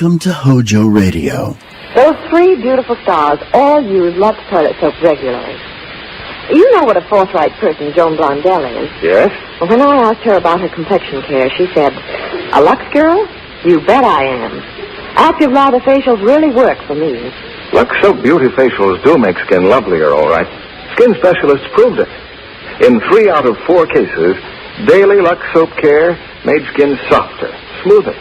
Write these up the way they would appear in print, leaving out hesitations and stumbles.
Welcome to HOJO Radio. Those three beautiful stars all use Lux toilet soap regularly. You know what a forthright person Joan Blondell is. Yes? Well, when I asked her about her complexion care, she said, "A Lux girl? You bet I am. Active lather facials really work for me." Lux Soap Beauty Facials do make skin lovelier, all right. Skin specialists proved it. In 3 out of 4 cases, daily Lux Soap care made skin softer, smoother.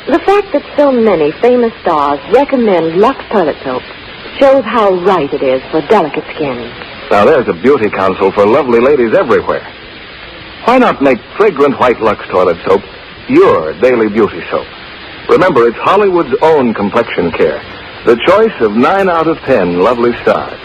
The fact that so many famous stars recommend Lux toilet soap shows how right it is for delicate skin. Now there's a beauty counsel for lovely ladies everywhere. Why not make fragrant white Lux toilet soap your daily beauty soap? Remember, it's Hollywood's own complexion care. The choice of 9 out of 10 lovely stars.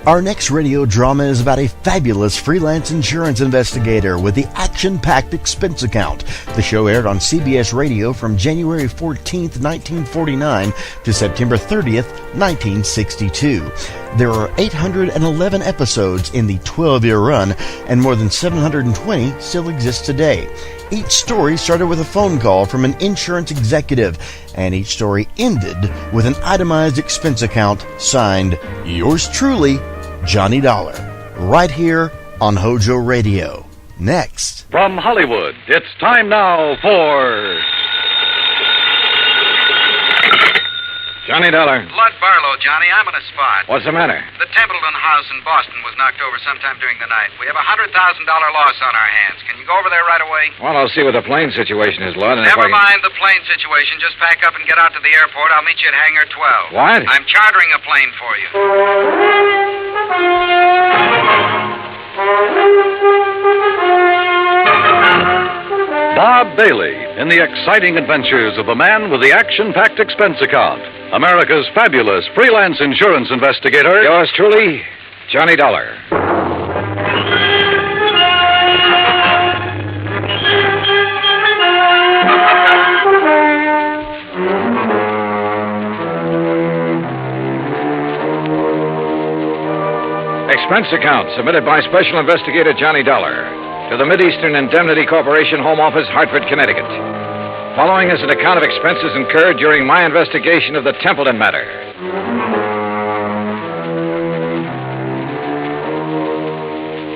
Our next radio drama is about a fabulous freelance insurance investigator with the action-packed expense account. The show aired on CBS Radio from January 14th, 1949 to September 30th, 1962. There are 811 episodes in the 12-year run, and more than 720 still exist today. Each story started with a phone call from an insurance executive, and each story ended with an itemized expense account signed, "Yours truly, Johnny Dollar," right here on HOJO Radio. Next. From Hollywood, it's time now for Johnny Dollar. Lud Barlow, Johnny. I'm on a spot. What's the matter? The Templeton house in Boston was knocked over sometime during the night. We have a $100,000 loss on our hands. Can you go over there right away? Well, I'll see what the plane situation is, Lud. And Never mind the plane situation. Just pack up and get out to the airport. I'll meet you at Hangar 12. What? I'm chartering a plane for you. Bob Bailey in the exciting adventures of the man with the action-packed expense account. America's fabulous freelance insurance investigator. Yours truly, Johnny Dollar. Expense account submitted by Special Investigator Johnny Dollar to the Mideastern Indemnity Corporation, Home Office, Hartford, Connecticut. Following is an account of expenses incurred during my investigation of the Templeton matter.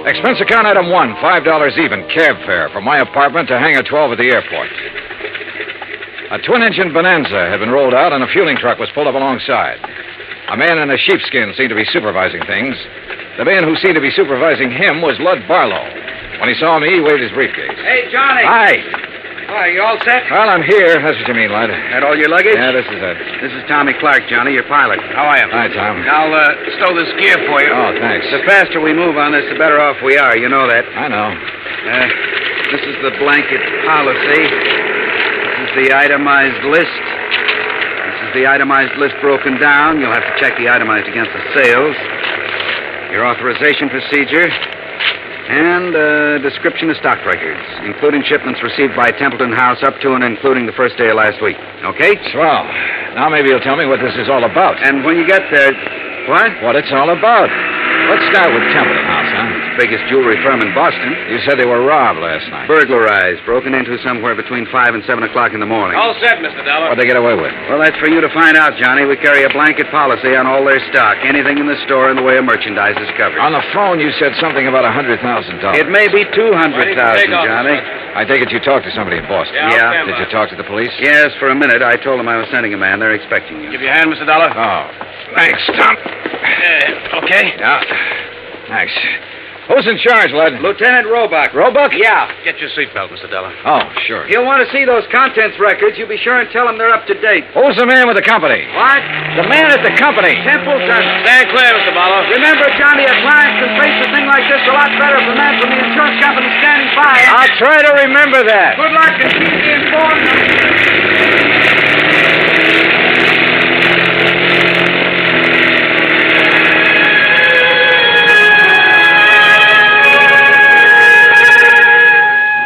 Expense account item 1, $5 even, cab fare from my apartment to Hangar 12 at the airport. A twin-engine Bonanza had been rolled out and a fueling truck was pulled up alongside. A man in a sheepskin seemed to be supervising things. The man who seemed to be supervising him was Lud Barlow. When he saw me, he waved his briefcase. Hey, Johnny. Hi. Hi, you all set? Well, I'm here. That's what you mean, Lud. That all your luggage? Yeah, this is it. This is Tommy Clark, Johnny, your pilot. How are you? Hi, Tom. I'll stow this gear for you. Oh, thanks. The faster we move on this, the better off we are. You know that. I know. This is the blanket policy. This is the itemized list. This is the itemized list broken down. You'll have to check the itemized against the sales. Your authorization procedure. And a description of stock records, including shipments received by Templeton House up to and including the first day of last week. Okay? Swell. Now maybe you'll tell me what this is all about. And when you get there... What? What it's all about. Let's start with Templeton House, huh? It's the biggest jewelry firm in Boston. You said they were robbed last night. Burglarized, broken into somewhere between 5 and 7 o'clock in the morning. All set, Mr. Dollar. What'd they get away with? Well, that's for you to find out, Johnny. We carry a blanket policy on all their stock. Anything in the store in the way of merchandise is covered. On the phone, you said something about $100,000. It may be $200,000, Johnny. I take it you talked to somebody in Boston. Yeah. Did you talk to the police? Yes, for a minute. I told them I was sending a man. They're expecting you. Give you a hand, Mr. Dollar. Oh, thanks, Tom. Okay? Yeah. Thanks. Who's in charge, Lud? Lieutenant Roebuck. Roebuck? Yeah. Get your seatbelt, Mr. Dollar. Oh, sure. He'll want to see those contents records. You be sure and tell him they're up to date. Who's the man with the company? What? The man at the company. Templeton. Stand clear, Mr. Barlow. Remember, Johnny, a client can face a thing like this a lot better if the man from the insurance company standing by. I'll try to remember that. Good luck and keep me informed.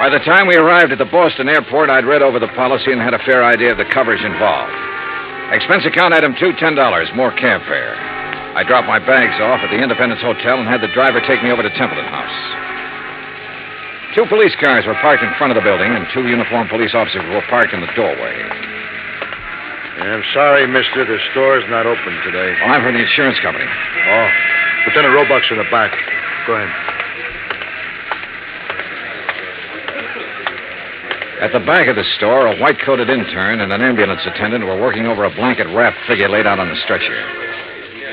By the time we arrived at the Boston airport, I'd read over the policy and had a fair idea of the coverage involved. Expense account item 2, $10, more cab fare. I dropped my bags off at the Independence Hotel and had the driver take me over to Templeton House. 2 police cars were parked in front of the building, and 2 uniformed police officers were parked in the doorway. I'm sorry, mister. The store's not open today. Well, I'm from the insurance company. Oh. Lieutenant Roebuck's in the back. Go ahead. At the back of the store, a white-coated intern and an ambulance attendant were working over a blanket-wrapped figure laid out on the stretcher.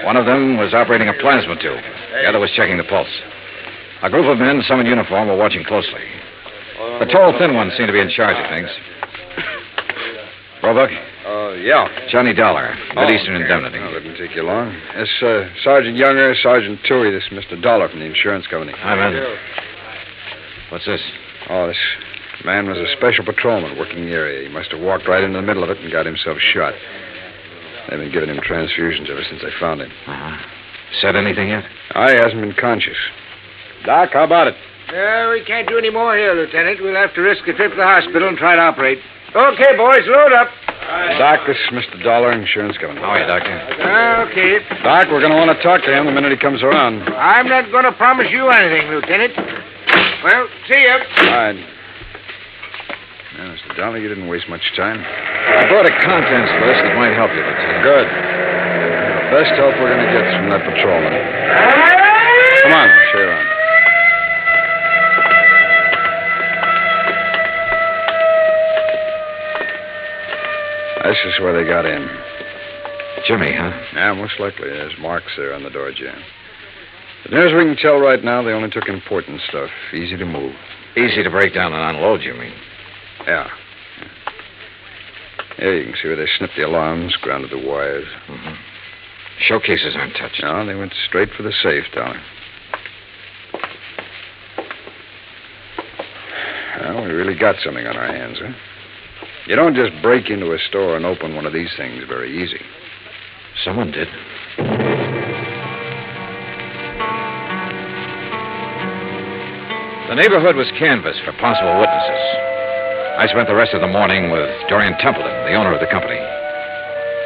One of them was operating a plasma tube. The other was checking the pulse. A group of men, some in uniform, were watching closely. The tall, thin one seemed to be in charge of things. Roebuck? Yeah. Johnny Dollar, Mid-Eastern Indemnity. Oh, didn't take you long. This Sergeant Younger, Sergeant Toohey. This is Mr. Dollar from the insurance company. Hi, man. What's this? Oh, this man was a special patrolman working the area. He must have walked right into the middle of it and got himself shot. They've been giving him transfusions ever since they found him. Uh-huh. Said anything yet? He hasn't been conscious. Doc, how about it? We can't do any more here, Lieutenant. We'll have to risk a trip to the hospital and try to operate. Okay, boys, load up. Doc, this is Mr. Dollar, insurance company. How are you, Doctor? Okay. Doc, we're going to want to talk to him the minute he comes around. I'm not going to promise you anything, Lieutenant. Well, see ya. All right. Now, Mr. Dollar, you didn't waste much time. I brought a contents list that might help you, Lieutenant. Good. The best help we're going to get is from that patrolman. Come on, I'll show you around. This is where they got in. Jimmy, huh? Yeah, most likely. There's marks there on the door jamb. As near as we can tell right now, they only took important stuff. Easy to move. Easy to break down and unload, you mean? Yeah. Here you can see where they snipped the alarms, grounded the wires. Mm-hmm. Showcases aren't touched. No, they went straight for the safe, Dollar. Well, we really got something on our hands, huh? You don't just break into a store and open one of these things very easy. Someone did. The neighborhood was canvassed for possible witnesses. I spent the rest of the morning with Dorian Templeton, the owner of the company.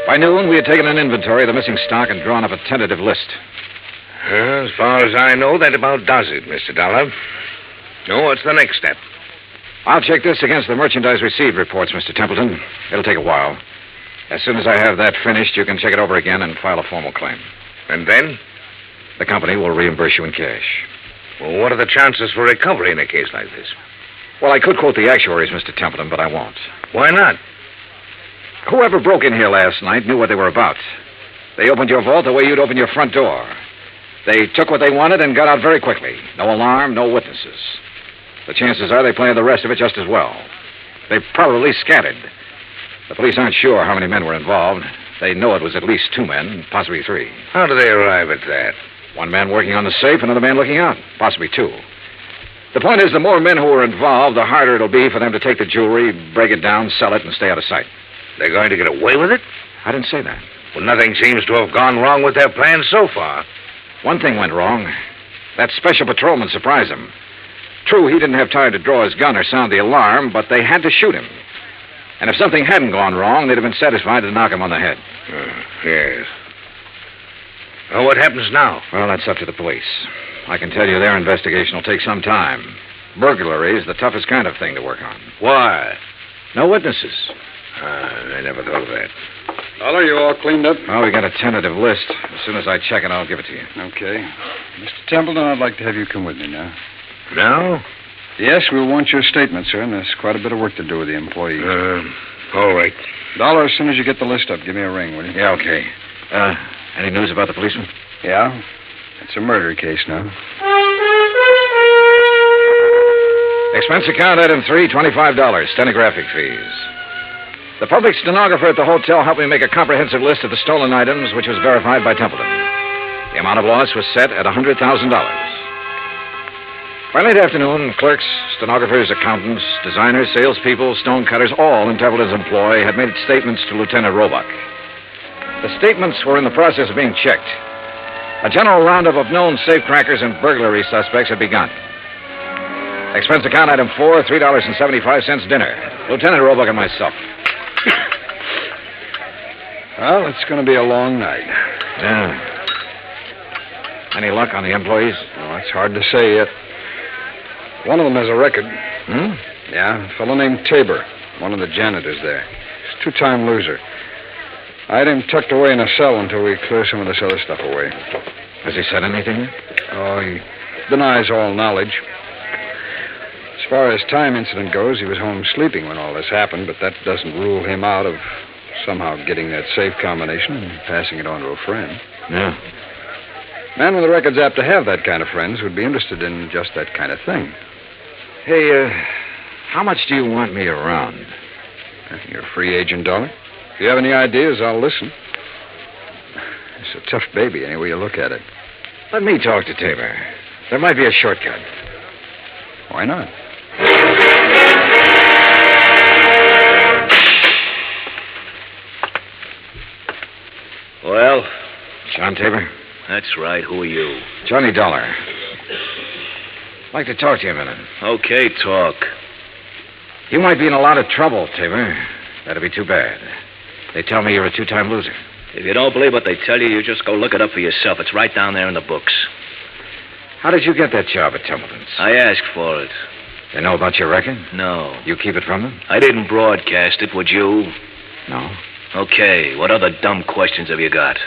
By noon, we had taken an inventory of the missing stock and drawn up a tentative list. As far as I know, that about does it, Mr. Dollar. Now, what's the next step? I'll check this against the merchandise received reports, Mr. Templeton. It'll take a while. As soon as I have that finished, you can check it over again and file a formal claim. And then? The company will reimburse you in cash. Well, what are the chances for recovery in a case like this? Well, I could quote the actuaries, Mr. Templeton, but I won't. Why not? Whoever broke in here last night knew what they were about. They opened your vault the way you'd open your front door. They took what they wanted and got out very quickly. No alarm, no witnesses. The chances are they planned the rest of it just as well. They probably scattered. The police aren't sure how many men were involved. They know it was at least 2 men, possibly 3. How do they arrive at that? 1 man working on the safe, another man looking out, possibly 2. The point is, the more men who are involved, the harder it'll be for them to take the jewelry, break it down, sell it, and stay out of sight. They're going to get away with it? I didn't say that. Well, nothing seems to have gone wrong with their plan so far. One thing went wrong. That special patrolman surprised them. True, he didn't have time to draw his gun or sound the alarm, but they had to shoot him. And if something hadn't gone wrong, they'd have been satisfied to knock him on the head. Yes. Well, what happens now? Well, that's up to the police. I can tell you their investigation will take some time. Burglary is the toughest kind of thing to work on. Why? No witnesses. I never thought of that. Dollar, you all cleaned up? Well, we got a tentative list. As soon as I check it, I'll give it to you. Okay. Mr. Templeton, I'd like to have you come with me now. Now? Yes, we'll want your statement, sir, and there's quite a bit of work to do with the employees. All right. Dollar, as soon as you get the list up, give me a ring, will you? Yeah, okay. Any news about the policeman? Yeah? It's a murder case now. Expense account item 3, $25, stenographic fees. The public stenographer at the hotel helped me make a comprehensive list of the stolen items, which was verified by Templeton. The amount of loss was set at $100,000. By late afternoon, clerks, stenographers, accountants, designers, salespeople, stonecutters, all in Templeton's employ had made statements to Lieutenant Roebuck. The statements were in the process of being checked. A general roundup of known safecrackers and burglary suspects had begun. Expense account item 4, $3.75 dinner. Lieutenant Roebuck and myself. Well, it's going to be a long night. Yeah. Any luck on the employees? Oh, it's hard to say yet. One of them has a record. Hmm? Yeah, a fellow named Tabor, one of the janitors there. He's a 2-time loser. I had him tucked away in a cell until we clear some of this other stuff away. Has he said anything yet? Oh, he denies all knowledge. As far as time incident goes, he was home sleeping when all this happened, but that doesn't rule him out of somehow getting that safe combination and passing it on to a friend. Yeah. Man with the record's apt to have that kind of friends who'd be interested in just that kind of thing. Hey, how much do you want me around? You're a free agent, Dollar. If you have any ideas, I'll listen. It's a tough baby, any way you look at it. Let me talk to Tabor. There might be a shortcut. Why not? Well? John Tabor? That's right. Who are you? Johnny Dollar. I'd like to talk to you a minute. Okay, talk. You might be in a lot of trouble, Tabor. That'd be too bad. They tell me you're a two-time loser. If you don't believe what they tell you, you just go look it up for yourself. It's right down there in the books. How did you get that job at Templeton's? I asked for it. They know about your record? No. You keep it from them? I didn't broadcast it, would you? No. Okay, what other dumb questions have you got?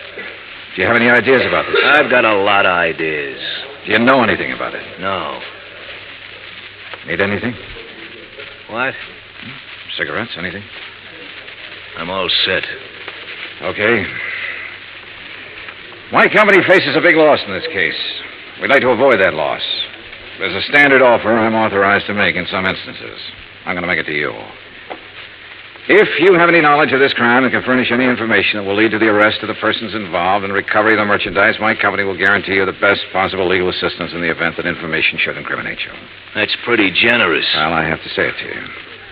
Do you have any ideas about this? I've got a lot of ideas. Do you know anything about it? No. Need anything? What? Cigarettes, anything? I'm all set. Okay. My company faces a big loss in this case. We'd like to avoid that loss. There's a standard offer I'm authorized to make in some instances. I'm going to make it to you. If you have any knowledge of this crime and can furnish any information that will lead to the arrest of the persons involved and recovery of the merchandise, my company will guarantee you the best possible legal assistance in the event that information should incriminate you. That's pretty generous. Well, I have to say it to you.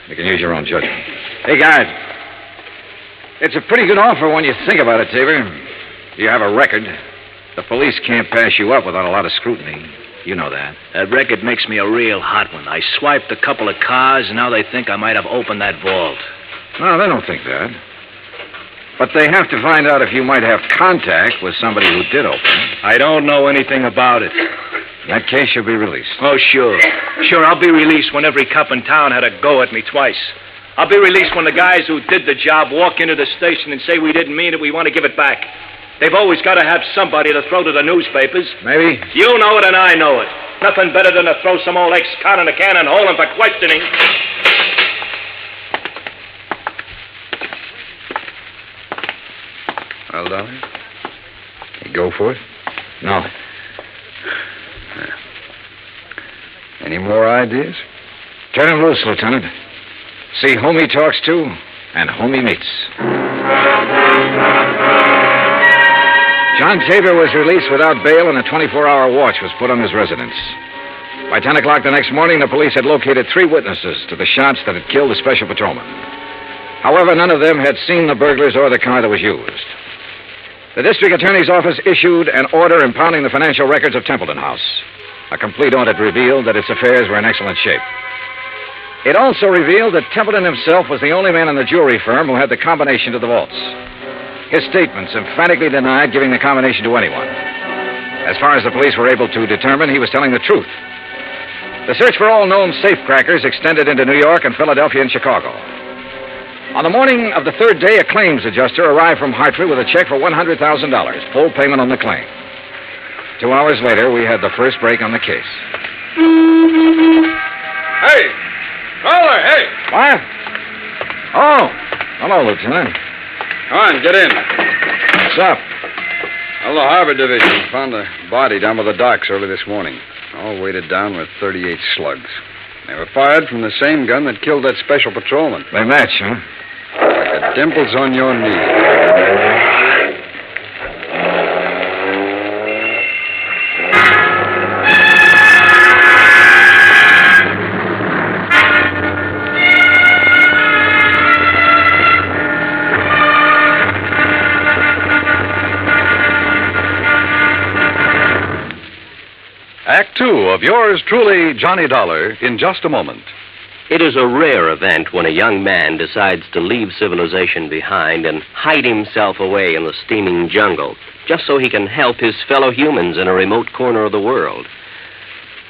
You can use your own judgment. Hey, guys. It's a pretty good offer when you think about it, Tabor. You have a record. The police can't pass you up without a lot of scrutiny. You know that. That record makes me a real hot one. I swiped a couple of cars, and now they think I might have opened that vault. No, they don't think that. But they have to find out if you might have contact with somebody who did open it. I don't know anything about it. In that case, you'll be released. Oh, sure. Sure, I'll be released when every cop in town had a go at me twice. I'll be released when the guys who did the job walk into the station and say we didn't mean it, we want to give it back. They've always got to have somebody to throw to the newspapers. Maybe. You know it and I know it. Nothing better than to throw some old ex-con in a can and hold him for questioning. Well, Dolly, you go for it? No. Any more ideas? Turn him loose, Lieutenant. See whom he talks to and whom he meets. John Tabor was released without bail, and a 24-hour watch was put on his residence. By 10 o'clock the next morning, the police had located 3 witnesses to the shots that had killed the special patrolman. However, none of them had seen the burglars or the car that was used. The district attorney's office issued an order impounding the financial records of Templeton House. A complete audit revealed that its affairs were in excellent shape. It also revealed that Templeton himself was the only man in the jewelry firm who had the combination to the vaults. His statements emphatically denied giving the combination to anyone. As far as the police were able to determine, he was telling the truth. The search for all known safecrackers extended into New York and Philadelphia and Chicago. On the morning of the 3rd day, a claims adjuster arrived from Hartford with a check for $100,000, full payment on the claim. 2 hours later, we had the first break on the case. Hey! Dollar, hey! What? Oh, hello, Lieutenant. Come on, get in. What's up? Well, the Harbor Division found a body down by the docks early this morning, all weighted down with 38 slugs. They were fired from the same gun that killed that special patrolman. They match, huh? Like the dimples on your knee. Act 2 of yours truly, Johnny Dollar, in just a moment. It is a rare event when a young man decides to leave civilization behind and hide himself away in the steaming jungle, just so he can help his fellow humans in a remote corner of the world.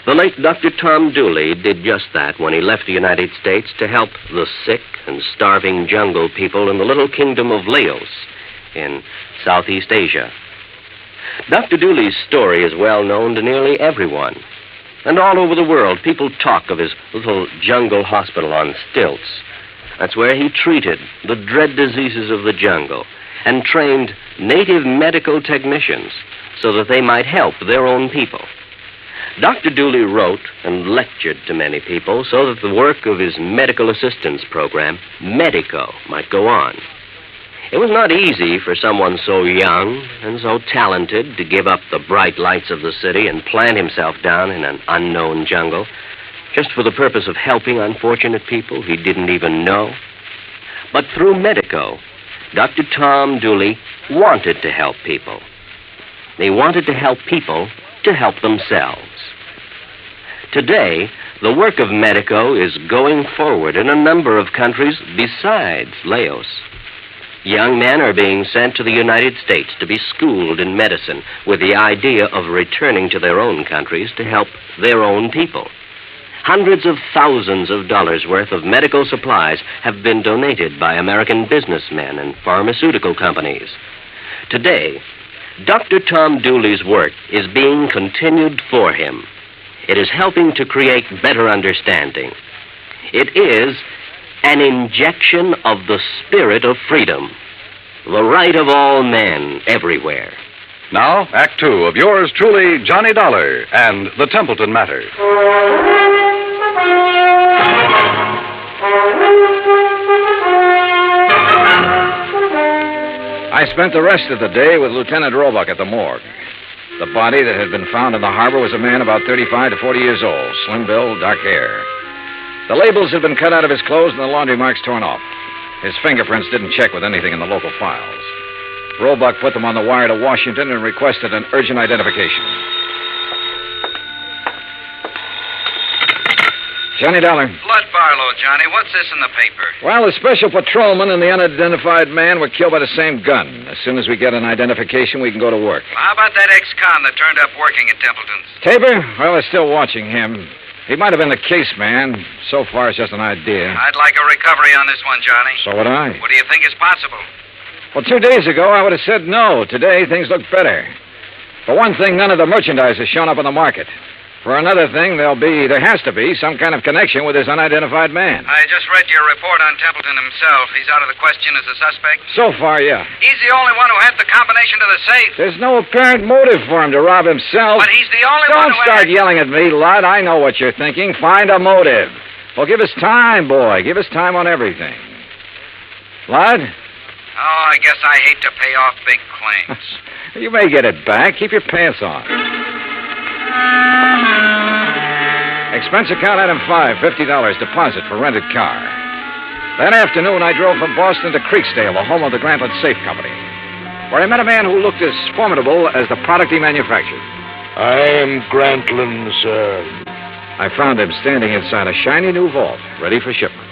The late Dr. Tom Dooley did just that when he left the United States to help the sick and starving jungle people in the little kingdom of Laos. in Southeast Asia. Dr. Dooley's story is well known to nearly everyone. And all over the world, people talk of his little jungle hospital on stilts. That's where he treated the dread diseases of the jungle and trained native medical technicians so that they might help their own people. Dr. Dooley wrote and lectured to many people so that the work of his medical assistance program, Medico, might go on. It was not easy for someone so young and so talented to give up the bright lights of the city and plant himself down in an unknown jungle just for the purpose of helping unfortunate people he didn't even know. But through Medico, Dr. Tom Dooley wanted to help people. He wanted to help people to help themselves. Today, the work of Medico is going forward in a number of countries besides Laos. Young men are being sent to the United States to be schooled in medicine with the idea of returning to their own countries to help their own people. Hundreds of thousands of dollars worth of medical supplies have been donated by American businessmen and pharmaceutical companies. Today, Dr. Tom Dooley's work is being continued for him. It is helping to create better understanding. It is an injection of the spirit of freedom, the right of all men everywhere. Now, Act Two of yours truly, Johnny Dollar and the Templeton Matter. I spent the rest of the day with Lieutenant Roebuck at the morgue. The body that had been found in the harbor was a man about 35 to 40 years old, slim build, dark hair. The labels had been cut out of his clothes and the laundry marks torn off. His fingerprints didn't check with anything in the local files. Roebuck put them on the wire to Washington and requested an urgent identification. Johnny Dollar. Blood Barlow, Johnny. What's this in the paper? Well, the special patrolman and the unidentified man were killed by the same gun. As soon as we get an identification, we can go to work. Well, how about that ex-con that turned up working at Templeton's? Tabor? Well, they're still watching him. He might have been the case man. So far, it's just an idea. I'd like a recovery on this one, Johnny. So would I. What do you think is possible? Well, 2 days ago, I would have said no. Today, things look better. For one thing, none of the merchandise has shown up on the market. For another thing, there has to be some kind of connection with this unidentified man. I just read your report on Templeton himself. He's out of the question as a suspect? So far, yeah. He's the only one who had the combination to the safe. There's no apparent motive for him to rob himself. But he's the only one who Don't start yelling at me, Lud. I know what you're thinking. Find a motive. Well, give us time, boy. Give us time on everything. Lud? Oh, I guess I hate to pay off big claims. You may get it back. Keep your pants on. Expense account item 5, $50 deposit for rented car. That afternoon, I drove from Boston to Creeksdale, the home of the Grantland Safe Company, where I met a man who looked as formidable as the product he manufactured. I am Grantland, sir. I found him standing inside a shiny new vault, ready for shipment.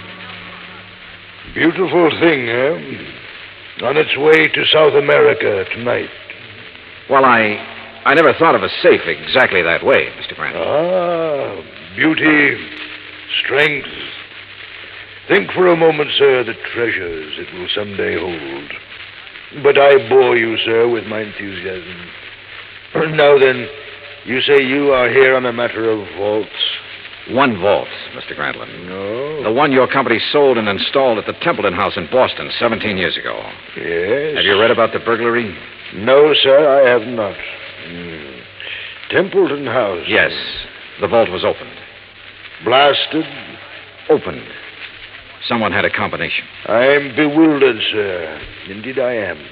Beautiful thing, eh? On its way to South America tonight. Well, I never thought of a safe exactly that way, Mr. Grantland. Ah, beauty, strength. Think for a moment, sir, the treasures it will someday hold. But I bore you, sir, with my enthusiasm. Now then, you say you are here on a matter of vaults? One vault, Mr. Grantland. No? The one your company sold and installed at the Templeton House in Boston 17 years ago. Yes. Have you read about the burglary? No, sir, I have not. Templeton House? Yes. The vault was opened. Blasted? Opened. Someone had a combination. I'm bewildered, sir. Indeed I am.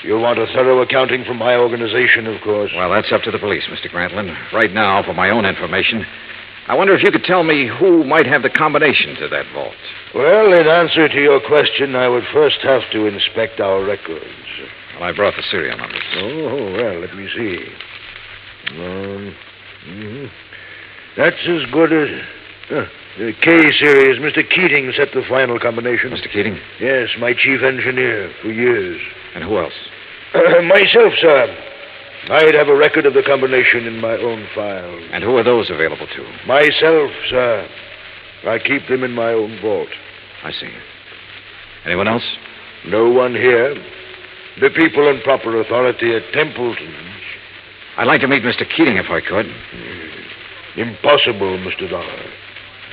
You'll want a thorough accounting from my organization, of course. Well, that's up to the police, Mr. Grantland. Right now, for my own information, I wonder if you could tell me who might have the combination to that vault. Well, in answer to your question, I would first have to inspect our records. Well, I brought the serial numbers. Oh, well, let me see. That's as good as... the K series. Mr. Keating set the final combination. Mr. Keating? Yes, my chief engineer for years. And who else? Myself, sir. I'd have a record of the combination in my own file. And who are those available to? Myself, sir. I keep them in my own vault. I see. Anyone else? No one here. The people in proper authority at Templeton's. I'd like to meet Mr. Keating if I could. Impossible, Mr. Dollar.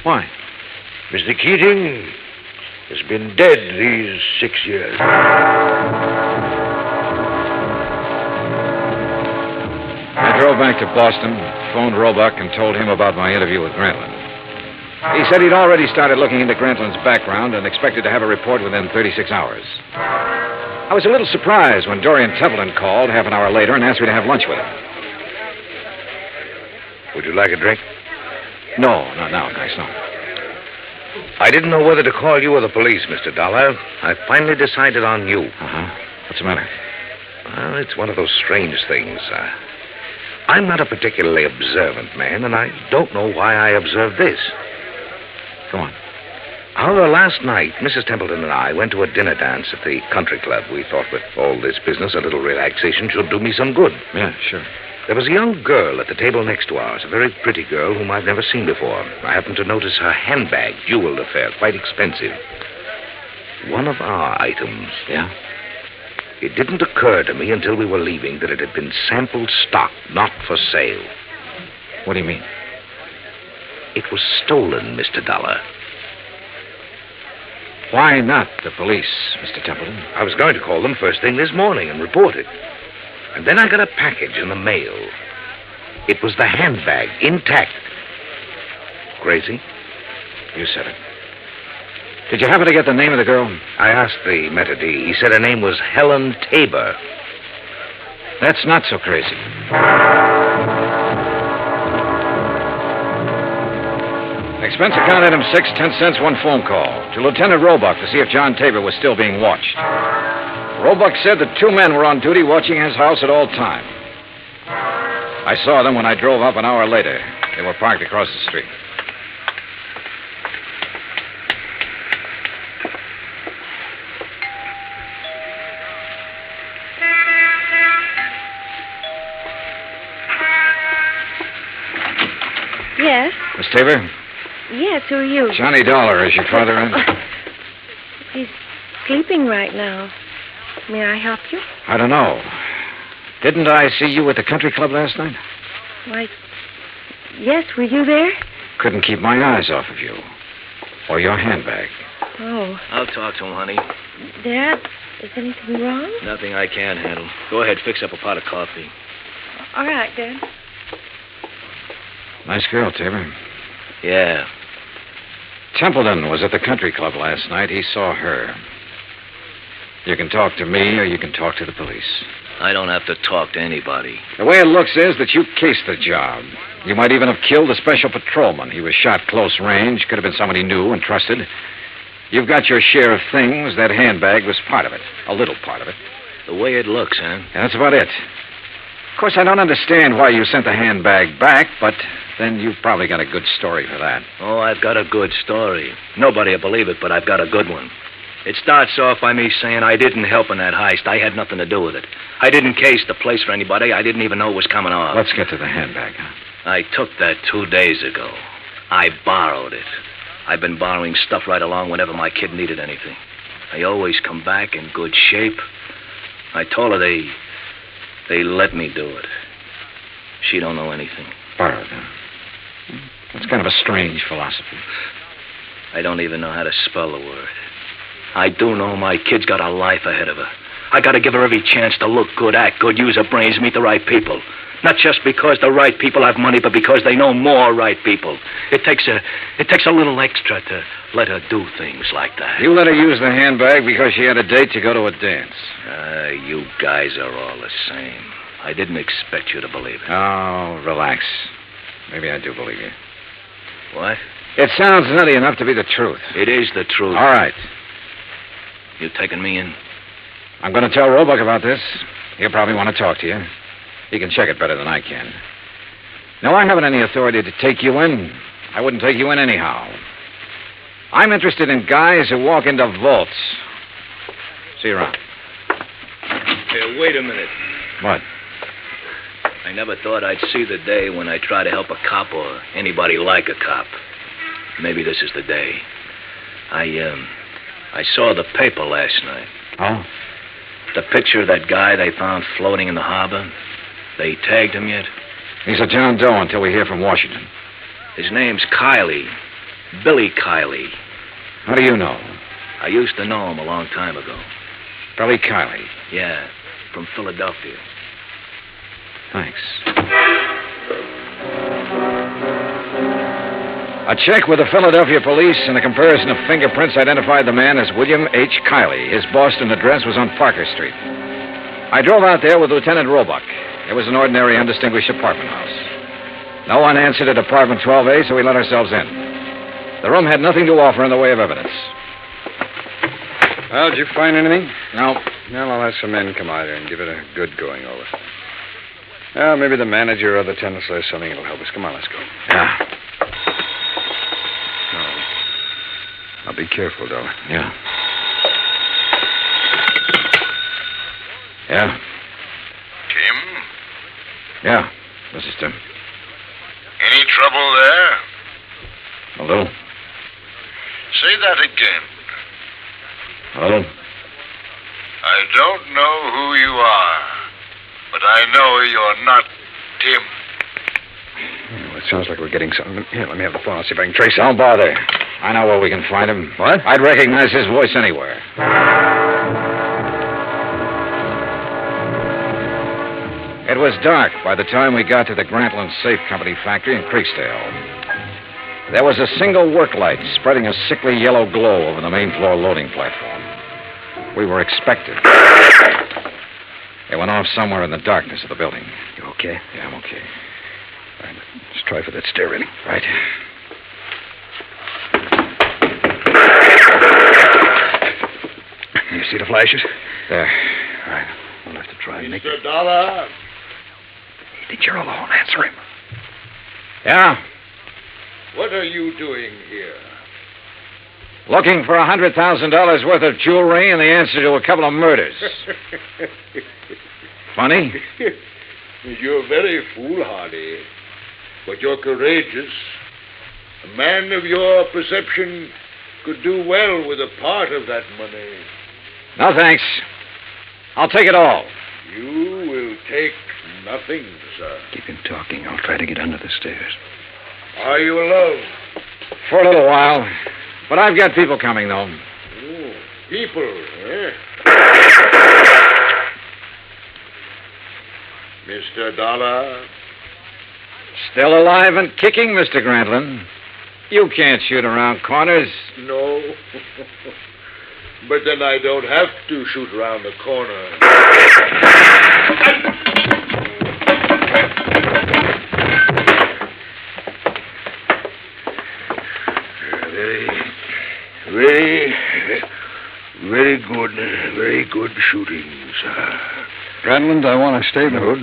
Why? Mr. Keating has been dead these 6 years. I drove back to Boston, phoned Roebuck, and told him about my interview with Grantland. He said he'd already started looking into Grantland's background and expected to have a report within 36 hours. I was a little surprised when Dorian Templeton called half an hour later and asked me to have lunch with him. Would you like a drink? No, not now, thanks, no. I didn't know whether to call you or the police, Mr. Dollar. I finally decided on you. Uh-huh. What's the matter? Well, it's one of those strange things. I'm not a particularly observant man, and I don't know why I observed this. Go on. However, last night, Mrs. Templeton and I went to a dinner dance at the country club. We thought with all this business, a little relaxation should do me some good. Yeah, sure. There was a young girl at the table next to ours, a very pretty girl whom I've never seen before. I happened to notice her handbag, jeweled affair, quite expensive. One of our items. Yeah? It didn't occur to me until we were leaving that it had been sample stock, not for sale. What do you mean? It was stolen, Mr. Dollar. Why not the police, Mr. Templeton? I was going to call them first thing this morning and report it. And then I got a package in the mail. It was the handbag, intact. Crazy? You said it. Did you happen to get the name of the girl? I asked the maitre d'. He said her name was Helen Tabor. That's not so crazy. Expense account item 6, 10 cents, one phone call. To Lieutenant Roebuck to see if John Tabor was still being watched. Roebuck said that 2 men were on duty watching his house at all time. I saw them when I drove up an hour later. They were parked across the street. Yes? Miss Tabor? Yes, who are you? Johnny Dollar, is your father in? He's sleeping right now. May I help you? I don't know. Didn't I see you at the country club last night? Why, yes, were you there? Couldn't keep my eyes off of you. Or your handbag. Oh. I'll talk to him, honey. Dad, is anything wrong? Nothing I can't handle. Go ahead, fix up a pot of coffee. All right, Dad. Nice girl, Tabor. Yeah. Templeton was at the country club last night. He saw her. You can talk to me or you can talk to the police. I don't have to talk to anybody. The way it looks is that you cased the job. You might even have killed a special patrolman. He was shot close range. Could have been somebody new and trusted. You've got your share of things. That handbag was part of it. A little part of it. The way it looks, huh? Yeah, that's about it. Of course, I don't understand why you sent the handbag back, but then you've probably got a good story for that. Oh, I've got a good story. Nobody will believe it, but I've got a good one. It starts off by me saying I didn't help in that heist. I had nothing to do with it. I didn't case the place for anybody. I didn't even know it was coming off. Let's get to the handbag, huh? I took that 2 days ago. I borrowed it. I've been borrowing stuff right along whenever my kid needed anything. They always come back in good shape. I told her they let me do it. She don't know anything. Borrowed, huh? That's kind of a strange philosophy. I don't even know how to spell the word. I do know my kid's got a life ahead of her. I got to give her every chance to look good, act good, use her brains, meet the right people. Not just because the right people have money, but because they know more right people. It takes a little extra to let her do things like that. You let her use the handbag because she had a date to go to a dance. You guys are all the same. I didn't expect you to believe it. Oh, relax. Maybe I do believe you. What? It sounds nutty enough to be the truth. It is the truth. All right. You taking me in? I'm going to tell Roebuck about this. He'll probably want to talk to you. He can check it better than I can. No, I haven't any authority to take you in. I wouldn't take you in anyhow. I'm interested in guys who walk into vaults. See you around. Hey, wait a minute. What? I never thought I'd see the day when I try to help a cop or anybody like a cop. Maybe this is the day. I saw the paper last night. Oh? The picture of that guy they found floating in the harbor, they tagged him yet? He's a John Doe until we hear from Washington. His name's Kiley. Billy Kiley. How do you know? I used to know him a long time ago. Billy Kiley. Yeah, from Philadelphia. Thanks. A check with the Philadelphia police and a comparison of fingerprints identified the man as William H. Kiley. His Boston address was on Parker Street. I drove out there with Lieutenant Roebuck. It was an ordinary, undistinguished apartment house. No one answered at apartment 12A, so we let ourselves in. The room had nothing to offer in the way of evidence. Well, did you find anything? No. Well, I'll have some men come out here and give it a good going over. Well, maybe the manager or the tenants will have something that'll help us. Come on, let's go. Yeah. Now, be careful, though. Yeah. Yeah? Tim? Yeah, this is Tim. Any trouble there? A little. Say that again. A little. I don't know who you are, but I know you're not Tim. Well, it sounds like we're getting something. Here, let me have the phone. I'll see if I can trace it. Don't bother. I know where we can find him. What? I'd recognize his voice anywhere. It was dark by the time we got to the Grantland Safe Company factory in Creeksdale. There was a single work light spreading a sickly yellow glow over the main floor loading platform. We were expected. It went off somewhere in the darkness of the building. You okay? Yeah, I'm okay. All right, let's try for that stair railing. Right. You see the flashes? There. All right. We'll have to try and make Mr. Dollar? I think you're alone. Answer him. Yeah? What are you doing here? Looking for $100,000 worth of jewelry and the answer to a couple of murders. Funny? You're very foolhardy, but you're courageous. A man of your perception could do well with a part of that money. No, thanks. I'll take it all. You will take nothing, sir. Keep him talking. I'll try to get under the stairs. Are you alone? For a little while. But I've got people coming, though. Oh, people, eh? Mr. Dollar? Still alive and kicking, Mr. Grantland. You can't shoot around corners. No. But then I don't have to shoot around the corner. Very good shooting, sir. Grantland, I want a statement.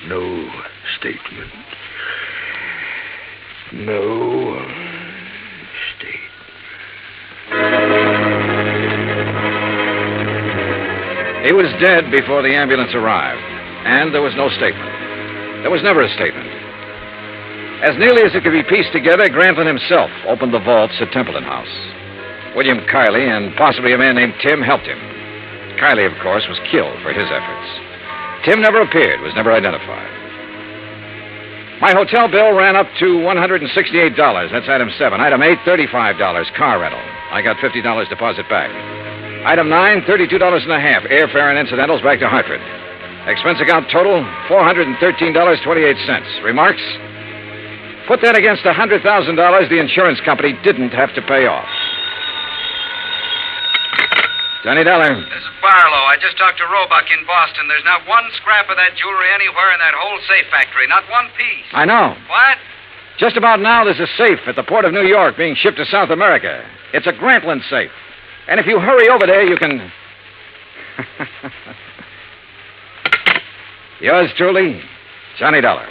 No statement. No statement. He was dead before the ambulance arrived, and there was no statement. There was never a statement. As nearly as it could be pieced together, Grantland himself opened the vaults at Templeton House. William Kiley and possibly a man named Tim helped him. Kiley, of course, was killed for his efforts. Tim never appeared, was never identified. My hotel bill ran up to $168. That's item 7. Item 8, $35, car rental. I got $50 deposit back. Item 9, $32.50, airfare and incidentals back to Hartford. Expense account total, $413.28. Remarks? Put that against the $100,000 the insurance company didn't have to pay off. Johnny Dollar. This is Barlow. I just talked to Roebuck in Boston. There's not one scrap of that jewelry anywhere in that whole safe factory. Not one piece. I know. What? Just about now, there's a safe at the port of New York being shipped to South America. It's a Grantland safe. And if you hurry over there, you can... Yours truly, Johnny Dollar.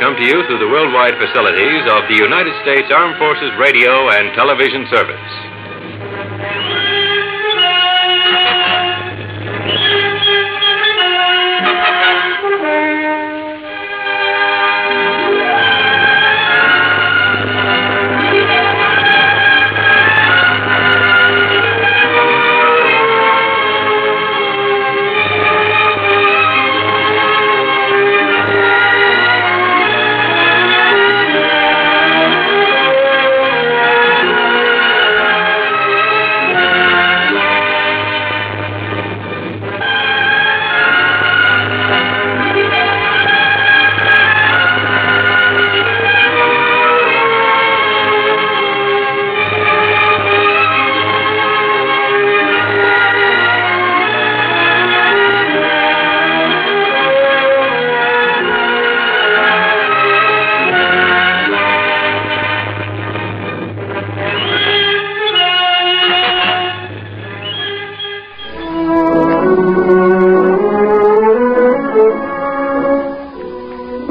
come to you through the worldwide facilities of the United States Armed Forces Radio and Television Service.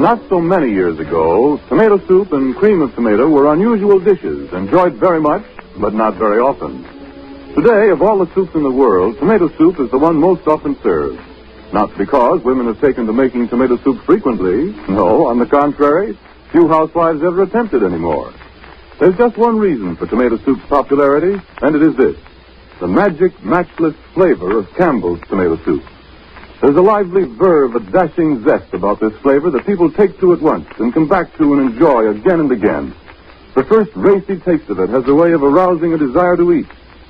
Not so many years ago, tomato soup and cream of tomato were unusual dishes, enjoyed very much, but not very often. Today, of all the soups in the world, tomato soup is the one most often served. Not because women have taken to making tomato soup frequently. No, on the contrary, few housewives ever attempt it anymore. There's just one reason for tomato soup's popularity, and it is this: the magic, matchless flavor of Campbell's tomato soup. There's a lively verve, a dashing zest about this flavor that people take to at once and come back to and enjoy again and again. The first racy taste of it has a way of arousing a desire to eat,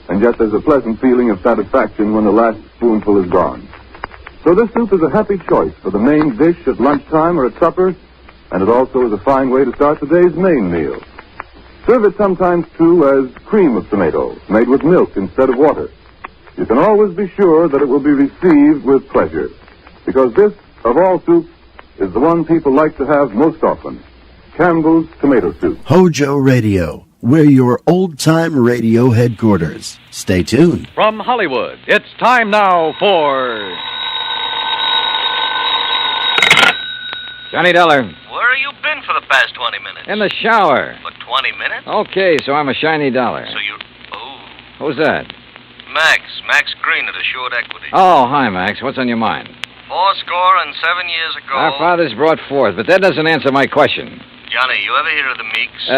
and yet there's a pleasant feeling of satisfaction when the last spoonful is gone. So this soup is a happy choice for the main dish at lunchtime or at supper, and it also is a fine way to start the day's main meal. Serve it sometimes, too, as cream of tomato, made with milk instead of water. You can always be sure that it will be received with pleasure, because this, of all soups, is the one people like to have most often: Campbell's tomato soup. HOJO Radio, we're your old-time radio headquarters. Stay tuned. From Hollywood, it's time now for... Johnny Dollar. Where have you been for the past 20 minutes? In the shower. For 20 minutes? Okay, so I'm a shiny dollar. So you... Oh. Who's that? Max Green at Assured Equity. Oh, hi, Max. What's on your mind? 7 years ago... Our fathers brought forth, but that doesn't answer my question. Johnny, you ever hear of the Meeks?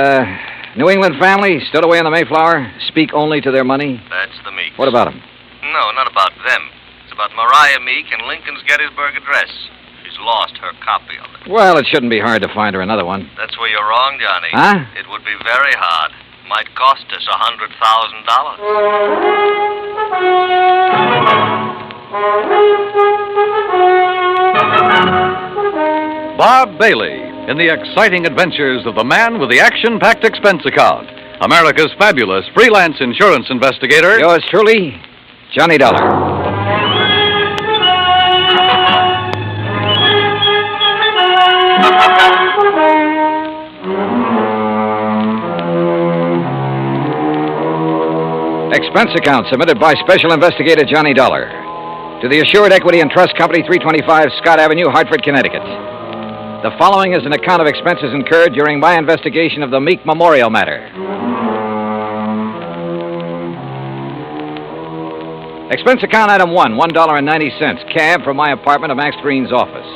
New England family, still away on the Mayflower, speak only to their money. That's the Meeks. What about them? No, not about them. It's about Mariah Meek and Lincoln's Gettysburg Address. She's lost her copy of it. Well, it shouldn't be hard to find her another one. That's where you're wrong, Johnny. Huh? It would be very hard. Might cost us $100,000. Bob Bailey in the exciting adventures of the man with the action-packed expense account, America's fabulous freelance insurance investigator. Yours truly, Johnny Dollar. Expense account submitted by Special Investigator Johnny Dollar to the Assured Equity and Trust Company, 325 Scott Avenue, Hartford, Connecticut. The following is an account of expenses incurred during my investigation of the Meek Memorial matter. Expense account item 1, $1.90, cab from my apartment to Max Green's office.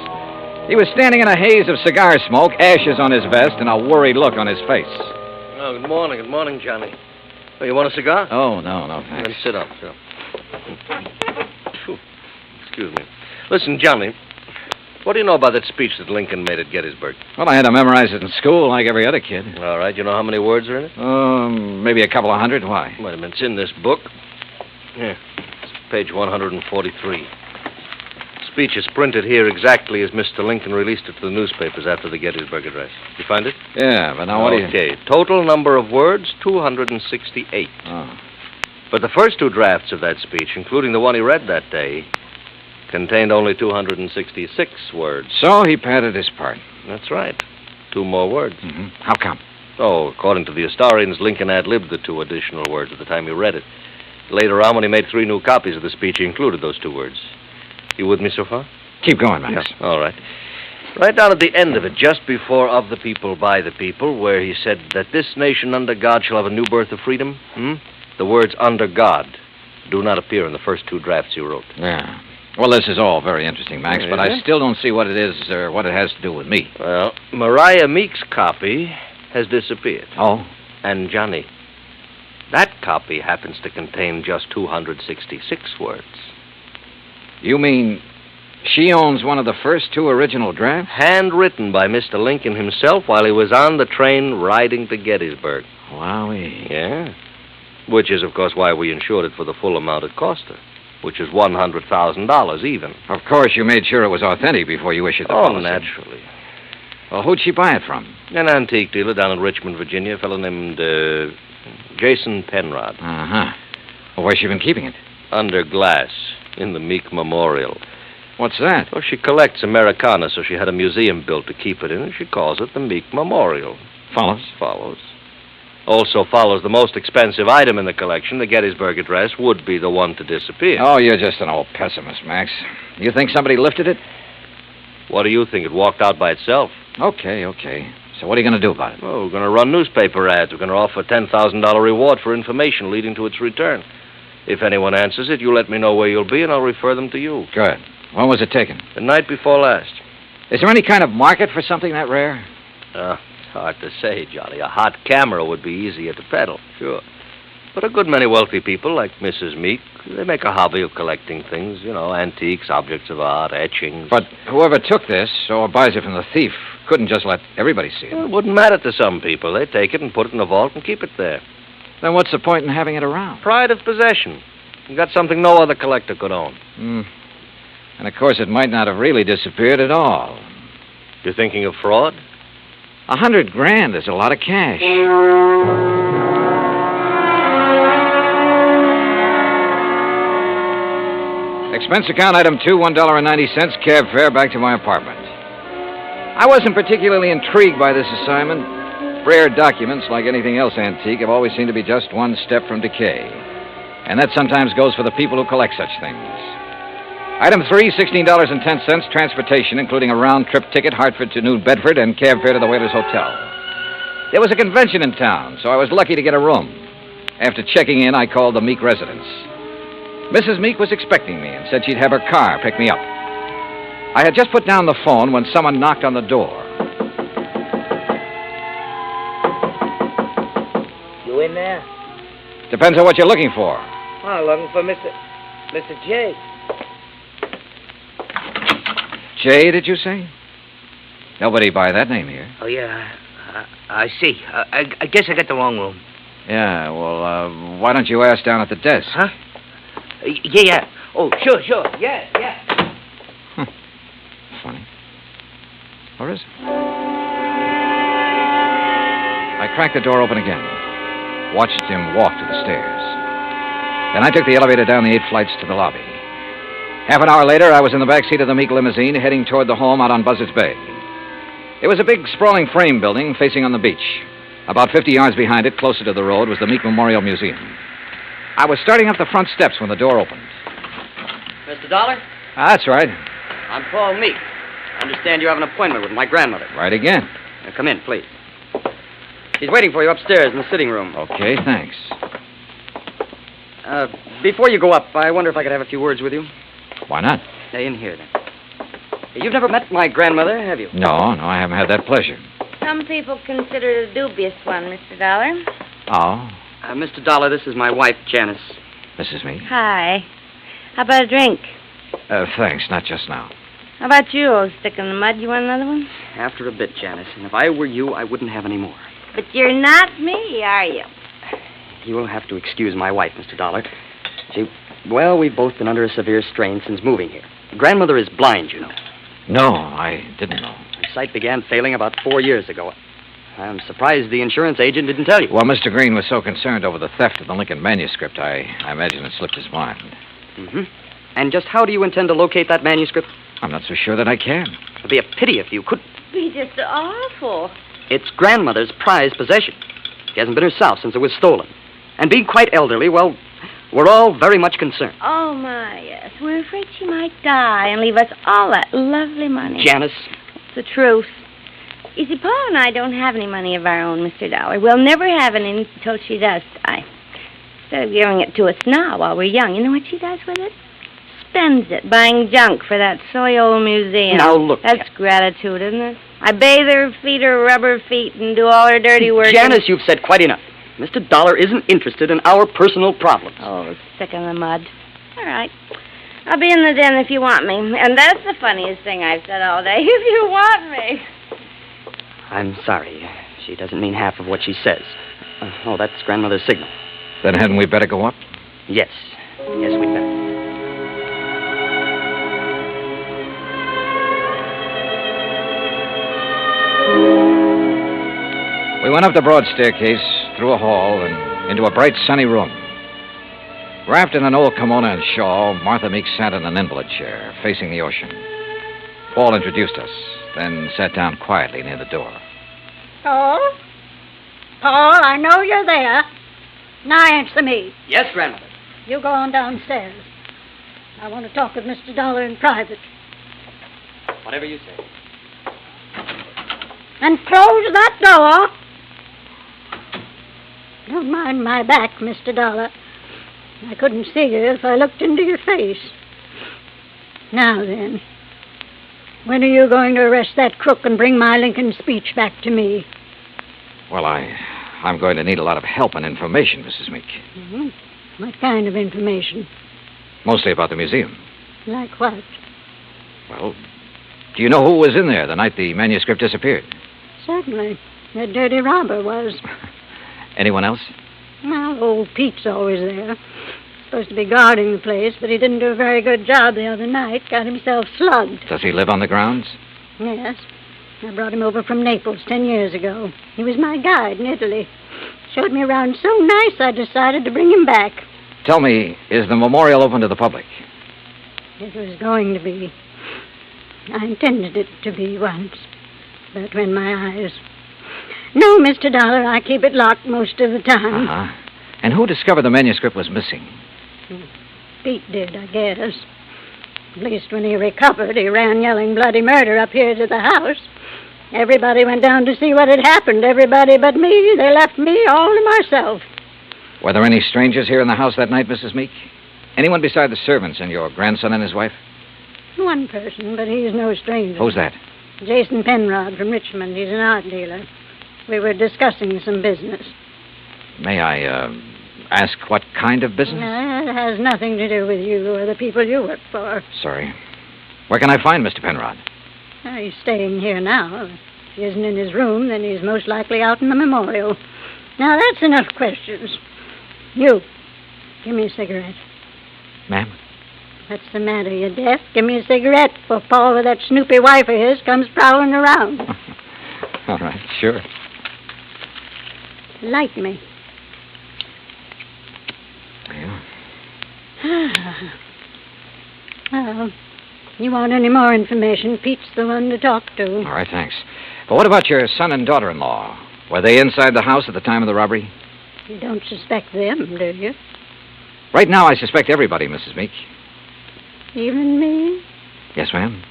He was standing in a haze of cigar smoke, ashes on his vest, and a worried look on his face. Oh, good morning, Johnny. Oh, you want a cigar? Oh, no, thanks. Then sit up. Excuse me. Listen, Johnny, what do you know about that speech that Lincoln made at Gettysburg? Well, I had to memorize it in school like every other kid. All right. You know how many words are in it? Maybe a couple of hundred. Why? Wait a minute. It's in this book. Here. It's page 143. Speech is printed here exactly as Mr. Lincoln released it to the newspapers after the Gettysburg Address. You find it? Yeah, but now what do you... Okay. Total number of words, 268. Oh. But the first two drafts of that speech, including the one he read that day, contained only 266 words. So he padded his part. That's right. 2 more words. Mm-hmm. How come? Oh, according to the historians, Lincoln ad-libbed the 2 additional words at the time he read it. Later on, when he made 3 new copies of the speech, he included those 2 words. You with me so far? Keep going, Max. Yeah. All right. Right down at the end of it, just before Of the People, By the People, where he said that this nation under God shall have a new birth of freedom, the words under God do not appear in the first two drafts you wrote. Yeah. Well, this is all very interesting, Max, but I still don't see what it is or what it has to do with me. Well, Mariah Meek's copy has disappeared. Oh? And, Johnny, that copy happens to contain just 266 words. You mean she owns one of the first two original drafts? Handwritten by Mr. Lincoln himself while he was on the train riding to Gettysburg. Wowee. Yeah. Which is, of course, why we insured it for the full amount it cost her, which is $100,000 even. Of course, you made sure it was authentic before you issued the policy. Oh, naturally. Well, who'd she buy it from? An antique dealer down in Richmond, Virginia, a fellow named Jason Penrod. Uh-huh. Well, where's she been keeping it? Under glass, in the Meek Memorial. What's that? Well, she collects Americana, so she had a museum built to keep it in, and she calls it the Meek Memorial. Follows? Follows. Also follows the most expensive item in the collection, the Gettysburg Address, would be the one to disappear. Oh, you're just an old pessimist, Max. You think somebody lifted it? What do you think? It walked out by itself. Okay. So what are you going to do about it? Well, we're going to run newspaper ads. We're going to offer a $10,000 reward for information leading to its return. If anyone answers it, you let me know where you'll be, and I'll refer them to you. Good. When was it taken? The night before last. Is there any kind of market for something that rare? Hard to say, Johnny. A hot camera would be easier to peddle, sure. But a good many wealthy people, like Mrs. Meek, they make a hobby of collecting things, antiques, objects of art, etchings. But whoever took this, or buys it from the thief, couldn't just let everybody see it. Well, it wouldn't matter to some people. They take it and put it in a vault and keep it there. Then what's the point in having it around? Pride of possession. You got something no other collector could own. And, of course, it might not have really disappeared at all. You're thinking of fraud? $100,000 is a lot of cash. Expense account item 2, $1.90, cab fare back to my apartment. I wasn't particularly intrigued by this assignment. Rare documents, like anything else antique, have always seemed to be just one step from decay. And that sometimes goes for the people who collect such things. Item 3, $16.10, transportation, including a round-trip ticket, Hartford to New Bedford, and cab fare to the Whalers Hotel. There was a convention in town, so I was lucky to get a room. After checking in, I called the Meek residence. Mrs. Meek was expecting me and said she'd have her car pick me up. I had just put down the phone when someone knocked on the door. You in there? Depends on what you're looking for. Oh, looking for Mr. J. Jay, did you say? Nobody by that name here. Oh, yeah. I see. I guess I got the wrong room. Yeah, well, why don't you ask down at the desk? Huh? Yeah. Oh, sure. Yeah. Funny. Or is it? I cracked the door open again. Watched him walk to the stairs. Then I took the elevator down the 8 flights to the lobby. Half an hour later, I was in the back seat of the Meek limousine heading toward the home out on Buzzards Bay. It was a big, sprawling frame building facing on the beach. About 50 yards behind it, closer to the road, was the Meek Memorial Museum. I was starting up the front steps when the door opened. Mr. Dollar? That's right. I'm Paul Meek. I understand you have an appointment with my grandmother. Right again. Now, come in, please. She's waiting for you upstairs in the sitting room. Okay, thanks. Before you go up, I wonder if I could have a few words with you. Why not? In here, then. You've never met my grandmother, have you? No, I haven't had that pleasure. Some people consider it a dubious one, Mr. Dollar. Oh? Mr. Dollar, this is my wife, Janice. Mrs. Meek? Hi. How about a drink? Thanks, not just now. How about you, old stick in the mud? You want another one? After a bit, Janice. And if I were you, I wouldn't have any more. But you're not me, are you? You'll have to excuse my wife, Mr. Dollar. We've both been under a severe strain since moving here. Grandmother is blind, you know. No, I didn't know. Her sight began failing about 4 years ago. I'm surprised the insurance agent didn't tell you. Well, Mr. Green was so concerned over the theft of the Lincoln manuscript, I imagine it slipped his mind. Mm-hmm. And just how do you intend to locate that manuscript? I'm not so sure that I can. It'd be a pity if you couldn't. It'd be just awful. It's grandmother's prized possession. She hasn't been herself since it was stolen. And being quite elderly, well, we're all very much concerned. Oh, my, yes. We're afraid she might die and leave us all that lovely money. Janice, the truth. You see, Paul and I don't have any money of our own, Mr. Dollar. We'll never have any until she does die. Instead of giving it to us now while we're young, you know what she does with it? Spends it buying junk for that silly old museum. Now, look, That's gratitude, isn't it? I bathe her, feed her rubber feet, and do all her dirty work. Janice, you've said quite enough. Mr. Dollar isn't interested in our personal problems. Oh, sick in the mud. All right. I'll be in the den if you want me. And that's the funniest thing I've said all day. If you want me. I'm sorry. She doesn't mean half of what she says. Oh, that's Grandmother's signal. Then hadn't we better go up? Yes. Yes, we'd better. We went up the broad staircase, through a hall, and into a bright, sunny room. Wrapped in an old kimono and shawl, Martha Meek sat in an invalid chair, facing the ocean. Paul introduced us, then sat down quietly near the door. Paul? Paul, I know you're there. Now answer me. Yes, Grandmother. You go on downstairs. I want to talk with Mr. Dollar in private. Whatever you say. And close that door. Don't mind my back, Mr. Dollar. I couldn't see you if I looked into your face. Now then, when are you going to arrest that crook and bring my Lincoln speech back to me? Well, I'm going to need a lot of help and information, Mrs. Meek. Mm-hmm. What kind of information? Mostly about the museum. Like what? Well, do you know who was in there the night the manuscript disappeared? Certainly. The dirty robber was. Anyone else? Well, old Pete's always there. Supposed to be guarding the place, but he didn't do a very good job the other night. Got himself slugged. Does he live on the grounds? Yes. I brought him over from Naples 10 years ago. He was my guide in Italy. Showed me around so nice I decided to bring him back. Tell me, is the memorial open to the public? It was going to be. I intended it to be once. But when my eyes... No, Mr. Dollar, I keep it locked most of the time. Uh-huh. And who discovered the manuscript was missing? Pete did, I guess. At least when he recovered, he ran yelling bloody murder up here to the house. Everybody went down to see what had happened. Everybody but me. They left me all to myself. Were there any strangers here in the house that night, Mrs. Meek? Anyone beside the servants and your grandson and his wife? One person, but he's no stranger. Who's that? Jason Penrod from Richmond. He's an art dealer. We were discussing some business. May I, ask what kind of business? It has nothing to do with you or the people you work for. Sorry. Where can I find Mr. Penrod? He's staying here now. If he isn't in his room, then he's most likely out in the memorial. Now, that's enough questions. You, give me a cigarette. Ma'am? What's the matter? You deaf? Give me a cigarette before Paul with that snoopy wife of his comes prowling around. All right, sure. Light me. Yeah. Well, you want any more information, Pete's the one to talk to. All right, thanks. But what about your son and daughter-in-law? Were they inside the house at the time of the robbery? You don't suspect them, do you? Right now, I suspect everybody, Mrs. Meek. Even me? Yes, ma'am.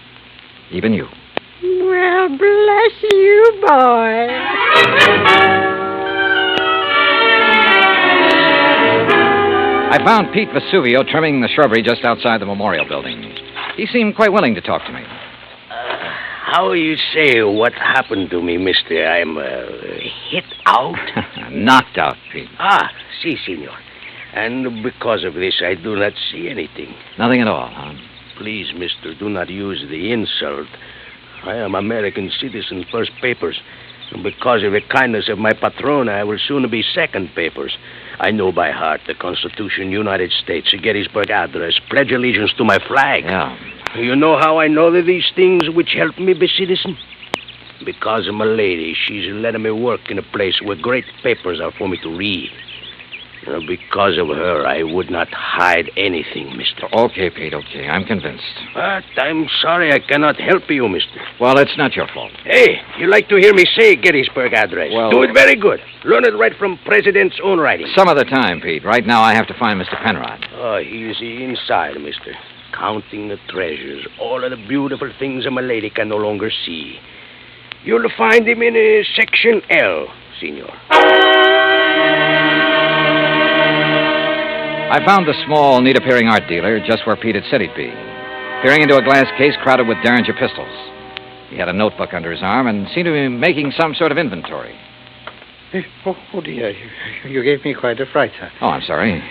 Even you. Well, bless you, boy. I found Pete Vesuvio trimming the shrubbery just outside the memorial building. He seemed quite willing to talk to me. How you say what happened to me, mister? I'm hit out? Knocked out, Pete. Ah, si, senor. And because of this, I do not see anything. Nothing at all, huh? Please, mister, do not use the insult. I am American citizen, first papers. And because of the kindness of my patron, I will soon be second papers. I know by heart the Constitution, United States, Gettysburg Address, pledge allegiance to my flag. Yeah. You know how I know these things which help me be citizen? Because of my lady, she's letting me work in a place where great papers are for me to read. Because of her, I would not hide anything, mister. Okay, Pete, okay. I'm convinced. But I'm sorry I cannot help you, mister. Well, it's not your fault. Hey, you like to hear me say Gettysburg Address? Well... Do it very good. Learn it right from President's own writing. Some other time, Pete. Right now, I have to find Mr. Penrod. Oh, he's inside, mister. Counting the treasures, all of the beautiful things a lady can no longer see. You'll find him in Section L, Senor. I found the small, neat-appearing art dealer just where Pete had said he'd be, peering into a glass case crowded with Derringer pistols. He had a notebook under his arm and seemed to be making some sort of inventory. Oh, dear. You gave me quite a fright, sir. Oh, I'm sorry.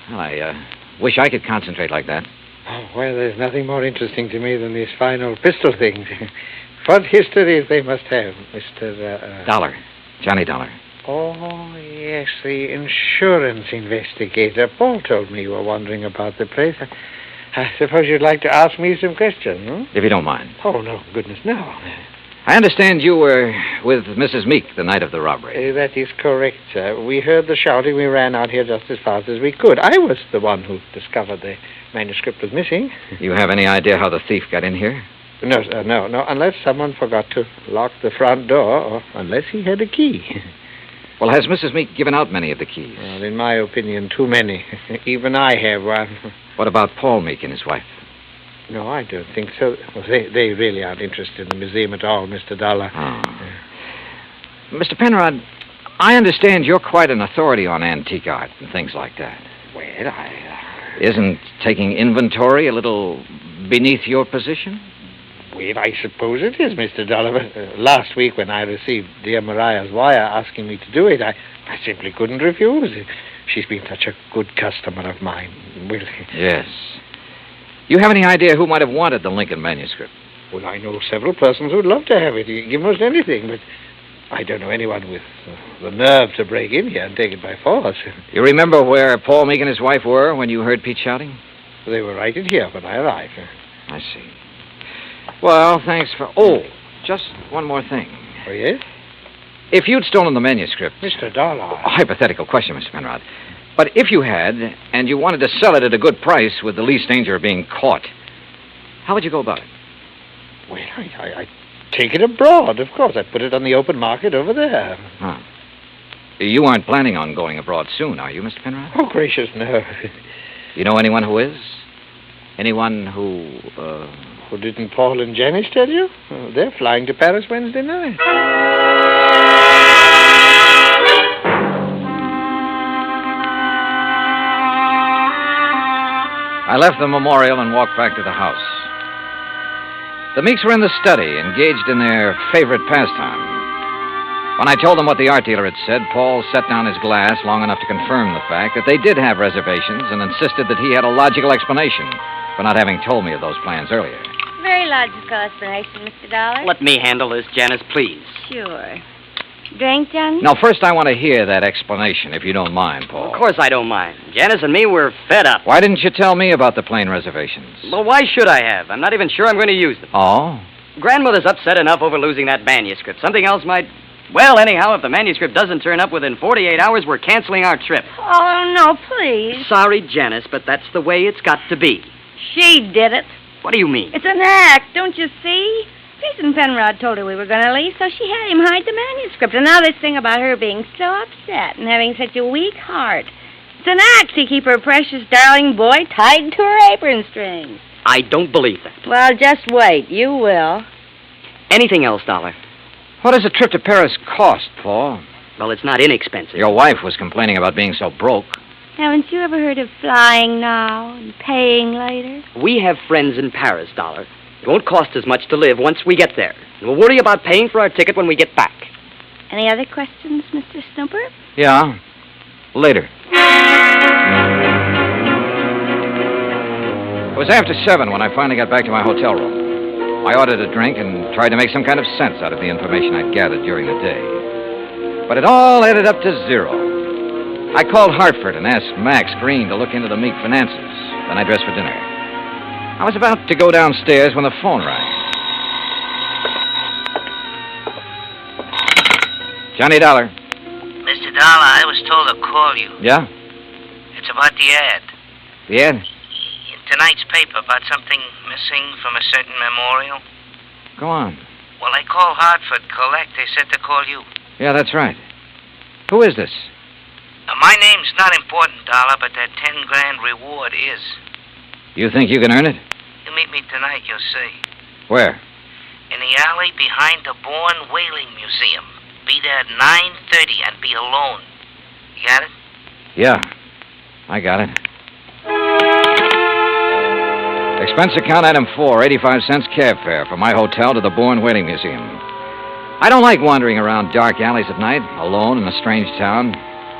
Well, I wish I could concentrate like that. Oh, well, there's nothing more interesting to me than these fine old pistol things. What histories they must have, Mr. Dollar. Johnny Dollar. Oh, yes, the insurance investigator. Paul told me you were wandering about the place. I suppose you'd like to ask me some questions, hmm? If you don't mind. Oh, no, goodness, no. I understand you were with Mrs. Meek the night of the robbery. That is correct, sir. We heard the shouting. We ran out here just as fast as we could. I was the one who discovered the manuscript was missing. You have any idea how the thief got in here? No, sir, no. Unless someone forgot to lock the front door, or unless he had a key. Well, has Mrs. Meek given out many of the keys? Well, in my opinion, too many. Even I have one. What about Paul Meek and his wife? No, I don't think so. Well, they really aren't interested in the museum at all, Mr. Dollar. Oh. Mr. Penrod, I understand you're quite an authority on antique art and things like that. Well, Isn't taking inventory a little beneath your position? Well, I suppose it is, Mr. Dollar. Last week when I received dear Maria's wire asking me to do it, I simply couldn't refuse. She's been such a good customer of mine. Well, yes. You have any idea who might have wanted the Lincoln manuscript? Well, I know several persons who'd love to have it. Give most anything, but I don't know anyone with the nerve to break in here and take it by force. You remember where Paul Meek and his wife were when you heard Pete shouting? They were right in here when I arrived. I see. Well, thanks for... Oh, just one more thing. Oh, yes? If you'd stolen the manuscript... Mr. Dollar... A hypothetical question, Mr. Penrod. But if you had, and you wanted to sell it at a good price with the least danger of being caught, how would you go about it? Well, I'd take it abroad, of course. I'd put it on the open market over there. Huh. You aren't planning on going abroad soon, are you, Mr. Penrod? Oh, gracious, no. You know anyone who is? Anyone who, Well, didn't Paul and Janice tell you? Oh, they're flying to Paris Wednesday night. I left the memorial and walked back to the house. The Meeks were in the study, engaged in their favorite pastime. When I told them what the art dealer had said, Paul set down his glass long enough to confirm the fact that they did have reservations and insisted that he had a logical explanation for not having told me of those plans earlier. Very logical explanation, Mr. Dollar. Let me handle this, Janice, please. Sure. Drink, Johnny? Now, first I want to hear that explanation, if you don't mind, Paul. Of course I don't mind. Janice and me, we're fed up. Why didn't you tell me about the plane reservations? Well, why should I have? I'm not even sure I'm going to use them. Oh? Grandmother's upset enough over losing that manuscript. Something else might... Well, anyhow, if the manuscript doesn't turn up within 48 hours, we're canceling our trip. Oh, no, please. Sorry, Janice, but that's the way it's got to be. She did it. What do you mean? It's an act, don't you see? Jason Penrod told her we were going to leave, so she had him hide the manuscript. And now this thing about her being so upset and having such a weak heart. It's an act to keep her precious darling boy tied to her apron strings. I don't believe that. Well, just wait. You will. Anything else, Dollar? What does a trip to Paris cost, Paul? Well, it's not inexpensive. Your wife was complaining about being so broke. Haven't you ever heard of flying now and paying later? We have friends in Paris, Dollar. It won't cost as much to live once we get there. And we'll worry about paying for our ticket when we get back. Any other questions, Mr. Snooper? Yeah. Later. It was after 7 when I finally got back to my hotel room. I ordered a drink and tried to make some kind of sense out of the information I'd gathered during the day. But it all added up to 0. I called Hartford and asked Max Green to look into the Meek finances. Then I dressed for dinner. I was about to go downstairs when the phone rang. Johnny Dollar. Mr. Dollar, I was told to call you. Yeah? It's about the ad. The ad? In tonight's paper about something missing from a certain memorial. Go on. Well, I called Hartford Collect. They said to call you. Yeah, that's right. Who is this? My name's not important, Dollar, but that 10 grand reward is. You think you can earn it? You meet me tonight, you'll see. Where? in the alley behind the Bourne Whaling Museum. Be there at 9:30 and be alone. You got it? Yeah, I got it. Expense account item 4, 85 cents cab fare from my hotel to the Bourne Whaling Museum. I don't like wandering around dark alleys at night, alone in a strange town.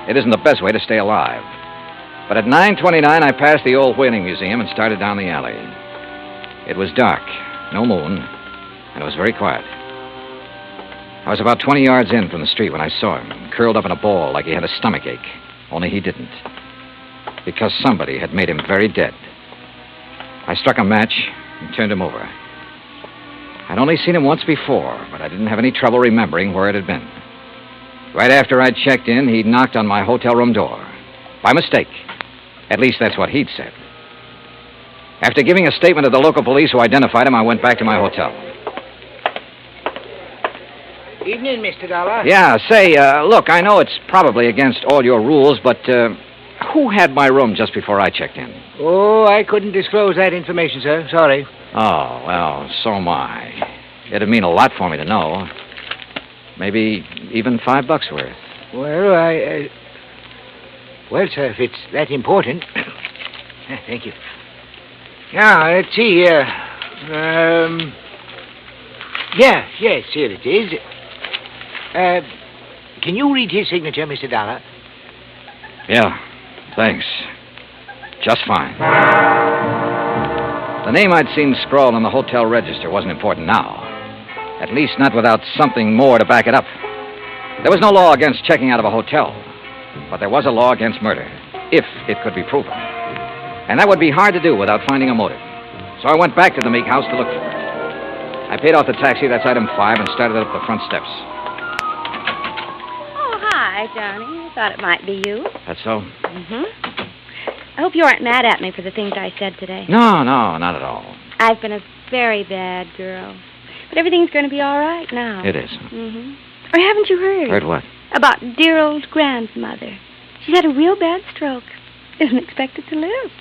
It isn't the best way to stay alive. But at 9:29, I passed the old whaling museum and started down the alley. It was dark, no moon, and it was very quiet. I was about 20 yards in from the street when I saw him, curled up in a ball like he had a stomachache. Only he didn't. Because somebody had made him very dead. I struck a match and turned him over. I'd only seen him once before, but I didn't have any trouble remembering where it had been. Right after I'd checked in, he'd knocked on my hotel room door. By mistake. At least that's what he'd said. After giving a statement to the local police who identified him, I went back to my hotel. Evening, Mr. Dollar. Yeah, say, look, I know it's probably against all your rules, but who had my room just before I checked in? Oh, I couldn't disclose that information, sir. Sorry. Oh, well, so am I. It'd mean a lot for me to know. Maybe even $5 worth. Well, well, sir, if it's that important. Thank you. Now, let's see here. Yes, here it is. Can you read his signature, Mr. Dollar? Yeah, thanks. Just fine. The name I'd seen scrawled on the hotel register wasn't important now. At least not without something more to back it up. There was no law against checking out of a hotel, but there was a law against murder, if it could be proven. And that would be hard to do without finding a motive. So I went back to the Meek house to look for it. I paid off the taxi, that's item 5, and started up the front steps. Oh, hi, Johnny. I thought it might be you. That's so? Mm-hmm. I hope you aren't mad at me for the things I said today. No, not at all. I've been a very bad girl. But everything's going to be all right now. It is. Mm-hmm. Or haven't you heard? Heard what? About dear old grandmother. She's had a real bad stroke. Isn't expected to live.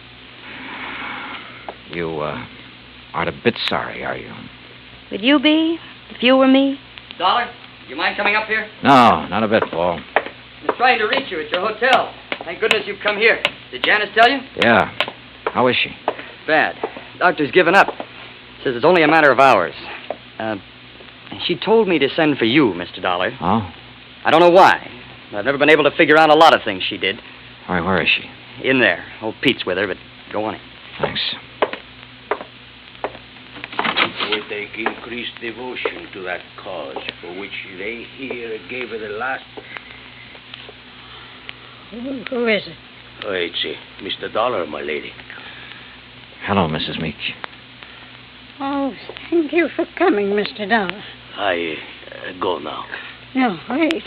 You, aren't a bit sorry, are you? Would you be, if you were me? Dollar, you mind coming up here? No, not a bit, Paul. I'm trying to reach you at your hotel. Thank goodness you've come here. Did Janice tell you? Yeah. How is she? Bad. Doctor's given up. Says it's only a matter of hours. She told me to send for you, Mr. Dollar. Oh? I don't know why. I've never been able to figure out a lot of things she did. All right, where is she? In there. Old Pete's with her, but go on in. Thanks. With a increased devotion to that cause for which they here gave her the last... Who is it? Oh, it's Mr. Dollar, my lady. Hello, Mrs. Meek. Oh, thank you for coming, Mr. Dollar. I go now. No, wait.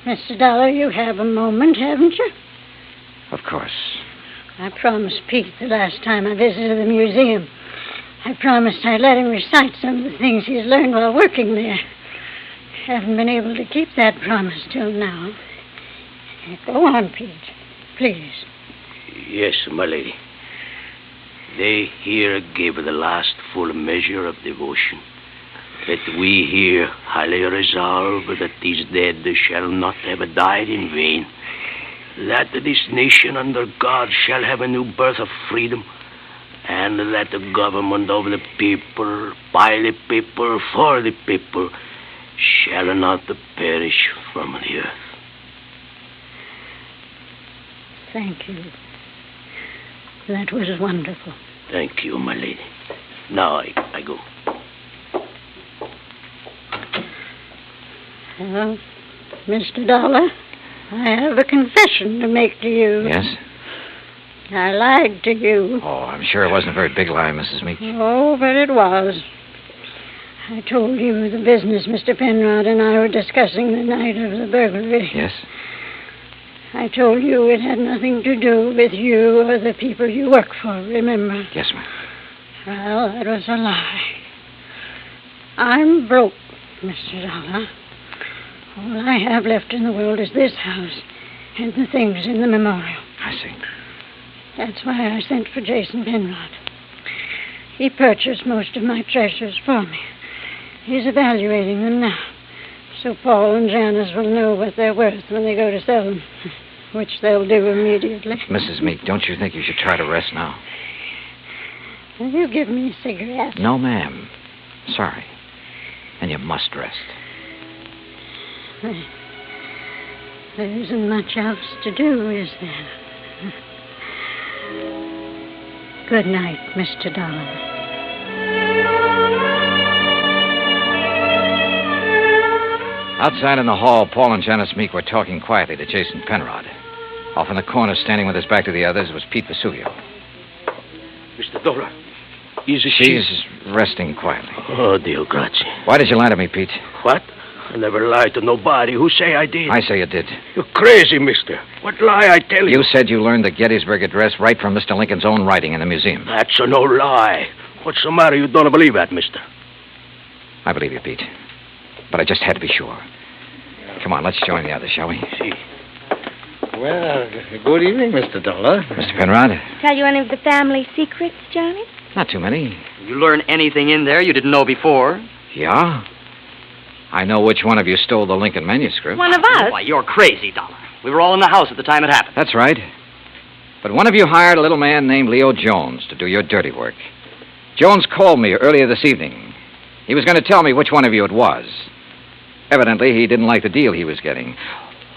Mr. Dollar, you have a moment, haven't you? Of course. I promised Pete the last time I visited the museum. I promised I'd let him recite some of the things he's learned while working there. Haven't been able to keep that promise till now. Go on, Pete. Please. Yes, my lady. They here gave her the last full measure of devotion. That we here highly resolve that these dead shall not have died in vain. That this nation under God shall have a new birth of freedom. And that the government of the people, by the people, for the people, shall not perish from the earth. Thank you. That was wonderful. Thank you, my lady. Now I go. Well, Mr. Dollar, I have a confession to make to you. Yes? I lied to you. Oh, I'm sure it wasn't a very big lie, Mrs. Meek. Oh, but it was. I told you the business Mr. Penrod and I were discussing the night of the burglary. Yes? I told you it had nothing to do with you or the people you work for, remember? Yes, ma'am. Well, that was a lie. I'm broke, Mr. Dollar. All I have left in the world is this house and the things in the memorial. I see. That's why I sent for Jason Penrod. He purchased most of my treasures for me. He's evaluating them now. So Paul and Janice will know what they're worth when they go to sell them, which they'll do immediately. Mrs. Meek, don't you think you should try to rest now? Will you give me a cigarette? No, ma'am. Sorry. And you must rest. There isn't much else to do, is there? Good night, Mr. Dollar. Outside in the hall, Paul and Janice Meek were talking quietly to Jason Penrod. Off in the corner, standing with his back to the others, was Pete Vesuvio. Mr. Dollar, she's resting quietly. Oh, Dio, grazie. Why did you lie to me, Pete? What? I never lied to nobody. Who say I did? I say you did. You're crazy, mister. What lie I tell you? You said you learned the Gettysburg Address right from Mr. Lincoln's own writing in the museum. That's a no lie. What's the matter? You don't believe that, mister? I believe you, Pete. But I just had to be sure. Come on, let's join the others, shall we? See. Well, good evening, Mr. Dollar. Mr. Penrod? Tell you any of the family secrets, Johnny? Not too many. You learn anything in there you didn't know before? Yeah? I know which one of you stole the Lincoln manuscript. One of us? Why, you're crazy, Dollar. We were all in the house at the time it happened. That's right. But one of you hired a little man named Leo Jones to do your dirty work. Jones called me earlier this evening. He was going to tell me which one of you it was. Evidently, he didn't like the deal he was getting.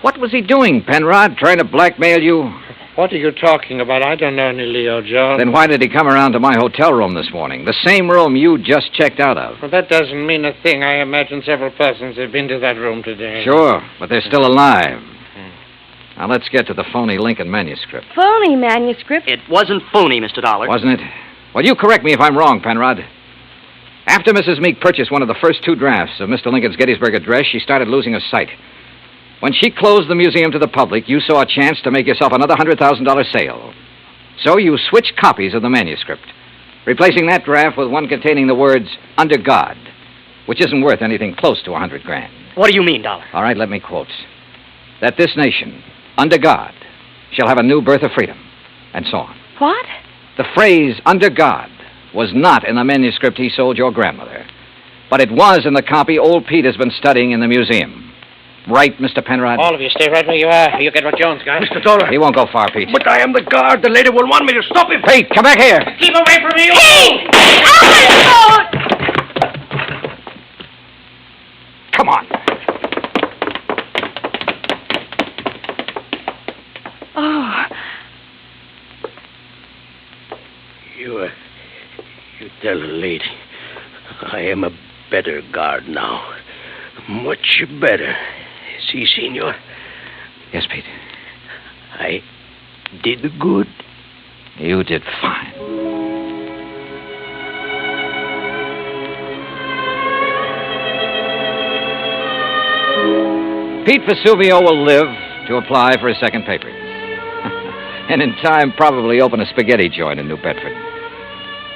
What was he doing, Penrod? Trying to blackmail you? What are you talking about? I don't know any Leo Jones. Then why did he come around to my hotel room this morning? The same room you just checked out of. Well, that doesn't mean a thing. I imagine several persons have been to that room today. Sure, but they're still alive. Now, let's get to the phony Lincoln manuscript. Phony manuscript? It wasn't phony, Mr. Dollar. Wasn't it? Well, you correct me if I'm wrong, Penrod. After Mrs. Meek purchased one of the first two drafts of Mr. Lincoln's Gettysburg Address, she started losing her sight. When she closed the museum to the public, you saw a chance to make yourself another $100,000 sale. So you switched copies of the manuscript, replacing that draft with one containing the words, "Under God," which isn't worth anything close to $100,000. What do you mean, Dollar? All right, let me quote. That this nation, under God, shall have a new birth of freedom, and so on. What? The phrase, "under God," was not in the manuscript he sold your grandmother, but it was in the copy old Pete has been studying in the museum. Right, Mr. Penrod? All of you, stay right where you are. You get what Jones got. Mr. Dollar. He won't go far, Pete. But I am the guard. The lady will want me to stop him. Pete, come back here. Keep away from me, you... Pete! Come on. Oh. You tell the lady. I am a better guard now. Much better. See, senor? Yes, Pete. I did good. You did fine. Pete Vesuvio will live to apply for his second papers. And in time, probably open a spaghetti joint in New Bedford.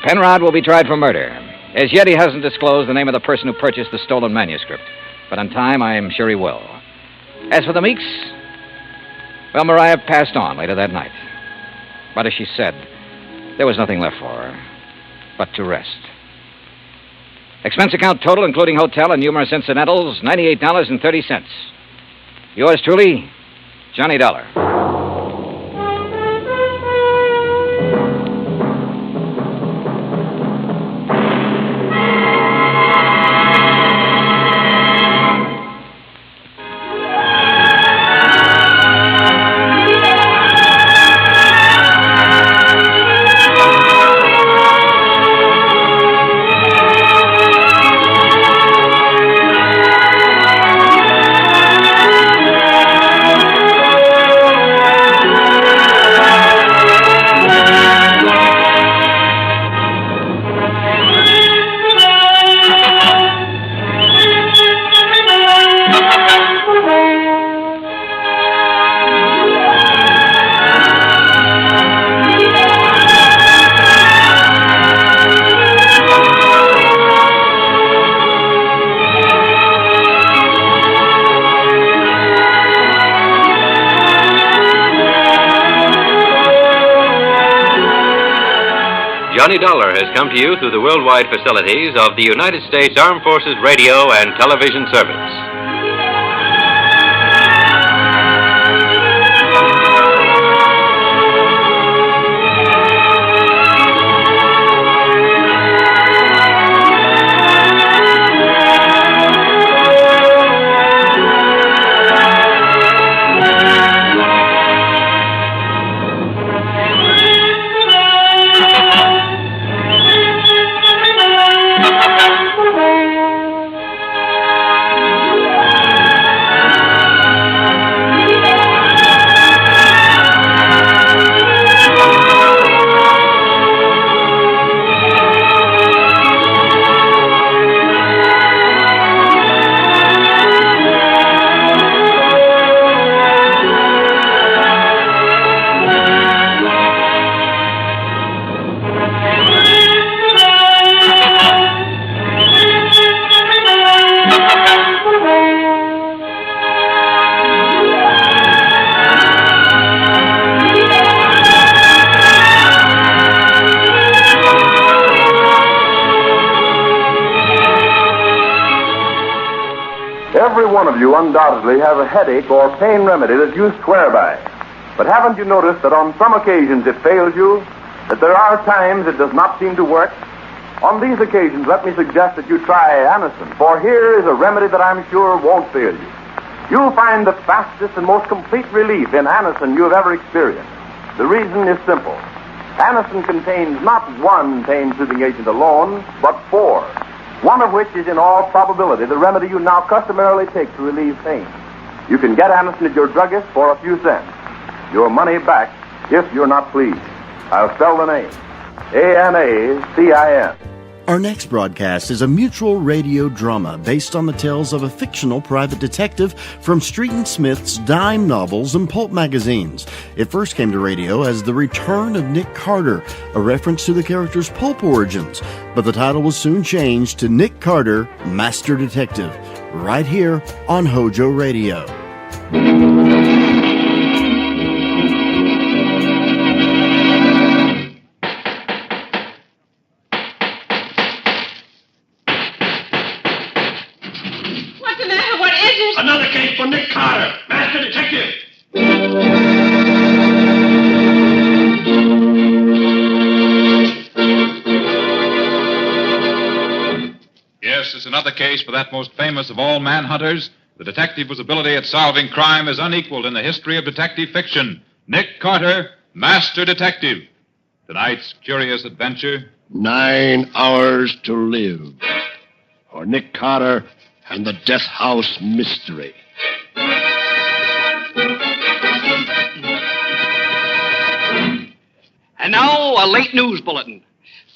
Penrod will be tried for murder. As yet, he hasn't disclosed the name of the person who purchased the stolen manuscript. But in time, I'm sure he will. As for the Meeks, well, Mariah passed on later that night. But as she said, there was nothing left for her but to rest. Expense account total, including hotel and numerous incidentals, $98.30. Yours truly, Johnny Dollar. Johnny Dollar has come to you through the worldwide facilities of the United States Armed Forces Radio and Television Service. Every one of you undoubtedly has a headache or pain remedy that you swear by. But haven't you noticed that on some occasions it fails you? That there are times it does not seem to work? On these occasions, let me suggest that you try Anacin, for here is a remedy that I'm sure won't fail you. You'll find the fastest and most complete relief in Anacin you have ever experienced. The reason is simple. Anacin contains not one pain-soothing agent alone, but 4. One of which is in all probability the remedy you now customarily take to relieve pain. You can get Anacin at your druggist for a few cents. Your money back if you're not pleased. I'll spell the name. Anacin. Our next broadcast is a mutual radio drama based on the tales of a fictional private detective from Street and Smith's dime novels and pulp magazines. It first came to radio as The Return of Nick Carter, a reference to the character's pulp origins, but the title was soon changed to Nick Carter, Master Detective, right here on HOJO Radio. Another case for Nick Carter, Master Detective. Yes, it's another case for that most famous of all manhunters, the detective whose ability at solving crime is unequaled in the history of detective fiction, Nick Carter, Master Detective. Tonight's curious adventure: 9 hours to live. For Nick Carter and the Death House Mystery. And now, a late news bulletin.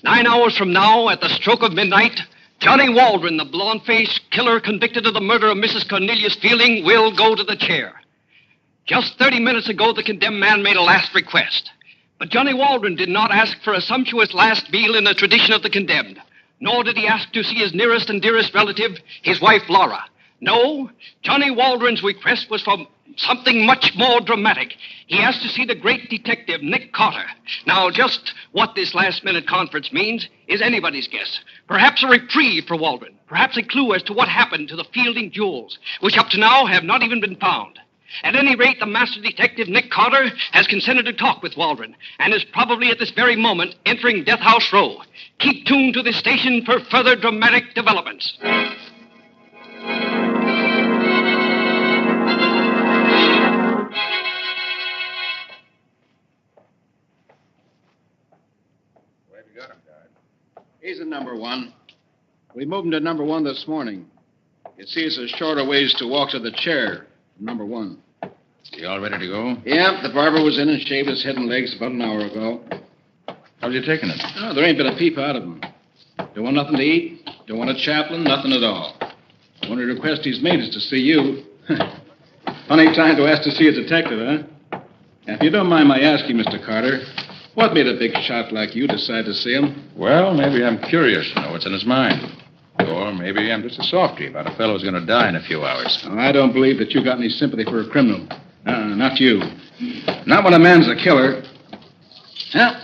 9 hours from now, at the stroke of midnight, Johnny Waldron, the blonde-faced killer convicted of the murder of Mrs. Cornelius Fielding, will go to the chair. Just 30 minutes ago, the condemned man made a last request. But Johnny Waldron did not ask for a sumptuous last meal in the tradition of the condemned. Nor did he ask to see his nearest and dearest relative, his wife, Laura. No, Johnny Waldron's request was for something much more dramatic. He asked to see the great detective, Nick Carter. Now, just what this last-minute conference means is anybody's guess. Perhaps a reprieve for Waldron. Perhaps a clue as to what happened to the Fielding jewels, which up to now have not even been found. At any rate, the master detective, Nick Carter, has consented to talk with Waldron and is probably at this very moment entering Death House Row. Keep tuned to this station for further dramatic developments. He's in number 1. We moved him to number 1 this morning. You see, it's a shorter ways to walk to the chair. Number 1. You all ready to go? Yeah, the barber was in and shaved his head and legs about an hour ago. How's you taking it? Oh, there ain't been a peep out of him. Don't want nothing to eat. Don't want a chaplain. Nothing at all. The only request he's made is to see you. Funny time to ask to see a detective, huh? Now, if you don't mind my asking, Mr. Carter, what made a big shot like you decide to see him? Well, maybe I'm curious to know what's in his mind. Or maybe I'm just a softie about a fellow who's going to die in a few hours. Oh, I don't believe that you got any sympathy for a criminal. Not you. Not when a man's a killer. Well,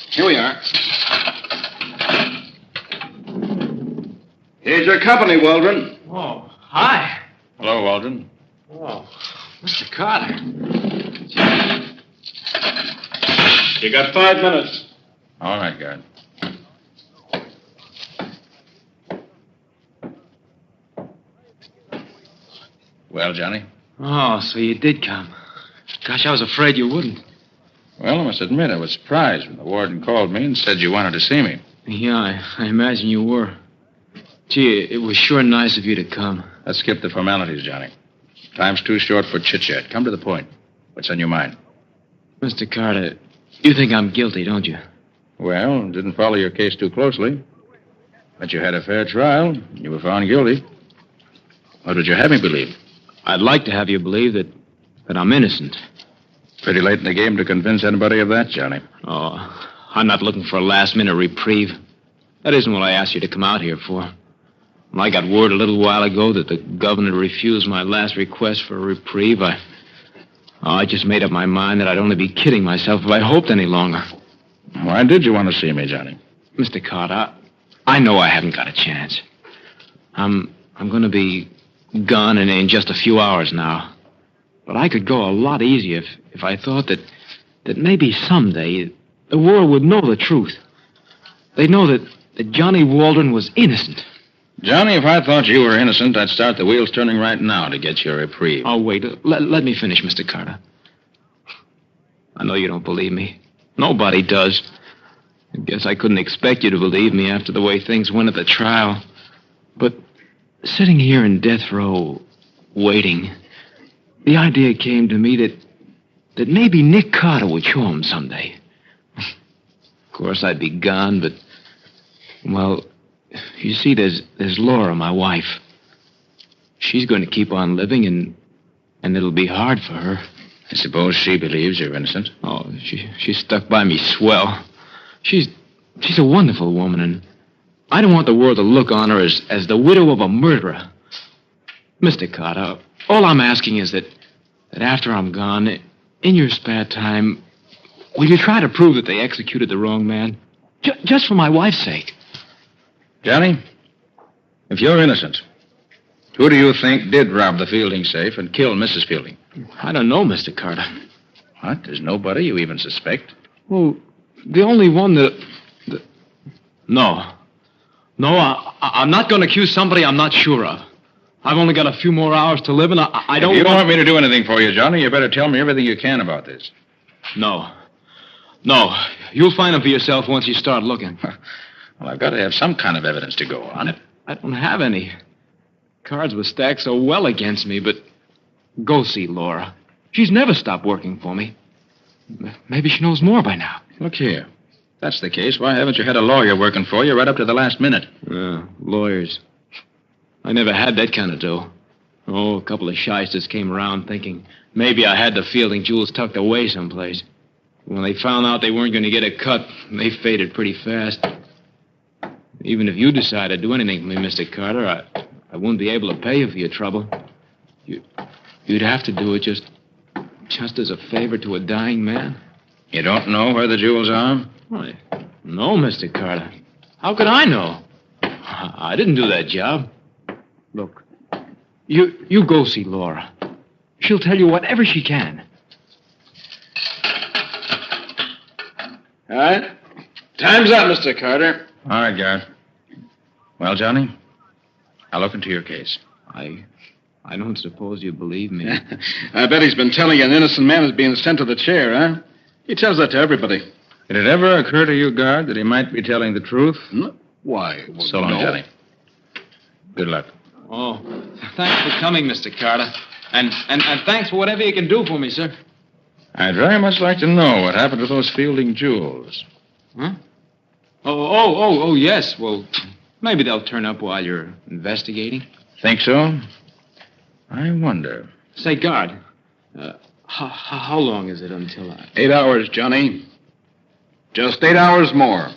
here we are. Here's your company, Waldron. Oh, hi. Hello, Waldron. Oh, Mr. Carter. You got 5 minutes. All right, guard. Well, Johnny? Oh, so you did come. Gosh, I was afraid you wouldn't. Well, I must admit I was surprised when the warden called me and said you wanted to see me. Yeah, I imagine you were. Gee, it was sure nice of you to come. Let's skip the formalities, Johnny. Time's too short for chit-chat. Come to the point. What's on your mind? Mr. Carter, you think I'm guilty, don't you? Well, didn't follow your case too closely. But you had a fair trial. You were found guilty. What would you have me believe? I'd like to have you believe that I'm innocent. Pretty late in the game to convince anybody of that, Johnny. Oh, I'm not looking for a last-minute reprieve. That isn't what I asked you to come out here for. When I got word a little while ago that the governor refused my last request for a reprieve, I just made up my mind that I'd only be kidding myself if I hoped any longer. Why did you want to see me, Johnny? Mr. Carter, I know I haven't got a chance. I'm going to be gone in just a few hours now. But I could go a lot easier if I thought that maybe someday the world would know the truth. They'd know that Johnny Waldron was innocent. Johnny, if I thought you were innocent, I'd start the wheels turning right now to get you a reprieve. Oh, wait. Let me finish, Mr. Carter. I know you don't believe me. Nobody does. I guess I couldn't expect you to believe me after the way things went at the trial. But sitting here in death row, waiting, the idea came to me that maybe Nick Carter would show him someday. Of course, I'd be gone, but, well, you see, there's Laura, my wife. She's going to keep on living, and it'll be hard for her. I suppose she believes you're innocent. Oh, she stuck by me swell. She's a wonderful woman, and I don't want the world to look on her as the widow of a murderer. Mr. Carter, all I'm asking is that after I'm gone, in your spare time, will you try to prove that they executed the wrong man? Just for my wife's sake. Johnny, if you're innocent, who do you think did rob the Fielding safe and kill Mrs. Fielding? I don't know, Mr. Carter. What? There's nobody you even suspect? Well, the only one that... No. No, I'm not going to accuse somebody I'm not sure of. I've only got a few more hours to live, and I don't... If you don't want me to do anything for you, Johnny, you better tell me everything you can about this. No. No. You'll find them for yourself once you start looking. Well, I've got to have some kind of evidence to go on. I don't have any. Cards were stacked so well against me, but go see Laura. She's never stopped working for me. Maybe she knows more by now. Look here. If that's the case, why haven't you had a lawyer working for you right up to the last minute? Lawyers. I never had that kind of dough. Oh, a couple of shysters came around thinking maybe I had the Fielding jewels tucked away someplace. When they found out they weren't going to get a cut, they faded pretty fast. Even if you decide to do anything for me, Mr. Carter, I wouldn't be able to pay you for your trouble. You'd have to do it just as a favor to a dying man. You don't know where the jewels are? Why, no, Mr. Carter. How could I know? I didn't do that job. Look, you go see Laura. She'll tell you whatever she can. All right. Time's up, Mr. Carter. All right, guard. Well, Johnny, I'll look into your case. I don't suppose you believe me. I bet he's been telling you an innocent man is being sent to the chair, huh? He tells that to everybody. Did it ever occur to you, guard, that he might be telling the truth? No. Why? Well, So long, no. Johnny. Good luck. Oh, thanks for coming, Mr. Carter. And thanks for whatever you can do for me, sir. I'd very much like to know what happened to those Fielding jewels. Huh? Oh, yes. Well, maybe they'll turn up while you're investigating. Think so? I wonder. Say, guard, how long is it until 8 hours, Johnny. Just 8 hours more.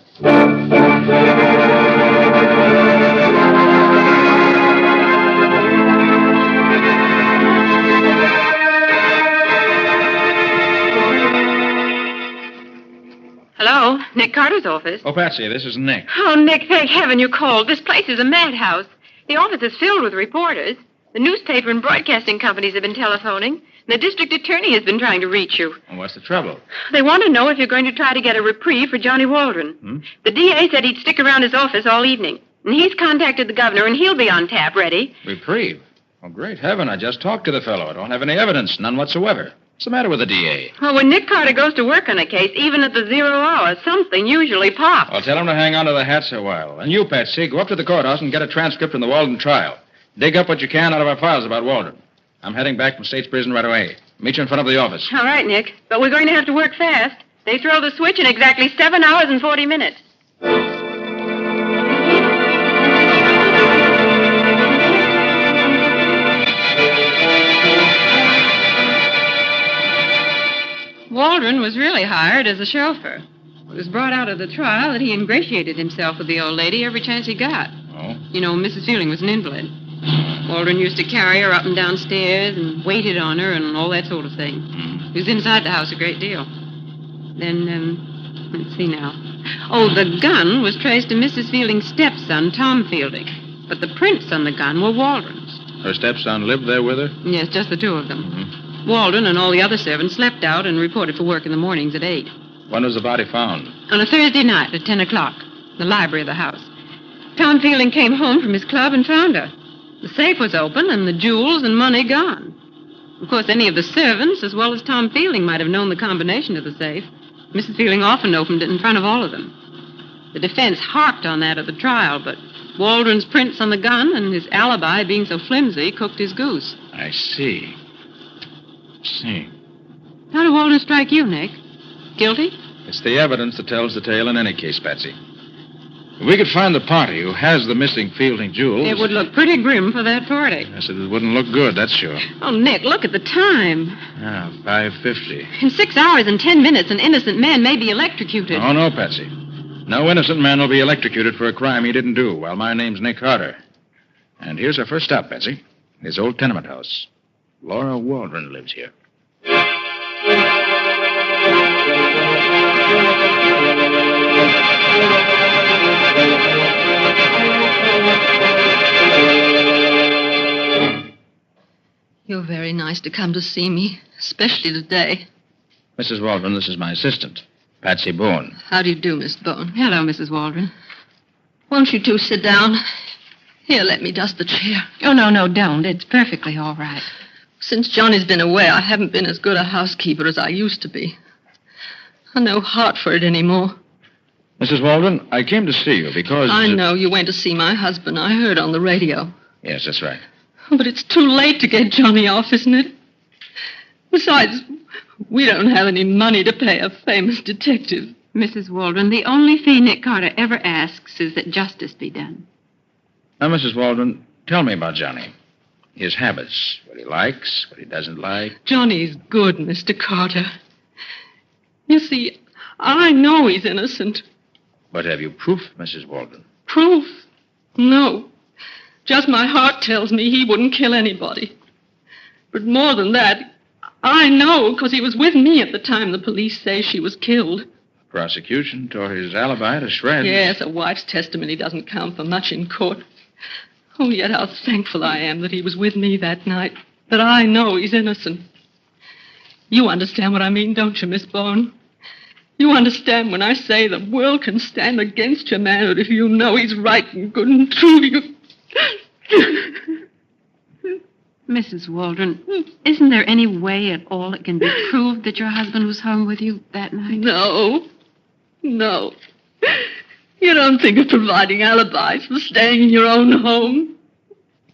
Hello, Nick Carter's office. Oh, Patsy, this is Nick. Oh, Nick, thank heaven you called. This place is a madhouse. The office is filled with reporters. The newspaper and broadcasting companies have been telephoning. The district attorney has been trying to reach you. Well, what's the trouble? They want to know if you're going to try to get a reprieve for Johnny Waldron. The DA said he'd stick around his office all evening. And he's contacted the governor, and he'll be on tap ready. Reprieve? Oh, great heaven. I just talked to the fellow. I don't have any evidence, none whatsoever. What's the matter with the DA? Well, when Nick Carter goes to work on a case, even at the 0 hour, something usually pops. I'll tell him to hang on to the hats a while. And you, Patsy, go up to the courthouse and get a transcript from the Walden trial. Dig up what you can out of our files about Waldron. I'm heading back from State's Prison right away. Meet you in front of the office. All right, Nick. But we're going to have to work fast. They throw the switch in exactly 7 hours and 40 minutes. Waldron was really hired as a chauffeur. It was brought out of the trial that he ingratiated himself with the old lady every chance he got. Oh? You know, Mrs. Fielding was an invalid. Waldron used to carry her up and down stairs and waited on her and all that sort of thing. He was inside the house a great deal. Then, let's see now. Oh, the gun was traced to Mrs. Fielding's stepson, Tom Fielding. But the prints on the gun were Waldron's. Her stepson lived there with her? Yes, just the two of them. Waldron and all the other servants slept out and reported for work in the mornings at 8. When was the body found? On a Thursday night at 10 o'clock, the library of the house. Tom Fielding came home from his club and found her. The safe was open and the jewels and money gone. Of course, any of the servants, as well as Tom Fielding, might have known the combination of the safe. Mrs. Fielding often opened it in front of all of them. The defense harped on that at the trial, but Waldron's prints on the gun and his alibi being so flimsy cooked his goose. I see. How did Waldron strike you, Nick? Guilty? It's the evidence that tells the tale in any case, Patsy. If we could find the party who has the missing Fielding jewels... It would look pretty grim for that party. Yes, it wouldn't look good, that's sure. Oh, Nick, look at the time. 5:50. In 6 hours and 10 minutes, an innocent man may be electrocuted. Oh, no, Patsy. No innocent man will be electrocuted for a crime he didn't do. Well, my name's Nick Carter. And here's our first stop, Patsy. His old tenement house. Laura Waldron lives here. You're very nice to come to see me, especially today. Mrs. Waldron, this is my assistant, Patsy Boone. How do you do, Miss Bone? Hello, Mrs. Waldron. Won't you two sit down? Here, let me dust the chair. Oh, no, don't. It's perfectly all right. Since Johnny's been away, I haven't been as good a housekeeper as I used to be. I've no heart for it anymore. Mrs. Waldron, I came to see you because... I know you went to see my husband. I heard on the radio. Yes, that's right. But it's too late to get Johnny off, isn't it? Besides, we don't have any money to pay a famous detective. Mrs. Waldron, the only fee Nick Carter ever asks is that justice be done. Now, Mrs. Waldron, tell me about Johnny. His habits, what he likes, what he doesn't like. Johnny's good, Mr. Carter. You see, I know he's innocent. But have you proof, Mrs. Waldron? Proof? No. Just my heart tells me he wouldn't kill anybody. But more than that, I know because he was with me at the time the police say she was killed. Prosecution tore his alibi to shreds. Yes, a wife's testimony doesn't count for much in court. Oh, yet how thankful I am that he was with me that night, that I know he's innocent. You understand what I mean, don't you, Miss Bone? You understand when I say the world can stand against your man, but if you know he's right and good and true, you... Mrs. Waldron, isn't there any way at all it can be proved that your husband was home with you that night? No. You don't think of providing alibis for staying in your own home.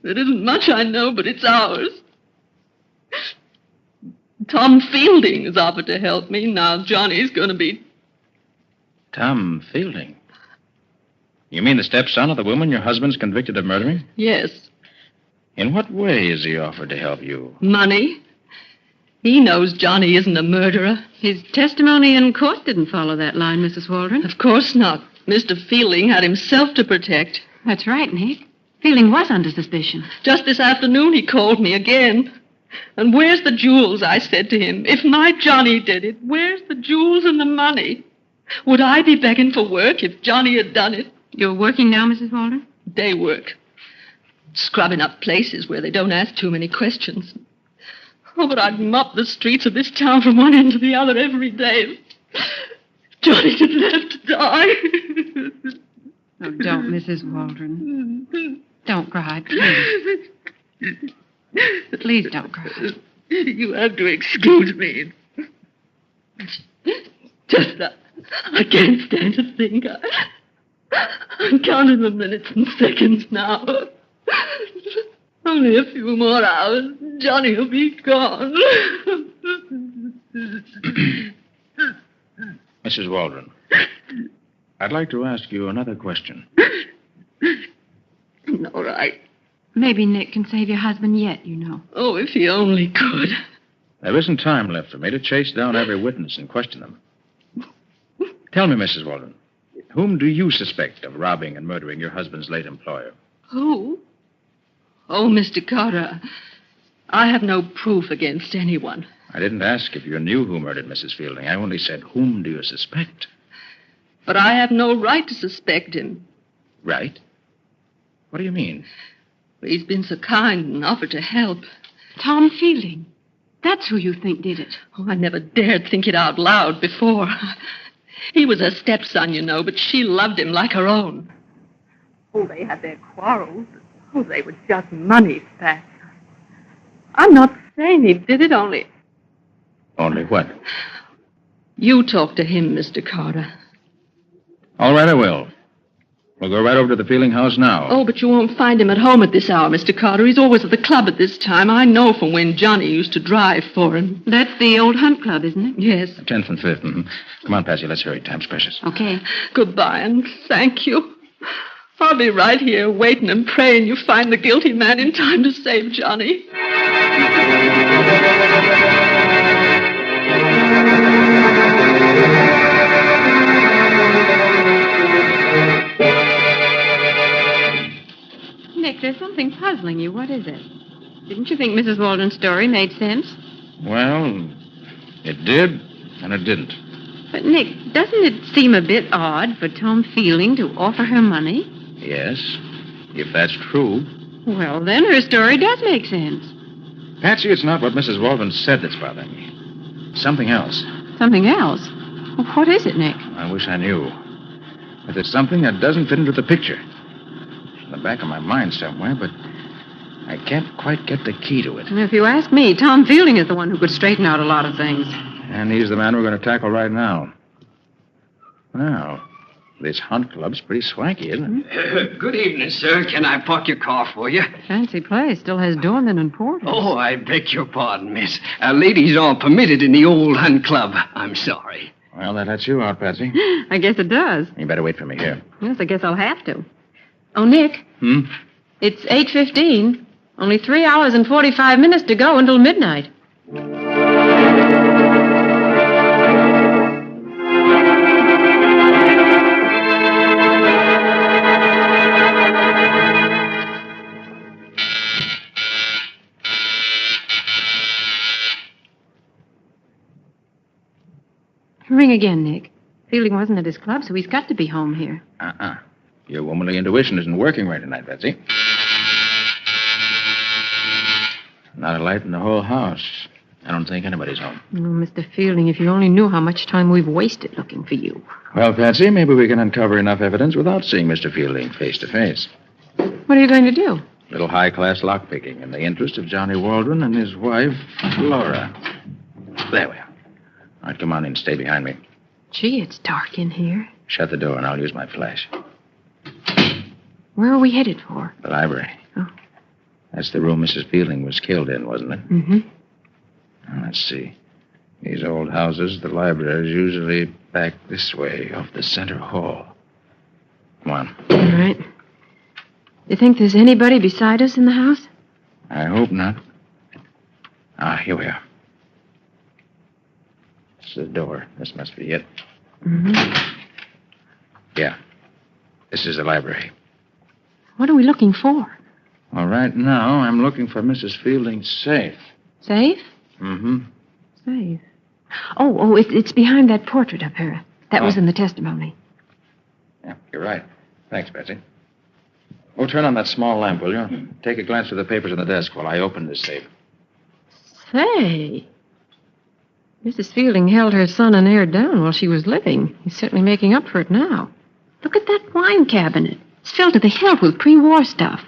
It isn't much, I know, but it's ours. Tom Fielding has offered to help me. Now Johnny's going to be... Tom Fielding? You mean the stepson of the woman your husband's convicted of murdering? Yes. In what way has he offered to help you? Money. He knows Johnny isn't a murderer. His testimony in court didn't follow that line, Mrs. Waldron. Of course not. Mr. Fielding had himself to protect. That's right, Nick. Fielding was under suspicion. Just this afternoon he called me again. And where's the jewels, I said to him. If my Johnny did it, where's the jewels and the money? Would I be begging for work if Johnny had done it? You're working now, Mrs. Waldron? Day work. Scrubbing up places where they don't ask too many questions. Oh, but I'd mop the streets of this town from one end to the other every day. Johnny didn't have to die. Oh, don't, Mrs. Waldron. Don't cry, please. Please don't cry. You have to excuse me. Just, I can't stand to think. I'm counting the minutes and seconds now. Only a few more hours. Johnny will be gone. Mrs. Waldron, I'd like to ask you another question. All right. Maybe Nick can save your husband yet, you know. Oh, if he only could. There isn't time left for me to chase down every witness and question them. Tell me, Mrs. Waldron, whom do you suspect of robbing and murdering your husband's late employer? Who? Oh, Mr. Carter, I have no proof against anyone. I didn't ask if you knew who murdered Mrs. Fielding. I only said, whom do you suspect? But I have no right to suspect him. Right? What do you mean? He's been so kind and offered to help. Tom Fielding. That's who you think did it. Oh, I never dared think it out loud before. He was her stepson, you know, but she loved him like her own. Oh, they had their quarrels. Oh, they were just money spats. I'm not saying he did it, only... Only what? You talk to him, Mr. Carter. All right, I will. We'll go right over to the Fielding house now. Oh, but you won't find him at home at this hour, Mr. Carter. He's always at the club at this time. I know from when Johnny used to drive for him. That's the old Hunt Club, isn't it? Yes. 10th and 5th. Mm-hmm. Come on, Patsy. Let's hurry. Time's precious. Okay. Goodbye, and thank you. I'll be right here waiting and praying you find the guilty man in time to save Johnny. Nick, there's something puzzling you. What is it? Didn't you think Mrs. Waldron's story made sense? Well, it did, and it didn't. But, Nick, doesn't it seem a bit odd for Tom Fielding to offer her money? Yes, if that's true. Well, then her story does make sense. Patsy, it's not what Mrs. Waldron said that's bothering me. Something else. Something else? Well, what is it, Nick? I wish I knew. But there's something that doesn't fit into the picture. It's in the back of my mind somewhere, but I can't quite get the key to it. If you ask me, Tom Fielding is the one who could straighten out a lot of things. And he's the man we're going to tackle right now. Now, this Hunt Club's pretty swanky, isn't it? Good evening, sir. Can I park your car for you? Fancy place. Still has doorman and porter. Oh, I beg your pardon, miss. Ladies aren't permitted in the old Hunt Club. I'm sorry. Well, that lets you out, Patsy. I guess it does. You better wait for me here. Yes, I guess I'll have to. Oh, Nick. It's 8:15. Only 3 hours and 45 minutes to go until midnight. Ring again, Nick. Fielding wasn't at his club, so he's got to be home here. Your womanly intuition isn't working right tonight, Patsy. Not a light in the whole house. I don't think anybody's home. Oh, Mr. Fielding, if you only knew how much time we've wasted looking for you. Well, Patsy, maybe we can uncover enough evidence without seeing Mr. Fielding face to face. What are you going to do? A little high-class lockpicking in the interest of Johnny Waldron and his wife, Laura. There we are. All right, come on in. Stay behind me. Gee, it's dark in here. Shut the door, and I'll use my flash. Where are we headed for? The library. Oh. That's the room Mrs. Fielding was killed in, wasn't it? Mm-hmm. Now, let's see. These old houses, the library is usually back this way, off the center hall. Come on. All right. You think there's anybody beside us in the house? I hope not. Here we are. This is the door. This must be it. Mm-hmm. Yeah. This is the library. What are we looking for? Well, right now, I'm looking for Mrs. Fielding's safe. Safe? Mm-hmm. Safe. Oh, it's behind that portrait up here. That was in the testimony. Yeah, you're right. Thanks, Betsy. Oh, turn on that small lamp, will you? Take a glance through the papers on the desk while I open this safe. Say, Mrs. Fielding held her son and heir down while she was living. He's certainly making up for it now. Look at that wine cabinet. It's filled to the hilt with pre-war stuff.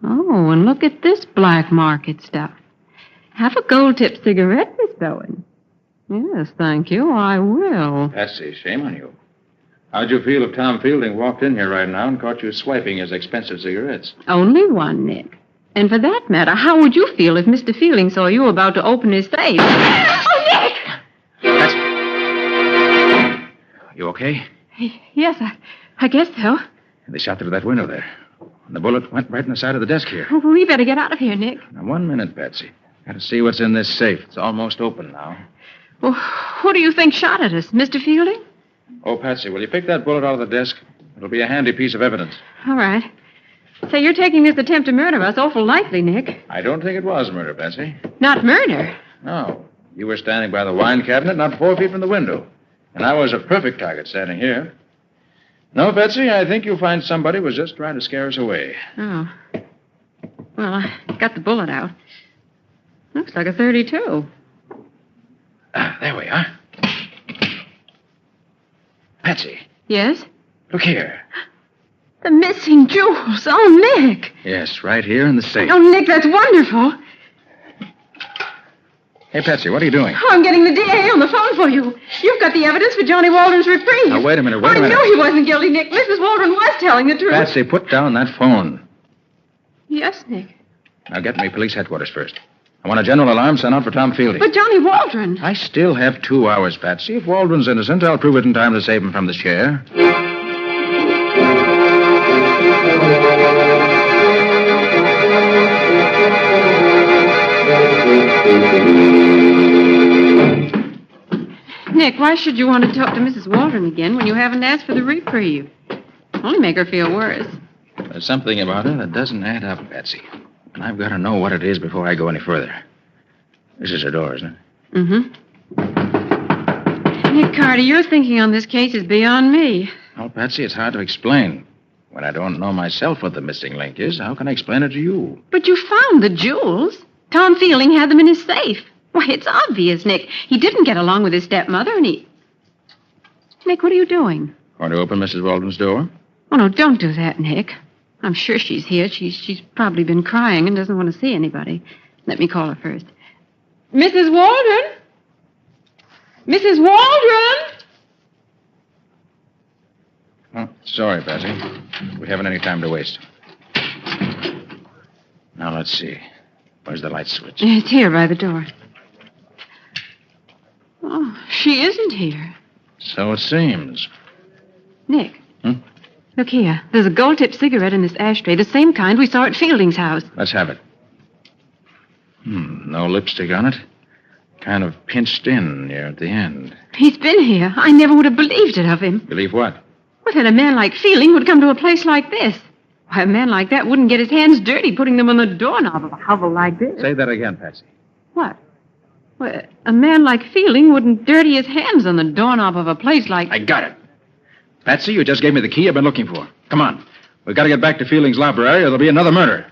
Oh, and look at this black market stuff. Have a gold-tipped cigarette, Miss Bowen. Yes, thank you, I will. Patsy, shame on you. How'd you feel if Tom Fielding walked in here right now and caught you swiping his expensive cigarettes? Only one, Nick. And for that matter, how would you feel if Mr. Fielding saw you about to open his safe? Oh, Nick! Patsy. You okay? Yes, I guess so. They shot through that window there. And the bullet went right in the side of the desk here. Oh, we better get out of here, Nick. Now, 1 minute, Patsy. Gotta see what's in this safe. It's almost open now. Well, who do you think shot at us, Mr. Fielding? Oh, Patsy, will you pick that bullet out of the desk? It'll be a handy piece of evidence. All right. Say, you're taking this attempt to murder us awful lightly, Nick. I don't think it was murder, Patsy. Not murder. No. You were standing by the wine cabinet, not 4 feet from the window. And I was a perfect target standing here. No, Betsy, I think you'll find somebody was just trying to scare us away. Oh. Well, I got the bullet out. Looks like a .32. There we are. Patsy. Yes? Look here. The missing jewels. Oh, Nick. Yes, right here in the safe. Oh, Nick, that's wonderful. Hey, Patsy, what are you doing? Oh, I'm getting the DA on the phone for you. You've got the evidence for Johnny Waldron's reprieve. Now, wait a minute, I knew he wasn't guilty, Nick. Mrs. Waldron was telling the truth. Patsy, put down that phone. Yes, Nick. Now, get me police headquarters first. I want a general alarm sent out for Tom Fielding. But Johnny Waldron. I still have 2 hours, Patsy. If Waldron's innocent, I'll prove it in time to save him from the chair. Nick, why should you want to talk to Mrs. Waldron again when you haven't asked for the reprieve? Only make her feel worse. There's something about her that doesn't add up, Patsy. And I've got to know what it is before I go any further. This is her door, isn't it? Mm-hmm. Nick Carter, your thinking on this case is beyond me. Well, Patsy, it's hard to explain. When I don't know myself what the missing link is, how can I explain it to you? But you found the jewels. Tom Fielding had them in his safe. Why, it's obvious, Nick. He didn't get along with his stepmother, and he... Nick, what are you doing? Want to open Mrs. Waldron's door? Oh, no, don't do that, Nick. I'm sure she's here. She's probably been crying and doesn't want to see anybody. Let me call her first. Mrs. Waldron? Mrs. Waldron? Oh, sorry, Patsy. We haven't any time to waste. Now, let's see. Where's the light switch? It's here by the door. Oh, she isn't here. So it seems. Nick. Look here. There's a gold-tipped cigarette in this ashtray, the same kind we saw at Fielding's house. Let's have it. No lipstick on it. Kind of pinched in near at the end. He's been here. I never would have believed it of him. Believe what? Well, that a man like Fielding would come to a place like this. Why, a man like that wouldn't get his hands dirty putting them on the doorknob of a hovel like this. Say that again, Patsy. What? Well, a man like Fielding wouldn't dirty his hands on the doorknob of a place like... I got it. Patsy, you just gave me the key I've been looking for. Come on. We've got to get back to Fielding's library or there'll be another murder.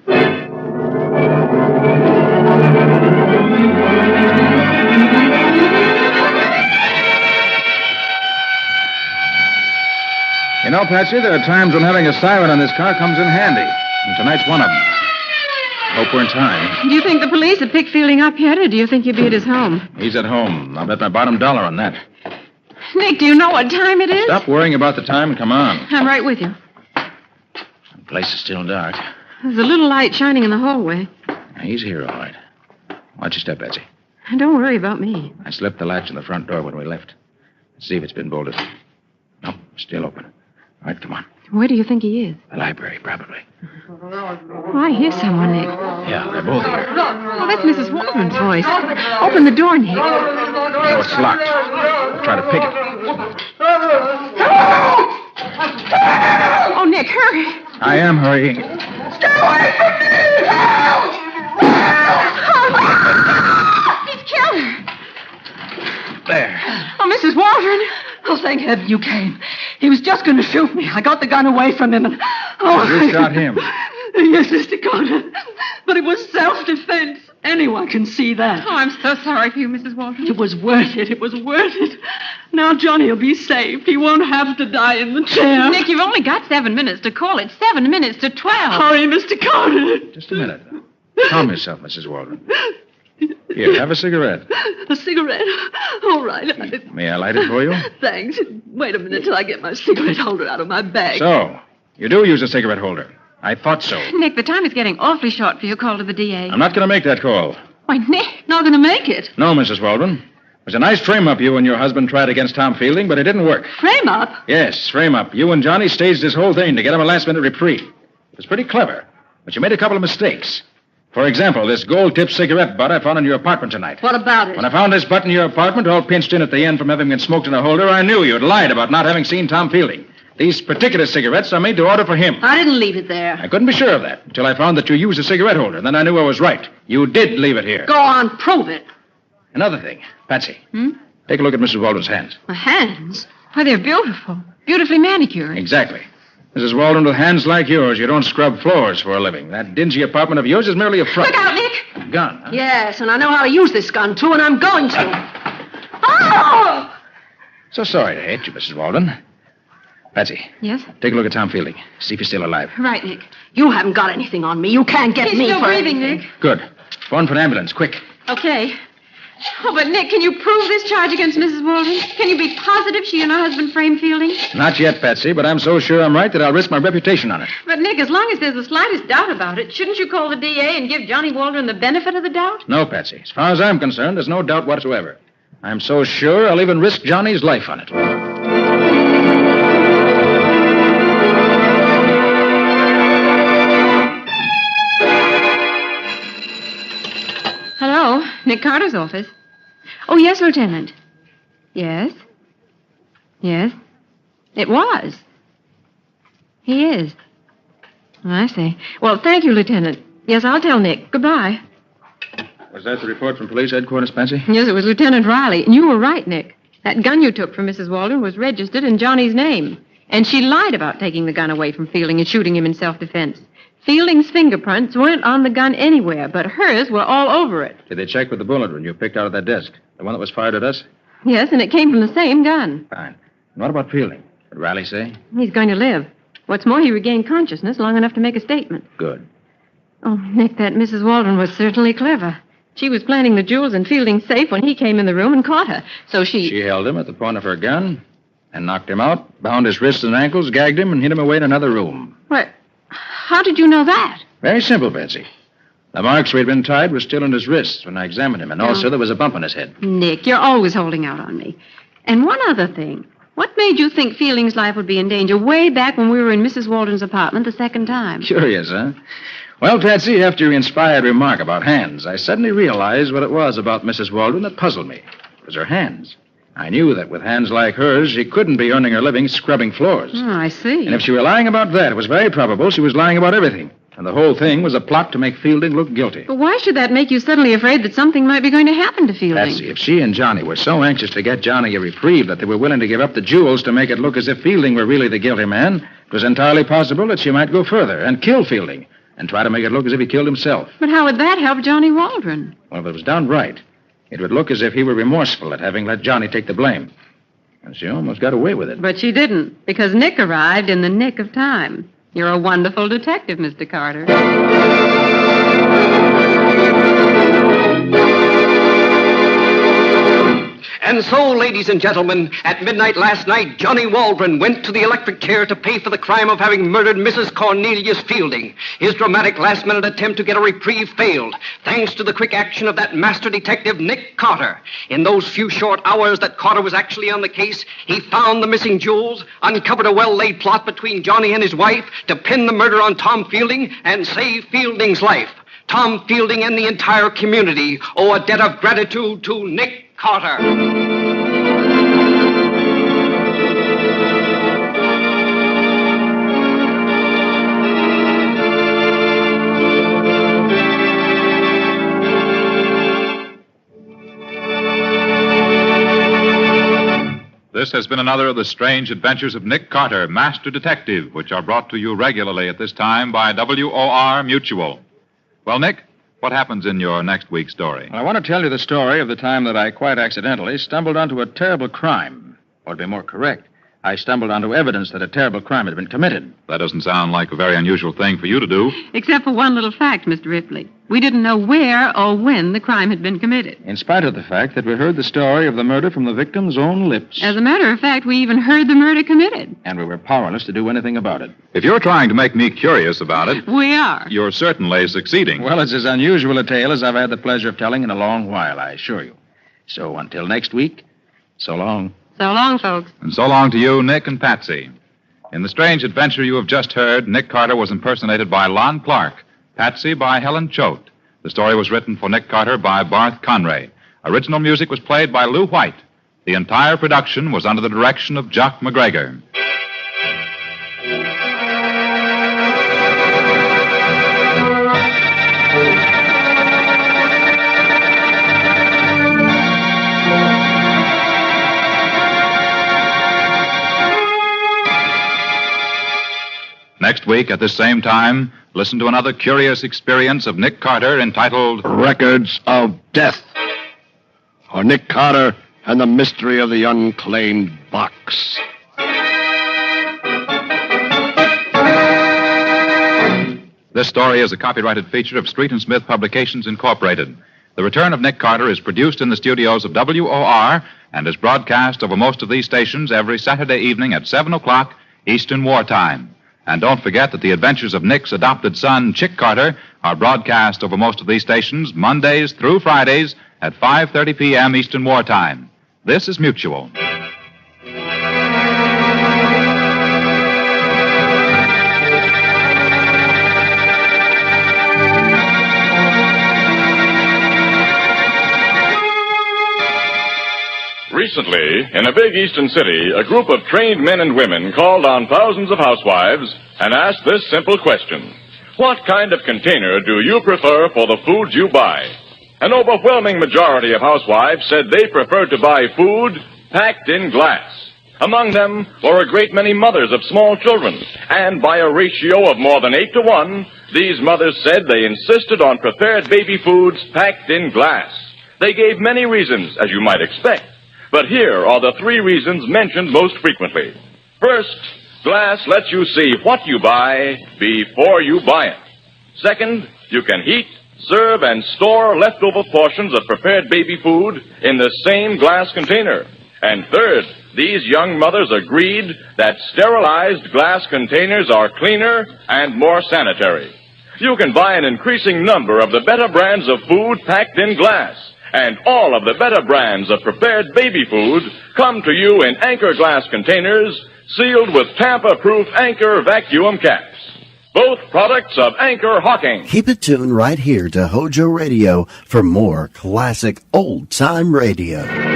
You know, Patsy, there are times when having a siren on this car comes in handy. And tonight's one of them. Hope we're in time. Do you think the police have picked Fielding up yet, or do you think he'll be at his home? He's at home. I'll bet my bottom dollar on that. Nick, do you know what time it is? Stop worrying about the time and come on. I'm right with you. The place is still dark. There's a little light shining in the hallway. He's here, all right. Watch your step, Patsy. Don't worry about me. I slipped the latch on the front door when we left. Let's see if it's been bolted. Nope, still open. All right, come on. Where do you think he is? The library, probably. Oh, I hear someone, Nick. Yeah, they're both here. Oh, that's Mrs. Waldron's voice. Open the door, Nick. No, it's locked. I'll try to pick it. Oh, Nick, hurry. I am hurrying. Stay away from me! Help! Help! He's killed her. There. Oh, Mrs. Waldron. Oh, thank heaven you came. He was just going to shoot me. I got the gun away from him and... You shot him. Yes, Mr. Carter. But it was self-defense. Anyone can see that. Oh, I'm so sorry for you, Mrs. Walton. It was worth it. It was worth it. Now Johnny will be saved. He won't have to die in the chair. Nick, you've only got 7 minutes to call it. 7 minutes to 12. Hurry, Mr. Carter. Just a minute. Calm yourself, Mrs. Walton. Here, have a cigarette. A cigarette? All right. May I light it for you? Thanks. Wait a minute till I get my cigarette holder out of my bag. So, you do use a cigarette holder. I thought so. Nick, the time is getting awfully short for your call to the DA. I'm not going to make that call. Why, Nick. Not going to make it. No, Mrs. Waldron. It was a nice frame-up you and your husband tried against Tom Fielding, but it didn't work. Frame up? Yes, frame-up. You and Johnny staged this whole thing to get him a last-minute reprieve. It was pretty clever, but you made a couple of mistakes. For example, this gold-tipped cigarette butt I found in your apartment tonight. What about it? When I found this butt in your apartment, all pinched in at the end from having been smoked in a holder, I knew you'd lied about not having seen Tom Fielding. These particular cigarettes are made to order for him. I didn't leave it there. I couldn't be sure of that until I found that you used a cigarette holder. Then I knew I was right. You did leave it here. Go on, prove it. Another thing, Patsy. Take a look at Mrs. Waldron's hands. My hands? Why, they're beautiful. Beautifully manicured. Exactly. Mrs. Waldron, with hands like yours, you don't scrub floors for a living. That dingy apartment of yours is merely a front. Look out, Nick. A gun, huh? Yes, and I know how to use this gun, too, and I'm going to. Oh! So sorry to hate you, Mrs. Waldron. Patsy. Yes? Take a look at Tom Fielding. See if he's still alive. Right, Nick. You haven't got anything on me. You can't get He's me still for breathing, anything. Nick. Good. Phone for an ambulance, quick. Okay. Oh, but Nick, can you prove this charge against Mrs. Walton? Can you be positive she and her husband framed Fielding? Not yet, Patsy, but I'm so sure I'm right that I'll risk my reputation on it. But, Nick, as long as there's the slightest doubt about it, shouldn't you call the DA and give Johnny Waldron the benefit of the doubt? No, Patsy. As far as I'm concerned, there's no doubt whatsoever. I'm so sure I'll even risk Johnny's life on it. Hello, Nick Carter's office. Oh, yes, Lieutenant. Yes? Yes? It was. He is. Oh, I see. Well, thank you, Lieutenant. Yes, I'll tell Nick. Goodbye. Was that the report from police headquarters, Patsy? Yes, it was Lieutenant Riley. And you were right, Nick. That gun you took from Mrs. Waldron was registered in Johnny's name. And she lied about taking the gun away from Fielding and shooting him in self-defense. Fielding's fingerprints weren't on the gun anywhere, but hers were all over it. Did they check with the bullet wound you picked out of that desk? The one that was fired at us? Yes, and it came from the same gun. Fine. And what about Fielding? Did Riley say? He's going to live. What's more, he regained consciousness long enough to make a statement. Good. Oh, Nick, that Mrs. Waldron was certainly clever. She was planting the jewels in Fielding's safe when he came in the room and caught her. So She held him at the point of her gun and knocked him out, bound his wrists and ankles, gagged him, and hid him away in another room. What? How did you know that? Very simple, Patsy. The marks where he'd been tied were still in his wrists when I examined him, and also there was a bump on his head. Nick, you're always holding out on me. And one other thing. What made you think Fielding's life would be in danger way back when we were in Mrs. Waldron's apartment the second time? Curious, huh? Well, Patsy, after your inspired remark about hands, I suddenly realized what it was about Mrs. Waldron that puzzled me. It was her hands. I knew that with hands like hers, she couldn't be earning her living scrubbing floors. Oh, I see. And if she were lying about that, it was very probable she was lying about everything. And the whole thing was a plot to make Fielding look guilty. But why should that make you suddenly afraid that something might be going to happen to Fielding? Patsy, if she and Johnny were so anxious to get Johnny a reprieve that they were willing to give up the jewels to make it look as if Fielding were really the guilty man, it was entirely possible that she might go further and kill Fielding and try to make it look as if he killed himself. But how would that help Johnny Waldron? Well, if it was done right, it would look as if he were remorseful at having let Johnny take the blame. And she almost got away with it. But she didn't, because Nick arrived in the nick of time. You're a wonderful detective, Mr. Carter. And so, ladies and gentlemen, at midnight last night, Johnny Waldron went to the electric chair to pay for the crime of having murdered Mrs. Cornelius Fielding. His dramatic last-minute attempt to get a reprieve failed, thanks to the quick action of that master detective, Nick Carter. In those few short hours that Carter was actually on the case, he found the missing jewels, uncovered a well-laid plot between Johnny and his wife to pin the murder on Tom Fielding and save Fielding's life. Tom Fielding and the entire community owe a debt of gratitude to Nick Carter. This has been another of the strange adventures of Nick Carter, Master Detective, which are brought to you regularly at this time by WOR Mutual. Well, Nick, what happens in your next week's story? Well, I want to tell you the story of the time that I quite accidentally stumbled onto a terrible crime. Or to be more correct, I stumbled onto evidence that a terrible crime had been committed. That doesn't sound like a very unusual thing for you to do. Except for one little fact, Mr. Ripley. We didn't know where or when the crime had been committed. In spite of the fact that we heard the story of the murder from the victim's own lips. As a matter of fact, we even heard the murder committed. And we were powerless to do anything about it. If you're trying to make me curious about it... We are. You're certainly succeeding. Well, it's as unusual a tale as I've had the pleasure of telling in a long while, I assure you. So until next week, so long. So long, folks. And so long to you, Nick and Patsy. In the strange adventure you have just heard, Nick Carter was impersonated by Lon Clark, Patsy by Helen Choate. The story was written for Nick Carter by Barth Conray. Original music was played by Lou White. The entire production was under the direction of Jock McGregor. Next week, at this same time, listen to another curious experience of Nick Carter entitled Records of Death, or Nick Carter and the Mystery of the Unclaimed Box. This story is a copyrighted feature of Street & Smith Publications, Incorporated. The Return of Nick Carter is produced in the studios of WOR and is broadcast over most of these stations every Saturday evening at 7 o'clock Eastern Wartime. And don't forget that the adventures of Nick's adopted son, Chick Carter, are broadcast over most of these stations Mondays through Fridays at 5:30 p.m. Eastern Wartime. This is Mutual. Recently, in a big eastern city, a group of trained men and women called on thousands of housewives and asked this simple question. What kind of container do you prefer for the food you buy? An overwhelming majority of housewives said they preferred to buy food packed in glass. Among them were a great many mothers of small children, and by a ratio of more than 8 to 1, these mothers said they insisted on prepared baby foods packed in glass. They gave many reasons, as you might expect. But here are the 3 reasons mentioned most frequently. First, glass lets you see what you buy before you buy it. Second, you can heat, serve, and store leftover portions of prepared baby food in the same glass container. And third, these young mothers agreed that sterilized glass containers are cleaner and more sanitary. You can buy an increasing number of the better brands of food packed in glass. And all of the better brands of prepared baby food come to you in Anchor glass containers sealed with tamper-proof Anchor vacuum caps. Both products of Anchor Hawking. Keep it tuned right here to HOJO Radio for more classic old-time radio.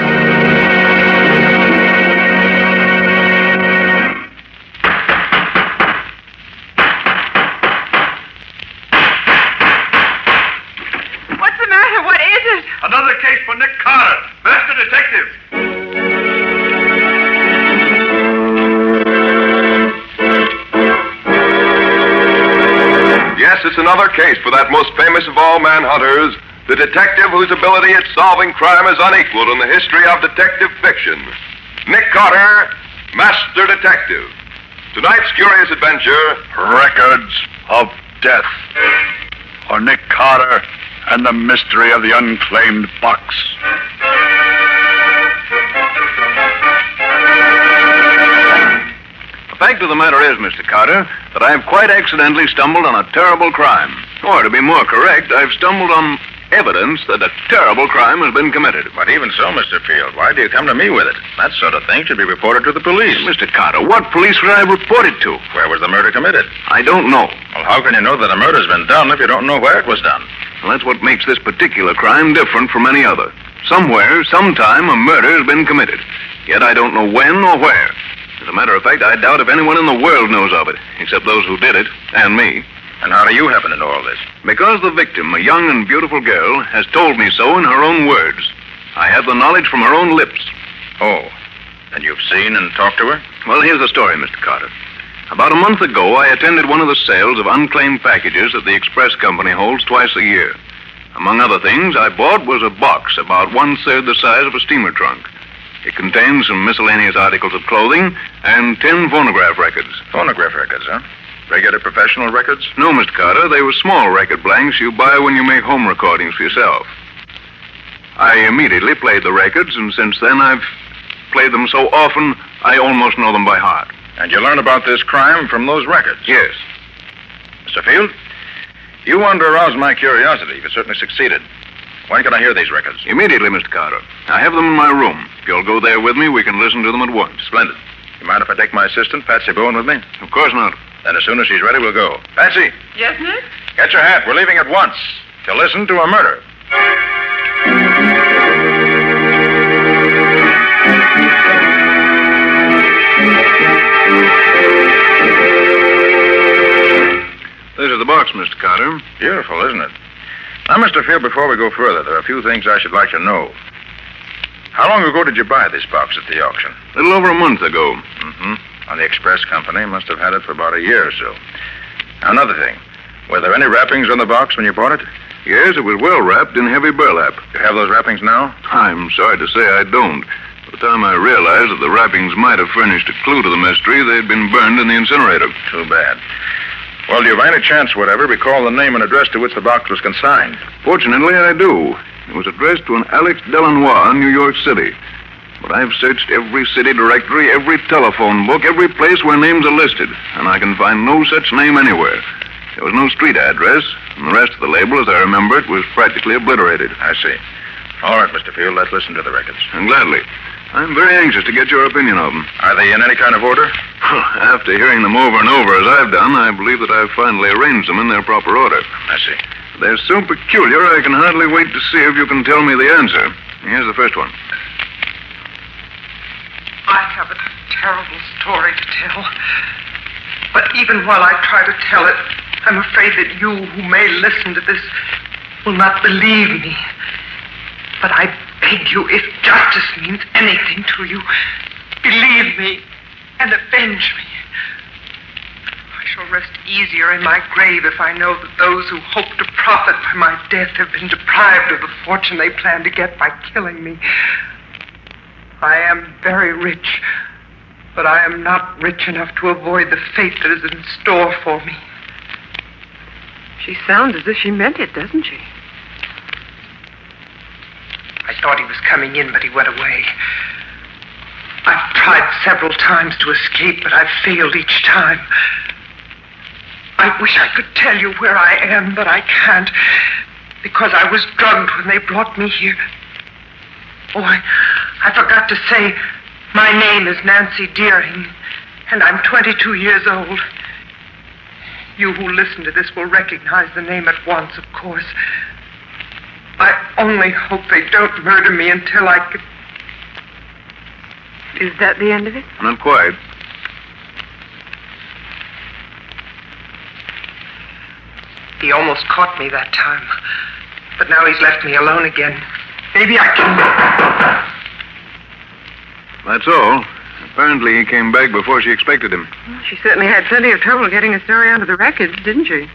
Another case for Nick Carter, Master Detective. Yes, it's another case for that most famous of all manhunters, the detective whose ability at solving crime is unequaled in the history of detective fiction. Nick Carter, Master Detective. Tonight's curious adventure, Records of Death, or Nick Carter and the Mystery of the Unclaimed Box. The fact of the matter is, Mr. Carter, that I've quite accidentally stumbled on a terrible crime. Or, to be more correct, I've stumbled on evidence that a terrible crime has been committed. But even so, Mr. Field, why do you come to me with it? That sort of thing should be reported to the police. Mr. Carter, what police would I report it to? Where was the murder committed? I don't know. Well, how can you know that a murder's been done if you don't know where it was done? Well, that's what makes this particular crime different from any other. Somewhere, sometime, a murder has been committed. Yet I don't know when or where. As a matter of fact, I doubt if anyone in the world knows of it, except those who did it, and me. And how do you happen to know all this? Because the victim, a young and beautiful girl, has told me so in her own words. I have the knowledge from her own lips. Oh. And you've seen and talked to her? Well, here's the story, Mr. Carter. About a month ago, I attended one of the sales of unclaimed packages that the Express Company holds twice a year. Among other things, I bought was a box about 1/3 the size of a steamer trunk. It contains some miscellaneous articles of clothing and 10 phonograph records. Phonograph records, huh? Regular professional records? No, Mr. Carter. They were small record blanks you buy when you make home recordings for yourself. I immediately played the records, and since then I've played them so often, I almost know them by heart. And you learn about this crime from those records? Yes. Mr. Field, you wanted to arouse my curiosity. You've certainly succeeded. When can I hear these records? Immediately, Mr. Carter. I have them in my room. If you'll go there with me, we can listen to them at once. Splendid. You mind if I take my assistant, Patsy Bowen, with me? Of course not. Then as soon as she's ready, we'll go. Patsy, Yes, Nick? get your hat. We're leaving at once to listen to a murder. This is the box, Mr. Carter. Beautiful, isn't it? Now, Mr. Field, before we go further, there are a few things I should like to know. How long ago did you buy this box at the auction? A little over a month ago. Mm-hmm. On the Express Company. Must have had it for about a year or so. Now, another thing. Were there any wrappings on the box when you bought it? Yes, it was well wrapped in heavy burlap. You have those wrappings now? I'm sorry to say I don't. By the time I realized that the wrappings might have furnished a clue to the mystery, they'd been burned in the incinerator. Too bad. Well, do you by any chance, whatever, recall the name and address to which the box was consigned? Fortunately, I do. It was addressed to an Alex Delanois in New York City. But I've searched every city directory, every telephone book, every place where names are listed, and I can find no such name anywhere. There was no street address, and the rest of the label, as I remember it, was practically obliterated. I see. All right, Mr. Field, let's listen to the records. And gladly. I'm very anxious to get your opinion of them. Are they in any kind of order? After hearing them over and over as I've done, I believe that I've finally arranged them in their proper order. I see. They're so peculiar, I can hardly wait to see if you can tell me the answer. Here's the first one. I have a terrible story to tell. But even while I try to tell it, I'm afraid that you who may listen to this will not believe me. But I beg you, if justice means anything to you, believe me and avenge me. I shall rest easier in my grave if I know that those who hope to profit by my death have been deprived of the fortune they plan to get by killing me. I am very rich, but I am not rich enough to avoid the fate that is in store for me. She sounds as if she meant it, doesn't she? I thought he was coming in, but he went away. I've tried several times to escape, but I've failed each time. I wish I could tell you where I am, but I can't, because I was drugged when they brought me here. Oh, I forgot to say, my name is Nancy Deering, and I'm 22 years old. You who listen to this will recognize the name at once, of course. I only hope they don't murder me until I can... Is that the end of it? Not quite. He almost caught me that time. But now he's left me alone again. Maybe I can... That's all. Apparently he came back before she expected him. Well, she certainly had plenty of trouble getting a story onto the records, didn't she?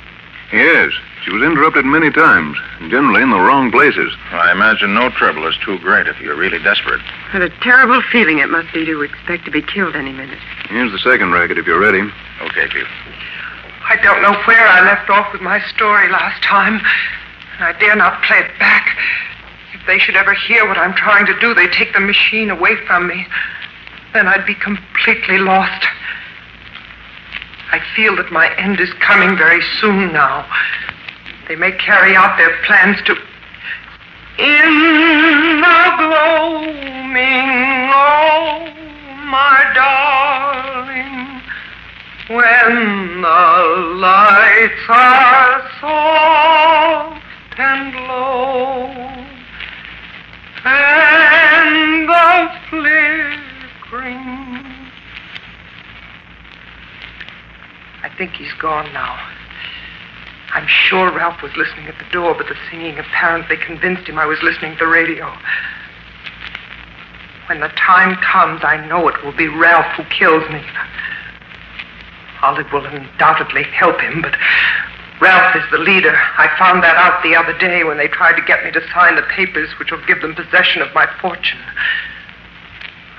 Yes. She was interrupted many times, generally in the wrong places. I imagine no trouble is too great if you're really desperate. What a terrible feeling it must be to expect to be killed any minute. Here's the second record, if you're ready. Okay, Pete. I don't know where I left off with my story last time, and I dare not play it back. If they should ever hear what I'm trying to do, they'd take the machine away from me. Then I'd be completely lost. I feel that my end is coming very soon now. They may carry out their plans to... In the gloaming, oh, my darling, when the lights are soft and low, and the flickering... I think he's gone now. I'm sure Ralph was listening at the door, but the singing apparently convinced him I was listening to the radio. When the time comes, I know it will be Ralph who kills me. Olive will undoubtedly help him, but Ralph is the leader. I found that out the other day when they tried to get me to sign the papers which will give them possession of my fortune.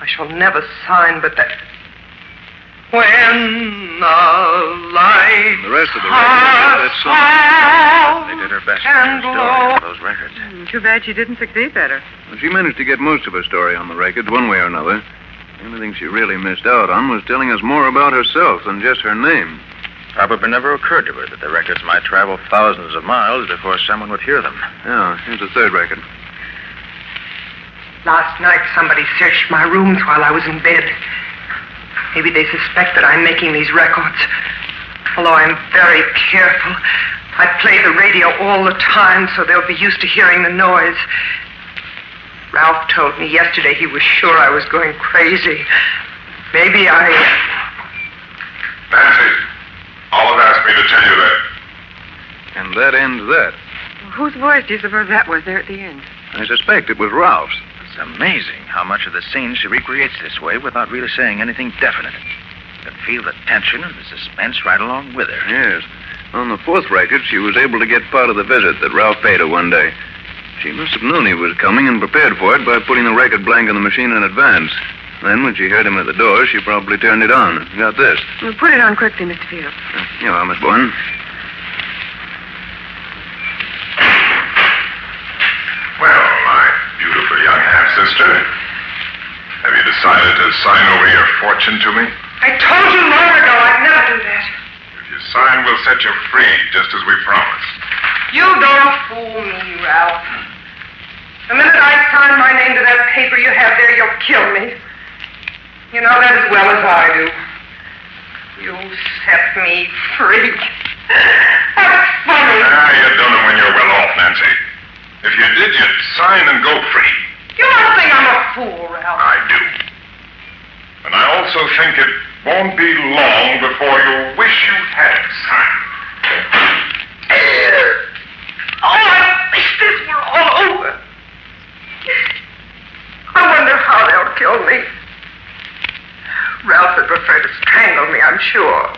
I shall never sign, but that... When the light... The rest of the record, that song. They did her best in her story on those records. Too bad she didn't succeed better. Well, she managed to get most of her story on the records, one way or another. The only thing she really missed out on was telling us more about herself than just her name. Probably never occurred to her that the records might travel thousands of miles before someone would hear them. Yeah, here's the third record. Last night, somebody searched my rooms while I was in bed. Maybe they suspect that I'm making these records. Although I'm very careful. I play the radio all the time, so they'll be used to hearing the noise. Ralph told me yesterday he was sure I was going crazy. Maybe I... Nancy, Olive asked me to tell you that. And that ends that. Whose voice do you suppose that was there at the end? I suspect it was Ralph's. It's amazing how much of the scene she recreates this way without really saying anything definite. You can feel the tension and the suspense right along with her. Yes. On the fourth record, she was able to get part of the visit that Ralph paid her one day. She must have known he was coming and prepared for it by putting the record blank on the machine in advance. Then, when she heard him at the door, she probably turned it on. Got this. Well, put it on quickly, Mr. Field. Here you are, Miss Bourne. Well, my beautiful young half-sister, have you decided to sign over your fortune to me? I told you long ago I'd never do that. If you sign, we'll set you free, just as we promised. You don't fool me, Ralph. The minute I sign my name to that paper you have there, you'll kill me. You know that as well as I do. You set me free. That's funny. You don't know when you're well off, Nancy. If you did, you'd sign and go free. You don't think I'm a fool, Ralph. I do. And I also think it won't be long before you wish you had signed. Oh, I wish this were all over. I wonder how they'll kill me. Ralph would prefer to strangle me, I'm sure.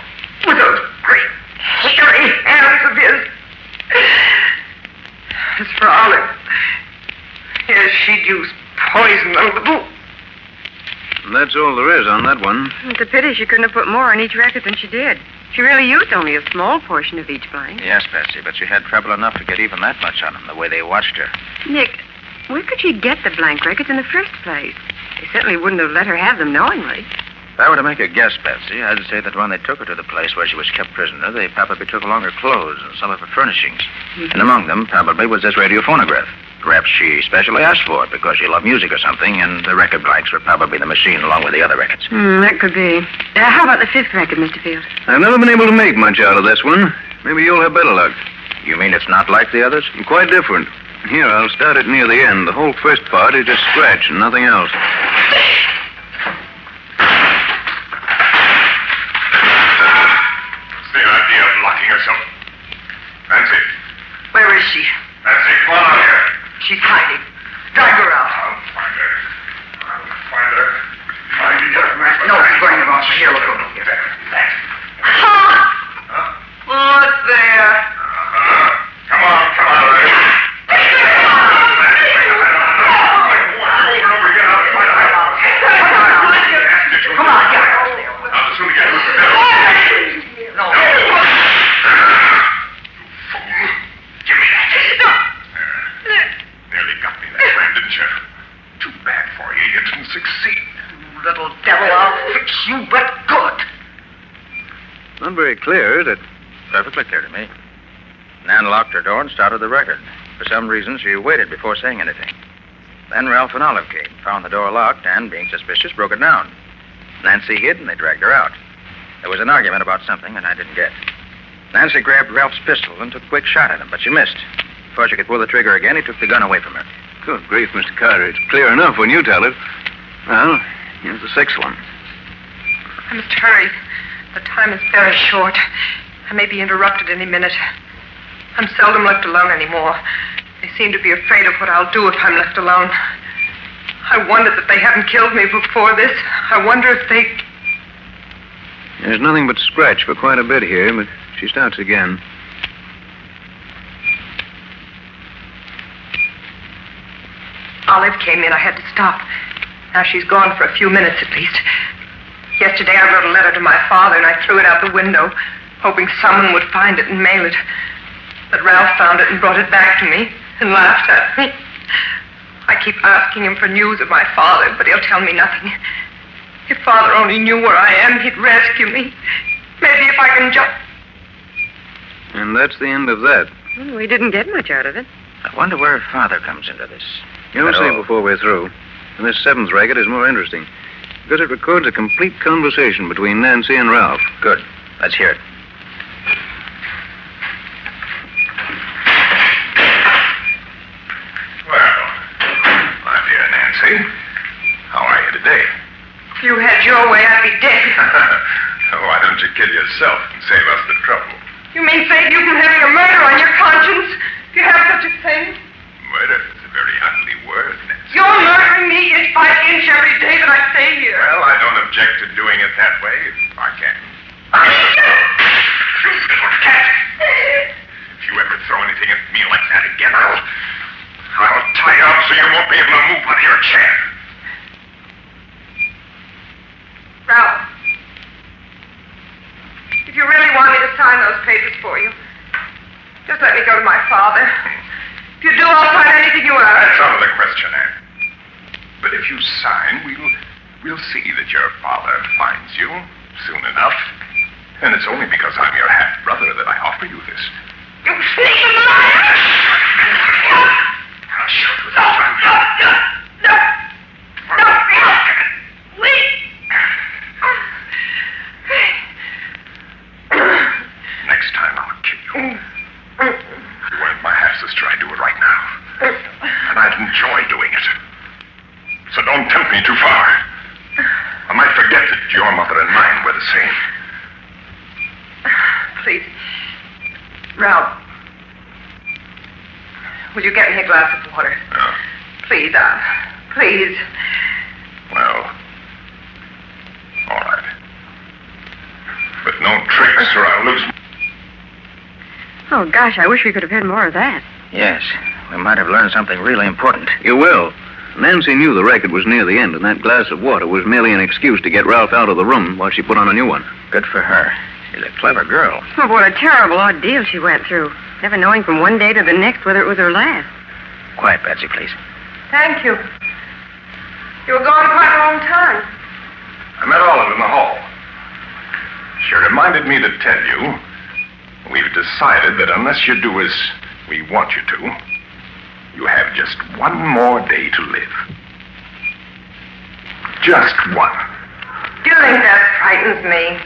With those great, hairy hands of his. As for Olive, yes, she'd use poison on the boot. That's all there is on that one. It's a pity she couldn't have put more on each record than she did. She really used only a small portion of each blank. Yes, Betsy, but she had trouble enough to get even that much on them, the way they watched her. Nick, where could she get the blank records in the first place? They certainly wouldn't have let her have them knowingly. If I were to make a guess, Betsy, I'd say that when they took her to the place where she was kept prisoner, they probably took along her clothes and some of her furnishings. Mm-hmm. And among them, probably, was this radio phonograph. Perhaps she specially asked for it because she loved music or something, and the record blanks were probably the machine along with the other records. That could be. How about the fifth record, Mr. Field? I've never been able to make much out of this one. Maybe you'll have better luck. You mean it's not like the others? Quite different. Here, I'll start it near the end. The whole first part is just scratch and nothing else. What's the idea of locking yourself? Nancy. Where is she? Nancy, come on out here. She's hiding. Drag her out. I'll find her. Find her. No, bring her out. Here, look over here. What's there? Come on. Come on, get her. Now, the sooner you get her, the better. No. Give me that. Nearly got me that time, didn't you? Too bad for you. You didn't succeed. Little devil, I'll fix you, but good. Not very clear, is it? Perfectly clear to me. Nan locked her door and started the record. For some reason, she waited before saying anything. Then Ralph and Olive came, found the door locked, and, being suspicious, broke it down. Nancy hid, and they dragged her out. There was an argument about something, and I didn't get. Nancy grabbed Ralph's pistol and took a quick shot at him, but she missed. Before she could pull the trigger again, he took the gun away from her. Good grief, Mr. Carter. It's clear enough when you tell it. Well, here's the sixth one. I must hurry. The time is very short. I may be interrupted any minute. I'm seldom left alone anymore. They seem to be afraid of what I'll do if I'm left alone. I I wonder that they haven't killed me before this. I wonder if they... There's nothing but scratch for quite a bit here, but she starts again. Olive came in. I had to stop. Now she's gone for a few minutes at least. Yesterday I wrote a letter to my father and I threw it out the window, hoping someone would find it and mail it. But Ralph found it and brought it back to me and laughed at me. I keep asking him for news of my father, but he'll tell me nothing. If Father only knew where I am, he'd rescue me. Maybe if I can just... And that's the end of that. Well, we didn't get much out of it. I wonder where Father comes into this. You'll see before we're through. And this seventh record is more interesting because it records a complete conversation between Nancy and Ralph. Good. Let's hear it. Well, my dear Nancy, how are you today? If you had your way, I'd be dead. Why don't you kill yourself and save us the trouble? You mean save you from having a murder on your conscience? Do you have such a thing? Murder is a very ugly word, Nancy. You're murdering me inch by inch every day that I stay here. Well, I don't object to doing it that way if I can. If you ever throw anything at me like that again, I'll tie you up so you won't be able to move out of your chair. Ralph, if you really want me to sign those papers for you, just let me go to my father. If you do, I'll sign anything you ask. That's out of the question, Anne. But if you sign, we'll see that your father finds you soon enough. And it's only because I'm your half-brother that I offer you this. You sneaking liar! I'll show you this time. No, wait! Next time I'll kill you. You weren't my half-sister. I do it right now. And I'd enjoy doing it. So don't tempt me too far. I might forget that your mother and mine were the same. Please. Ralph. Will you get me a glass of water? No. Please, please. Well, all right. But no tricks or I'll lose... Oh, gosh, I wish we could have heard more of that. Yes, we might have learned something really important. You will. Nancy knew the record was near the end, and that glass of water was merely an excuse to get Ralph out of the room while she put on a new one. Good for her. She's a clever girl. Oh, what a terrible ordeal she went through. Never knowing from one day to the next whether it was her last. Quiet, Betsy, please. Thank you. You were gone quite a long time. I met Olive in the hall. She reminded me to tell you we've decided that unless you do as we want you to, you have just one more day to live. Just one. Do you think that frightens me?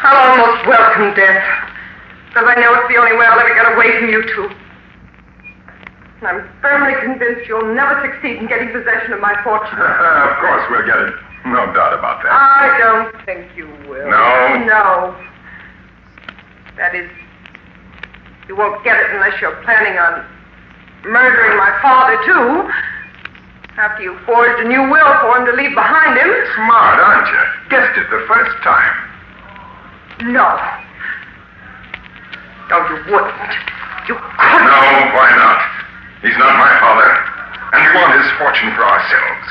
I'll almost welcome death, because I know it's the only way I'll ever get away from you two. And I'm firmly convinced you'll never succeed in getting possession of my fortune. Of course we'll get it. No doubt about that. I don't think you will. No? No. That is, you won't get it unless you're planning on murdering my father, too. After you forged a new will for him to leave behind him. Smart, aren't you? Guessed it the first time. No. No, you wouldn't. You couldn't. No, why not? He's not my father, and we want his fortune for ourselves.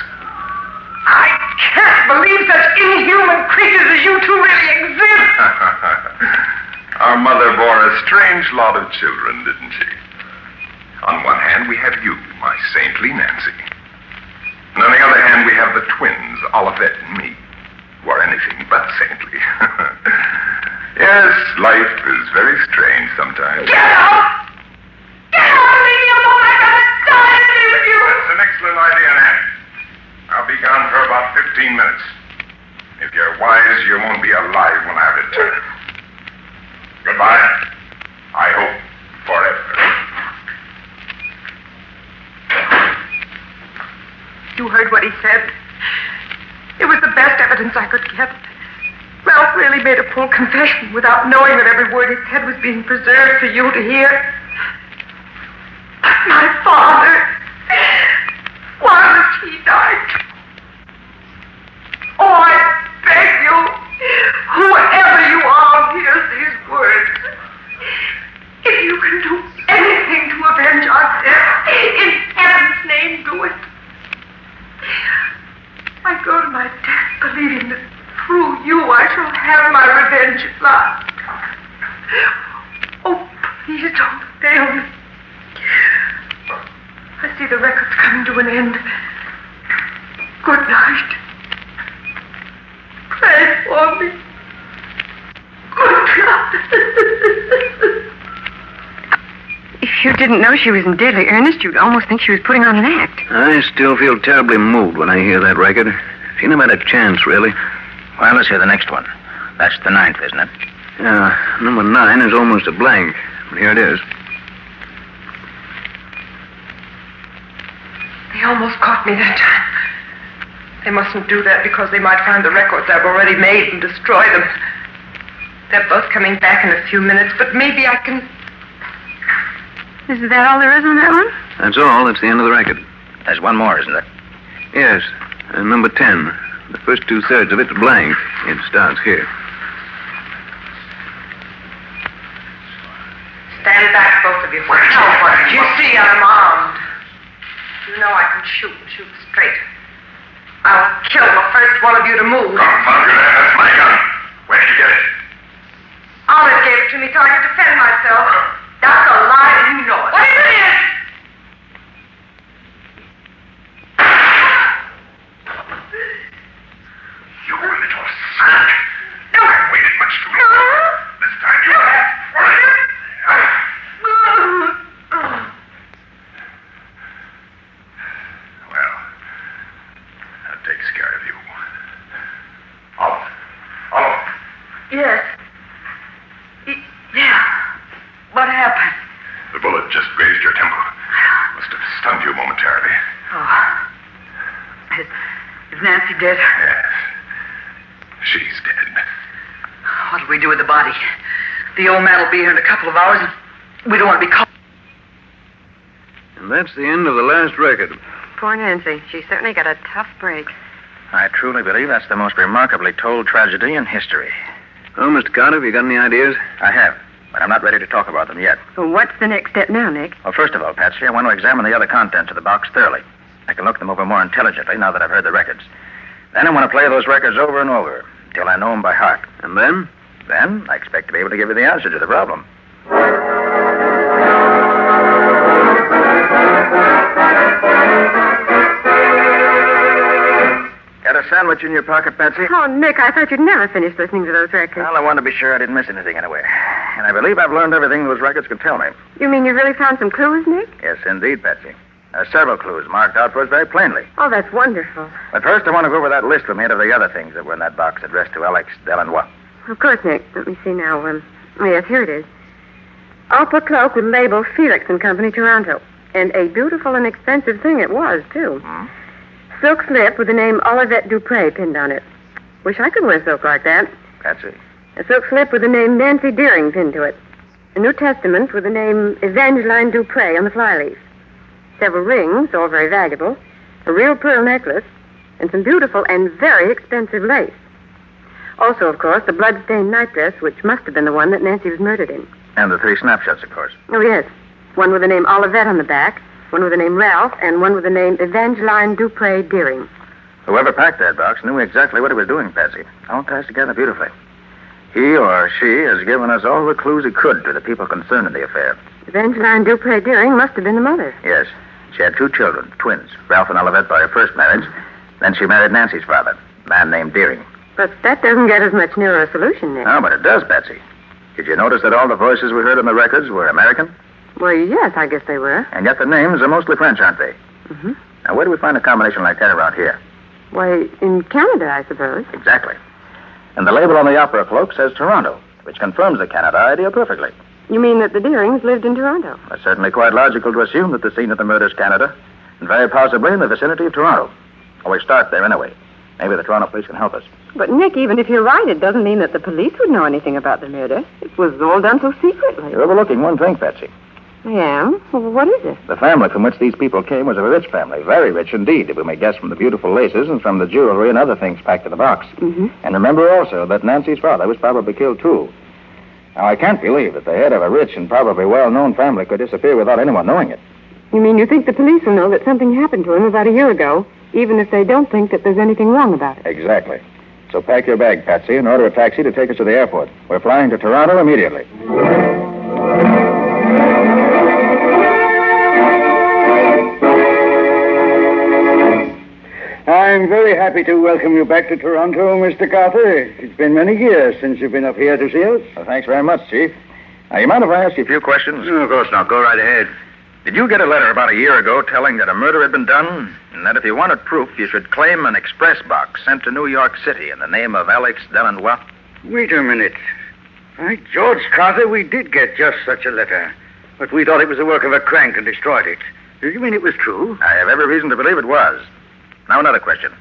I can't believe such inhuman creatures as you two really exist. Our mother bore a strange lot of children, didn't she? On one hand, we have you, my saintly Nancy. And on the other hand, we have the twins, Olivette and me, who are anything but saintly. Yes, life is very strange sometimes. Get out! Get out! Leave me alone! I gotta die to be with you! That's an excellent idea, Nan. I'll be gone for about 15 minutes. If you're wise, you won't be alive when I return. Goodbye. I hope forever. You heard what he said. It was the best evidence I could get. Ralph really made a full confession without knowing that every word he said was being preserved for you to hear. My father was I go to my death believing that through you I shall have my revenge at last. Oh, please don't fail me. I see the record's coming to an end. Good night. Pray for me. Good God. If you didn't know she was in deadly earnest, you'd almost think she was putting on an act. I still feel terribly moved when I hear that record. She never had a chance, really. Well, let's hear the next one. That's the 9th, isn't it? Yeah, number 9 is almost a blank. But here it is. They almost caught me that time. They mustn't do that because they might find the records I've already made and destroy them. They're both coming back in a few minutes, but maybe I can... Is that all there is on that one? That's all. That's the end of the record. There's one more, isn't there? Yes, number 10. The first 2/3 of it's blank. It starts here. Stand back, both of you. You see I'm armed. You know I can shoot straight. I'll kill the first one of you to move. That's my gun. Where did you get it? Olive gave it to me so I could defend myself. That's a lie, and you know it. What is it? You little son. You haven't waited much too long. This time you have. Well, that takes care of you. Olive. Yes. Yeah. What happened? The bullet just grazed your temple. Must have stunned you momentarily. Oh. Is Nancy dead? Yes. She's dead. What'll we do with the body? The old man will be here in a couple of hours, and we don't want to be caught. And that's the end of the last record. Poor Nancy. She certainly got a tough break. I truly believe that's the most remarkably told tragedy in history. Oh, Mr. Carter, have you got any ideas? I have, but I'm not ready to talk about them yet. Well, what's the next step now, Nick? Well, first of all, Patsy, I want to examine the other contents of the box thoroughly. I can look them over more intelligently now that I've heard the records. Then I want to play those records over and over until I know them by heart. And then? Then I expect to be able to give you the answer to the problem. Got a sandwich in your pocket, Patsy? Oh, Nick, I thought you'd never finish listening to those records. Well, I want to be sure I didn't miss anything anyway. And I believe I've learned everything those records can tell me. You mean you really found some clues, Nick? Yes, indeed, Patsy. There are several clues marked out for us very plainly. Oh, that's wonderful. But first, I want to go over that list we made of the other things that were in that box addressed to Alex Delanois. Of course, Nick. Let me see now. Yes, here it is. Opera cloak with label Felix and Company, Toronto. And a beautiful and expensive thing it was, too. Silk slip with the name Olivette Dupre pinned on it. Wish I could wear silk like that. Patsy. A silk slip with the name Nancy Deering pinned to it. A New Testament with the name Evangeline Dupre on the flyleaf. Several rings, all very valuable. A real pearl necklace. And some beautiful and very expensive lace. Also, of course, the blood-stained nightdress, which must have been the one that Nancy was murdered in. And the 3 snapshots, of course. Oh, yes. One with the name Olivette on the back, one with the name Ralph, and one with the name Evangeline Dupre Deering. Whoever packed that box knew exactly what he was doing, Patsy. All ties together beautifully. He or she has given us all the clues he could to the people concerned in the affair. Evangeline Dupre Deering must have been the mother. Yes. She had 2 children, twins, Ralph and Olivette by her first marriage. Then she married Nancy's father, a man named Deering. But that doesn't get us much nearer a solution, Nick. No, but it does, Patsy. Did you notice that all the voices we heard on the records were American? Well, yes, I guess they were. And yet the names are mostly French, aren't they? Mm-hmm. Now, where do we find a combination like that around here? Why, in Canada, I suppose. Exactly. And the label on the opera cloak says Toronto, which confirms the Canada idea perfectly. You mean that the Deerings lived in Toronto? It's certainly quite logical to assume that the scene of the murder is Canada, and very possibly in the vicinity of Toronto. Well, we start there anyway. Maybe the Toronto police can help us. But, Nick, even if you're right, it doesn't mean that the police would know anything about the murder. It was all done so secretly. You're overlooking one thing, Patsy. I am? Well, what is it? The family from which these people came was a rich family, very rich indeed, if we may guess from the beautiful laces and from the jewelry and other things packed in the box. Mm-hmm. And remember also that Nancy's father was probably killed, too. Now, I can't believe that the head of a rich and probably well-known family could disappear without anyone knowing it. You mean you think the police will know that something happened to him about a year ago, even if they don't think that there's anything wrong about it. Exactly. So pack your bag, Patsy, and order a taxi to take us to the airport. We're flying to Toronto immediately. I'm very happy to welcome you back to Toronto, Mr. Carter. It's been many years since you've been up here to see us. Well, thanks very much, Chief. Now, you mind if I ask you a few questions? Of course not. Go right ahead. Did you get a letter about a year ago telling that a murder had been done, and that if you wanted proof, you should claim an express box sent to New York City in the name of Alex Delanois? Wait a minute. By George, Carter, we did get just such a letter. But we thought it was the work of a crank and destroyed it. Do you mean it was true? I have every reason to believe it was. Now, another question.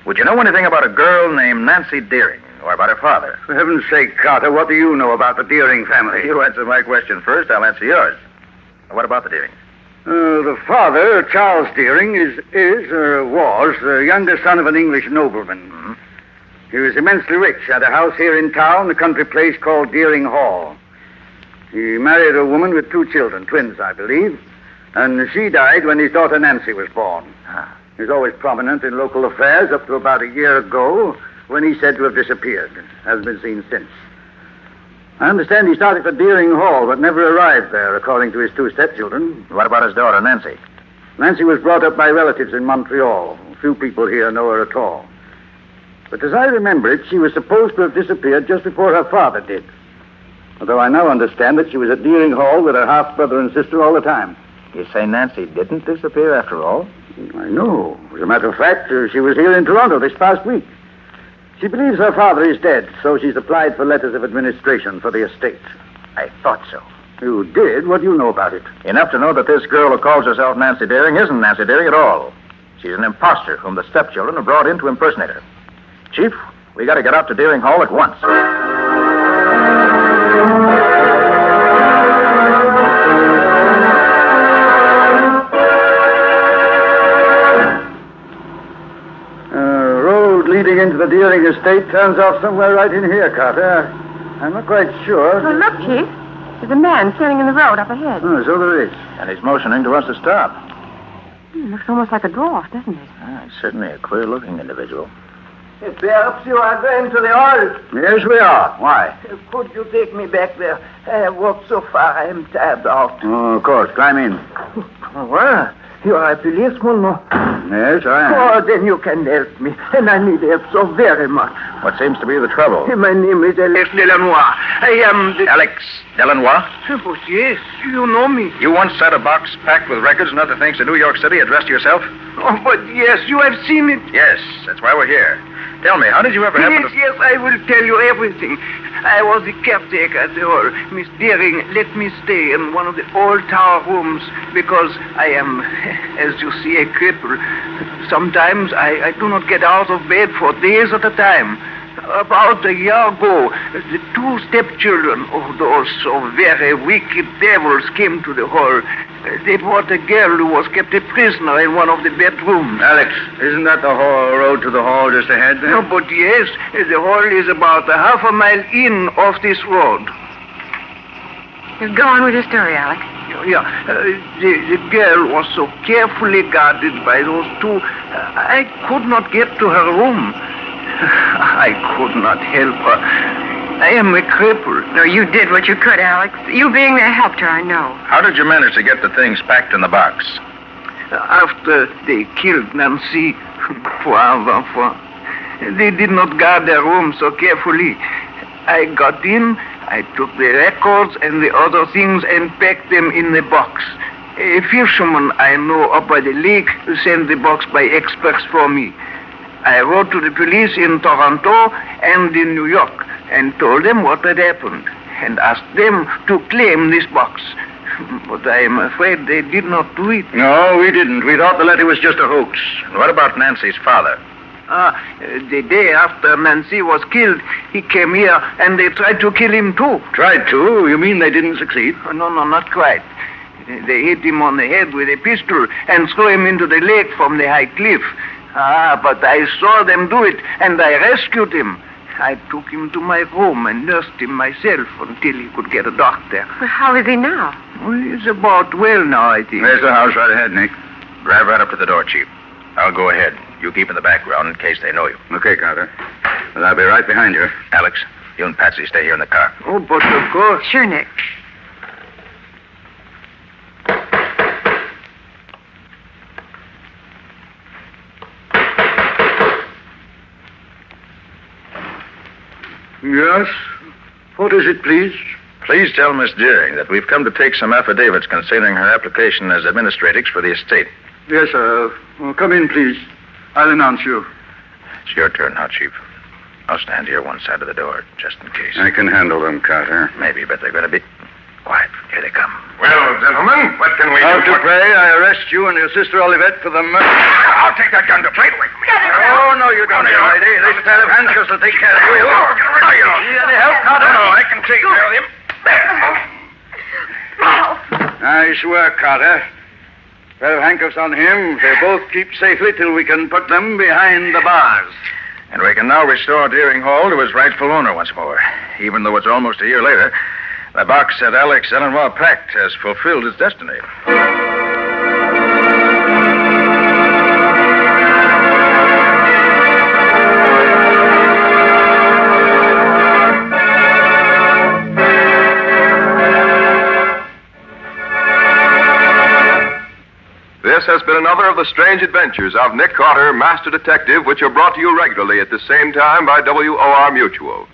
Would you know anything about a girl named Nancy Deering, or about her father? For heaven's sake, Carter, what do you know about the Deering family? You answer my question first, I'll answer yours. What about the Deerings? The father, Charles Deering, was the younger son of an English nobleman. Mm-hmm. He was immensely rich, had a house here in town, a country place called Deering Hall. He married a woman with 2 children, twins, I believe, and she died when his daughter Nancy was born. He was always prominent in local affairs up to about a year ago, when he's said to have disappeared. Hasn't been seen since. I understand he started for Deering Hall, but never arrived there, according to his 2 stepchildren. What about his daughter, Nancy? Nancy was brought up by relatives in Montreal. Few people here know her at all. But as I remember it, she was supposed to have disappeared just before her father did. Although I now understand that she was at Deering Hall with her half-brother and sister all the time. You say Nancy didn't disappear after all? I know. As a matter of fact, she was here in Toronto this past week. She believes her father is dead, so she's applied for letters of administration for the estate. I thought so. You did? What do you know about it? Enough to know that this girl who calls herself Nancy Deering isn't Nancy Deering at all. She's an imposter whom the stepchildren have brought in to impersonate her. Chief, we got to get out to Deering Hall at once. Leading into the Deering estate turns off somewhere right in here, Carter. I'm not quite sure. Well, look, Chief. There's a man standing in the road up ahead. Oh, so there is. And he's motioning to us to stop. Looks almost like a dwarf, doesn't it? He's certainly a queer-looking individual. Perhaps you are going to the hall. Yes, we are. Why? Could you take me back there? I have walked so far, I am tired out. Oh, of course. Climb in. Well, you are a policeman, no? Yes, I am. Oh, then you can help me. And I need help so very much. What seems to be the trouble? My name is Alex Delanois. I am the... Alex Delanois? But yes, you know me. You once had a box packed with records and other things to New York City addressed to yourself? Oh, but yes, you have seen it. Yes, that's why we're here. Tell me, how did you ever happen to... Yes, I will tell you everything. I was the caretaker at the hall. Miss Deering let me stay in one of the old tower rooms because I am, as you see, a cripple. Sometimes I do not get out of bed for days at a time. About a year ago, the 2 stepchildren of those so very wicked devils came to the hall. They brought a girl who was kept a prisoner in one of the bedrooms. Alex, isn't that the road to the hall just ahead there? No, but yes, the hall is about a half a mile in off this road. Go on with your story, Alex. Yeah, the girl was so carefully guarded by those 2, I could not get to her room. I could not help her. I am a cripple. No, you did what you could, Alex. You being there helped her, I know. How did you manage to get the things packed in the box? After they killed Nancy, they did not guard their room so carefully. I got in, I took the records and the other things and packed them in the box. A fisherman I know up by the lake sent the box by express for me. I wrote to the police in Toronto and in New York and told them what had happened and asked them to claim this box. But I am afraid they did not do it. No, we didn't. We thought the letter was just a hoax. What about Nancy's father? The day after Nancy was killed, he came here and they tried to kill him too. Tried to? You mean they didn't succeed? No, not quite. They hit him on the head with a pistol and threw him into the lake from the high cliff. But I saw them do it, and I rescued him. I took him to my room and nursed him myself until he could get a doctor. Well, how is he now? Well, he's about well now, I think. There's the house right ahead, Nick. Drive right up to the door, Chief. I'll go ahead. You keep in the background in case they know you. Okay, Carter. Well, I'll be right behind you. Alex, you and Patsy stay here in the car. Oh, but of course. Sure, Nick. Yes? What is it, please? Please tell Miss Deering that we've come to take some affidavits concerning her application as administratrix for the estate. Yes, sir. Well, come in, please. I'll announce you. It's your turn now, Chief. I'll stand here one side of the door, just in case. I can handle them, Carter. Maybe, but they're going to be... Quiet. Here they come. Well, gentlemen, what can we Now, do? Dupre, I arrest you and your sister Olivette for the murder. I'll take that gun to plate away from me. Oh, no, you don't, young lady. This pair of handcuffs will take care of you. Oh, get rid of you. Need any help, Carter? No, I can take care of him. Nice work, Carter. Pair of handcuffs on him. They both keep safely till we can put them behind the bars. And we can now restore Deering Hall to his rightful owner once more. Even though it's almost a year later, the box that Alex Ellenwell packed has fulfilled its destiny. This has been another of the strange adventures of Nick Carter, Master Detective, which are brought to you regularly at the same time by WOR Mutual.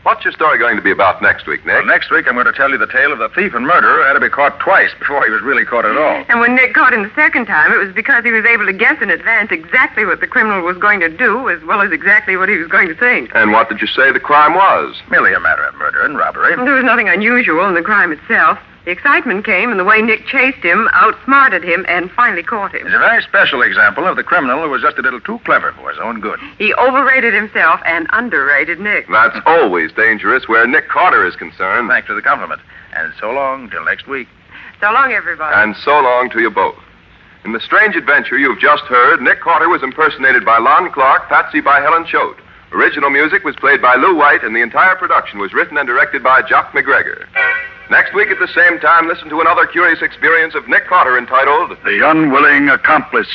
What's your story going to be about next week, Nick? Well, next week I'm going to tell you the tale of the thief and murderer who had to be caught twice before he was really caught at all. And when Nick caught him the second time, it was because he was able to guess in advance exactly what the criminal was going to do, as well as exactly what he was going to think. And what did you say the crime was? Merely a matter of murder and robbery. There was nothing unusual in the crime itself. The excitement came in the way Nick chased him, outsmarted him, and finally caught him. It's a very special example of the criminal who was just a little too clever for his own good. He overrated himself and underrated Nick. That's always dangerous where Nick Carter is concerned. Thanks for the compliment. And so long till next week. So long, everybody. And so long to you both. In the strange adventure you've just heard, Nick Carter was impersonated by Lon Clark, Patsy by Helen Choate. Original music was played by Lou White, and the entire production was written and directed by Jock McGregor. Next week at the same time, listen to another curious experience of Nick Carter entitled The Unwilling Accomplice,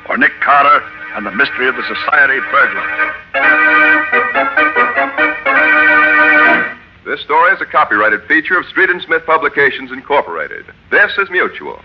or Nick Carter and the Mystery of the Society Burglar. This story is a copyrighted feature of Street and Smith Publications, Incorporated. This is Mutual.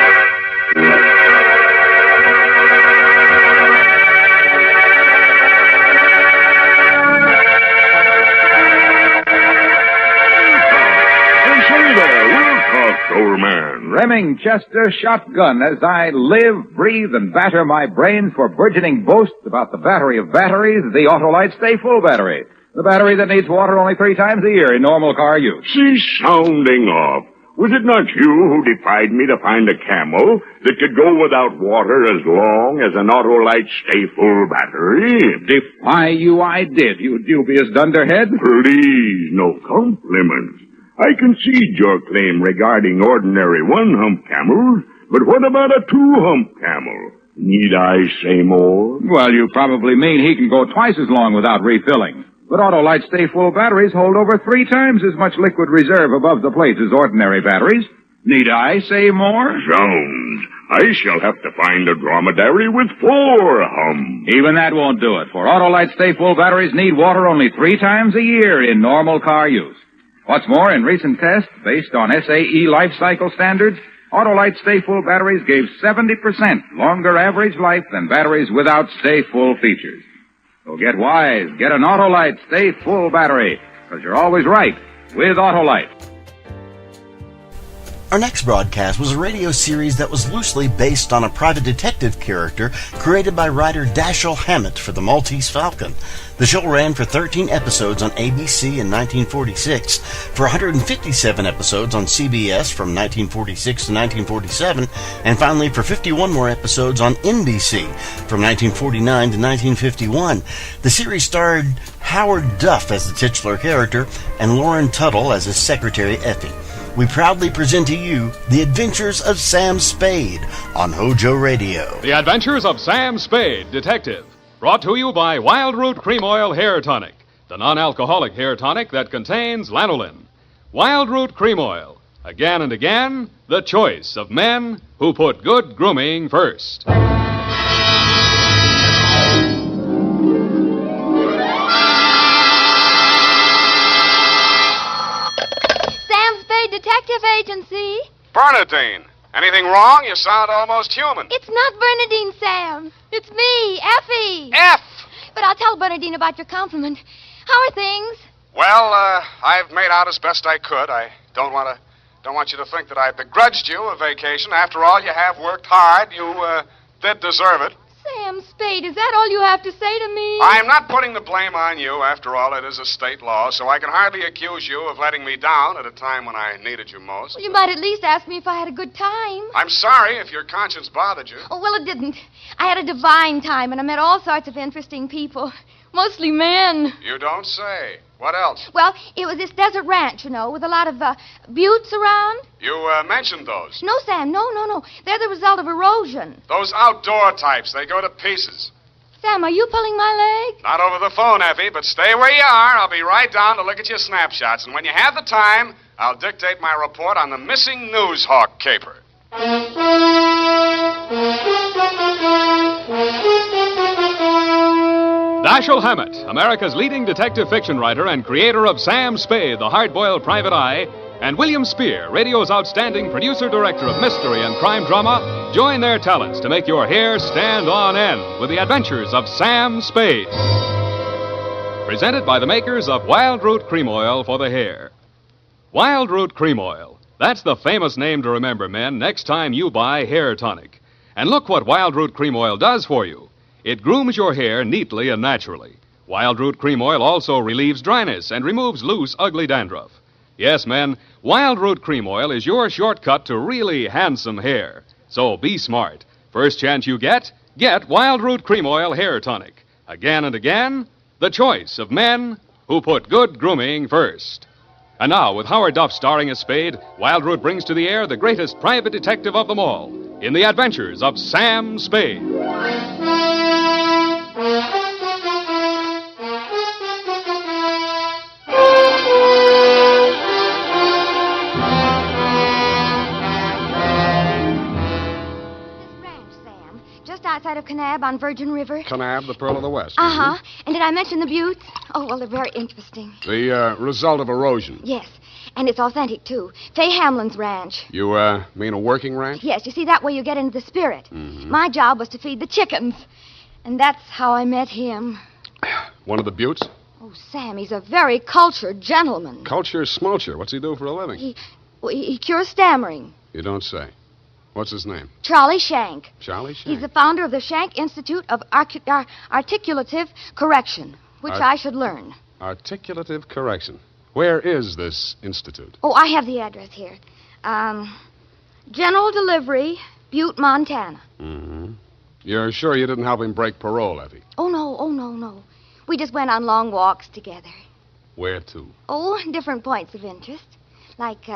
Old man. Rimming Chester shotgun as I live, breathe, and batter my brains for burgeoning boasts about the battery of batteries, the Autolite Stay Full battery. The battery that needs water only 3 times a year in normal car use. Cease sounding off. Was it not you who defied me to find a camel that could go without water as long as an Autolite Stay Full battery? Defy you I did, you dubious dunderhead. Please, no compliments. I concede your claim regarding ordinary 1-hump camels, but what about a 2-hump camel? Need I say more? Well, you probably mean he can go twice as long without refilling. But Autolite Stay Full batteries hold over 3 times as much liquid reserve above the plate as ordinary batteries. Need I say more? Zounds. I shall have to find a dromedary with 4 humps. Even that won't do it, for Autolite Stay Full batteries need water only 3 times a year in normal car use. What's more, in recent tests, based on SAE life cycle standards, Autolite Stay Full batteries gave 70% longer average life than batteries without Stay Full features. So get wise. Get an Autolite Stay Full battery, because you're always right with Autolite. Our next broadcast was a radio series that was loosely based on a private detective character created by writer Dashiell Hammett for the Maltese Falcon. The show ran for 13 episodes on ABC in 1946, for 157 episodes on CBS from 1946 to 1947, and finally for 51 more episodes on NBC from 1949 to 1951. The series starred Howard Duff as the titular character and Lauren Tuttle as his secretary Effie. We proudly present to you The Adventures of Sam Spade on HOJO Radio. The Adventures of Sam Spade, Detective. Brought to you by Wild Root Cream Oil Hair Tonic, the non-alcoholic hair tonic that contains lanolin. Wild Root Cream Oil. Again and again, the choice of men who put good grooming first. agency. Bernadine, anything wrong? You sound almost human. It's not Bernadine, Sam. It's me, Effie. F! But I'll tell Bernadine about your compliment. How are things? Well, I've made out as best I could. I don't want you to think that I begrudged you a vacation. After all, you have worked hard. You did deserve it. Sam Spade, is that all you have to say to me? I'm not putting the blame on you. After all, it is a state law, so I can hardly accuse you of letting me down at a time when I needed you most. Well, you might at least ask me if I had a good time. I'm sorry if your conscience bothered you. Oh, well, it didn't. I had a divine time, and I met all sorts of interesting people. Mostly men. You don't say. What else? Well, it was this desert ranch, you know, with a lot of buttes around. You mentioned those. No, Sam, no. They're the result of erosion. Those outdoor types, they go to pieces. Sam, are you pulling my leg? Not over the phone, Effie, but stay where you are. I'll be right down to look at your snapshots. And when you have the time, I'll dictate my report on the missing news hawk caper. Dashiell Hammett, America's leading detective fiction writer and creator of Sam Spade, the hard-boiled private eye, and William Spear, radio's outstanding producer-director of mystery and crime drama, join their talents to make your hair stand on end with the adventures of Sam Spade. Presented by the makers of Wild Root Cream Oil for the hair. Wild Root Cream Oil. That's the famous name to remember, men, next time you buy hair tonic. And look what Wild Root Cream Oil does for you. It grooms your hair neatly and naturally. Wild Root Cream Oil also relieves dryness and removes loose, ugly dandruff. Yes, men, Wild Root Cream Oil is your shortcut to really handsome hair. So be smart. First chance you get Wild Root Cream Oil Hair Tonic. Again and again, the choice of men who put good grooming first. And now, with Howard Duff starring as Spade, Wild Root brings to the air the greatest private detective of them all in the adventures of Sam Spade. Outside of Kanab on Virgin River. Kanab, the Pearl of the West. Uh-huh. And did I mention the buttes? Oh, well, they're very interesting. The result of erosion. Yes. And it's authentic, too. Fay Hamlin's ranch. You, mean a working ranch? Yes, you see, that way you get into the spirit. Mm-hmm. My job was to feed the chickens. And that's how I met him. One of the buttes? Oh, Sam, he's a very cultured gentleman. Culture smulcher. What's he do for a living? He cures stammering. You don't say. What's his name? Charlie Shank. Charlie Shank? He's the founder of the Shank Institute of Articulative Correction, which I should learn. Articulative Correction. Where is this institute? Oh, I have the address here. General Delivery, Butte, Montana. Mm-hmm. You're sure you didn't help him break parole, Effie? Oh, no. We just went on long walks together. Where to? Oh, different points of interest. Like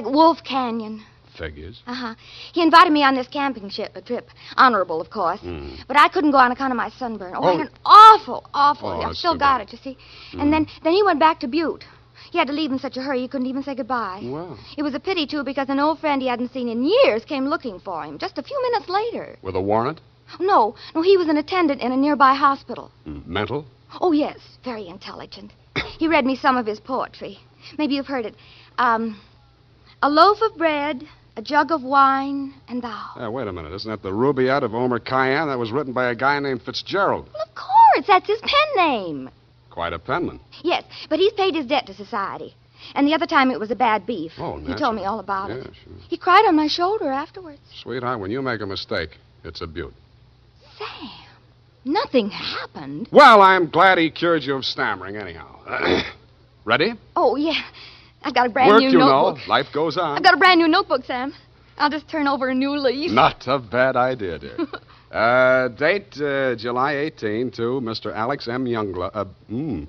Wolf Canyon. Figures. Uh-huh. He invited me on this camping trip. Honorable, of course. Mm. But I couldn't go on account of my sunburn. I had an awful... I've still got it, you see. And then he went back to Butte. He had to leave in such a hurry he couldn't even say goodbye. Wow. It was a pity, too, because an old friend he hadn't seen in years came looking for him just a few minutes later. With a warrant? No, he was an attendant in a nearby hospital. Mental? Oh, yes, very intelligent. He read me some of his poetry. Maybe you've heard it. A loaf of bread, a jug of wine, and thou. Wait a minute. Isn't that the Rubaiyat of Omer Khayyam? That was written by a guy named Fitzgerald. Well, of course. That's his pen name. Quite a penman. Yes, but he's paid his debt to society. And the other time it was a bad beef. Oh, He told me all about it. Sure. He cried on my shoulder afterwards. Sweetheart, when you make a mistake, it's a beaut. Sam, nothing happened. Well, I'm glad he cured you of stammering, anyhow. Ready? Oh, yeah. I've got a brand Work, new you notebook. know. Life goes on. I've got a brand new notebook, Sam. I'll just turn over a new leaf. Not a bad idea, dear. Date July 18 to Mr. Alex M. Youngblood.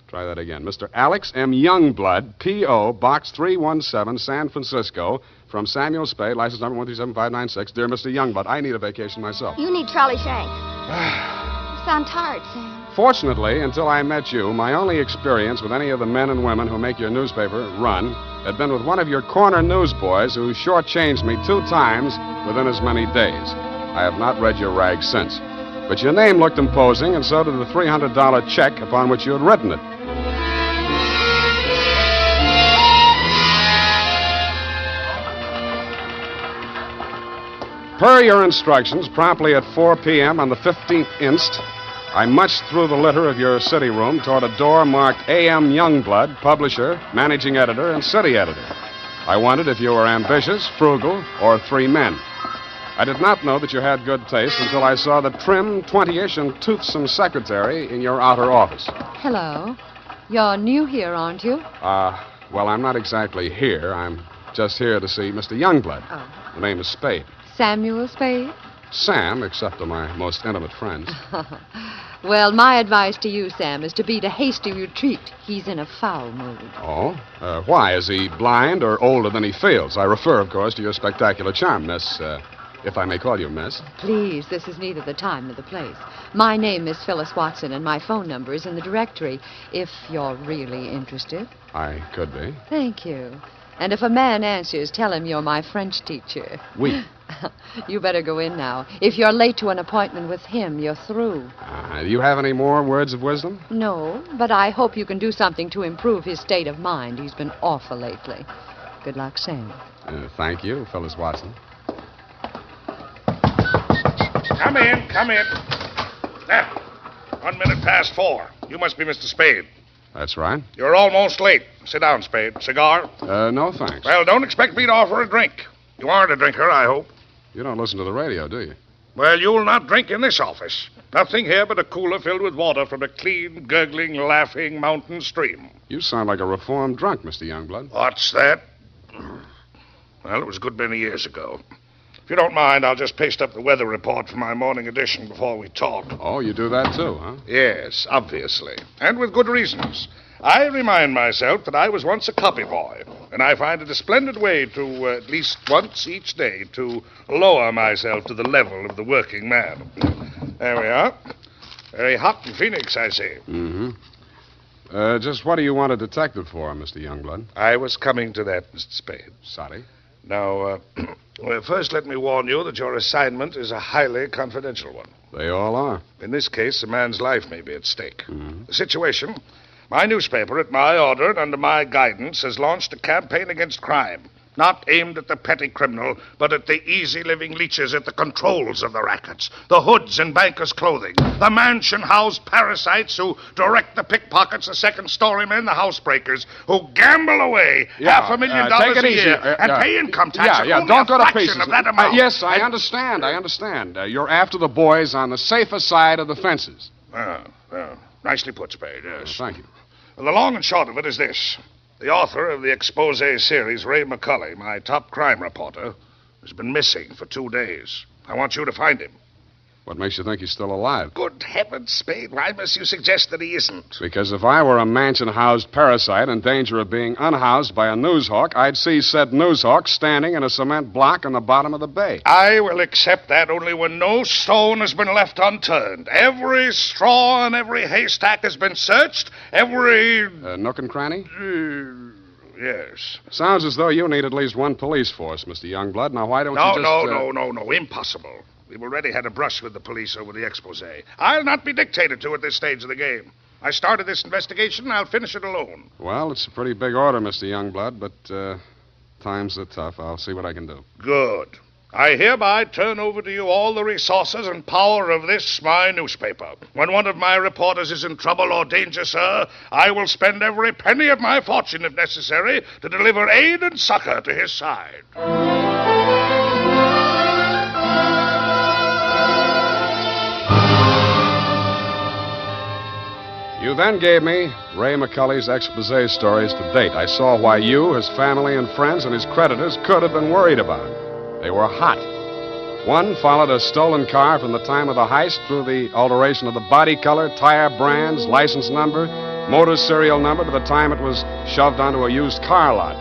Try that again. Mr. Alex M. Youngblood, P.O., Box 317, San Francisco, from Samuel Spade, license number 137-596. Dear Mr. Youngblood, I need a vacation myself. You need Charlie Shank. You sound tired, Sam. Fortunately, until I met you, my only experience with any of the men and women who make your newspaper run had been with one of your corner newsboys who shortchanged me 2 times within as many days. I have not read your rag since. But your name looked imposing, and so did the $300 check upon which you had written it. Per your instructions, promptly at 4 p.m. on the 15th inst., I munched through the litter of your city room toward a door marked A.M. Youngblood, publisher, managing editor, and city editor. I wondered if you were ambitious, frugal, or 3 men. I did not know that you had good taste until I saw the trim, 20-ish, and toothsome secretary in your outer office. Hello. You're new here, aren't you? Well, I'm not exactly here. I'm just here to see Mr. Youngblood. Oh. The name is Spade. Samuel Spade? Sam, except to my most intimate friends. Well, my advice to you, Sam, is to beat a hasty retreat. He's in a foul mood. Oh? Why? Is he blind or older than he feels? I refer, of course, to your spectacular charm, Miss, if I may call you Miss. Please, this is neither the time nor the place. My name is Phyllis Watson, and my phone number is in the directory, if you're really interested. I could be. Thank you. And if a man answers, tell him you're my French teacher. Oui. You better go in now. If you're late to an appointment with him, you're through. Do you have any more words of wisdom? No, but I hope you can do something to improve his state of mind. He's been awful lately. Good luck, Sam. Thank you, Phyllis Watson. Come in, come in. Now, 1 minute past 4. You must be Mr. Spade. That's right. You're almost late. Sit down, Spade. Cigar? No, thanks. Well, don't expect me to offer a drink. You aren't a drinker, I hope. You don't listen to the radio, do you? Well, you'll not drink in this office. Nothing here but a cooler filled with water from a clean, gurgling, laughing mountain stream. You sound like a reformed drunk, Mr. Youngblood. What's that? Well, it was a good many years ago. If you don't mind, I'll just paste up the weather report for my morning edition before we talk. Oh, you do that too, huh? Yes, obviously. And with good reasons. I remind myself that I was once a copy boy, and I find it a splendid way to, at least once each day, to lower myself to the level of the working man. There we are. Very hot in Phoenix, I see. Mm-hmm. Just what do you want a detective for, Mr. Youngblood? I was coming to that, Mr. Spade. Sorry. Now, well, first let me warn you that your assignment is a highly confidential one. They all are. In this case, a man's life may be at stake. Mm-hmm. The situation, my newspaper, at my order and under my guidance, has launched a campaign against crime. Not aimed at the petty criminal, but at the easy-living leeches at the controls of the rackets, the hoods in bankers' clothing, the mansion-housed parasites who direct the pickpockets, the second-story men, the housebreakers, who gamble away $500,000 a year and pay income tax of only don't go to fraction pieces. of that amount. Yes, I understand. You're after the boys on the safer side of the fences. Nicely put, Spade, yes. Thank you. Well, the long and short of it is this. The author of the expose series, Ray McCulley, my top crime reporter, has been missing for 2 days. I want you to find him. What makes you think he's still alive? Good heavens, Spade, why must you suggest that he isn't? Because if I were a mansion-housed parasite in danger of being unhoused by a newshawk, I'd see said newshawk standing in a cement block on the bottom of the bay. I will accept that only when no stone has been left unturned. Every straw and every haystack has been searched. Every... nook and cranny? Yes. Sounds as though you need at least one police force, Mr. Youngblood. Now, why don't you just... No. Impossible. We've already had a brush with the police over the expose. I'll not be dictated to at this stage of the game. I started this investigation, and I'll finish it alone. Well, it's a pretty big order, Mr. Youngblood, but times are tough. I'll see what I can do. Good. I hereby turn over to you all the resources and power of this, my newspaper. When one of my reporters is in trouble or danger, sir, I will spend every penny of my fortune, if necessary, to deliver aid and succor to his side. You then gave me Ray McCulley's expose stories to date. I saw why you, his family and friends, and his creditors could have been worried about. They were hot. One followed a stolen car from the time of the heist through the alteration of the body color, tire brands, license number, motor serial number to the time it was shoved onto a used car lot.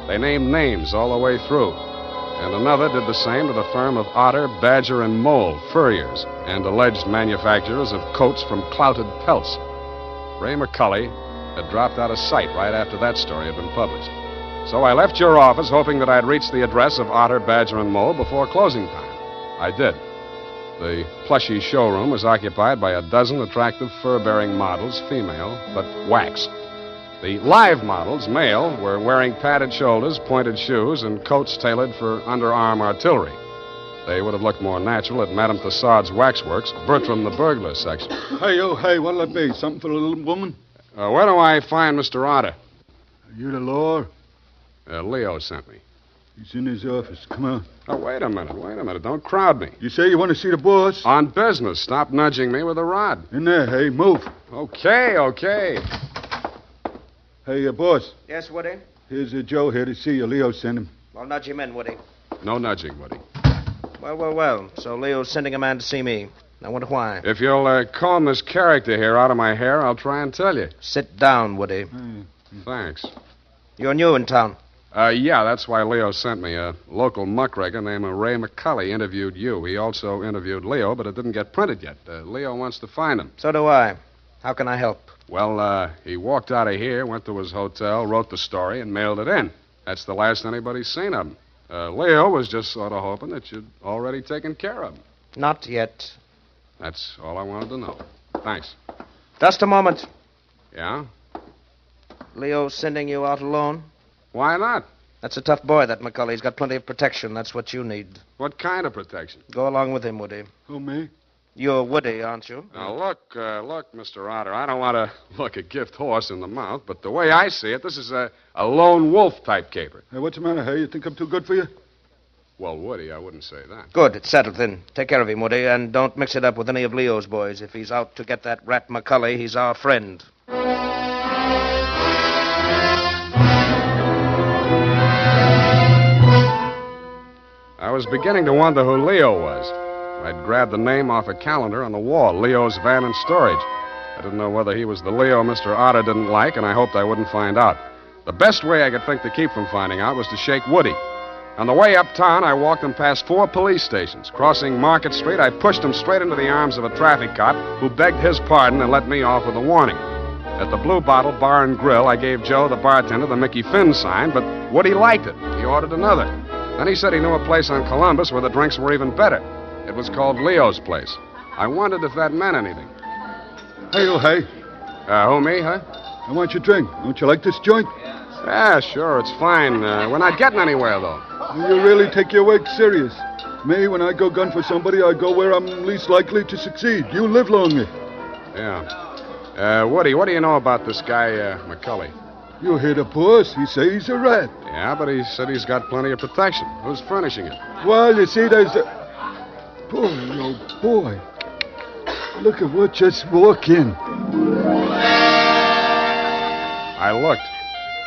They named names all the way through. And another did the same to the firm of Otter, Badger, and Mole, furriers, and alleged manufacturers of coats from clouted pelts. Ray McCulley had dropped out of sight right after that story had been published. So I left your office hoping that I'd reach the address of Otter, Badger, and Mole before closing time. I did. The plushy showroom was occupied by a dozen attractive fur-bearing models, female, but wax. The live models, male, were wearing padded shoulders, pointed shoes, and coats tailored for underarm artillery. They would have looked more natural at Madame Tussaud's waxworks, Bertram the burglar section. Hey, oh, hey, what'll it be? Something for the little woman? Where do I find Mr. Otter? Are you the law? Leo sent me. He's in his office. Come on. Oh, wait a minute. Don't crowd me. You say you want to see the boss? On business. Stop nudging me with a rod. In there, hey, move. Okay. Hey, boss. Yes, Woody? Here's Joe here to see you. Leo sent him. Well, nudge him in, Woody. No nudging, Woody. Well. So Leo's sending a man to see me. I wonder why. If you'll comb this character here out of my hair, I'll try and tell you. Sit down, Woody. Thanks. You're new in town. Yeah, that's why Leo sent me. A local muckraker named Ray McCully interviewed you. He also interviewed Leo, but it didn't get printed yet. Leo wants to find him. So do I. How can I help? Well, he walked out of here, went to his hotel, wrote the story, and mailed it in. That's the last anybody's seen of him. Leo was just sort of hoping that you'd already taken care of him. Not yet. That's all I wanted to know. Thanks. Just a moment. Yeah? Leo's sending you out alone? Why not? That's a tough boy, that McCully. He's got plenty of protection. That's what you need. What kind of protection? Go along with him, Woody. Who, me? You're Woody, aren't you? Now, look, Mr. Otter, I don't want to look a gift horse in the mouth, but the way I see it, this is a lone wolf type caper. Hey, what's the matter, hey? You think I'm too good for you? Well, Woody, I wouldn't say that. Good. It's settled then. Take care of him, Woody, and don't mix it up with any of Leo's boys. If he's out to get that rat McCully, he's our friend. I was beginning to wonder who Leo was. I'd grabbed the name off a calendar on the wall, Leo's Van and Storage. I didn't know whether he was the Leo Mr. Otter didn't like, and I hoped I wouldn't find out. The best way I could think to keep from finding out was to shake Woody. On the way uptown, I walked him past 4 police stations. Crossing Market Street, I pushed him straight into the arms of a traffic cop who begged his pardon and let me off with a warning. At the Blue Bottle Bar and Grill, I gave Joe, the bartender, the Mickey Finn sign, but Woody liked it. He ordered another. Then he said he knew a place on Columbus where the drinks were even better. It was called Leo's Place. I wondered if that meant anything. Hey, oh, hey. Who, me, huh? I want your drink. Don't you like this joint? Yeah, sure, it's fine. We're not getting anywhere, though. You really take your work serious. Me, when I go gun for somebody, I go where I'm least likely to succeed. You live longer. Yeah. Woody, what do you know about this guy, McCully? You hear the boss. He says he's a rat. Yeah, but he said he's got plenty of protection. Who's furnishing it? Well, you see, there's the... Boy, oh, boy. Look at what just walked in. I looked.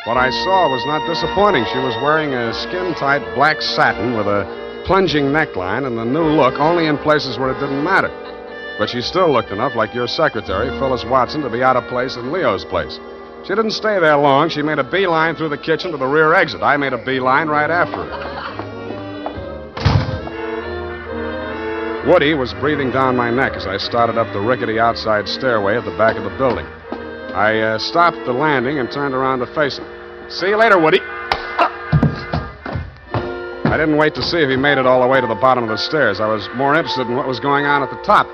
What I saw was not disappointing. She was wearing a skin-tight black satin with a plunging neckline and the new look only in places where it didn't matter. But she still looked enough like your secretary, Phyllis Watson, to be out of place in Leo's place. She didn't stay there long. She made a beeline through the kitchen to the rear exit. I made a beeline right after her. Woody was breathing down my neck as I started up the rickety outside stairway at the back of the building. I stopped the landing and turned around to face him. See you later, Woody. I didn't wait to see if he made it all the way to the bottom of the stairs. I was more interested in what was going on at the top.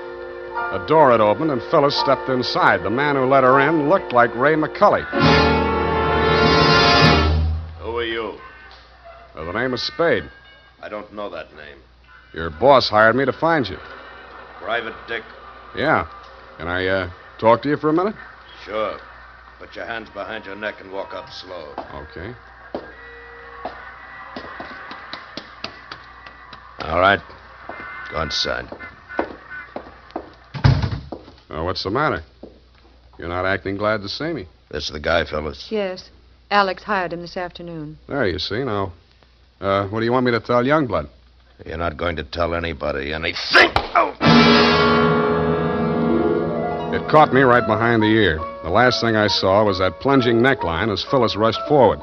A door had opened, and Phyllis stepped inside. The man who let her in looked like Ray McCully. Who are you? The name is Spade. I don't know that name. Your boss hired me to find you. Private Dick? Yeah. Can I talk to you for a minute? Sure. Put your hands behind your neck and walk up slow. Okay. All right. Go inside. What's the matter? You're not acting glad to see me. This the guy, Phyllis? Yes. Alex hired him this afternoon. There, you see. Now, what do you want me to tell Youngblood? You're not going to tell anybody anything. Oh! It caught me right behind the ear. The last thing I saw was that plunging neckline as Phyllis rushed forward.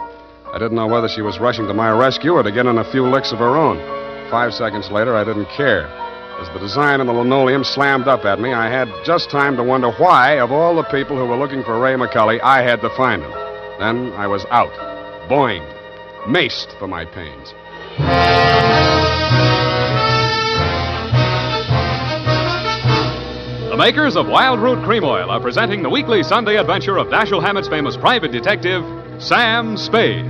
I didn't know whether she was rushing to my rescue or to get in a few licks of her own. 5 seconds later, I didn't care. As the design on the linoleum slammed up at me, I had just time to wonder why, of all the people who were looking for Ray McCully, I had to find him. Then I was out. Boinged. Maced for my pains. The makers of Wild Root Cream Oil are presenting the weekly Sunday adventure of Dashiell Hammett's famous private detective, Sam Spade.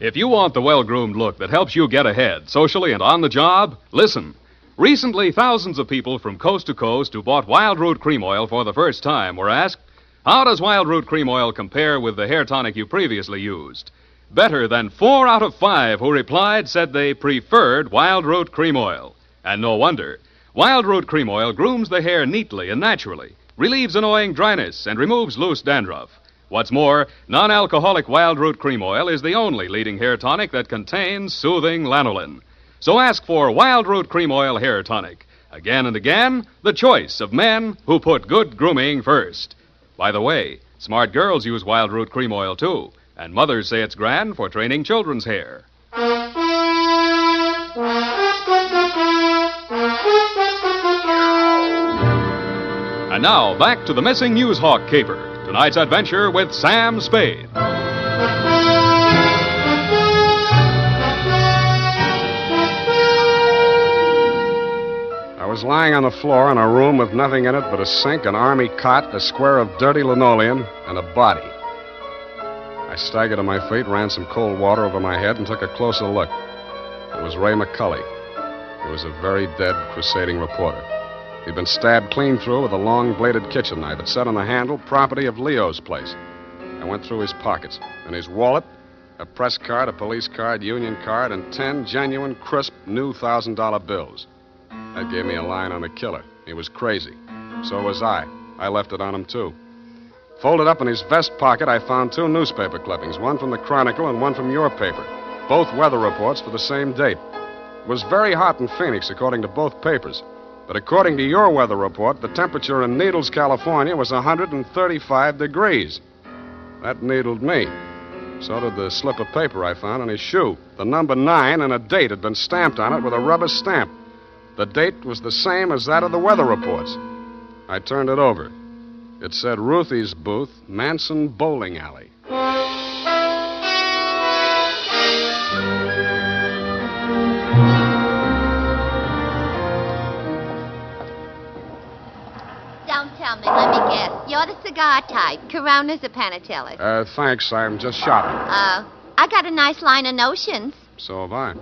If you want the well-groomed look that helps you get ahead, socially and on the job, listen. Recently, thousands of people from coast to coast who bought Wild Root Cream Oil for the first time were asked, how does Wild Root Cream Oil compare with the hair tonic you previously used? Better than 4 out of 5 who replied said they preferred Wild Root Cream Oil. And no wonder. Wild Root Cream Oil grooms the hair neatly and naturally, relieves annoying dryness, and removes loose dandruff. What's more, non-alcoholic Wild Root Cream Oil is the only leading hair tonic that contains soothing lanolin. So ask for Wild Root Cream Oil Hair Tonic. Again and again, the choice of men who put good grooming first. By the way, smart girls use Wild Root Cream Oil, too, and mothers say it's grand for training children's hair. And now, back to the missing News Hawk caper. Tonight's adventure with Sam Spade. I was lying on the floor in a room with nothing in it but a sink, an army cot, a square of dirty linoleum, and a body. I staggered to my feet, ran some cold water over my head, and took a closer look. It was Ray McCulley. He was a very dead crusading reporter. He'd been stabbed clean through with a long-bladed kitchen knife. It said on the handle, property of Leo's place. I went through his pockets. In his wallet, a press card, a police card, union card, and 10 genuine, crisp, new $1,000 bills. That gave me a line on the killer. He was crazy. So was I. I left it on him, too. Folded up in his vest pocket, I found 2 newspaper clippings, one from the Chronicle and one from your paper. Both weather reports for the same date. It was very hot in Phoenix, according to both papers. But according to your weather report, the temperature in Needles, California was 135 degrees. That needled me. So did the slip of paper I found on his shoe. The number 9 and a date had been stamped on it with a rubber stamp. The date was the same as that of the weather reports. I turned it over. It said Ruthie's Booth, Manson Bowling Alley. Don't tell me, let me guess. You're the cigar type. Coronas or Panatellas? Thanks, I'm just shopping. I got a nice line of notions. So have I.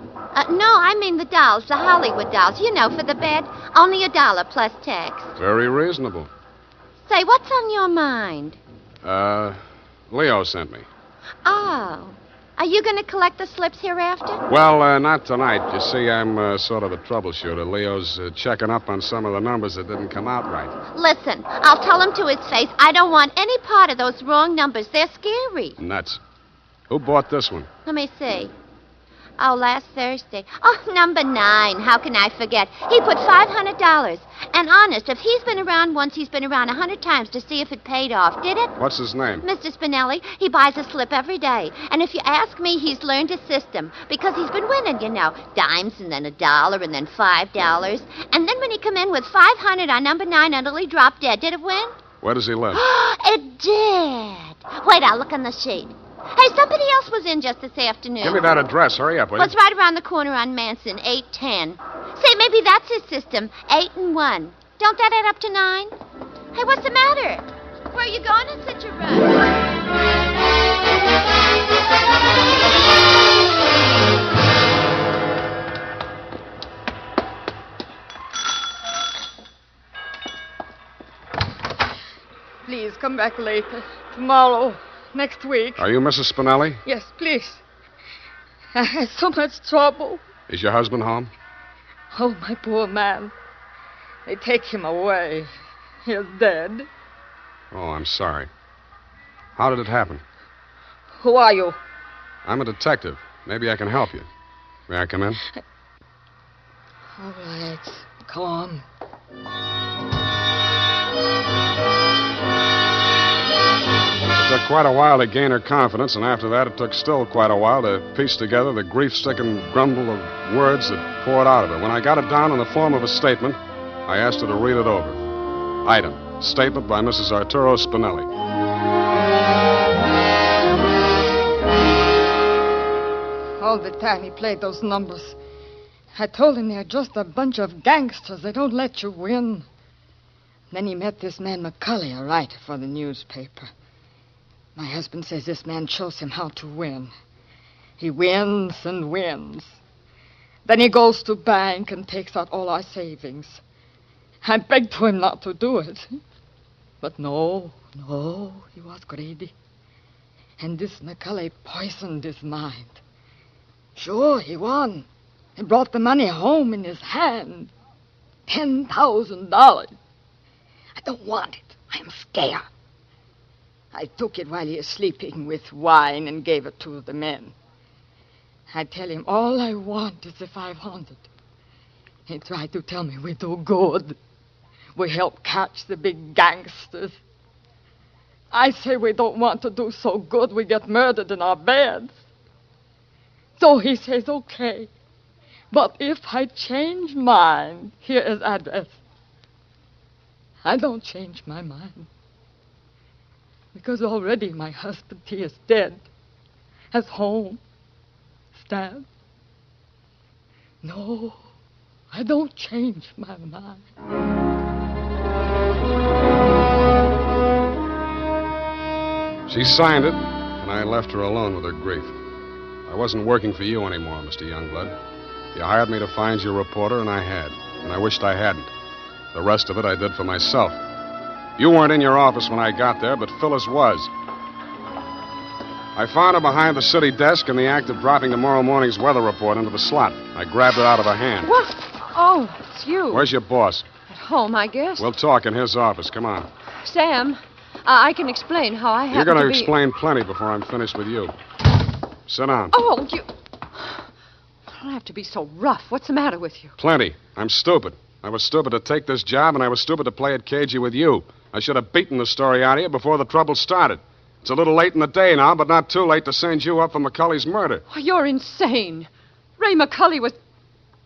No, I mean the dolls, the Hollywood dolls. You know, for the bed. Only $1 plus tax. Very reasonable. Say, what's on your mind? Leo sent me. Oh. Are you going to collect the slips hereafter? Well, not tonight. You see, I'm sort of a troubleshooter. Leo's checking up on some of the numbers that didn't come out right. Listen, I'll tell him to his face I don't want any part of those wrong numbers. They're scary. Nuts. Who bought this one? Let me see. Oh, last Thursday. Oh, number 9. How can I forget? He put $500. And honest, if he's been around once, he's been around 100 times to see if it paid off. Did it? What's his name? Mr. Spinelli. He buys a slip every day. And if you ask me, he's learned his system. Because he's been winning, you know. Dimes and then $1 and then $5. And then when he come in with 500 on number 9 until he dropped dead, did it win? Where does he live? It did. Wait, I'll look on the sheet. Hey, somebody else was in just this afternoon. Give me that address. Hurry up, will you? Well, it's right around the corner on Manson, 810. Say, maybe that's his system, 8 and 1. Don't that add up to 9? Hey, what's the matter? Where are you going in such a rush? Please, come back later. Tomorrow. Next week. Are you Mrs. Spinelli? Yes, please. I had so much trouble. Is your husband home? Oh, my poor man. They take him away. He's dead. Oh, I'm sorry. How did it happen? Who are you? I'm a detective. Maybe I can help you. May I come in? All right. Come on. It took quite a while to gain her confidence, and after that it took still quite a while to piece together the grief-stricken grumble of words that poured out of her. When I got it down in the form of a statement, I asked her to read it over. Item, statement by Mrs. Arturo Spinelli. All the time he played those numbers. I told him they're just a bunch of gangsters. They don't let you win. Then he met this man McCulley, a writer for the newspaper. My husband says this man shows him how to win. He wins and wins. Then he goes to bank and takes out all our savings. I begged to him not to do it. But no, he was greedy. And this McCulley poisoned his mind. Sure, he won. He brought the money home in his hand. $10,000. I don't want it. I'm scared. I took it while he was sleeping with wine and gave it to the men. I tell him all I want is the 500. He tried to tell me we do good. We help catch the big gangsters. I say we don't want to do so good we get murdered in our beds. So he says, okay. But if I change mine, here is address. I don't change my mind. Because already my husband, he is dead. Has home. Stabbed. No, I don't change my mind. She signed it, and I left her alone with her grief. I wasn't working for you anymore, Mr. Youngblood. You hired me to find you a reporter, and I had. And I wished I hadn't. The rest of it I did for myself. You weren't in your office when I got there, but Phyllis was. I found her behind the city desk in the act of dropping tomorrow morning's weather report into the slot. I grabbed it out of her hand. What? Oh, it's you. Where's your boss? At home, I guess. We'll talk in his office. Come on. Sam, I can explain how I You're happen going to to be... explain plenty before I'm finished with you. Sit down. Oh, you... don't have to be so rough. What's the matter with you? Plenty. I'm stupid. I was stupid to take this job, and I was stupid to play it cagey with you. I should have beaten the story out of you before the trouble started. It's a little late in the day now, but not too late to send you up for McCulley's murder. Oh, you're insane. Ray McCulley was...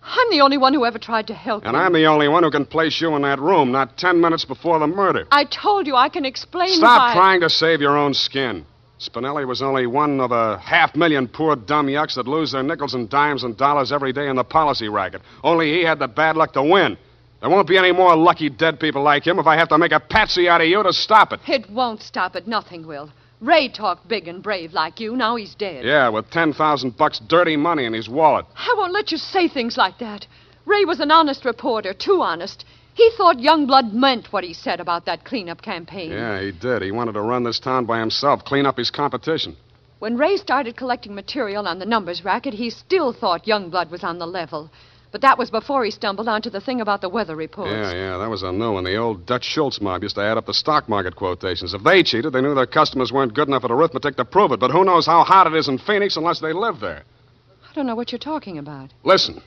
I'm the only one who ever tried to help And him. I'm the only one who can place you in that room, not 10 minutes before the murder. I told you I can explain Stop why... trying to save your own skin. Spinelli was only one of 500,000 poor dumb yucks that lose their nickels and dimes and dollars every day in the policy racket. Only he had the bad luck to win. There won't be any more lucky dead people like him if I have to make a patsy out of you to stop it. It won't stop it. Nothing will. Ray talked big and brave like you. Now he's dead. Yeah, with $10,000 dirty money in his wallet. I won't let you say things like that. Ray was an honest reporter, too honest. He thought Youngblood meant what he said about that cleanup campaign. Yeah, he did. He wanted to run this town by himself, clean up his competition. When Ray started collecting material on the numbers racket, he still thought Youngblood was on the level. But that was before he stumbled onto the thing about the weather reports. Yeah, that was a new one. The old Dutch Schultz mob used to add up the stock market quotations. If they cheated, they knew their customers weren't good enough at arithmetic to prove it. But who knows how hot it is in Phoenix unless they live there? I don't know what you're talking about. Listen,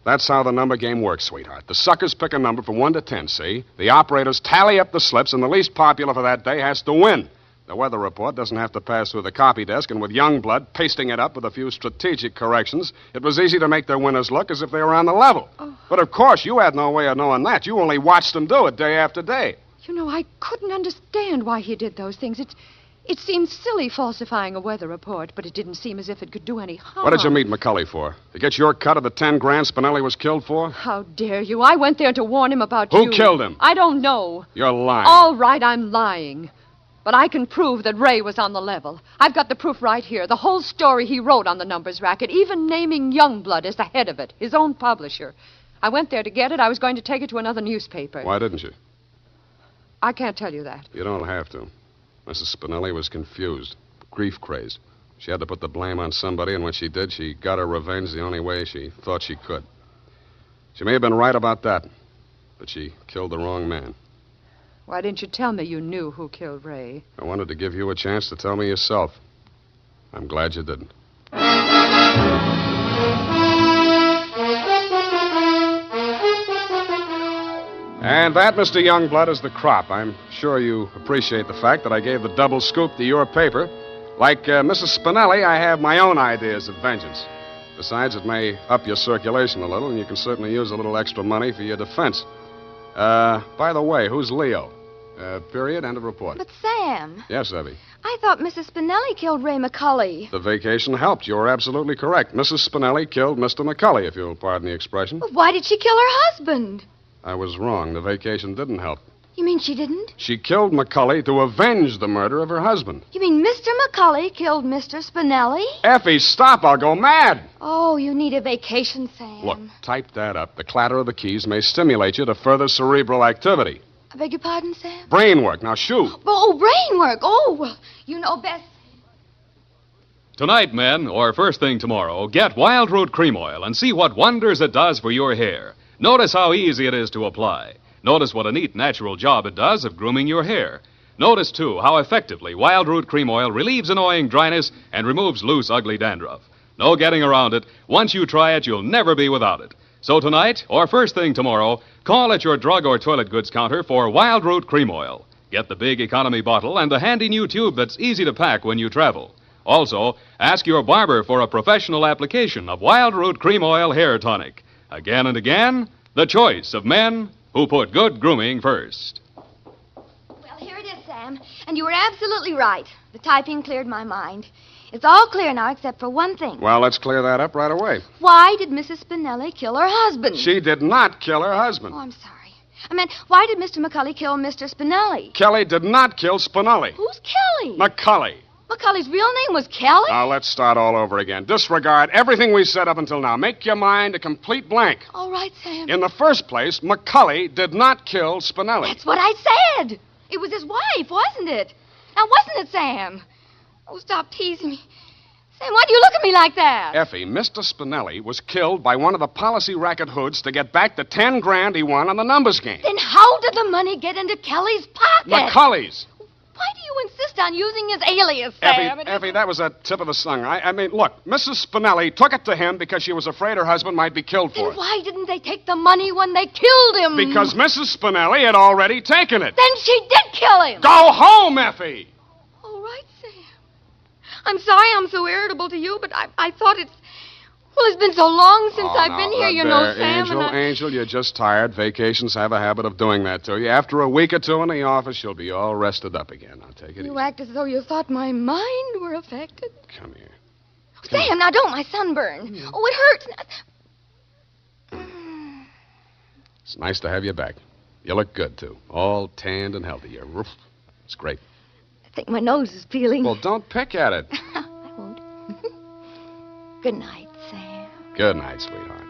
that's how the number game works, sweetheart. The suckers pick a number from 1 to 10, see? The operators tally up the slips, and the least popular for that day has to win. The weather report doesn't have to pass through the copy desk, and with Youngblood pasting it up with a few strategic corrections, it was easy to make their winners look as if they were on the level. Oh. But of course, you had no way of knowing that. You only watched them do it day after day. You know, I couldn't understand why he did those things. It seemed silly falsifying a weather report, but it didn't seem as if it could do any harm. What did you meet McCulley for? To get your cut of the 10 grand Spinelli was killed for? How dare you? I went there to warn him about you. Who killed him? I don't know. You're lying. All right, I'm lying. But I can prove that Ray was on the level. I've got the proof right here. The whole story he wrote on the numbers racket, even naming Youngblood as the head of it, his own publisher. I went there to get it. I was going to take it to another newspaper. Why didn't you? I can't tell you that. You don't have to. Mrs. Spinelli was confused, grief-crazed. She had to put the blame on somebody, and when she did, she got her revenge the only way she thought she could. She may have been right about that, but she killed the wrong man. Why didn't you tell me you knew who killed Ray? I wanted to give you a chance to tell me yourself. I'm glad you didn't. And that, Mr. Youngblood, is the crop. I'm sure you appreciate the fact that I gave the double scoop to your paper. Like Mrs. Spinelli, I have my own ideas of vengeance. Besides, it may up your circulation a little, and you can certainly use a little extra money for your defense. By the way, who's Leo? Period, end of report. But, Sam. Yes, Evie. I thought Mrs. Spinelli killed Ray McCulley. The vacation helped. You're absolutely correct. Mrs. Spinelli killed Mr. McCulley, if you'll pardon the expression. Well, why did she kill her husband? I was wrong. The vacation didn't help. You mean she didn't? She killed McCully to avenge the murder of her husband. You mean Mr. McCully killed Mr. Spinelli? Effie, stop. I'll go mad. Oh, you need a vacation, Sam. Look, type that up. The clatter of the keys may stimulate you to further cerebral activity. I beg your pardon, Sam? Brain work. Now, shoot. Oh, brain work. Oh, well, you know best. Tonight, men, or first thing tomorrow, get Wild Root Cream Oil and see what wonders it does for your hair. Notice how easy it is to apply. Notice what a neat, natural job it does of grooming your hair. Notice, too, how effectively Wild Root Cream Oil relieves annoying dryness and removes loose, ugly dandruff. No getting around it. Once you try it, you'll never be without it. So tonight, or first thing tomorrow, call at your drug or toilet goods counter for Wild Root Cream Oil. Get the big economy bottle and the handy new tube that's easy to pack when you travel. Also, ask your barber for a professional application of Wild Root Cream Oil Hair Tonic. Again and again, the choice of men who put good grooming first. Well, here it is, Sam. And you were absolutely right. The typing cleared my mind. It's all clear now except for one thing. Well, let's clear that up right away. Why did Mrs. Spinelli kill her husband? She did not kill her husband. Oh, I'm sorry. I meant, why did Mr. McCully kill Mr. Spinelli? Kelly did not kill Spinelli. Who's Kelly? McCully. McCully's real name was Kelly? Now, let's start all over again. Disregard everything we said up until now. Make your mind a complete blank. All right, Sam. In the first place, McCully did not kill Spinelli. That's what I said. It was his wife, wasn't it? Now, wasn't it, Sam? Oh, stop teasing me. Sam, why do you look at me like that? Effie, Mr. Spinelli was killed by one of the policy racket hoods to get back the 10 grand he won on the numbers game. Then how did the money get into Kelly's pocket? McCully's. Why do you insist on using his alias, Sam? Effie, that was a tip of the tongue. I mean, look, Mrs. Spinelli took it to him because she was afraid her husband might be killed for Then it. why didn't they take the money when they killed him? Because Mrs. Spinelli had already taken it. Then she did kill him. Go home, Effie! All right, Sam. I'm sorry I'm so irritable to you, but I thought it's... Well, it's been so long since I've been here, you know, Sam. Angel, you're just tired. Vacations have a habit of doing that to you. After a week or two in the office, you'll be all rested up again. I'll take it easy. You act as though you thought my mind were affected. Come here. Sam, now don't, my sunburn. Oh, it hurts. It's nice to have you back. You look good, too. All tanned and healthy. It's great. I think my nose is peeling. Well, don't pick at it. I won't. Good night, Sam. Good night, sweetheart.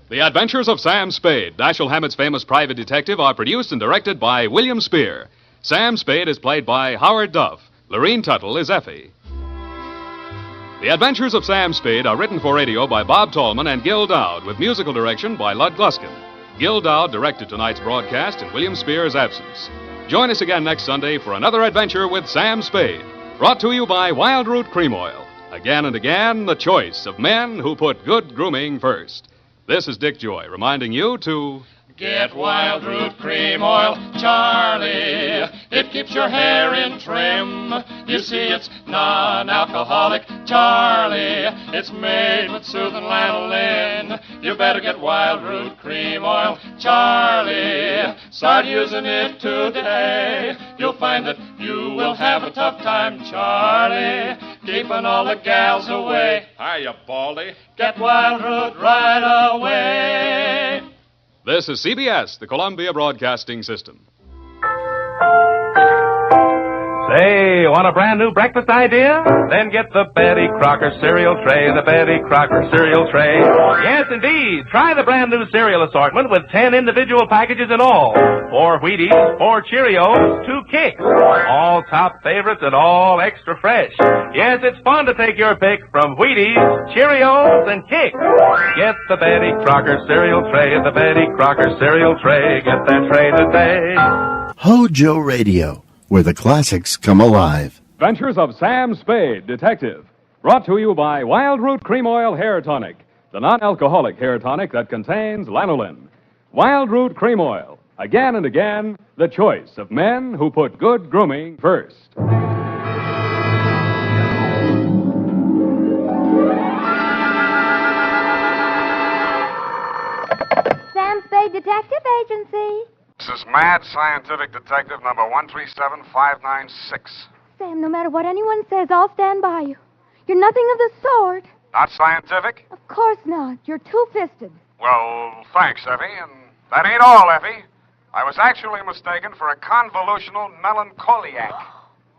The Adventures of Sam Spade, Dashiell Hammett's famous private detective, are produced and directed by William Spear. Sam Spade is played by Howard Duff. Lorene Tuttle is Effie. The Adventures of Sam Spade are written for radio by Bob Tallman and Gil Dowd, with musical direction by Lud Gluskin. Gil Dowd directed tonight's broadcast in William Spear's absence. Join us again next Sunday for another adventure with Sam Spade, brought to you by Wild Root Cream Oil. Again and again, the choice of men who put good grooming first. This is Dick Joy reminding you to... Get Wild Root Cream Oil, Charlie. It keeps your hair in trim. You see, it's non-alcoholic, Charlie. It's made with soothing lanolin. You better get Wild Root Cream Oil, Charlie. Start using it today. You'll find that you will have a tough time, Charlie, keeping all the gals away. Hiya, Baldy. Get Wild Root right away. This is CBS, the Columbia Broadcasting System. Say, want a brand new breakfast idea? Then get the Betty Crocker cereal tray, the Betty Crocker cereal tray. Yes, indeed. Try the brand new cereal assortment with 10 individual packages in all. 4 Wheaties, 4 Cheerios, 2 Kicks. All top favorites and all extra fresh. Yes, it's fun to take your pick from Wheaties, Cheerios, and Kicks. Get the Betty Crocker cereal tray, the Betty Crocker cereal tray. Get that tray today. HOJO Radio, where the classics come alive. Adventures of Sam Spade, Detective. Brought to you by Wild Root Cream Oil Hair Tonic, the non-alcoholic hair tonic that contains lanolin. Wild Root Cream Oil. Again and again, the choice of men who put good grooming first. Sam Spade Detective Agency. This is Mad Scientific Detective number 137596. Sam, no matter what anyone says, I'll stand by you. You're nothing of the sort. Not scientific? Of course not. You're two-fisted. Well, thanks, Effie. And that ain't all, Effie. I was actually mistaken for a convolutional melancholiac.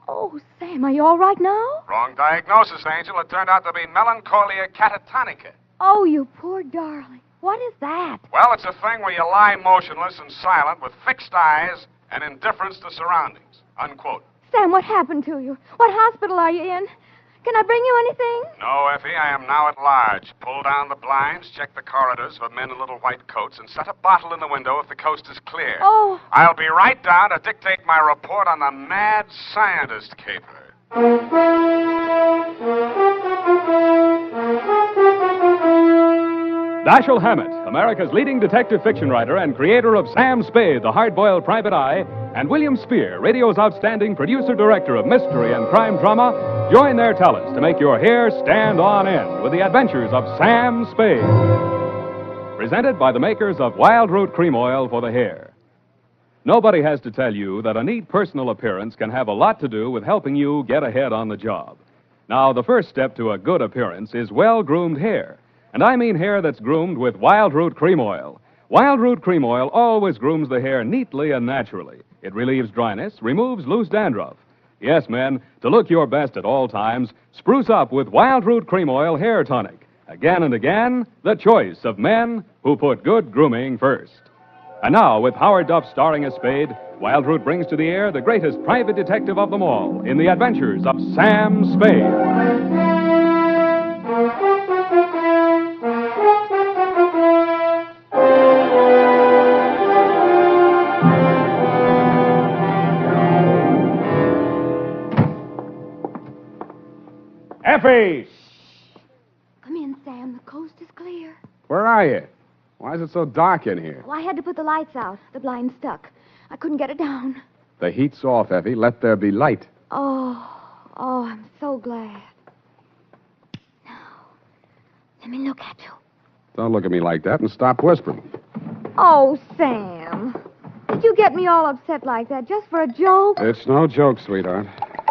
Oh, Sam, are you all right now? Wrong diagnosis, Angel. It turned out to be melancholia catatonica. Oh, you poor darling. What is that? Well, it's a thing where you lie motionless and silent with fixed eyes and indifference to surroundings. Unquote. Sam, what happened to you? What hospital are you in? Can I bring you anything? No, Effie, I am now at large. Pull down the blinds, check the corridors for men in little white coats, and set a bottle in the window if the coast is clear. Oh. I'll be right down to dictate my report on the mad scientist caper. Dashiell Hammett, America's leading detective fiction writer and creator of Sam Spade, the hard-boiled private eye, and William Spear, radio's outstanding producer-director of mystery and crime drama, join their talents to make your hair stand on end with the adventures of Sam Spade. Presented by the makers of Wild Root Cream Oil for the hair. Nobody has to tell you that a neat personal appearance can have a lot to do with helping you get ahead on the job. Now, the first step to a good appearance is well-groomed hair. And I mean hair that's groomed with Wild Root Cream Oil. Wild Root Cream Oil always grooms the hair neatly and naturally. It relieves dryness, removes loose dandruff. Yes, men, to look your best at all times, spruce up with Wild Root Cream Oil Hair Tonic. Again and again, the choice of men who put good grooming first. And now, with Howard Duff starring as Spade, Wild Root brings to the air the greatest private detective of them all in the adventures of Sam Spade. Effie! Come in, Sam. The coast is clear. Where are you? Why is it so dark in here? Oh, I had to put the lights out. The blind stuck. I couldn't get it down. The heat's off, Effie. Let there be light. Oh, I'm so glad. Now, let me look at you. Don't look at me like that and stop whispering. Oh, Sam. Did you get me all upset like that just for a joke? It's no joke, sweetheart.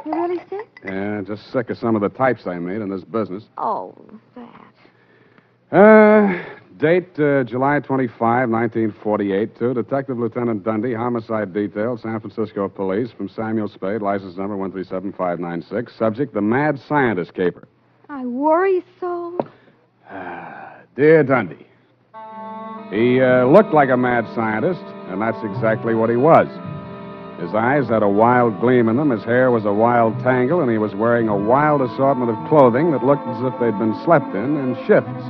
You really sick? Yeah, just sick of some of the types I made in this business. Oh, that. Date, July 25, 1948, to Detective Lieutenant Dundee, Homicide Detail, San Francisco Police, from Samuel Spade, license number 137596. Subject, the mad scientist caper. I worry so. Dear Dundee, he looked like a mad scientist, and that's exactly what he was. His eyes had a wild gleam in them, his hair was a wild tangle, and he was wearing a wild assortment of clothing that looked as if they'd been slept in shifts.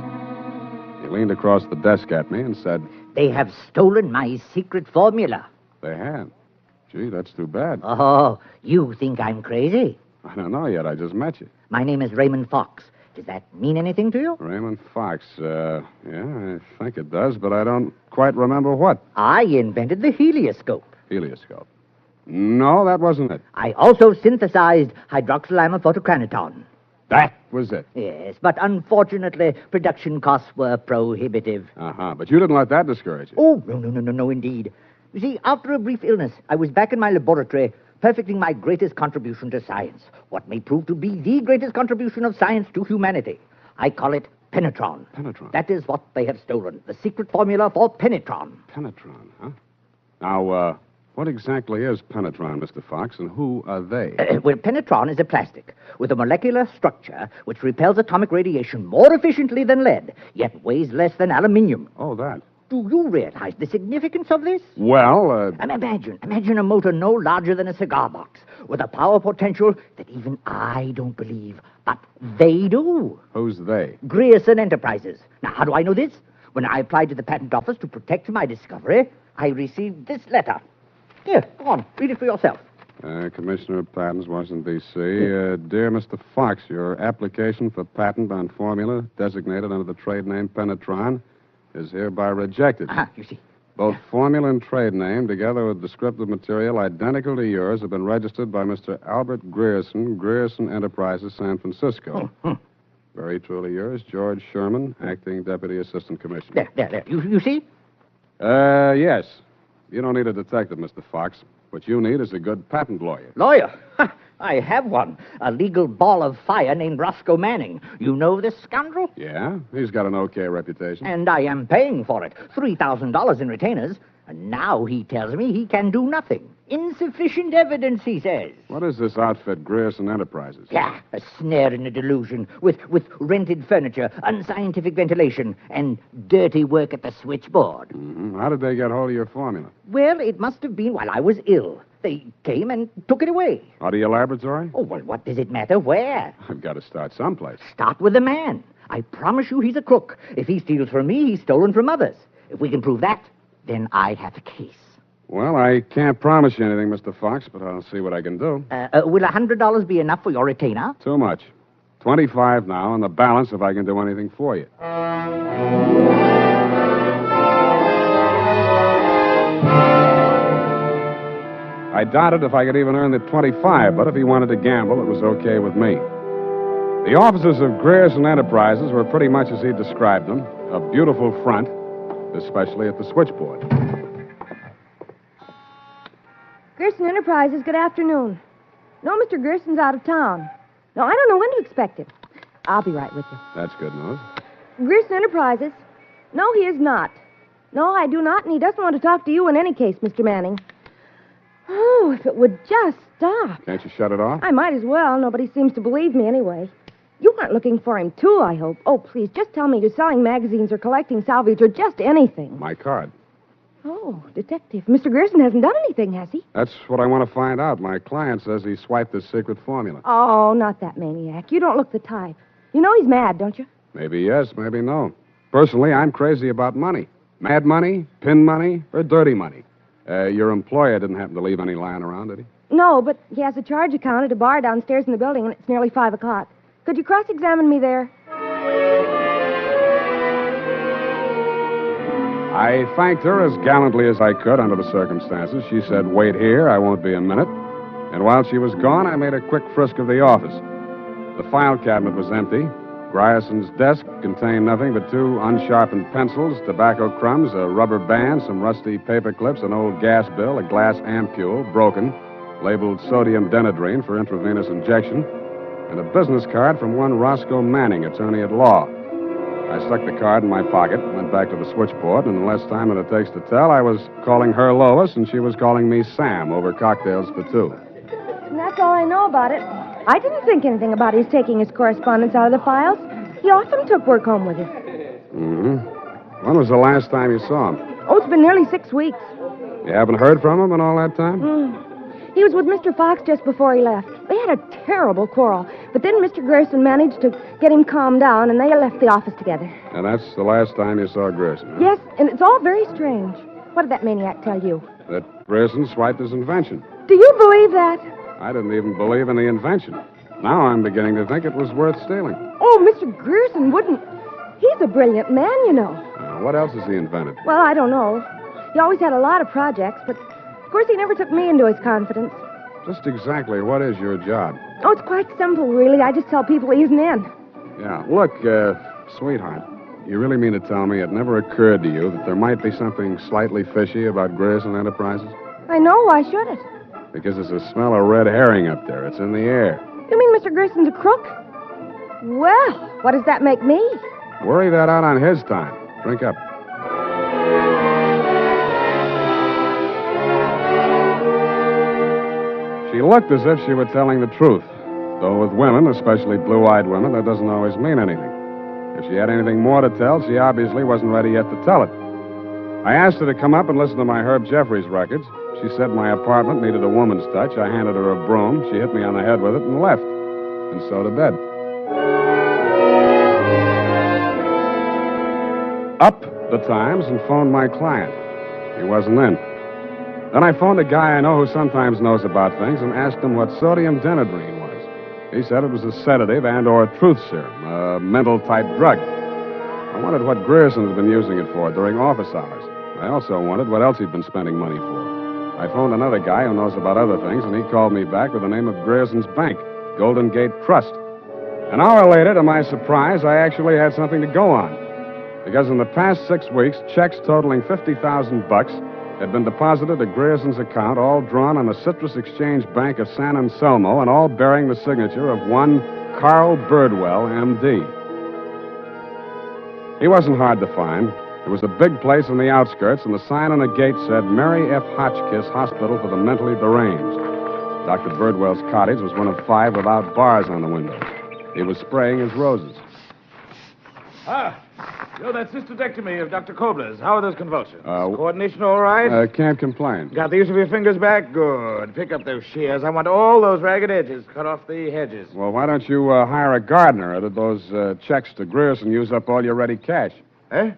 He leaned across the desk at me and said, "They have stolen my secret formula." "They have? Gee, that's too bad." "Oh, you think I'm crazy?" "I don't know yet. I just met you." "My name is Raymond Fox. Does that mean anything to you?" "Raymond Fox, yeah, I think it does, but I don't quite remember what." "I invented the helioscope." "Helioscope? No, that wasn't it." "I also synthesized hydroxylamophotochronaton." "That was it." "Yes, but unfortunately, production costs were prohibitive." "Uh-huh, but you didn't let that discourage you." "Oh, no, indeed. You see, after a brief illness, I was back in my laboratory, perfecting my greatest contribution to science, what may prove to be the greatest contribution of science to humanity. I call it penetron." "Penetron?" "That is what they have stolen, the secret formula for penetron." "Penetron, huh? Now, what exactly is penetron, Mr. Fox, and who are they?" Well, penetron is a plastic with a molecular structure which repels atomic radiation more efficiently than lead, yet weighs less than aluminium. "Oh, that. Do you realize the significance of this?" "Well, Imagine a motor no larger than a cigar box, with a power potential that even I don't believe, but they do." "Who's they?" "Grierson Enterprises. Now, how do I know this? When I applied to the patent office to protect my discovery, I received this letter. Here, go on, read it for yourself." Commissioner of Patents, Washington, D.C. Dear Mr. Fox, your application for patent on formula designated under the trade name penetron is hereby rejected. You see. Both formula and trade name, together with descriptive material identical to yours, have been registered by Mr. Albert Grierson, Grierson Enterprises, San Francisco. Very truly yours, George Sherman, Acting Deputy Assistant Commissioner. There. You see? Yes. You don't need a detective, Mr. Fox. What you need is a good patent lawyer. Lawyer? Ha, I have one. A legal ball of fire named Roscoe Manning. You know this scoundrel? Yeah? He's got an okay reputation. And I am paying for it. $3,000 in retainers. And now he tells me he can do nothing. Insufficient evidence, he says. What is this outfit, Grierson Enterprises? Yeah, a snare in a delusion, with rented furniture, unscientific ventilation, and dirty work at the switchboard. Mm-hmm. How did they get hold of your formula? Well, it must have been while I was ill. They came and took it away. Out of your laboratory? Oh, well, what does it matter where? I've got to start someplace. Start with the man. I promise you he's a crook. If he steals from me, he's stolen from others. If we can prove that, then I have a case. Well, I can't promise you anything, Mr. Fox, but I'll see what I can do. Will $100 be enough for your retainer? Too much. 25 now, and the balance if I can do anything for you. I doubted if I could even earn the 25, but if he wanted to gamble, it was okay with me. The offices of Grierson Enterprises were pretty much as he described them, a beautiful front, especially at the switchboard. Grierson Enterprises, good afternoon. No, Mr. Grierson's out of town. No, I don't know when to expect him. I'll be right with you. That's good news. Grierson Enterprises? No, he is not. No, I do not, and he doesn't want to talk to you in any case, Mr. Manning. Oh, if it would just stop. Can't you shut it off? I might as well. Nobody seems to believe me anyway. You aren't looking for him, too, I hope. Oh, please, just tell me you're selling magazines or collecting salvage or just anything. My card. Oh, detective. Mr. Grierson hasn't done anything, has he? That's what I want to find out. My client says he swiped this secret formula. Oh, not that maniac. You don't look the type. You know he's mad, don't you? Maybe yes, maybe no. Personally, I'm crazy about money. Mad money, pin money, or dirty money. Your employer didn't happen to leave any lying around, did he? No, but he has a charge account at a bar downstairs in the building, and it's nearly 5 o'clock. Could you cross-examine me there? I thanked her as gallantly as I could under the circumstances. She said, "Wait here, I won't be a minute." And while she was gone, I made a quick frisk of the office. The file cabinet was empty. Grierson's desk contained nothing but 2 unsharpened pencils, tobacco crumbs, a rubber band, some rusty paper clips, an old gas bill, a glass ampule, broken, labeled sodium denadrine for intravenous injection, and a business card from one Roscoe Manning, attorney at law. I stuck the card in my pocket, went back to the switchboard, and in less time than it takes to tell, I was calling her Lois, and she was calling me Sam over cocktails for 2. And that's all I know about it. I didn't think anything about his taking his correspondence out of the files. He often took work home with him. Mm-hmm. When was the last time you saw him? Oh, it's been nearly 6 weeks. You haven't heard from him in all that time? He was with Mr. Fox just before he left. They had a terrible quarrel, but then Mr. Grierson managed to get him calmed down, and they left the office together. And that's the last time you saw Grierson, huh? Yes, and it's all very strange. What did that maniac tell you? That Grierson swiped his invention. Do you believe that? I didn't even believe in the invention. Now I'm beginning to think it was worth stealing. Oh, Mr. Grierson wouldn't. He's a brilliant man, you know. What else has he invented? Well, I don't know. He always had a lot of projects, but of course he never took me into his confidence. Just exactly what is your job? Oh, it's quite simple, really. I just tell people he isn't in. Yeah. Look, sweetheart, you really mean to tell me it never occurred to you that there might be something slightly fishy about Grierson Enterprises? I know. Why should it? Because there's a smell of red herring up there. It's in the air. You mean Mr. Grierson's a crook? Well, what does that make me? Worry that out on his time. Drink up. She looked as if she were telling the truth. Though with women, especially blue-eyed women, that doesn't always mean anything. If she had anything more to tell, she obviously wasn't ready yet to tell it. I asked her to come up and listen to my Herb Jeffries records. She said my apartment needed a woman's touch. I handed her a broom. She hit me on the head with it and left. And so to bed. Up the Times and phoned my client. He wasn't in. Then I phoned a guy I know who sometimes knows about things and asked him what sodium denadrine was. He said it was a sedative and/or a truth serum, a mental-type drug. I wondered what Grierson had been using it for during office hours. I also wondered what else he'd been spending money for. I phoned another guy who knows about other things, and he called me back with the name of Grierson's bank, Golden Gate Trust. An hour later, to my surprise, I actually had something to go on. Because in the past 6 weeks, checks totaling $50,000 had been deposited at Grierson's account, all drawn on the Citrus Exchange Bank of San Anselmo, and all bearing the signature of one Carl Birdwell, M.D. He wasn't hard to find. It was a big place on the outskirts, and the sign on the gate said Mary F. Hotchkiss Hospital for the Mentally Deranged. Dr. Birdwell's cottage was one of 5 without bars on the windows. He was spraying his roses. Joe, that cystodectomy of Dr. Kobler's. How are those convulsions? Coordination all right? Can't complain. Got the use of your fingers back? Good. Pick up those shears. I want all those ragged edges. Cut off the hedges. Well, why don't you hire a gardener, or did those checks to Grierson use up all your ready cash? Eh?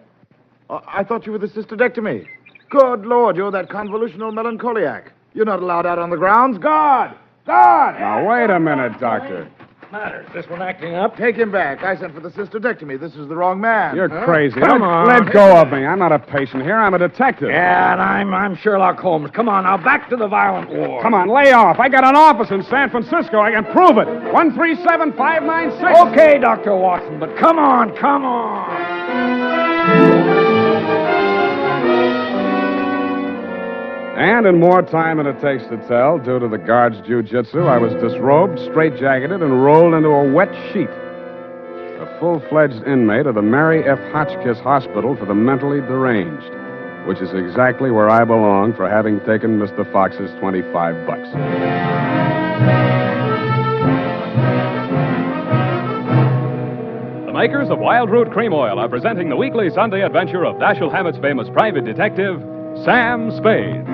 I thought you were the cystodectomy. Good Lord, you're that convolutional melancholiac. You're not allowed out on the grounds. Guard! Guard! Now, wait a minute, Doctor. Matter. This one acting up? Take him back. I sent for the cystodectomy. This is the wrong man. You're crazy. Come on. Let go of me. I'm not a patient here. I'm a detective. Yeah, and I'm Sherlock Holmes. Come on, now, back to the violent war. Come on, lay off. I got an office in San Francisco. I can prove it. 137596. Okay, Dr. Watson, but come on, come on. And in more time than it takes to tell, due to the guard's jujitsu, I was disrobed, straitjacketed, and rolled into a wet sheet. A full-fledged inmate of the Mary F. Hotchkiss Hospital for the Mentally Deranged, which is exactly where I belong for having taken Mr. Fox's $25. The makers of Wild Root Cream Oil are presenting the weekly Sunday adventure of Dashiell Hammett's famous private detective, Sam Spade.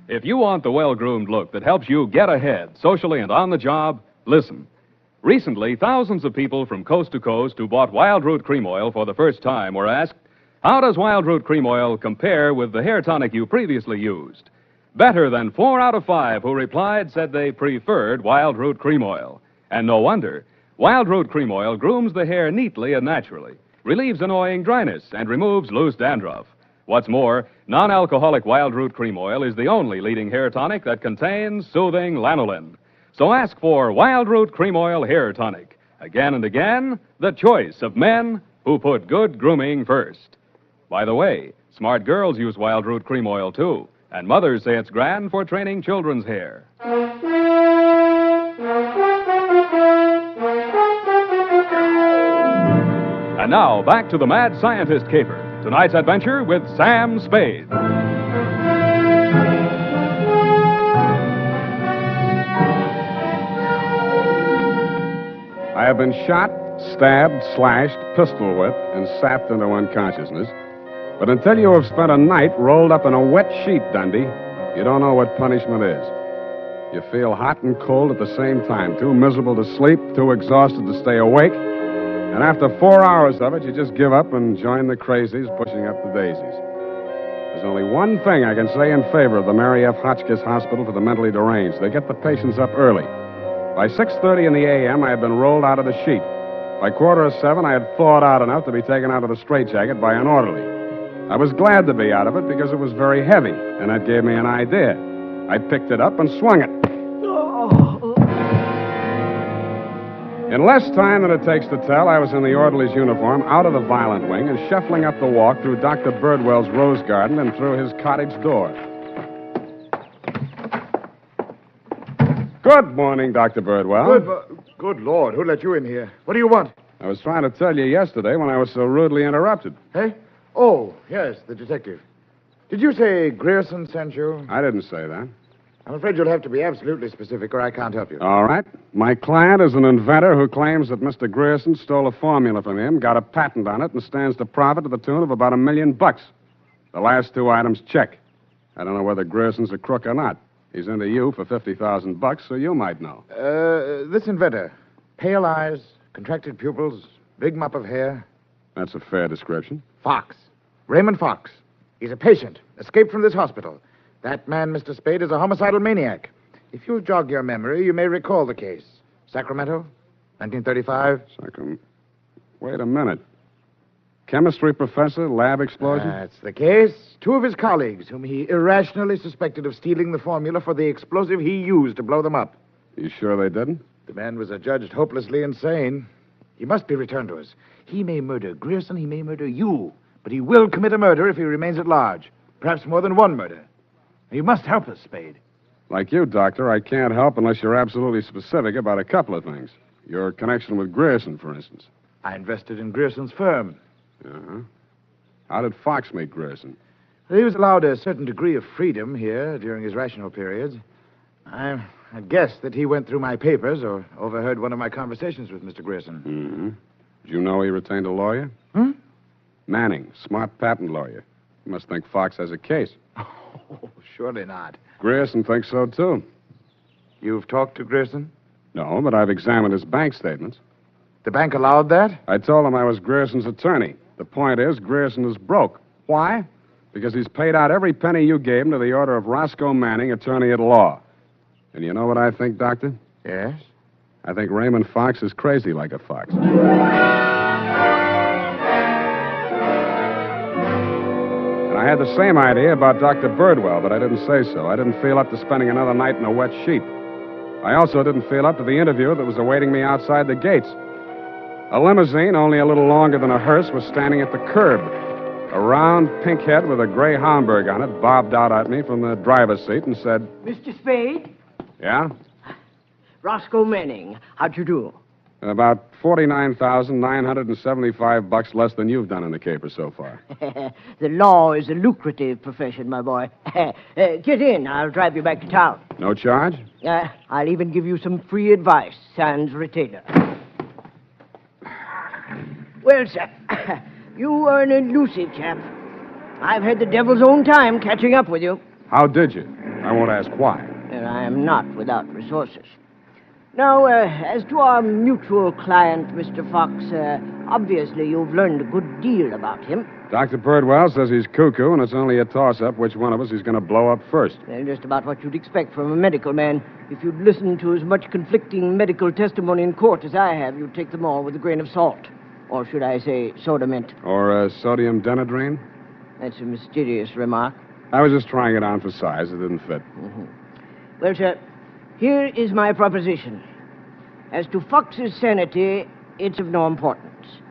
If you want the well-groomed look that helps you get ahead, socially and on the job, listen. Recently, thousands of people from coast to coast who bought Wild Root Cream Oil for the first time were asked, how does Wild Root Cream Oil compare with the hair tonic you previously used? Better than 4 out of 5 who replied said they preferred Wild Root Cream Oil. And no wonder. Wild Root Cream Oil grooms the hair neatly and naturally, relieves annoying dryness, and removes loose dandruff. What's more, non-alcoholic Wild Root Cream Oil is the only leading hair tonic that contains soothing lanolin. So ask for Wild Root Cream Oil Hair Tonic. Again and again, the choice of men who put good grooming first. By the way, smart girls use Wild Root Cream Oil, too. And mothers say it's grand for training children's hair. And now, back to the Mad Scientist Caper. Tonight's adventure with Sam Spade. I have been shot, stabbed, slashed, pistol whipped, and sapped into unconsciousness. But until you have spent a night rolled up in a wet sheet, Dundee, you don't know what punishment is. You feel hot and cold at the same time, too miserable to sleep, too exhausted to stay awake. And after 4 hours of it, you just give up and join the crazies pushing up the daisies. There's only one thing I can say in favor of the Mary F. Hotchkiss Hospital for the Mentally Deranged. They get the patients up early. By 6:30 in the a.m., I had been rolled out of the sheet. By 6:45, I had thawed out enough to be taken out of the straitjacket by an orderly. I was glad to be out of it because it was very heavy, and that gave me an idea. I picked it up and swung it. In less time than it takes to tell, I was in the orderly's uniform, out of the violent wing, and shuffling up the walk through Dr. Birdwell's rose garden and through his cottage door. Good morning, Dr. Birdwell. Good Lord, who let you in here? What do you want? I was trying to tell you yesterday when I was so rudely interrupted. Hey? Oh, yes, the detective. Did you say Grierson sent you? I didn't say that. I'm afraid you'll have to be absolutely specific or I can't help you. All right. My client is an inventor who claims that Mr. Grierson stole a formula from him, got a patent on it, and stands to profit to the tune of about $1 million. The last 2 items check. I don't know whether Grierson's a crook or not. He's into you for $50,000, so you might know. This inventor. Pale eyes, contracted pupils, big mop of hair. That's a fair description. Fox. Raymond Fox. He's a patient, escaped from this hospital. That man, Mr. Spade, is a homicidal maniac. If you'll jog your memory, you may recall the case. Sacramento, 1935. Wait a minute. Chemistry professor, lab explosion? That's the case. Two of his colleagues, whom he irrationally suspected of stealing the formula for the explosive he used to blow them up. You sure they didn't? The man was adjudged hopelessly insane. He must be returned to us. He may murder Grierson, he may murder you, but he will commit a murder if he remains at large. Perhaps more than one murder. You must help us, Spade. Like you, Doctor, I can't help unless you're absolutely specific about a couple of things. Your connection with Grierson, for instance. I invested in Grierson's firm. Uh-huh. How did Fox meet Grierson? He was allowed a certain degree of freedom here during his rational periods. I guessed that he went through my papers or overheard one of my conversations with Mr. Grierson. Mm-hmm. Did you know he retained a lawyer? Hmm? Manning, smart patent lawyer. You must think Fox has a case. Oh, surely not. Grierson thinks so, too. You've talked to Grierson? No, but I've examined his bank statements. The bank allowed that? I told him I was Grierson's attorney. The point is, Grierson is broke. Why? Because he's paid out every penny you gave him to the order of Roscoe Manning, attorney at law. And you know what I think, Doctor? Yes? I think Raymond Fox is crazy like a fox. I had the same idea about Dr. Birdwell, but I didn't say so. I didn't feel up to spending another night in a wet sheet. I also didn't feel up to the interview that was awaiting me outside the gates. A limousine, only a little longer than a hearse, was standing at the curb. A round pink head with a gray Homburg on it bobbed out at me from the driver's seat and said, Mr. Spade? Yeah? Roscoe Manning. How'd you do? About $49,975 less than you've done in the caper so far. The law is a lucrative profession, my boy. Get in. I'll drive you back to town. No charge? I'll even give you some free advice, sans retainer. Well, sir, you are an elusive chap. I've had the devil's own time catching up with you. How did you? I won't ask why. And I am not without resources. Now, as to our mutual client, Mr. Fox, obviously you've learned a good deal about him. Dr. Birdwell says he's cuckoo, and it's only a toss-up which one of us he's going to blow up first. Well, just about what you'd expect from a medical man. If you'd listened to as much conflicting medical testimony in court as I have, you'd take them all with a grain of salt. Or should I say soda mint? Or sodium denadrine? That's a mysterious remark. I was just trying it on for size. It didn't fit. Mm-hmm. Well, sir, here is my proposition. As to Fox's sanity, it's of no importance.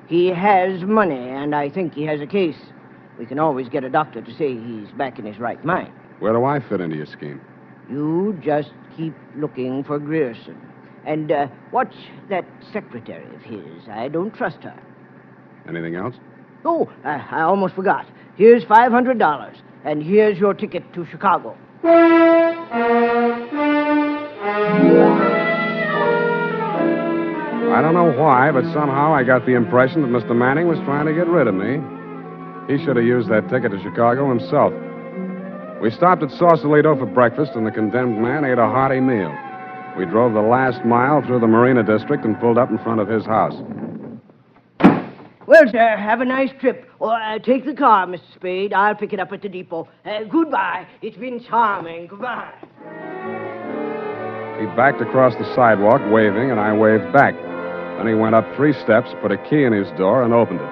He has money, and I think he has a case. We can always get a doctor to say he's back in his right mind. Where do I fit into your scheme? You just keep looking for Grierson. And watch that secretary of his. I don't trust her. Anything else? Oh, I almost forgot. Here's $500, and here's your ticket to Chicago. I don't know why, but somehow I got the impression that Mr. Manning was trying to get rid of me. He should have used that ticket to Chicago himself. We stopped at Sausalito for breakfast, and the condemned man ate a hearty meal. We drove the last mile through the Marina District and pulled up in front of his house. Well, sir, have a nice trip. Or take the car, Mr. Spade. I'll pick it up at the depot. Goodbye. It's been charming. Goodbye. He backed across the sidewalk, waving, and I waved back. Then he went up 3 steps, put a key in his door, and opened it.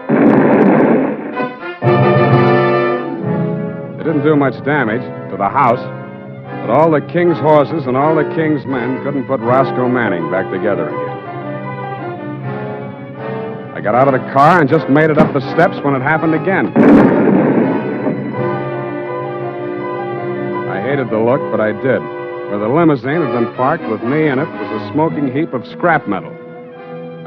It didn't do much damage to the house, but all the king's horses and all the king's men couldn't put Roscoe Manning back together again. I got out of the car and just made it up the steps when it happened again. I hated the look, but I did. Where the limousine had been parked with me in it was a smoking heap of scrap metal.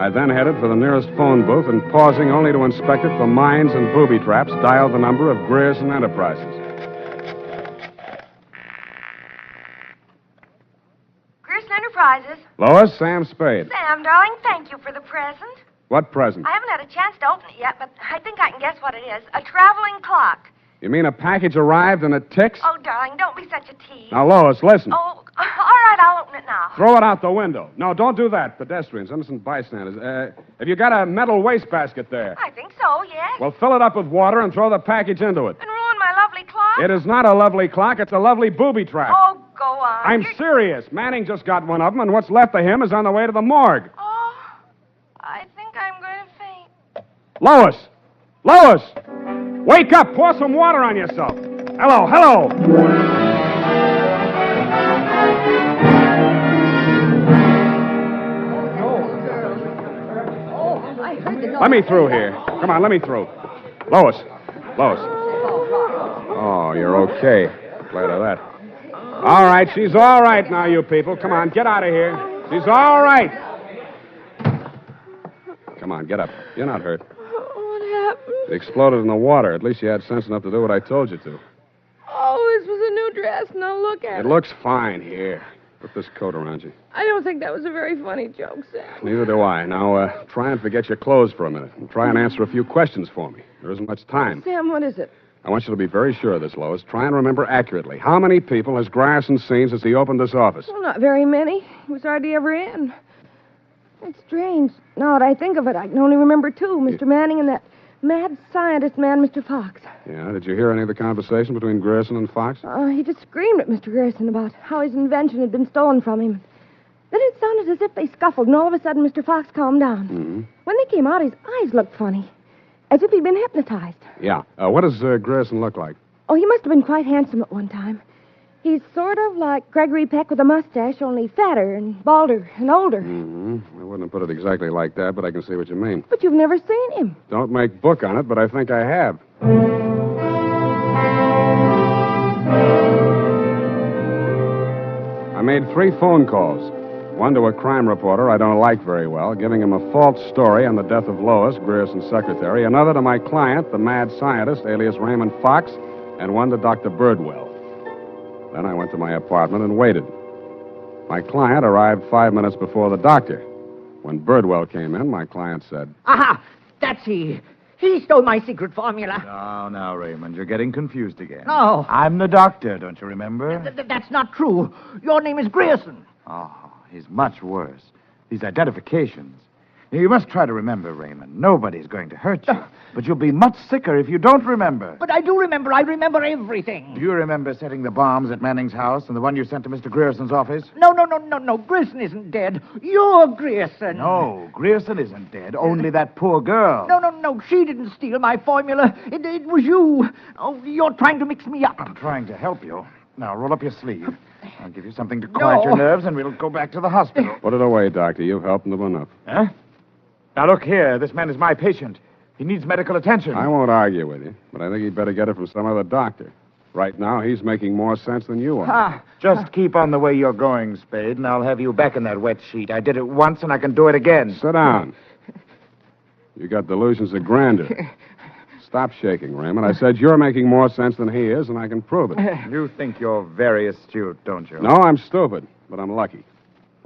I then headed for the nearest phone booth and, pausing only to inspect it for mines and booby traps, dialed the number of Grierson Enterprises. Grierson Enterprises. Lois, Sam Spade. Sam, darling, thank you for the present. What present? I haven't had a chance to open it yet, but I think I can guess what it is. A traveling clock. You mean a package arrived and it ticks? Oh, darling, don't be such a tease. Now, Lois, listen. Oh, all right, I'll open it now. Throw it out the window. No, don't do that. Pedestrians, innocent bystanders. Have you got a metal wastebasket there? I think so, yes. Well, fill it up with water and throw the package into it. And ruin my lovely clock? It is not a lovely clock. It's a lovely booby trap. Oh, go on. I'm serious. Manning just got one of them, and what's left of him is on the way to the morgue. Oh, I think I'm going to faint. Lois! Lois! Wake up! Pour some water on yourself. Hello, hello! Let me through here. Come on, let me through. Lois. Oh, you're okay. Glad of that. All right, she's all right now, you people. Come on, get out of here. She's all right. Come on, get up. You're not hurt. What happened? It exploded in the water. At least you had sense enough to do what I told you to. Oh, this was a new dress. Now look at it. It looks fine here. Put this coat around you. I don't think that was a very funny joke, Sam. Neither do I. Now, try and forget your clothes for a minute. And try and answer a few questions for me. There isn't much time. Sam, what is it? I want you to be very sure of this, Lois. Try and remember accurately. How many people has Grierson seen since he opened this office? Well, not very many. He was hardly ever in. It's strange. Now that I think of it, I can only remember two. Mr. Manning and that mad scientist man, Mr. Fox. Yeah, did you hear any of the conversation between Grierson and Fox? He just screamed at Mr. Grierson about how his invention had been stolen from him. Then it sounded as if they scuffled, and all of a sudden Mr. Fox calmed down. Mm-hmm. When they came out, his eyes looked funny, as if he'd been hypnotized. Yeah. What does Grierson look like? Oh, he must have been quite handsome at one time. He's sort of like Gregory Peck with a mustache, only fatter and balder and older. Mm-hmm. I wouldn't have put it exactly like that, but I can see what you mean. But you've never seen him. Don't make book on it, but I think I have. I made 3 phone calls. One to a crime reporter I don't like very well, giving him a false story on the death of Lois, Grierson's secretary. Another to my client, the mad scientist, alias Raymond Fox. And one to Dr. Birdwell. Then I went to my apartment and waited. My client arrived 5 minutes before the doctor. When Birdwell came in, my client said, Aha! That's he. He stole my secret formula. Now, Raymond, you're getting confused again. No. I'm the doctor, don't you remember? That's not true. Your name is Grierson. Oh, he's much worse. These identifications. Now, you must try to remember, Raymond. Nobody's going to hurt you. But you'll be much sicker if you don't remember. But I do remember. I remember everything. Do you remember setting the bombs at Manning's house and the one you sent to Mr. Grierson's office? No. Grierson isn't dead. You're Grierson. No, Grierson isn't dead. Only that poor girl. No. She didn't steal my formula. It was you. Oh, you're trying to mix me up. I'm trying to help you. Now, roll up your sleeve. I'll give you something to quiet your nerves, and we'll go back to the hospital. Put it away, Doctor. You've helped him enough. Huh? Now, look here. This man is my patient. He needs medical attention. I won't argue with you, but I think he'd better get it from some other doctor. Right now, he's making more sense than you are. Just keep on the way you're going, Spade, and I'll have you back in that wet sheet. I did it once, and I can do it again. Sit down. You got delusions of grandeur. Stop shaking, Raymond. I said you're making more sense than he is, and I can prove it. You think you're very astute, don't you? No, I'm stupid, but I'm lucky.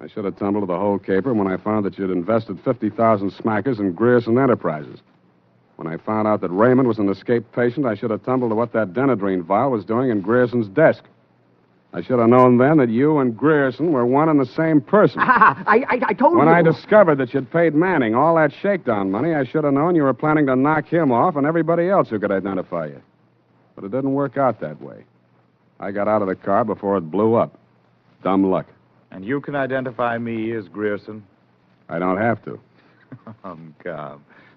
I should have tumbled to the whole caper when I found that you'd invested 50,000 smackers in Grierson Enterprises. When I found out that Raymond was an escaped patient, I should have tumbled to what that Denadrine vial was doing in Grierson's desk. I should have known then that you and Grierson were one and the same person. I told you. When I discovered that you'd paid Manning all that shakedown money, I should have known you were planning to knock him off and everybody else who could identify you. But it didn't work out that way. I got out of the car before it blew up. Dumb luck. And you can identify me as Grierson? I don't have to. Come.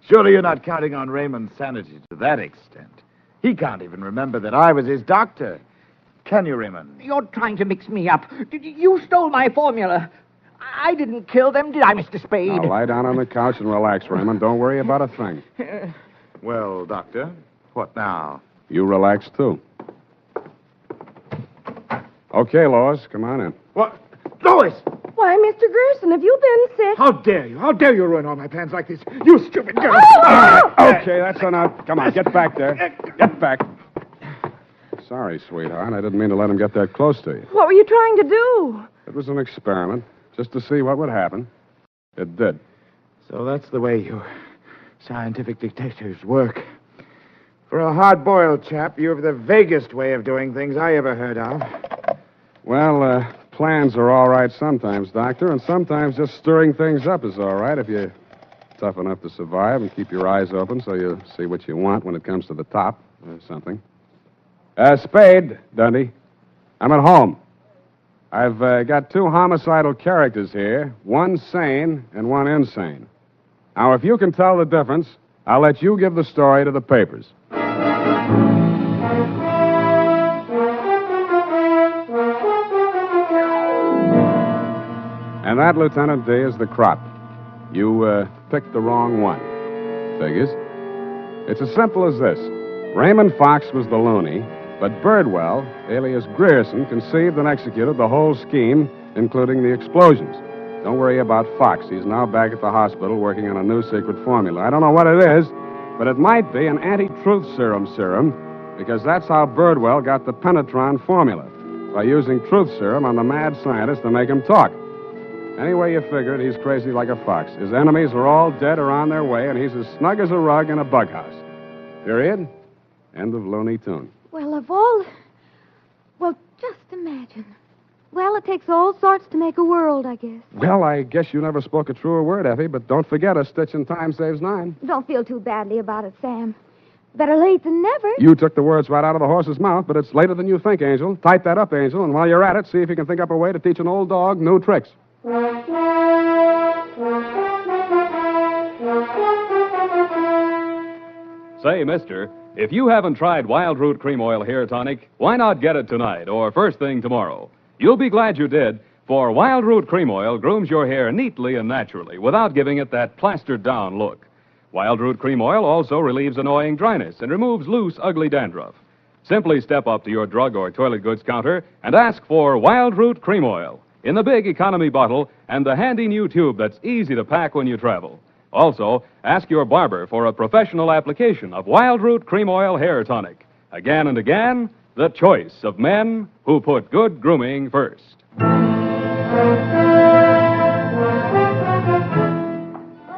Surely you're not counting on Raymond's sanity to that extent. He can't even remember that I was his doctor. Can you, Raymond? You're trying to mix me up. You stole my formula. I didn't kill them, did I, Mr. Spade? Now, lie down on the couch and relax, Raymond. Don't worry about a thing. Well, Doctor, what now? You relax, too. Okay, Lois, come on in. What? Lois! Why, Mr. Grierson, have you been sick? How dare you? How dare you ruin all my plans like this? You stupid girl! Okay, that's enough. Come on, get back there. Get back. Sorry, sweetheart. I didn't mean to let him get that close to you. What were you trying to do? It was an experiment, just to see what would happen. It did. So that's the way you scientific detectives work. For a hard-boiled chap, you have the vaguest way of doing things I ever heard of. Well, plans are all right sometimes, Doctor, and sometimes just stirring things up is all right if you're tough enough to survive and keep your eyes open so you see what you want when it comes to the top or something. Spade, Dundee. I'm at home. I've got 2 homicidal characters here, one sane and one insane. Now, if you can tell the difference, I'll let you give the story to the papers. And that, Lieutenant D, is the crop. You picked the wrong one. Figures. It's as simple as this. Raymond Fox was the loony, but Birdwell, alias Grierson, conceived and executed the whole scheme, including the explosions. Don't worry about Fox. He's now back at the hospital working on a new secret formula. I don't know what it is, but it might be an anti-truth serum, because that's how Birdwell got the Penetron formula, by using truth serum on the mad scientist to make him talk. Anyway you figure it, he's crazy like a fox. His enemies are all dead or on their way, and he's as snug as a rug in a bug house. Period. End of Looney Tune. Well, of all... Well, just imagine. Well, it takes all sorts to make a world, I guess. Well, I guess you never spoke a truer word, Effie, but don't forget a stitch in time saves 9. Don't feel too badly about it, Sam. Better late than never. You took the words right out of the horse's mouth, but it's later than you think, Angel. Type that up, Angel, and while you're at it, see if you can think up a way to teach an old dog new tricks. Say, mister, if you haven't tried Wild Root Cream Oil Hair Tonic, why not get it tonight or first thing tomorrow? You'll be glad you did, for Wild Root Cream Oil grooms your hair neatly and naturally without giving it that plastered-down look. Wild Root Cream Oil also relieves annoying dryness and removes loose, ugly dandruff. Simply step up to your drug or toilet goods counter and ask for Wild Root Cream Oil in the big economy bottle and the handy new tube that's easy to pack when you travel. Also, ask your barber for a professional application of Wild Root Cream Oil Hair Tonic. Again and again, the choice of men who put good grooming first. Well,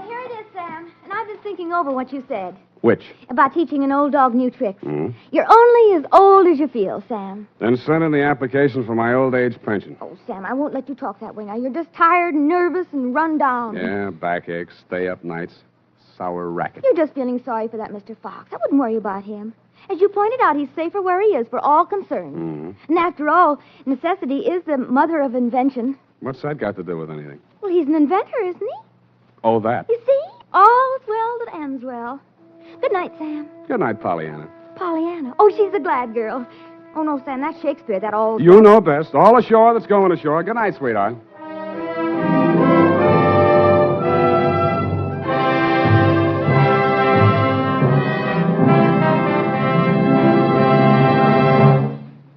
here it is, Sam. And I've been thinking over what you said. Which? About teaching an old dog new tricks. Mm-hmm. You're only as old as you feel, Sam. Then send in the application for my old age pension. Oh, Sam, I won't let you talk that way now. You're just tired and nervous and run down. Yeah, backaches, stay-up nights, sour racket. You're just feeling sorry for that Mr. Fox. I wouldn't worry about him. As you pointed out, he's safer where he is for all concerned. Mm-hmm. And after all, necessity is the mother of invention. What's that got to do with anything? Well, he's an inventor, isn't he? Oh, that. You see? All's well that ends well. Good night, Sam. Good night, Pollyanna. Pollyanna. Oh, she's a glad girl. Oh, no, Sam, that's Shakespeare, that old... You know best. All ashore that's going ashore. Good night, sweetheart.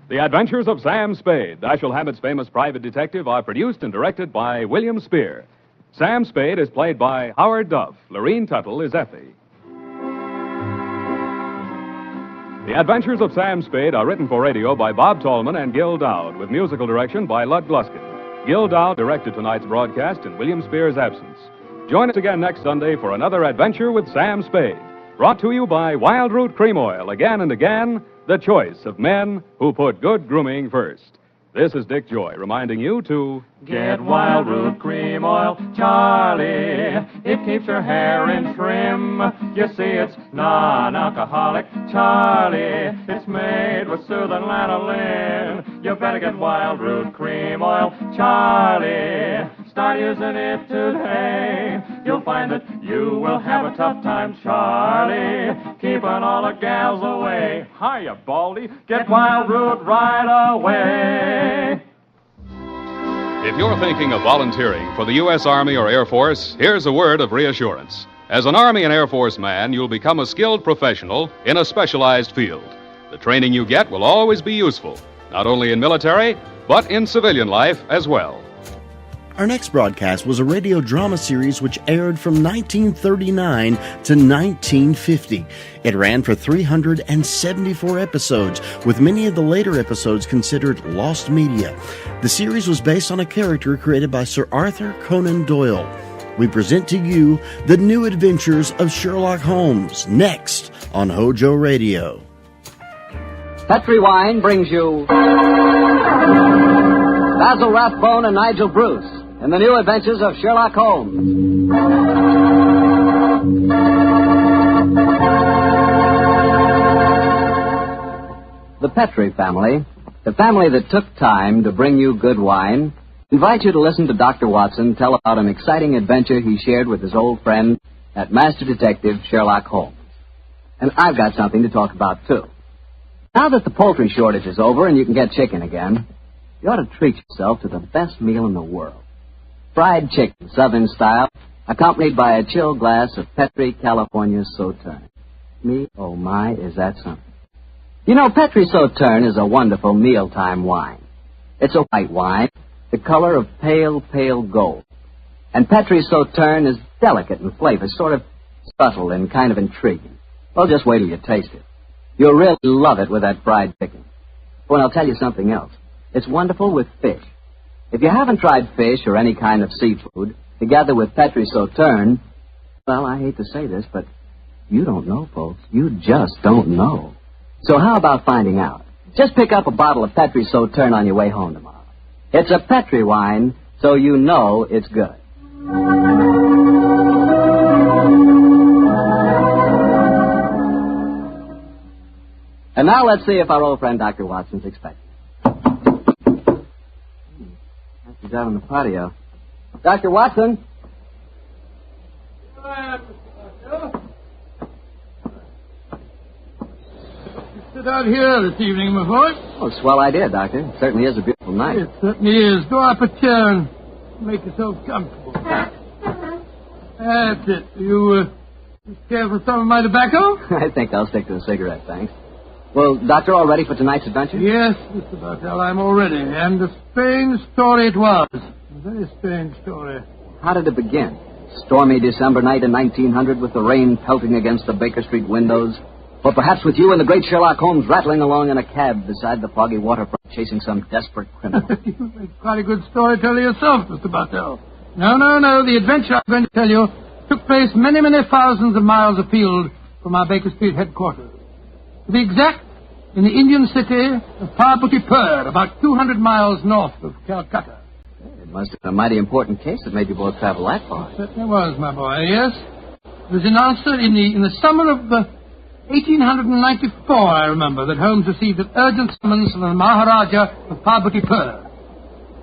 The Adventures of Sam Spade, Dashiell Hammett's famous private detective, are produced and directed by William Spear. Sam Spade is played by Howard Duff. Lorene Tuttle is Effie. The Adventures of Sam Spade are written for radio by Bob Tallman and Gil Dowd, with musical direction by Lud Gluskin. Gil Dowd directed tonight's broadcast in William Spear's absence. Join us again next Sunday for another adventure with Sam Spade. Brought to you by Wild Root Cream Oil, again and again, the choice of men who put good grooming first. This is Dick Joy reminding you to... Get Wild Root Cream Oil, Charlie. It keeps your hair in trim. You see, it's non-alcoholic, Charlie. It's made with soothing lanolin. You better get Wild Root Cream Oil, Charlie. Start using it today. You'll find that you will have a tough time, Charlie, keeping all the gals away. Hiya, Baldy. Get Wild Root right away. If you're thinking of volunteering for the U.S. Army or Air Force, here's a word of reassurance. As an Army and Air Force man, you'll become a skilled professional in a specialized field. The training you get will always be useful, not only in military, but in civilian life as well. Our next broadcast was a radio drama series which aired from 1939 to 1950. It ran for 374 episodes, with many of the later episodes considered lost media. The series was based on a character created by Sir Arthur Conan Doyle. We present to you The New Adventures of Sherlock Holmes, next on HOJO Radio. Petri Wine brings you Basil Rathbone and Nigel Bruce in The New Adventures of Sherlock Holmes. The Petri family, the family that took time to bring you good wine, invites you to listen to Dr. Watson tell about an exciting adventure he shared with his old friend at Master Detective Sherlock Holmes. And I've got something to talk about, too. Now that the poultry shortage is over and you can get chicken again, you ought to treat yourself to the best meal in the world. Fried chicken, Southern style, accompanied by a chilled glass of Petri California Sauterne. Me, oh my, is that something. You know, Petri Sauterne is a wonderful mealtime wine. It's a white wine, the color of pale, pale gold. And Petri Sauterne is delicate in flavor, sort of subtle and kind of intriguing. Well, just wait till you taste it. You'll really love it with that fried chicken. Oh, and I'll tell you something else. It's wonderful with fish. If you haven't tried fish or any kind of seafood, together with Petri Sauterne, well, I hate to say this, but you don't know, folks. You just don't know. So how about finding out? Just pick up a bottle of Petri Sauterne on your way home tomorrow. It's a Petri wine, so you know it's good. And now let's see if our old friend Dr. Watson's expecting. He's out on the patio. Dr. Watson? Sit out here this evening, my boy. Oh, swell idea, Doctor. It certainly is a beautiful night. It certainly is. Draw up a chair and make yourself comfortable. That's it. You care for some of my tobacco? I think I'll stick to a cigarette, thanks. Well, Doctor, all ready for tonight's adventure? Yes, Mr. Bartell, I'm all ready. And a strange story it was. A very strange story. How did it begin? Stormy December night in 1900 with the rain pelting against the Baker Street windows? Or perhaps with you and the great Sherlock Holmes rattling along in a cab beside the foggy waterfront chasing some desperate criminal? You make quite a good storyteller yourself, Mr. Bartell. No. The adventure I'm going to tell you took place many, many thousands of miles afield from our Baker Street headquarters. To be exact, in the Indian city of Parbutipur, about 200 miles north of Calcutta. It must have been a mighty important case that made you both travel that far. It certainly was, my boy, yes. It was announced in the summer of 1894, I remember, that Holmes received an urgent summons from the Maharaja of Parbutipur.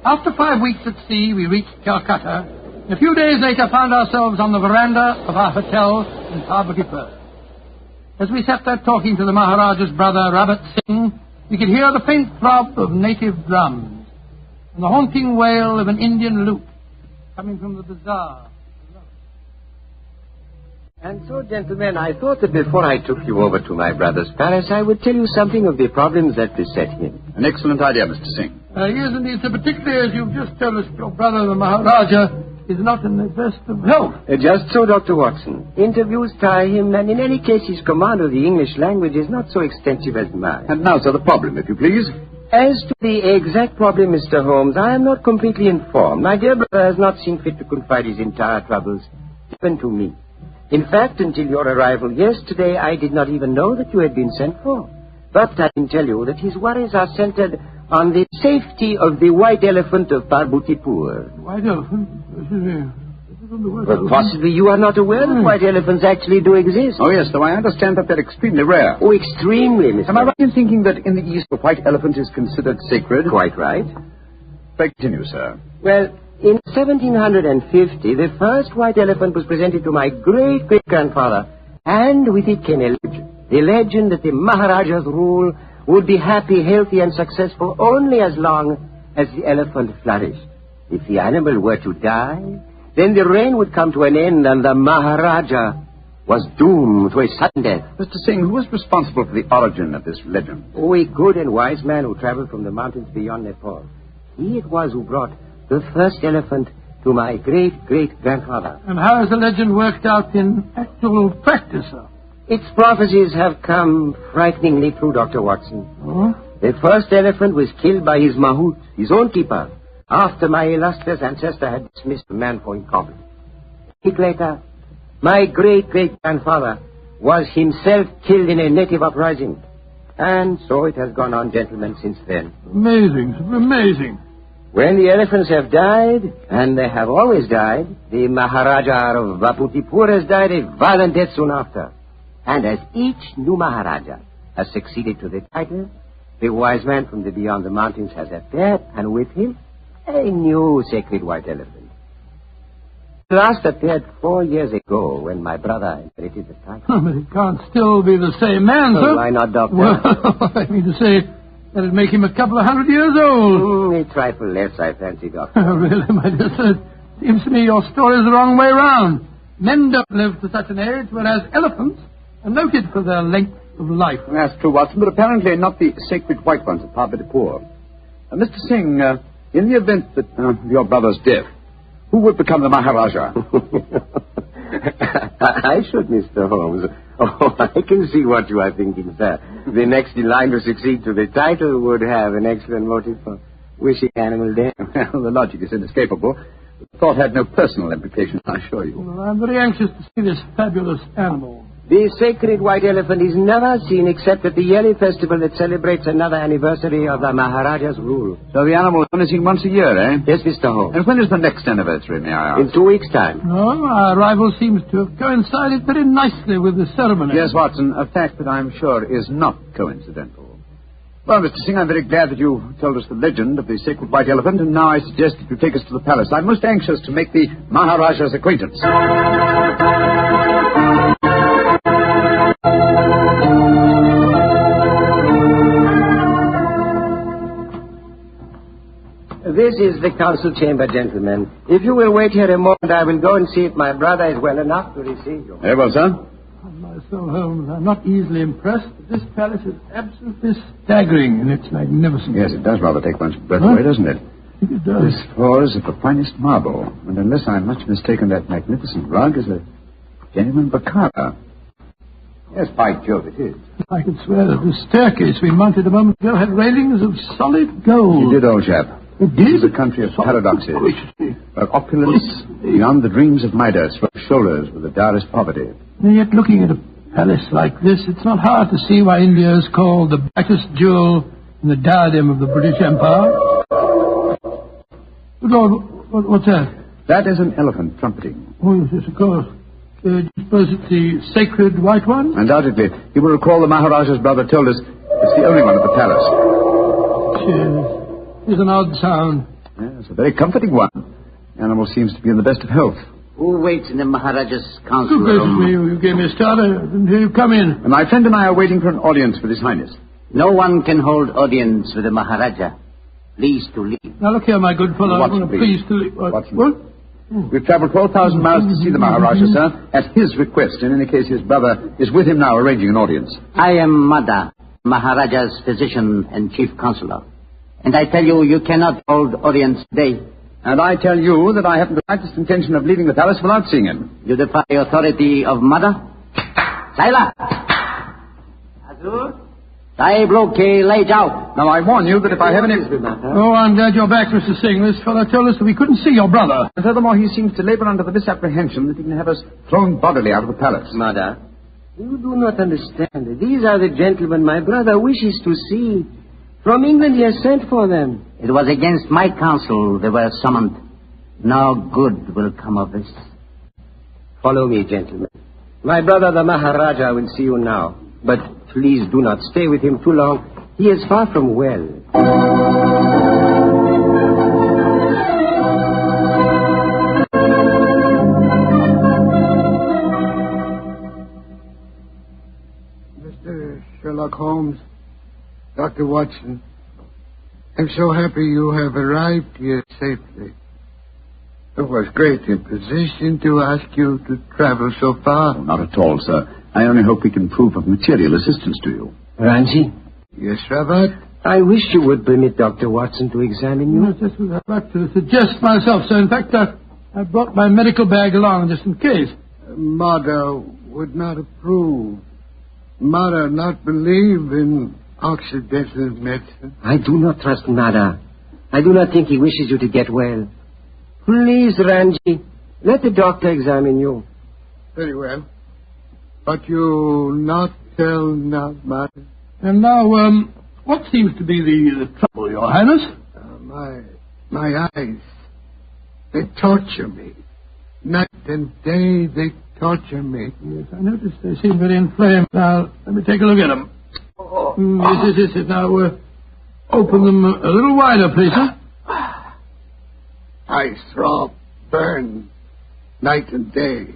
After 5 weeks at sea, we reached Calcutta. A few days later, found ourselves on the veranda of our hotel in Parbutipur. As we sat there talking to the Maharaja's brother, Rabat Singh, we could hear the faint throb of native drums and the haunting wail of an Indian lute coming from the bazaar. And so, gentlemen, I thought that before I took you over to my brother's palace, I would tell you something of the problems that beset him. An excellent idea, Mr. Singh. Yes, indeed, sir, particularly as you've just told us your brother, the Maharaja, is not in the best of health. Just so, Dr. Watson. Interviews tire him, and in any case, his command of the English language is not so extensive as mine. And now, sir, the problem, if you please. As to the exact problem, Mr. Holmes, I am not completely informed. My dear brother has not seen fit to confide his entire troubles even to me. In fact, until your arrival yesterday, I did not even know that you had been sent for. But I can tell you that his worries are centered on the safety of the white elephant of Parbutipur. White elephant? Well, possibly you are not aware that white elephants actually do exist. Oh, yes, though I understand that they're extremely rare. Oh, extremely, Mr. Am I right in thinking that in the East the white elephant is considered sacred? Quite right. Pray continue, sir. Well, in 1750, the first white elephant was presented to my great-great-grandfather, and with it came a legend. The legend that the Maharaja's rule would be happy, healthy, and successful only as long as the elephant flourished. If the animal were to die, then the reign would come to an end, and the Maharaja was doomed to a sudden death. Mr. Singh, who was responsible for the origin of this legend? Oh, a good and wise man who traveled from the mountains beyond Nepal. He it was who brought the first elephant to my great-great-grandfather. And how has the legend worked out in actual practice, sir? Its prophecies have come frighteningly true, Dr. Watson. Oh? The first elephant was killed by his mahout, his own keeper, after my illustrious ancestor had dismissed the man for incompetent. A week later, my great-great-grandfather was himself killed in a native uprising. And so it has gone on, gentlemen, since then. Amazing, amazing. When the elephants have died, and they have always died, the Maharaja of Parbutipur has died a violent death soon after. And as each new Maharaja has succeeded to the title, the wise man from the beyond the mountains has appeared, and with him, a new sacred white elephant. last appeared 4 years ago when my brother inherited the title. But he can't still be the same man, sir. Why not, Doctor? Well, I mean to say, that'd make him a couple of 100 years old. A trifle less, I fancy, Doctor. Really, my dear sir, it seems to me your story's the wrong way round. Men don't live to such an age, whereas elephants are noted for their length of life. That's true, Watson, but apparently not the sacred white ones at Parvati-Pur. Mr. Singh, in the event that your brother's death, who would become the Maharaja? I should, Mr. Holmes. Oh, I can see what you are thinking, sir. The next in line to succeed to the title would have an excellent motive for wishing animal death. Well, the logic is inescapable. The thought had no personal implications, I assure you. Well, I'm very anxious to see this fabulous animal. The sacred white elephant is never seen except at the yearly festival that celebrates another anniversary of the Maharaja's rule. So the animal is only seen once a year, eh? Yes, Mr. Holmes. And when is the next anniversary, may I ask? In 2 weeks' time. No, our arrival seems to have coincided very nicely with the ceremony. Yes, Watson, a fact that I'm sure is not coincidental. Well, Mr. Singh, I'm very glad that you told us the legend of the sacred white elephant, and now I suggest that you take us to the palace. I'm most anxious to make the Maharaja's acquaintance. This is the council chamber, gentlemen. If you will wait here a moment, I will go and see if my brother is well enough to receive you. Very well, sir. Myself, Holmes, I'm not easily impressed, but this palace is absolutely staggering in its magnificence. Yes, it does rather take one's breath away, doesn't it? It does. This floor is of the finest marble, and unless I'm much mistaken, that magnificent rug is a genuine Baccara. Yes, by Jove, it is. I could swear that the staircase we mounted a moment ago had railings of solid gold. You did, old chap. It This is a country of paradoxes, where opulence beyond the dreams of Midas rubs shoulders with the direst poverty. And yet, looking at a palace like this, it's not hard to see why India is called the brightest jewel in the diadem of the British Empire. Good Lord, what's that? That is an elephant trumpeting. Oh, yes, of course. Do you suppose it's the sacred white one? Undoubtedly. You will recall the Maharaja's brother told us it's the only one at the palace. Yes. It's an odd sound. Yes, a very comforting one. The animal seems to be in the best of health. Who waits in the Maharaja's council room? You gave me a start. I didn't hear you come in. And my friend and I are waiting for an audience with His Highness. No one can hold audience with the Maharaja. Please to leave. Now, look here, my good fellow. Watson, please to leave. What? We've traveled 12,000 miles to see the Maharaja, sir, at his request. In any case, his brother is with him now arranging an audience. I am Mada, Maharaja's physician and chief counselor. And I tell you, you cannot hold audience today. And I tell you that I haven't the slightest intention of leaving the palace without seeing him. You defy the authority of Mada? Saila! Azur? Sahib Loke, lay out. Now, I warn you that if I have any... Oh, I'm glad you're back, Mr. Singh. This fellow told us that we couldn't see your brother. And furthermore, he seems to labor under the misapprehension that he can have us thrown bodily out of the palace. Mada, you do not understand. These are the gentlemen my brother wishes to see. From England he has sent for them. It was against my counsel they were summoned. No good will come of this. Follow me, gentlemen. My brother the Maharaja will see you now. But please do not stay with him too long. He is far from well. Mr. Sherlock Holmes, Dr. Watson, I'm so happy you have arrived here safely. It was great imposition to ask you to travel so far. Oh, not at all, sir. I only hope we can prove of material assistance to you. Ranji? Yes, Robert? I wish you would permit Dr. Watson to examine you. Yes, just was about to suggest myself, sir. In fact, I brought my medical bag along just in case. Mother would not approve. Mother not believe in Occidental medicine. I do not trust Nada. I do not think he wishes you to get well. Please, Ranji, let the doctor examine you. Very well. But you not tell not, Mother. And now, what seems to be the trouble, Your Highness? My eyes. They torture me. Night and day they torture me. Yes, I noticed they seem very inflamed. Now, let me take a look at them. Yes. Now, open them a little wider, please, sir. I throb, burn. Night and day.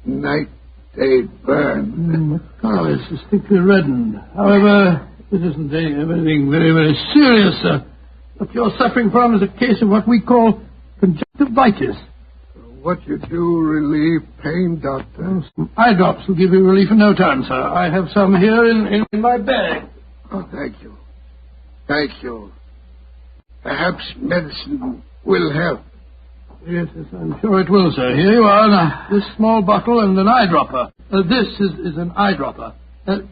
Night, day burn. The color is distinctly reddened. However, it isn't anything very, very serious, sir. What you're suffering from is a case of what we call conjunctivitis. What you do relieve pain, Doctor? Some eye drops will give you relief in no time, sir. I have some here in my bag. Oh, thank you. Thank you. Perhaps medicine will help. Yes, I'm sure it will, sir. Here you are, now, this small bottle and an eyedropper. This is an eyedropper.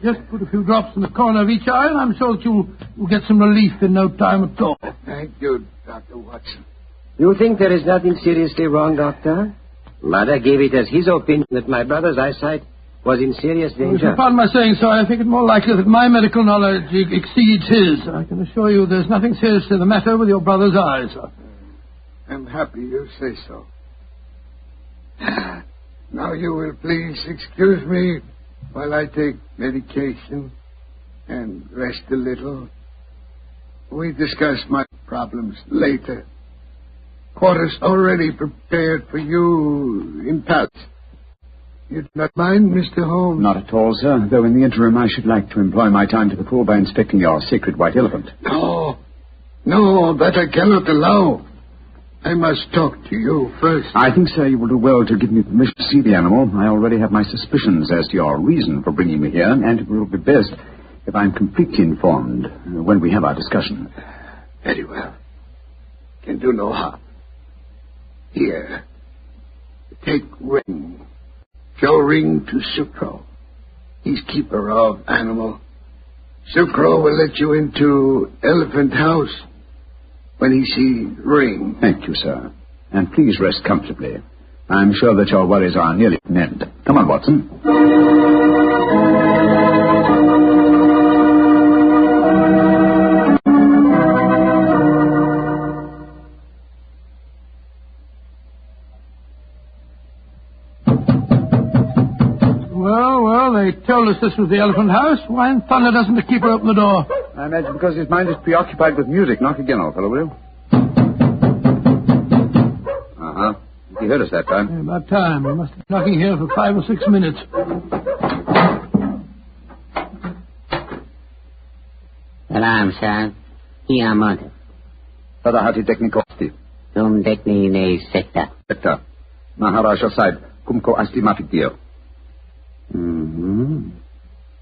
Just put a few drops in the corner of each eye, and I'm sure that you'll get some relief in no time at all. Thank you, Dr. Watson. You think there is nothing seriously wrong, Doctor? Mother gave it as his opinion that my brother's eyesight was in serious danger. Pardon my saying so, I think it more likely that my medical knowledge exceeds his. I can assure you there's nothing seriously the matter with your brother's eyes, sir. I'm happy you say so. Now you will please excuse me while I take medication and rest a little. We discuss my problems later. Quarters already prepared for you in Paris. You do not mind, Mr. Holmes? Not at all, sir. Though in the interim I should like to employ my time to the full by inspecting your sacred white elephant. No, that I cannot allow. I must talk to you first. I think, sir, you will do well to give me permission to see the animal. I already have my suspicions as to your reason for bringing me here, and it will be best if I'm completely informed when we have our discussion. Very well. Can do no harm. Here, take Ring. Show Ring to Sucro. He's keeper of animal. Sucro will let you into Elephant House when he sees Ring. Thank you, sir. And please rest comfortably. I'm sure that your worries are nearly at an end. Come on, Watson. Well, they told us this was the Elephant House. Why in thunder doesn't the keeper open the door? I imagine because his mind is preoccupied with music. Knock again, old fellow, will you? Uh-huh. He heard us that time. Yeah, about time. We must have been knocking here for 5 or 6 minutes. Salam, sir. Here, mother. Tada hati dekni kosti. Tum dekni ne sekta. Sekta. Maharaja side. Kumko asti mafidio.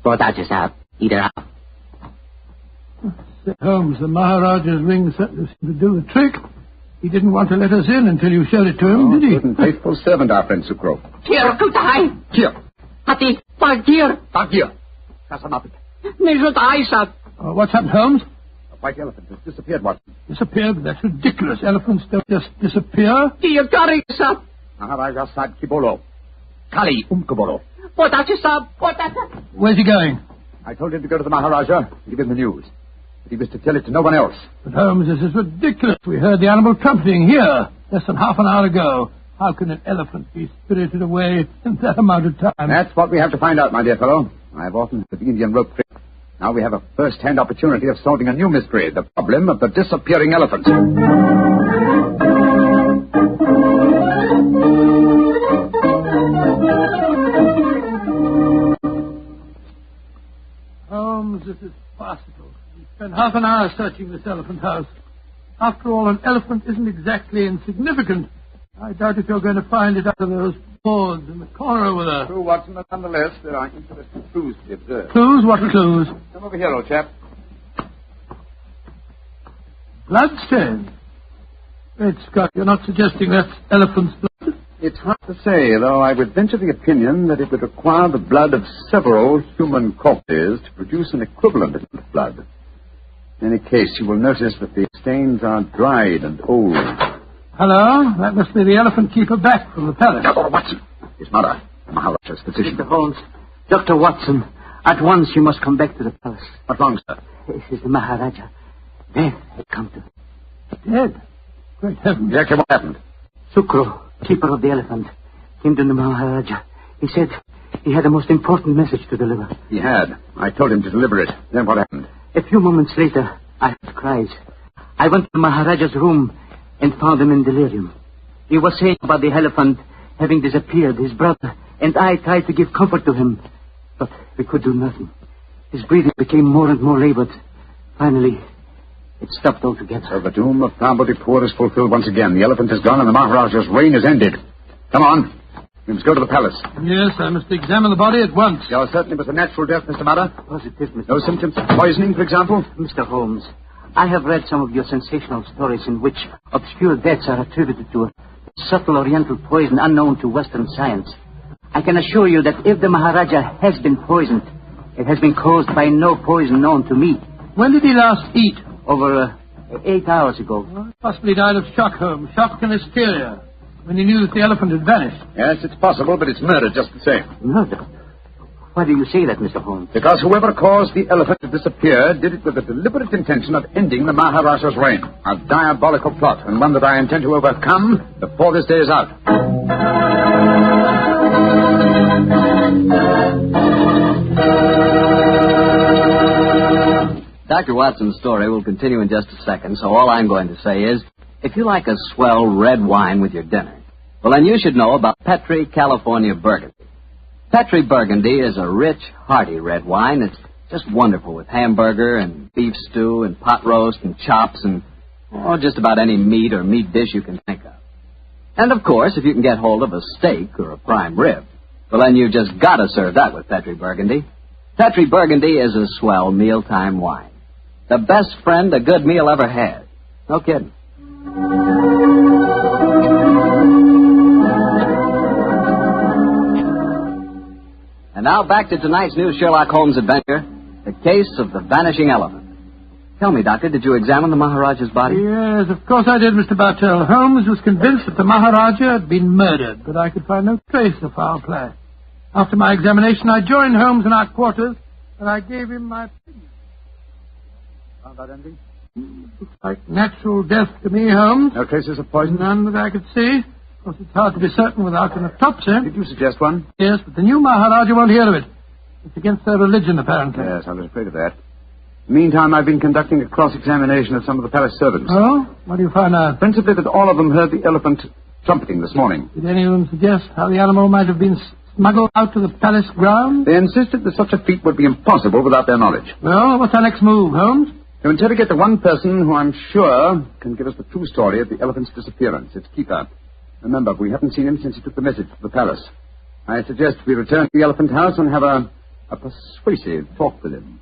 Potato sahab, either out. Holmes, the Maharaja's ring seemed to do the trick. He didn't want to let us in until you showed it to him, did he? Good and faithful servant, our friend Sucro. Here, kutai. Here. Hati, pagir. Pagir. Kasamapit. Nejut aisat. What's happened, Holmes? A white elephant has disappeared, Watson. Disappeared? That's ridiculous. Elephants don't just disappear. Here, kari, sir. Maharaja side Kibolo. Kali Umkobolo. Potato sahab, potato. Where's he going? I told him to go to the Maharaja and give him the news. But he was to tell it to no one else. But, Holmes, this is ridiculous. We heard the animal trumpeting here less than half an hour ago. How can an elephant be spirited away in that amount of time? That's what we have to find out, my dear fellow. I've often heard the Indian rope trick. Now we have a first-hand opportunity of solving a new mystery, the problem of the disappearing elephant. Holmes, this is farcical. We spent half an hour searching this elephant house. After all, an elephant isn't exactly insignificant. I doubt if you're going to find it under those boards in the corner over there. True, Watson, but nonetheless, there are interesting clues to be observed. Clues? What clues? Come over here, old chap. Bloodstain. Great Scott, you're not suggesting that's elephant's blood? It's hard to say, though I would venture the opinion that it would require the blood of several human corpses to produce an equivalent of blood. In any case, you will notice that the stains are dried and old. Hello? That must be the elephant keeper back from the palace. Dr. Watson, his mother, the Maharaja's physician. Mr. Holmes, Dr. Watson, at once you must come back to the palace. What's wrong, sir? This is the Maharaja. Death had come to. Dead? Great heavens. Exactly what happened? Sucro, keeper of the elephant, came to the Maharaja. He said he had a most important message to deliver. He had. I told him to deliver it. Then what happened? A few moments later, I heard cries. I went to the Maharaja's room and found him in delirium. He was saying about the elephant having disappeared, his brother and I tried to give comfort to him, but we could do nothing. His breathing became more and more labored. Finally, it stopped altogether. So the doom of Parbhuti is fulfilled once again. The elephant is gone and the Maharaja's reign is ended. Come on. We must go to the palace. Yes, I must examine the body at once. You're certain it was a natural death, Mr. Madder? Positive, Mr. No symptoms of poisoning, for example? Mr. Holmes, I have read some of your sensational stories in which obscure deaths are attributed to a subtle oriental poison unknown to Western science. I can assure you that if the Maharaja has been poisoned, it has been caused by no poison known to me. When did he last eat? Over 8 hours ago. Well, possibly died of shock, Holmes. Shock and hysteria. When he knew that the elephant had vanished. Yes, it's possible, but it's murder just the same. Murder? Why do you say that, Mr. Holmes? Because whoever caused the elephant to disappear did it with the deliberate intention of ending the Maharaja's reign. A diabolical plot, and one that I intend to overcome before this day is out. Dr. Watson's story will continue in just a second, so all I'm going to say is, if you like a swell red wine with your dinner, well, then you should know about Petri California Burgundy. Petri Burgundy is a rich, hearty red wine that's just wonderful with hamburger and beef stew and pot roast and chops and just about any meat or meat dish you can think of. And, of course, if you can get hold of a steak or a prime rib, well, then you've just got to serve that with Petri Burgundy. Petri Burgundy is a swell mealtime wine. The best friend a good meal ever had. No kidding. And now back to tonight's new Sherlock Holmes adventure, the case of the vanishing elephant. Tell me, Doctor, did you examine the Maharaja's body? Yes, of course I did, Mr. Bartell. Holmes was convinced that the Maharaja had been murdered, but I could find no trace of foul play. After my examination, I joined Holmes in our quarters, and I gave him my opinion. Found out anything? Looks like natural death to me, Holmes. No traces of poison? None that I could see. Of course, it's hard to be certain without an autopsy. Did you suggest one? Yes, but the new Maharaja won't hear of it. It's against their religion, apparently. Yes, I was afraid of that. Meantime, I've been conducting a cross-examination of some of the palace servants. Oh? What do you find out? Principally that all of them heard the elephant trumpeting this morning. Did anyone suggest how the animal might have been smuggled out to the palace grounds? They insisted that such a feat would be impossible without their knowledge. Well, what's our next move, Holmes? To interrogate the one person who I'm sure can give us the true story of the elephant's disappearance, its keeper. Remember, we haven't seen him since he took the message to the palace. I suggest we return to the elephant house and have a persuasive talk with him.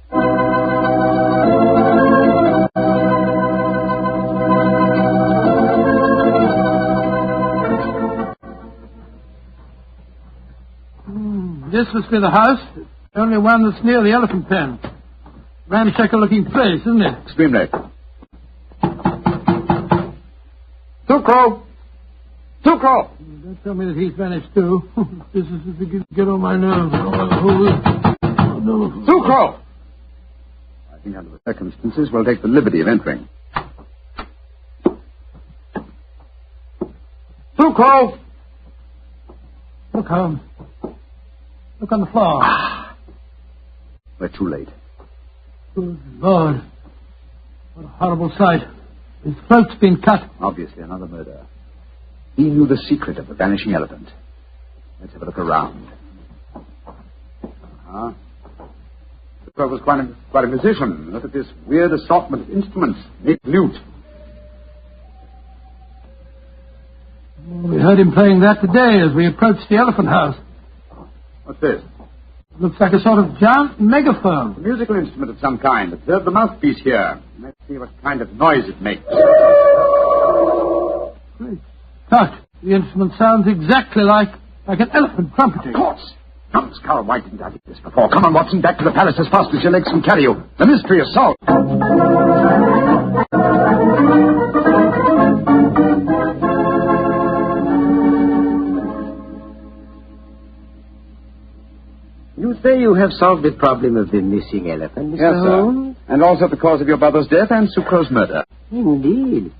This must be the house. The only one that's near the elephant pen. Ramshackle-looking place, isn't it? Extremely. Tukro! Tukro! Don't tell me that he's vanished, too. This is to get on my nerves. Oh, no. Tukro! I think under the circumstances, we'll take the liberty of entering. Tukro! Look, Holmes. Look on the floor. We're too late. Good Lord. What a horrible sight. His throat's been cut. Obviously another murder. He knew the secret of the vanishing elephant. Let's have a look around. The fellow was quite a musician. Look at this weird assortment of instruments. Made lute. We heard him playing that today as we approached the elephant house. What's this? Looks like a sort of giant megaphone. A musical instrument of some kind. Observe the mouthpiece here. Let's see what kind of noise it makes. Great Scott. The instrument sounds exactly like an elephant trumpeting. Of course. Come, Scarrow, why didn't I do this before? Come on, Watson, back to the palace as fast as your legs can carry you. The mystery is solved. You say you have solved the problem of the missing elephant, Mr. Yes, Holmes? sir. And also the cause of your brother's death and Sucro's murder. Indeed.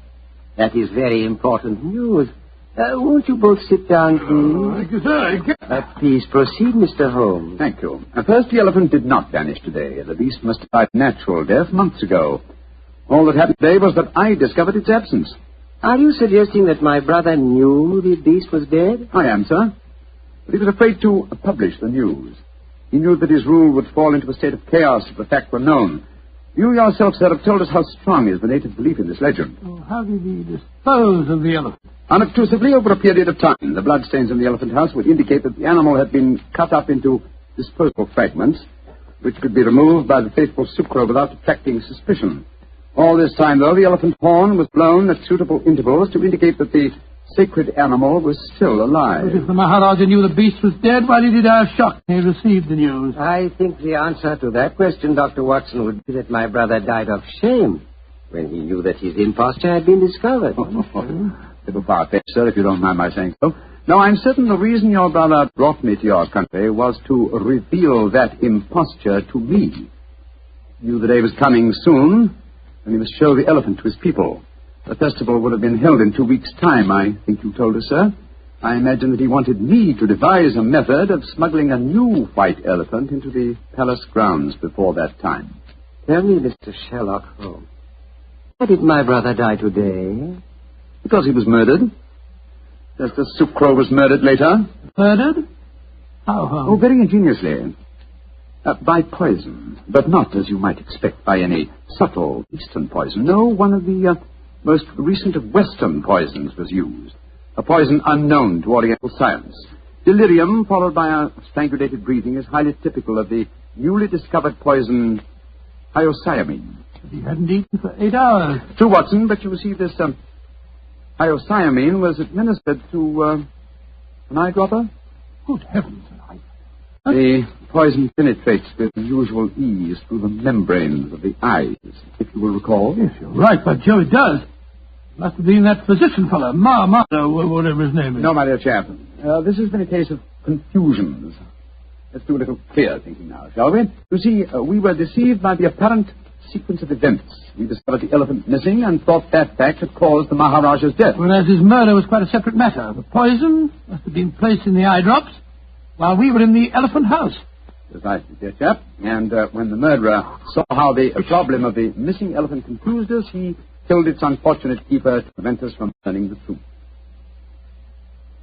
That is very important news. Won't you both sit down, please? Thank you, sir. Please proceed, Mr. Holmes. Thank you. First, the elephant did not vanish today. The beast must have died natural death months ago. All that happened today was that I discovered its absence. Are you suggesting that my brother knew the beast was dead? I am, sir. But he was afraid to publish the news. He knew that his rule would fall into a state of chaos if the fact were known. You yourself, sir, have told us how strong is the native belief in this legend. Oh, how did he dispose of the elephant? Unobtrusively, over a period of time. The bloodstains in the elephant house would indicate that the animal had been cut up into disposable fragments, which could be removed by the faithful Sucro without attracting suspicion. All this time, though, the elephant horn was blown at suitable intervals to indicate that the sacred animal was still alive. But if the Maharaja knew the beast was dead, why did he die of shock when he received the news? I think the answer to that question, Dr. Watson, would be that my brother died of shame when he knew that his imposture had been discovered. Little far-fetched, sir, if you don't mind my saying so. Now, I'm certain the reason your brother brought me to your country was to reveal that imposture to me. He knew the day was coming soon, and he must show the elephant to his people. The festival would have been held in 2 weeks' time, I think you told us, sir. I imagine that he wanted me to devise a method of smuggling a new white elephant into the palace grounds before that time. Tell me, Mr. Sherlock Holmes, why did my brother die today? Because he was murdered. Just as Sucro was murdered later. Murdered? How? Oh, very ingeniously. By poison, but not, as you might expect, by any subtle Eastern poison. No, one of the most recent of Western poisons was used. A poison unknown to Oriental science. Delirium, followed by a strangulated breathing, is highly typical of the newly discovered poison hyoscyamine. He hadn't eaten for 8 hours. True, Watson, but you see, this hyoscyamine was administered to an eyedropper. Good heavens. The poison penetrates with unusual ease through the membranes of the eyes, if you will recall. Yes, you're right, but Joe, it does. Must have been that physician fellow, whatever his name is. No, my dear chap. This has been a case of confusions. Let's do a little clear thinking now, shall we? You see, we were deceived by the apparent sequence of events. We discovered the elephant missing and thought that fact had caused the Maharaja's death. Whereas his murder was quite a separate matter. The poison must have been placed in the eye drops while we were in the elephant house. Precisely, dear chap. And when the murderer saw how the problem of the missing elephant confused us, he killed its unfortunate keeper to prevent us from learning the truth.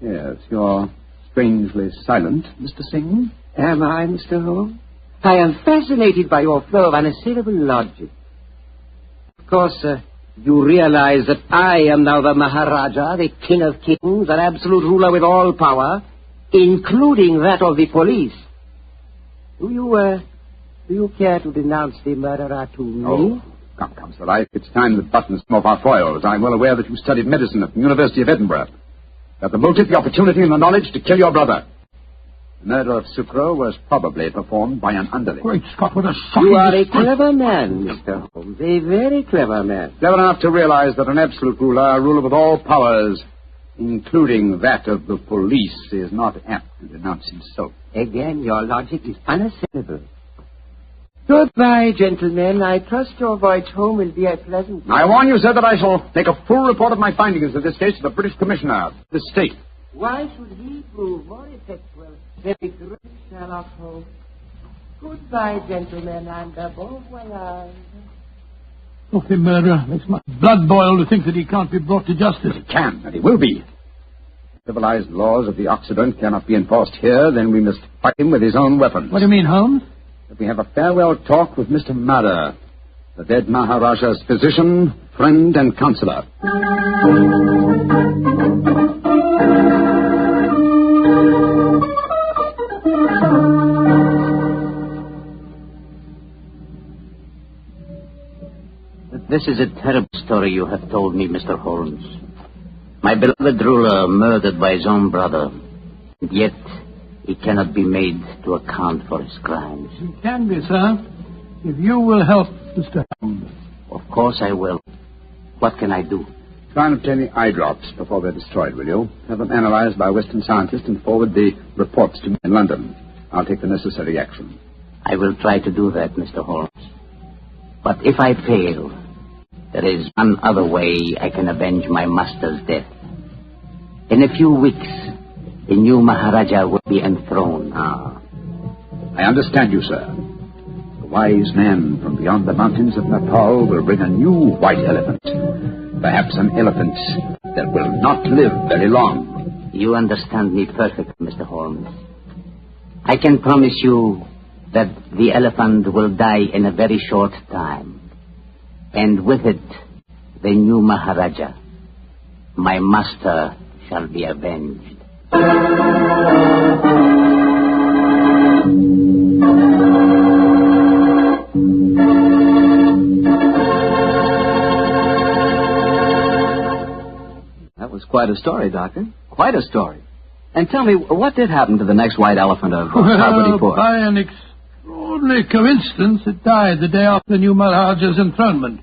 Yes, you're strangely silent, Mr. Singh. Am I, Mr. Holmes? I am fascinated by your flow of unassailable logic. Of course, you realize that I am now the Maharaja, the King of Kings, an absolute ruler with all power, including that of the police. Do you care to denounce the murderer to me? Oh, come, sir. It's time that buttons come off our foils. I'm well aware that you studied medicine at the University of Edinburgh. That the motive, the opportunity, and the knowledge to kill your brother. The murder of Sucro was probably performed by an underling. Great Scott, what a shocking... You are a clever man, Mr. Holmes. A very clever man. Clever enough to realize that an absolute ruler, a ruler with all powers, including that of the police, is not apt to denounce himself. Again, your logic is unassailable. Goodbye, gentlemen. I trust your voyage home will be a pleasant one. I warn you, sir, that I shall make a full report of my findings of this case to the British Commissioner of this state. Why should he prove more effectual than the great Sherlock Holmes? Goodbye, gentlemen, and bon voyage. Oh, the murderer makes my blood boil to think that he can't be brought to justice. He can, and he will be. Civilized laws of the Occident cannot be enforced here, then we must fight him with his own weapons. What do you mean, Holmes? That we have a farewell talk with Mr. Madder, the dead Maharaja's physician, friend, and counselor. This is a terrible story you have told me, Mr. Holmes. My beloved ruler murdered by his own brother, and yet he cannot be made to account for his crimes. He can be, sir, if you will help Mr. Holmes. Of course I will. What can I do? Try and obtain the eye drops before they're destroyed, will you? Have them analyzed by Western scientists and forward the reports to me in London. I'll take the necessary action. I will try to do that, Mr. Holmes. But if I fail, there is one other way I can avenge my master's death. In a few weeks, a new Maharaja will be enthroned. I understand you, sir. The wise man from beyond the mountains of Nepal will bring a new white elephant. Perhaps some elephants that will not live very long. You understand me perfectly, Mr. Holmes. I can promise you that the elephant will die in a very short time. And with it, the new Maharaja, my master, shall be avenged. That was quite a story, Doctor. Quite a story. And tell me, what did happen to the next white elephant of Parvati-Pur? By an extraordinary coincidence, it died the day after the new Maharaja's enthronement.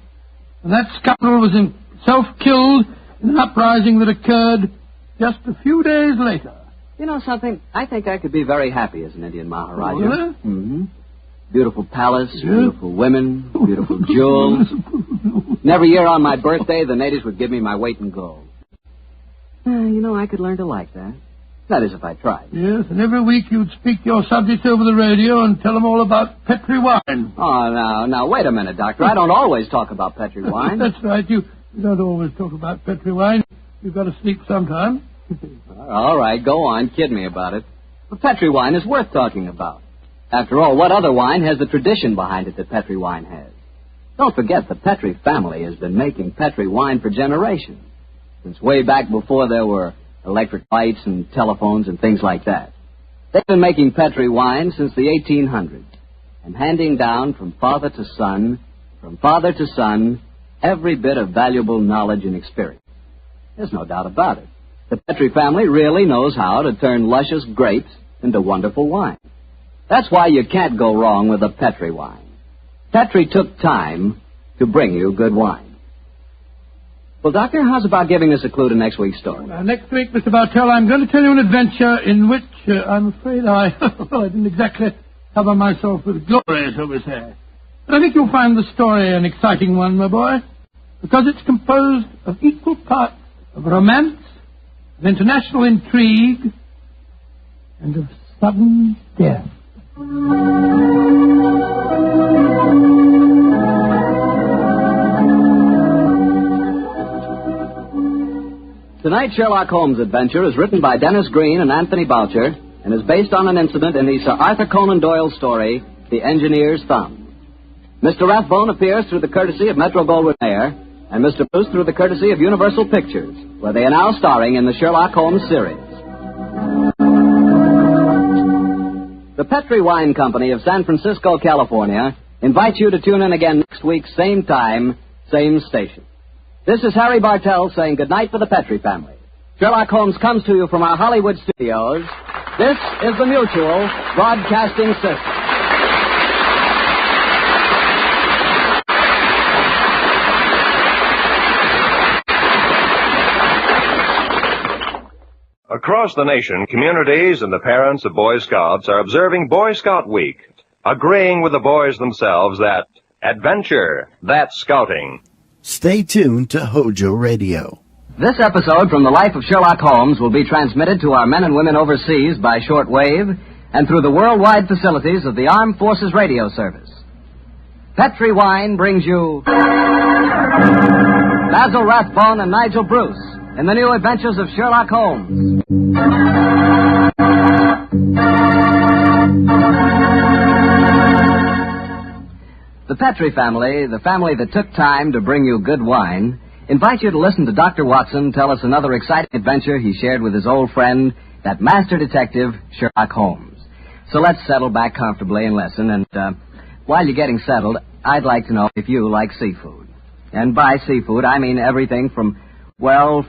And that scoundrel was himself killed in an uprising that occurred just a few days later. You know something? I think I could be very happy as an Indian Maharaja. Oh, really? Mm-hmm. Beautiful palace, beautiful women, beautiful jewels. And every year on my birthday, the natives would give me my weight in gold. You know, I could learn to like that. That is, if I tried. Yes, and every week you'd speak your subjects over the radio and tell them all about Petri wine. Oh, now, wait a minute, Doctor. I don't always talk about Petri wine. That's right. You don't always talk about Petri wine. You've got to sleep sometime. All right, go on. Kid me about it. But Petri wine is worth talking about. After all, what other wine has the tradition behind it that Petri wine has? Don't forget, the Petri family has been making Petri wine for generations. Since way back before there were electric lights and telephones and things like that. They've been making Petri wine since the 1800s and handing down from father to son, every bit of valuable knowledge and experience. There's no doubt about it. The Petri family really knows how to turn luscious grapes into wonderful wine. That's why you can't go wrong with a Petri wine. Petri took time to bring you good wine. Well, Doctor, how's about giving us a clue to next week's story? Next week, Mr. Bartell, I'm going to tell you an adventure in which I'm afraid I didn't exactly cover myself with glory, shall we say. But I think you'll find the story an exciting one, my boy, because it's composed of equal parts of romance, of international intrigue, and of sudden death. Tonight's Sherlock Holmes adventure is written by Dennis Green and Anthony Boucher and is based on an incident in the Sir Arthur Conan Doyle story, The Engineer's Thumb. Mr. Rathbone appears through the courtesy of Metro-Goldwyn-Mayer and Mr. Bruce through the courtesy of Universal Pictures, where they are now starring in the Sherlock Holmes series. The Petri Wine Company of San Francisco, California, invites you to tune in again next week, same time, same station. This is Harry Bartell saying goodnight for the Petri family. Sherlock Holmes comes to you from our Hollywood studios. This is the Mutual Broadcasting System. Across the nation, communities and the parents of Boy Scouts are observing Boy Scout Week, agreeing with the boys themselves that adventure, that's scouting. Stay tuned to HOJO Radio. This episode from the life of Sherlock Holmes will be transmitted to our men and women overseas by shortwave and through the worldwide facilities of the Armed Forces Radio Service. Petri Wine brings you Basil Rathbone and Nigel Bruce in the new adventures of Sherlock Holmes. The Petri family, the family that took time to bring you good wine, invite you to listen to Dr. Watson tell us another exciting adventure he shared with his old friend, that master detective, Sherlock Holmes. So let's settle back comfortably and listen, and while you're getting settled, I'd like to know if you like seafood. And by seafood, I mean everything from broiled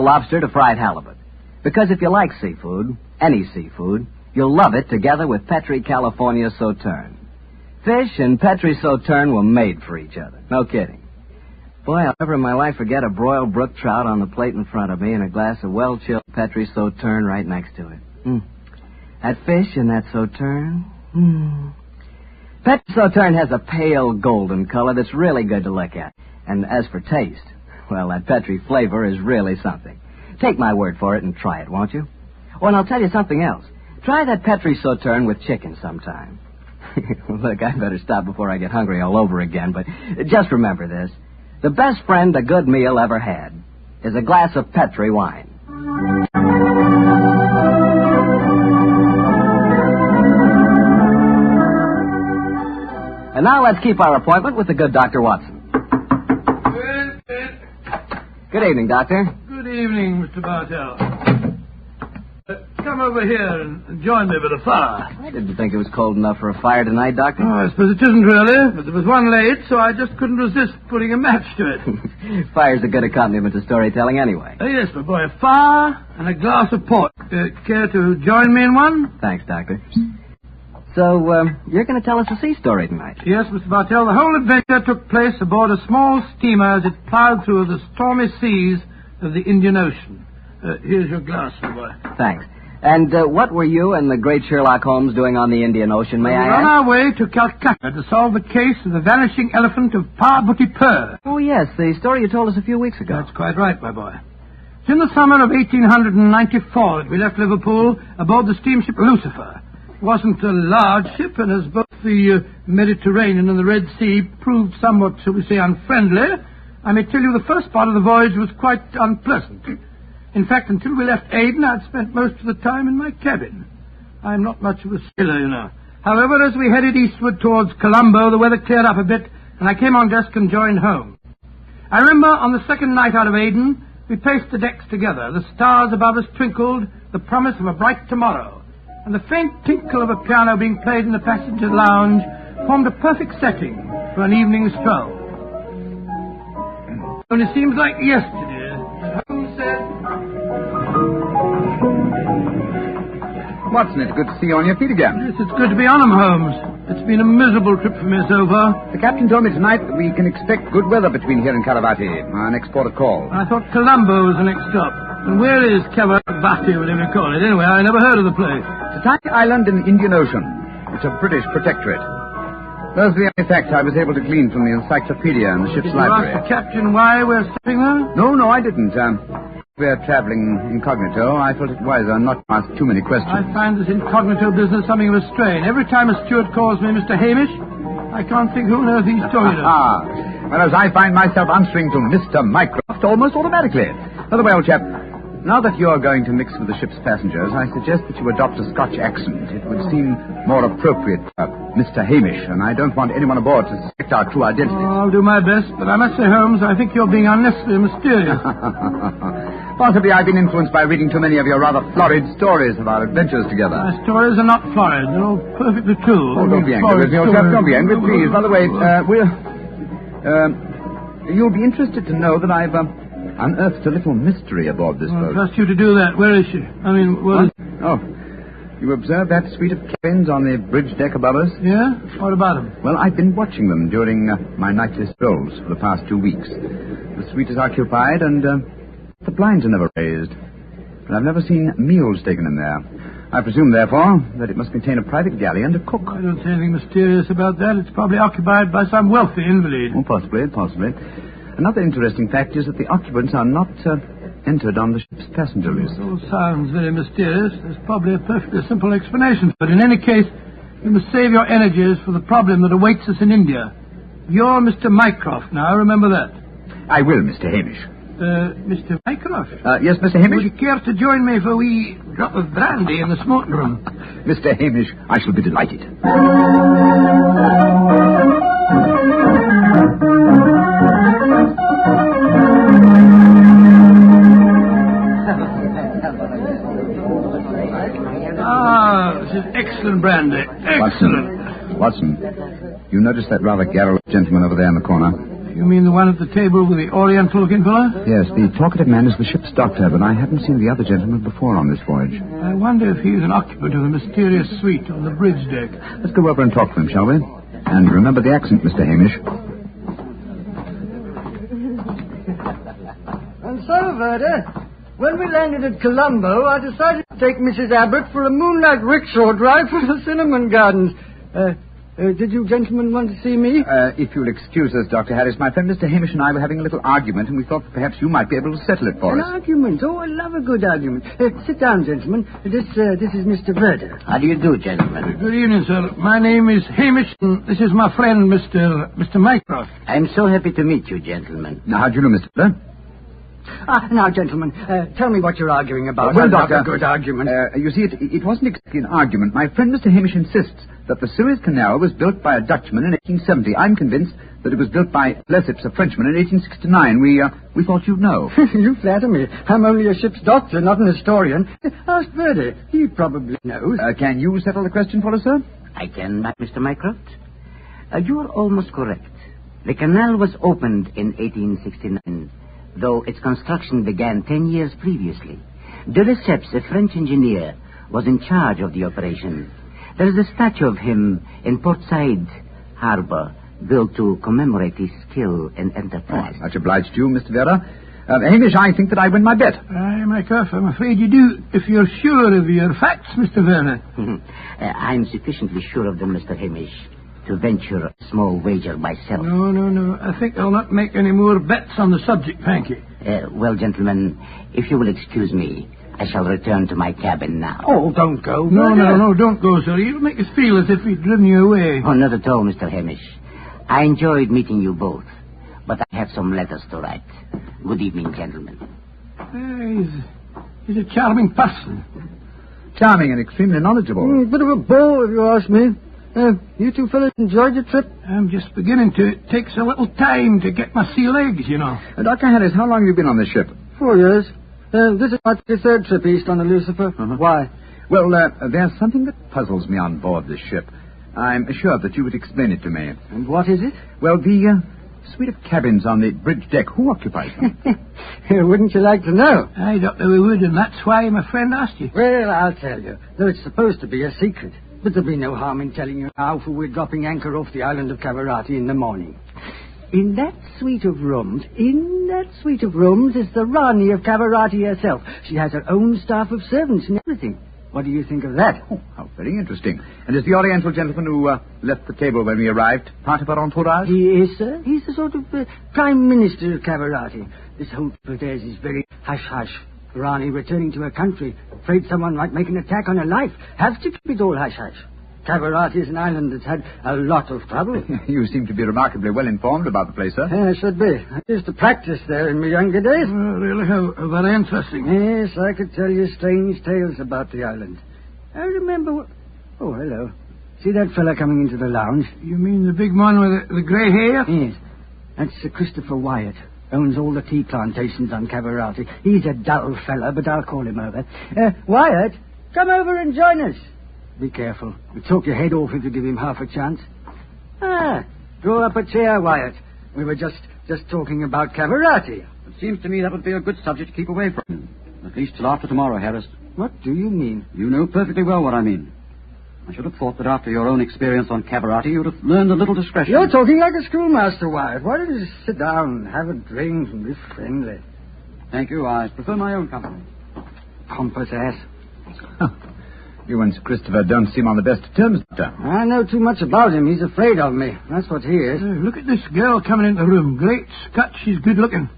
lobster to fried halibut. Because if you like seafood, any seafood, you'll love it together with Petri California Sauterne. Fish and Petri Sauterne were made for each other. No kidding. Boy, I'll never in my life forget a broiled brook trout on the plate in front of me and a glass of well-chilled Petri Sauterne right next to it. That fish and that Sauterne. Petri Sauterne has a pale golden color that's really good to look at. And as for taste, well, that Petri flavor is really something. Take my word for it and try it, won't you? Oh, and I'll tell you something else. Try that Petri Sauterne with chicken sometime. Look, I better stop before I get hungry all over again, but just remember this. The best friend a good meal ever had is a glass of Petri wine. And now let's keep our appointment with the good Dr. Watson. Good evening, Doctor. Good evening, Mr. Bartell. Come over here and join me by the fire. I didn't think it was cold enough for a fire tonight, Doctor. Oh, I suppose it isn't really, but there was one late, so I just couldn't resist putting a match to it. Fire's a good accompaniment to storytelling anyway. Oh, yes, my boy, a fire and a glass of port. Care to join me in one? Thanks, Doctor. So, you're going to tell us a sea story tonight? Yes, Mr. Bartell. The whole adventure took place aboard a small steamer as it plowed through the stormy seas of the Indian Ocean. Here's your glass, my boy. Thanks. And what were you and the great Sherlock Holmes doing on the Indian Ocean, may I ask? We're on our way to Calcutta to solve the case of the vanishing elephant of Parbhuti. Oh, yes, the story you told us a few weeks ago. That's quite right, my boy. It's in the summer of 1894 that we left Liverpool aboard the steamship Lucifer. It wasn't a large ship, and as both the Mediterranean and the Red Sea proved somewhat, shall we say, unfriendly, I may tell you the first part of the voyage was quite unpleasant. In fact, until we left Aden, I'd spent most of the time in my cabin. I'm not much of a sailor, you know. However, as we headed eastward towards Colombo, the weather cleared up a bit, and I came on deck and joined home. I remember on the second night out of Aden, we paced the decks together. The stars above us twinkled, the promise of a bright tomorrow. And the faint tinkle of a piano being played in the passenger lounge formed a perfect setting for an evening stroll. Only seems like yesterday. Holmes said... Watson, it's good to see you on your feet again. Yes, it's good to be on 'em, Holmes. It's been a miserable trip for me so far. The captain told me tonight that we can expect good weather between here and Caravati, our next port of call. I thought Colombo was the next stop. And where is Caravati, whatever you call it? Anyway, I never heard of the place. It's a tiny island in the Indian Ocean. It's a British protectorate. Those are the only facts I was able to glean from the encyclopedia and the ship's library. Did you ask the captain why we're stopping there? No, I didn't. We're traveling incognito. I felt it wiser not to ask too many questions. I find this incognito business something of a strain. Every time a steward calls me Mr. Hamish, I can't think who on earth he's talking to. Whereas I find myself answering to Mr. Mycroft almost automatically. By the way, old chap, now that you're going to mix with the ship's passengers, I suggest that you adopt a Scotch accent. It would seem more appropriate for Mr. Hamish, and I don't want anyone aboard to suspect our true identity. I'll do my best, but I must say, Holmes, I think you're being unnecessarily mysterious. Possibly I've been influenced by reading too many of your rather florid stories of our adventures together. My stories are not florid. They're all perfectly true. Oh, don't be angry with me, old chap. Don't be angry, please. By the way, you'll be interested to know that I've unearthed a little mystery aboard this boat. I trust you to do that. Where is she? I mean, where is... Oh, you observed that suite of cabins on the bridge deck above us? Yeah? What about them? Well, I've been watching them during my nightly strolls for the past 2 weeks. The suite is occupied and the blinds are never raised. But I've never seen meals taken in there. I presume, therefore, that it must contain a private galley and a cook. I don't see anything mysterious about that. It's probably occupied by some wealthy invalid. Oh, possibly. Another interesting fact is that the occupants are not entered on the ship's passenger list. It all sounds very mysterious. There's probably a perfectly simple explanation. But in any case, you must save your energies for the problem that awaits us in India. You're Mr. Mycroft now, remember that. I will, Mr. Hamish. Mr. Mycroft? Yes, Mr. Hamish? Would you care to join me for a wee drop of brandy in the smoking room? Mr. Hamish, I shall be delighted. This is excellent brandy. Excellent. Watson, you noticed that rather garrulous gentleman over there in the corner? You mean the one at the table with the oriental-looking fellow? Yes, the talkative man is the ship's doctor, but I haven't seen the other gentleman before on this voyage. I wonder if he's an occupant of the mysterious suite on the bridge deck. Let's go over and talk to him, shall we? And remember the accent, Mr. Hamish. And so, Verda, when we landed at Colombo, I decided to take Mrs. Abbott for a moonlight rickshaw drive through the cinnamon gardens. Did you gentlemen want to see me? If you'll excuse us, Dr. Harris, my friend Mr. Hamish and I were having a little argument, and we thought that perhaps you might be able to settle it for An us. argument? Oh, I love a good argument. Sit down, gentlemen. This is Mr. Verder. How do you do, gentlemen? Good evening, sir. My name is Hamish, and this is my friend, Mr. Mycroft. I'm so happy to meet you, gentlemen. Now, how do you know, Mr. Verder? Now, gentlemen, tell me what you're arguing about. Well, I love Doctor, a good argument. You see, it wasn't exactly an argument. My friend Mr. Hamish insists that the Suez Canal was built by a Dutchman in 1870. I'm convinced that it was built by Lesseps, a Frenchman, in 1869. We thought you'd know. You flatter me. I'm only a ship's doctor, not an historian. Ask Verdi. He probably knows. Can you settle the question for us, sir? I can, Mr. Mycroft. You are almost correct. The canal was opened in 1869, though its construction began 10 years previously. De Lesseps, a French engineer, was in charge of the operation. There is a statue of him in Port Said Harbor, built to commemorate his skill and enterprise. Much obliged to you, Mr. Vera. Hamish, I think that I win my bet. Aye, Mycroft, I'm afraid you do, if you're sure of your facts, Mr. Werner. I'm sufficiently sure of them, Mr. Hamish, to venture a small wager myself. No. I think I'll not make any more bets on the subject, thank you. Well, gentlemen, if you will excuse me, I shall return to my cabin now. Oh, don't go. No, don't go, sir. You'll make us feel as if we'd driven you away. Oh, not at all, Mr. Hamish. I enjoyed meeting you both, but I have some letters to write. Good evening, gentlemen. He's a charming person. Charming and extremely knowledgeable. Bit of a bore, if you ask me. You two fellas enjoyed your trip? I'm just beginning to. It takes a little time to get my sea legs, you know. Dr. Harris, how long have you been on this ship? 4 years. This is my third trip east on the Lucifer. Why? Well, there's something that puzzles me on board this ship. I'm assured that you would explain it to me. And what is it? Well, the suite of cabins on the bridge deck. Who occupies them? Wouldn't you like to know? Aye, Doctor, we would, and that's why my friend asked you. Well, I'll tell you. Though it's supposed to be a secret. But there'll be no harm in telling you now, for we're dropping anchor off the island of Cavarati in the morning. In that suite of rooms is the Rani of Cavarati herself. She has her own staff of servants and everything. What do you think of that? Oh, how very interesting. And is the Oriental gentleman who left the table when we arrived part of our entourage? He is, sir. He's the sort of Prime Minister of Cavarati. This whole trip of theirs is very hush-hush. Rani returning to her country, afraid someone might make an attack on her life. Have to keep it all hush-hush. Cavarati is an island that's had a lot of trouble. You seem to be remarkably well informed about the place, sir. I should be. I used to practice there in my younger days. Really? How very interesting. Yes, I could tell you strange tales about the island. I remember... Oh, hello. See that fella coming into the lounge? You mean the big man with the grey hair? Yes. That's Sir Christopher Wyatt. Owns all the tea plantations on Cavarati. He's a dull fella, but I'll call him over. Wyatt, come over and join us. Be careful. You'll talk your head off if you give him half a chance. Draw up a chair, Wyatt. We were just talking about Cavarati. It seems to me that would be a good subject to keep away from. At least till after tomorrow, Harris. What do you mean? You know perfectly well what I mean. I should have thought that after your own experience on Cavarati, you'd have learned a little discretion. You're talking like a schoolmaster, Wyatt. Why don't you just sit down, have a drink, and be friendly? Thank you. I prefer my own company. Pompous ass. You and Sir Christopher don't seem on the best of terms, Doctor. I know too much about him. He's afraid of me. That's what he is. Look at this girl coming into the room. Great Scott, she's good looking.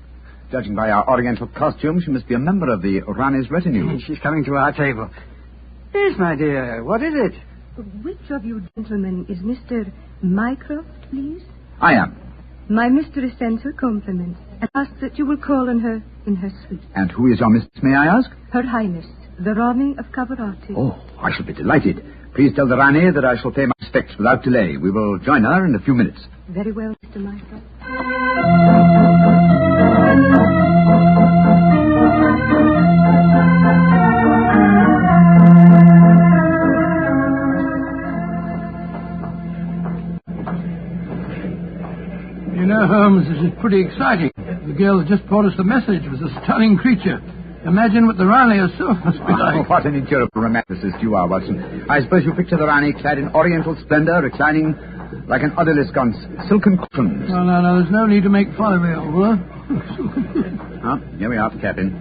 Judging by our Oriental costume, she must be a member of the Rani's retinue. She's coming to our table. Yes, my dear. What is it? Which of you gentlemen is Mr. Mycroft, please? I am. My mistress sends her compliments and asks that you will call on her in her suite. And who is your mistress, may I ask? Her Highness, the Rani of Cavarati. Oh, I shall be delighted. Please tell the Rani that I shall pay my respects without delay. We will join her in a few minutes. Very well, Mr. Mycroft. You know, Holmes, this is pretty exciting. The girl has just brought us a message with a stunning creature. Imagine what the Rani herself must be like. Oh, what an incurable romanticist you are, Watson. I suppose you picture the Rani clad in oriental splendor, reclining like an odalisque on silken cushions. No, there's no need to make fun of me, old boy. Here we are, Captain.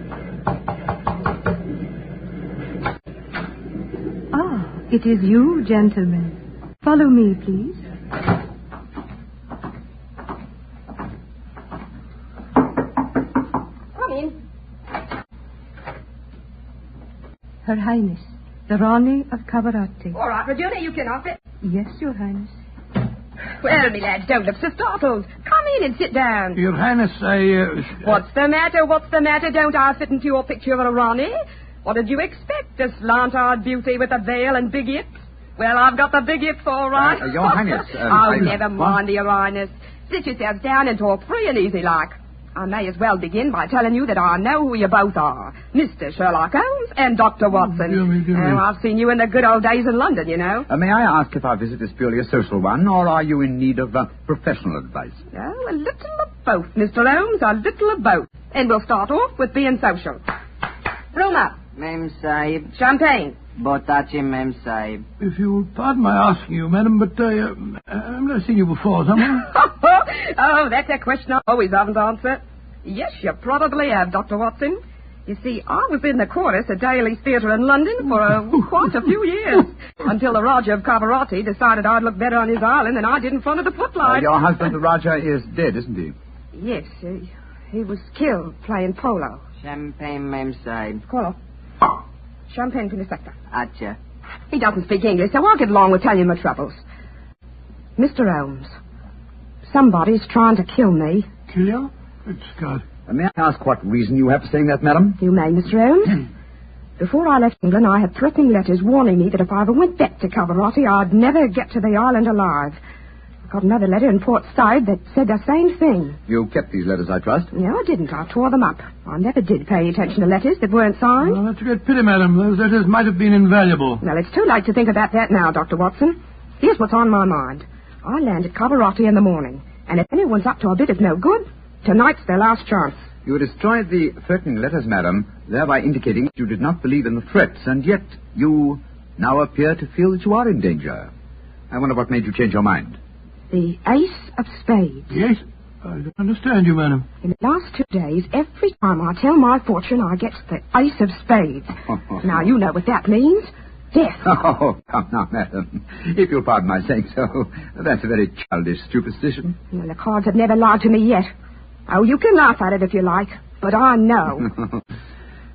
Ah, it is you, gentlemen. Follow me, please. in. Her Highness, the Rani of Cavarati. All right, Regina, you can off it. Yes, Your Highness. Well, me lads, don't look so startled. Come in and sit down. Your Highness, What's the matter? What's the matter? Don't I fit into your picture of a Rani? What did you expect? A slant-eyed beauty with a veil and big hips? Well, I've got the big hips, all right. Your Highness. Never mind, Your Highness. Sit yourselves down and talk free and easy like. I may as well begin by telling you that I know who you both are. Mr. Sherlock Holmes and Dr. Watson. Dear me. I've seen you in the good old days in London, you know. May I ask if our visit is purely a social one, or are you in need of professional advice? Oh, a little of both, Mr. Holmes, a little of both. And we'll start off with being social. Room up. Mem Sahib. Champagne. Botachi, Mem Sahib. If you'll pardon my asking you, madam, but I've never seen you before, somewhere. Oh, that's a question I always haven't answered. Yes, you probably have, Dr. Watson. You see, I was in the chorus at Daly's Theatre in London for quite a few years, until the Raja of Cavarati decided I'd look better on his island than I did in front of the footlights. Your husband, the Raja, is dead, isn't he? Yes, he was killed playing polo. Champagne, Mem Sahib. Call. Champagne to the sector. Acha. He doesn't speak English, so I'll get along with telling you my troubles. Mr. Holmes, somebody's trying to kill me. Kill you? Good Scott. May I ask what reason you have for saying that, madam? You may, Mr. Holmes. Before I left England, I had threatening letters warning me that if I ever went back to Cavarati, I'd never get to the island alive. I got another letter in Port Said that said the same thing. You kept these letters, I trust? No, I didn't. I tore them up. I never did pay attention to letters that weren't signed. Oh, that's a great pity, madam. Those letters might have been invaluable. Well, it's too late to think about that now, Dr. Watson. Here's what's on my mind. I land at Cavarati in the morning, and if anyone's up to a bit of no good, tonight's their last chance. You destroyed the threatening letters, madam, thereby indicating that you did not believe in the threats, and yet you now appear to feel that you are in danger. I wonder what made you change your mind. The Ace of Spades. Yes? I don't understand you, madam. In the last 2 days, every time I tell my fortune, I get the Ace of Spades. Now, you know what that means. Death. Oh, come now, madam. If you'll pardon my saying so, that's a very childish superstition. Well, the cards have never lied to me yet. Oh, you can laugh at it if you like, but I know.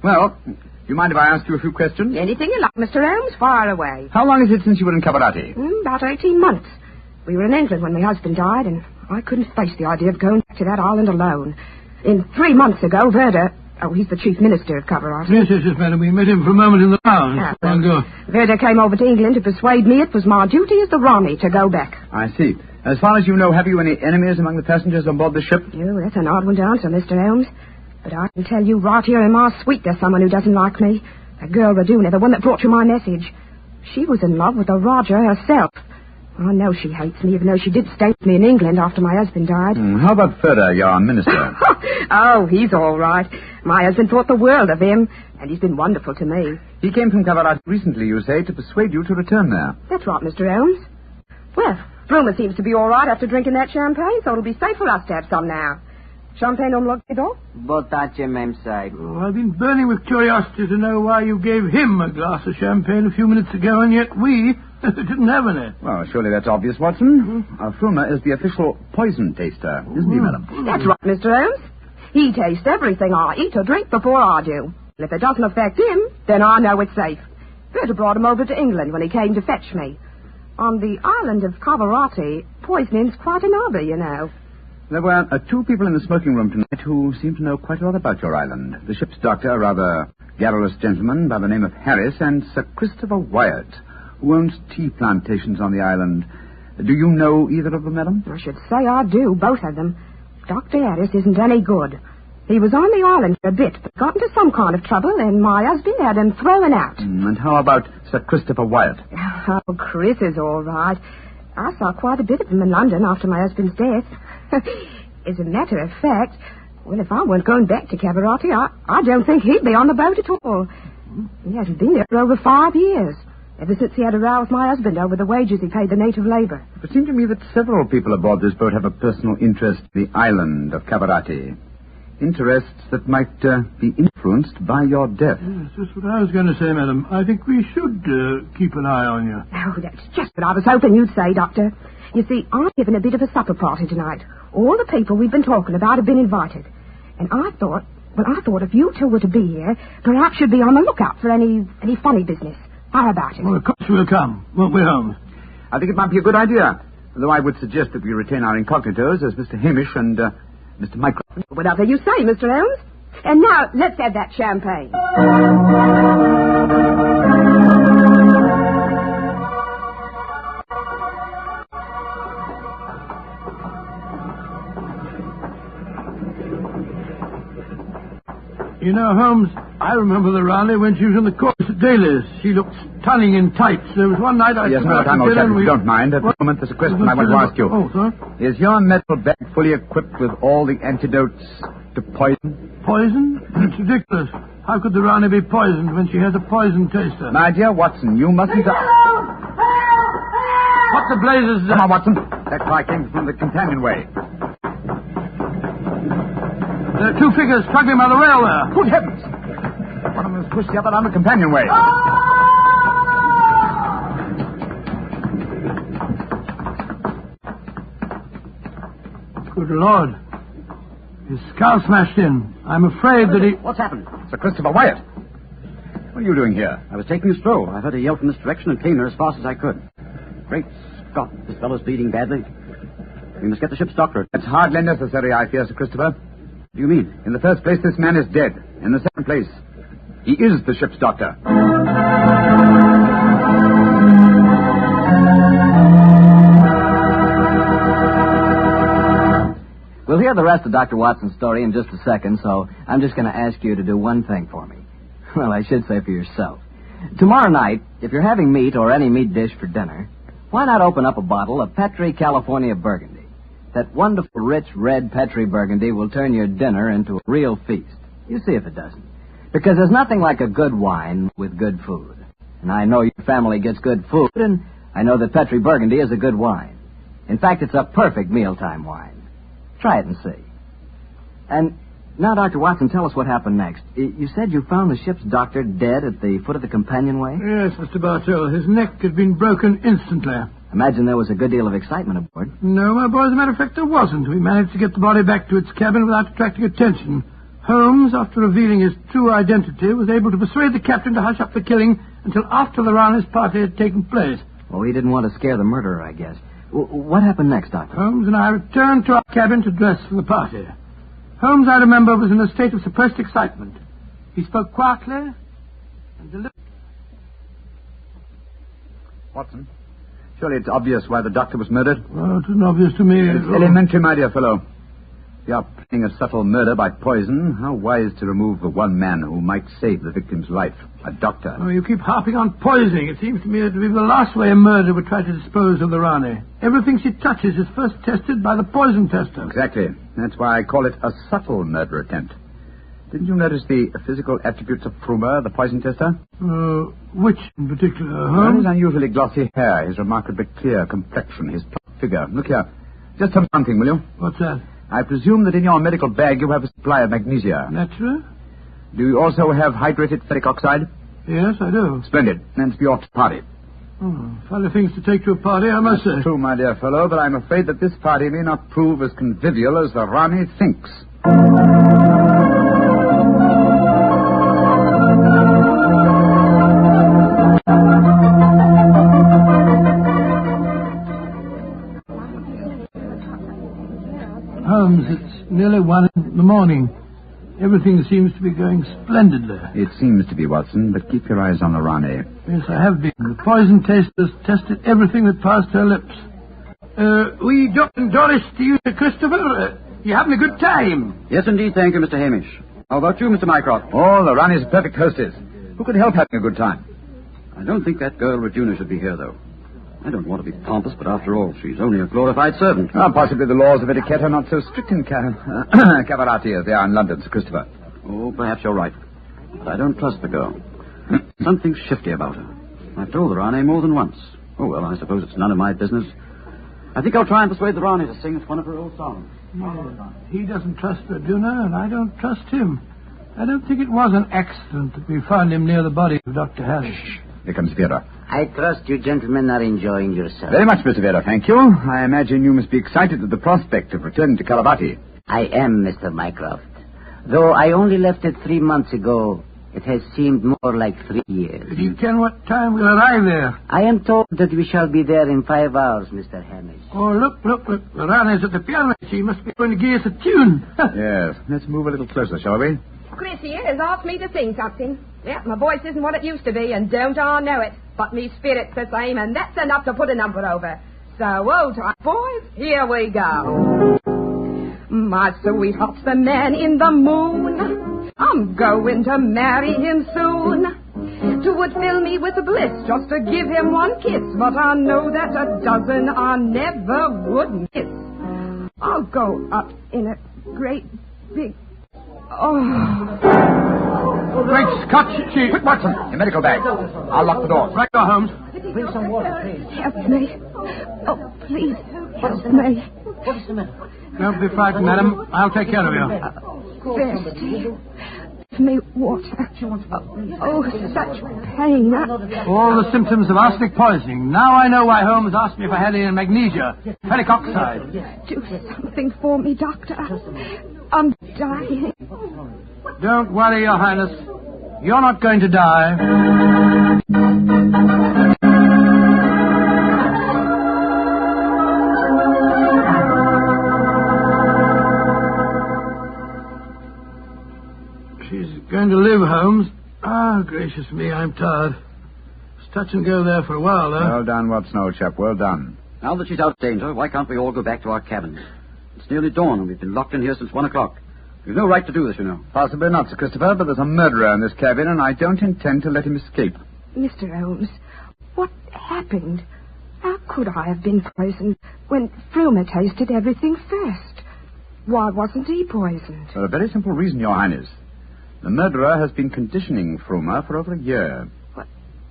Well, do you mind if I ask you a few questions? Anything you like, Mr. Holmes, fire away. How long is it since you were in Cavarati? About 18 months. We were in England when my husband died, and I couldn't face the idea of going back to that island alone. 3 months ago, Verda... Oh, he's the chief minister of Cavarati. Yes, madam. We met him for a moment in the lounge. Verda came over to England to persuade me it was my duty as the Rani to go back. I see. As far as you know, have you any enemies among the passengers on board the ship? Oh, that's an odd one to answer, Mr. Holmes. But I can tell you right here in my suite there's someone who doesn't like me. A girl, Raduna, the one that brought you my message. She was in love with the Raja herself. I know she hates me, even though she did stay with me in England after my husband died. How about Ferda, your minister? Oh, he's all right. My husband thought the world of him, and he's been wonderful to me. He came from Cavarati recently, you say, to persuade you to return there. That's right, Mr. Holmes. Well, Bruma seems to be all right after drinking that champagne, so it'll be safe for us to have some now. Champagne on Logidor? Botache, Mem Sahib. Oh, I've been burning with curiosity to know why you gave him a glass of champagne a few minutes ago, and yet we didn't have any. Well, surely that's obvious, Watson. Fruma is the official poison taster, isn't he, madam? That's right, Mr. Holmes. He tastes everything I eat or drink before I do. And if it doesn't affect him, then I know it's safe. Berta brought him over to England when he came to fetch me. On the island of Cavarati, poisoning's quite an hobby, you know. There were 2 people in the smoking room tonight who seemed to know quite a lot about your island. The ship's doctor, a rather garrulous gentleman by the name of Harris, and Sir Christopher Wyatt, who owns tea plantations on the island. Do you know either of them, madam? I should say I do, both of them. Dr. Harris isn't any good. He was on the island for a bit, but got into some kind of trouble, and my husband had him thrown out. And how about Sir Christopher Wyatt? Oh, Chris is all right. I saw quite a bit of him in London after my husband's death. As a matter of fact, well, if I weren't going back to Cavarati, I don't think he'd be on the boat at all. He hasn't been there for over 5 years, ever since he had a row with my husband over the wages he paid the native labour. It seemed to me that several people aboard this boat have a personal interest in the island of Cavarati. Interests that might be influenced by your death. Yes, that's what I was going to say, madam. I think we should keep an eye on you. Oh, that's just what I was hoping you'd say, Doctor. You see, I'm giving a bit of a supper party tonight. All the people we've been talking about have been invited. And I thought, Well, I thought if you two were to be here, perhaps you'd be on the lookout for any funny business. How about it? Well, of course we'll come, won't we, Holmes? I think it might be a good idea. Though I would suggest that we retain our incognitos as Mr. Hamish and Mr. Mycroft. Whatever you say, Mr. Holmes. And now, let's have that champagne. You know, Holmes, I remember the Rani when she was in the chorus at Daly's. She looked stunning in tights. There was one night I... Yes, no time, old chap, if you don't mind. At the moment, there's a question I want to ask you. Oh, sir? Is your medical bag fully equipped with all the antidotes to poison? Poison? It's ridiculous. How could the Rani be poisoned when she has a poison taster? My dear Watson, you mustn't... What the blazes... Come on, Watson. That cry came from the companionway. There are two figures struggling by the rail there. Good heavens! One of them has pushed the other down the companionway. Good Lord. His skull smashed in. I'm afraid that he... What's happened? Sir Christopher Wyatt. What are you doing here? I was taking a stroll. I heard a yell from this direction and came here as fast as I could. Great Scott, this fellow's bleeding badly. We must get the ship's doctor. That's hardly necessary, I fear, Sir Christopher. What do you mean? In the first place, this man is dead. In the second place, he is the ship's doctor. We'll hear the rest of Dr. Watson's story in just a second, so I'm just going to ask you to do one thing for me. Well, I should say for yourself. Tomorrow night, if you're having meat or any meat dish for dinner, why not open up a bottle of Petri California Burgundy? That wonderful, rich, red Petri Burgundy will turn your dinner into a real feast. You see if it doesn't. Because there's nothing like a good wine with good food. And I know your family gets good food, and I know that Petri Burgundy is a good wine. In fact, it's a perfect mealtime wine. Try it and see. And now, Dr. Watson, tell us what happened next. You said you found the ship's doctor dead at the foot of the companionway? Yes, Mr. Bartell. His neck had been broken instantly. Imagine there was a good deal of excitement aboard. No, my boy, as a matter of fact, there wasn't. We managed to get the body back to its cabin without attracting attention. Holmes, after revealing his true identity, was able to persuade the captain to hush up the killing until after the Rani's party had taken place. Well, he didn't want to scare the murderer, I guess. What happened next, Doctor? Holmes and I returned to our cabin to dress for the party. Holmes, I remember, was in a state of suppressed excitement. He spoke quietly and deliberately. Watson, surely it's obvious why the doctor was murdered. Well, it isn't obvious to me. It's elementary, my dear fellow. If you are planning a subtle murder by poison, how wise to remove the one man who might save the victim's life, a doctor. Oh, you keep harping on poisoning. It seems to me that it would be the last way a murderer would try to dispose of the Rani. Everything she touches is first tested by the poison tester. Exactly. That's why I call it a subtle murder attempt. Didn't you notice the physical attributes of Frumer, the poison tester? Which in particular, Well, his unusually glossy hair, his remarkably clear complexion, his plump figure. Look here. Just tell me one thing, will you? What's that? I presume that in your medical bag you have a supply of magnesia. Naturally. Do you also have hydrated ferric oxide? Yes, I do. Splendid. Then for your party. Oh, funny things to take to a party, I must say. True, my dear fellow, but I'm afraid that this party may not prove as convivial as the Rani thinks. Holmes, it's nearly 1 in the morning. Everything seems to be going splendidly. It seems to be, Watson, but keep your eyes on the Rani. Yes, I have been. The poison testers tested everything that passed her lips. We dropped in Doris to you, Christopher. You having a good time? Yes, indeed, thank you, Mr. Hamish. How about you, Mr. Mycroft? Oh, the Rani's a perfect hostess. Who could help having a good time? I don't think that girl, Regina, should be here, though. I don't want to be pompous, but after all, she's only a glorified servant. Possibly the laws of etiquette are not so strict in Cavarati as they are in London, Sir Christopher. Oh, perhaps you're right. But I don't trust the girl. Something shifty about her. I've told the Rani more than once. Oh, well, I suppose it's none of my business. I think I'll try and persuade the Rani to sing us one of her old songs. He doesn't trust Regina, and I don't trust him. I don't think it was an accident that we found him near the body of Dr. Harris. Here comes Vera. I trust you gentlemen are enjoying yourselves. Very much, Mr. Vera, thank you. I imagine you must be excited at the prospect of returning to Kalabati. I am, Mr. Mycroft. Though I only left it 3 months ago, it has seemed more like 3 years. Do you ken what time we'll arrive there? I am told that we shall be there in 5 hours, Mr. Hamish. Oh, look. The Rana's at the piano. She must be going to give us a tune. Yes. Let's move a little closer, shall we? Chris here has asked me to sing something. Yeah, my voice isn't what it used to be, and don't I know it. But me spirit's the same, and that's enough to put a number over. So, old time, boys, here we go. My sweetheart's the man in the moon. I'm going to marry him soon. 'Twould fill me with bliss just to give him one kiss, but I know that a dozen I never would miss. I'll go up in a great big... Great Scott, she... Quick, Watson, your medical bag. I'll lock the doors. Right, go, Holmes. Bring some water, please. Help me. Oh, please, help me. What is the matter? Don't be frightened, madam. I'll take care of you. Thirsty. Give me water. Oh, such pain. All the symptoms of arsenic poisoning. Now I know why Holmes asked me if I had any magnesia. Ferric oxide. Do something for me, Doctor. I'm dying. Don't worry, Your Highness. You're not going to die. She's going to live, Holmes. Ah, gracious me, I'm tired. It's touch and go there for a while, though. Well done, Watson, old chap. Well done. Now that she's out of danger, why can't we all go back to our cabins? It's nearly dawn, and we've been locked in here since 1 o'clock. We've no right to do this, you know. Possibly not, Sir Christopher, but there's a murderer in this cabin, and I don't intend to let him escape. Mr. Holmes, what happened? How could I have been poisoned when Frumer tasted everything first? Why wasn't he poisoned? For a very simple reason, Your Highness. The murderer has been conditioning Frumer for over a year.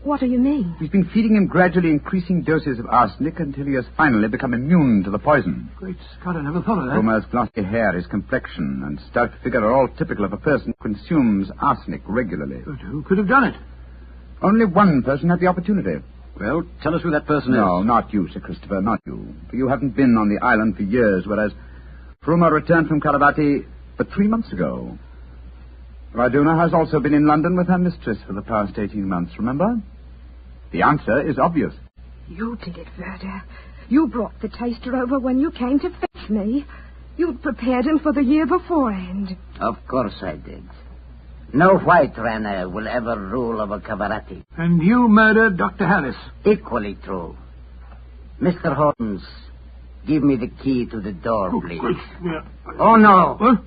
What do you mean? He's been feeding him gradually increasing doses of arsenic until he has finally become immune to the poison. Great Scott, I never thought of that. Frumer's glossy hair, his complexion, and stout figure are all typical of a person who consumes arsenic regularly. But who could have done it? Only one person had the opportunity. Well, tell us who that person is. No, not you, Sir Christopher, not you. For you haven't been on the island for years, whereas Frumer returned from Karavati but 3 months ago. Raduna has also been in London with her mistress for the past 18 months, remember? The answer is obvious. You did it, Verda. You brought the taster over when you came to fetch me. You'd prepared him for the year beforehand. Of course I did. No white runner will ever rule over Kavarati. And you murdered Dr. Harris. Equally true. Mr. Holmes, give me the key to the door, please. Oh, no. What?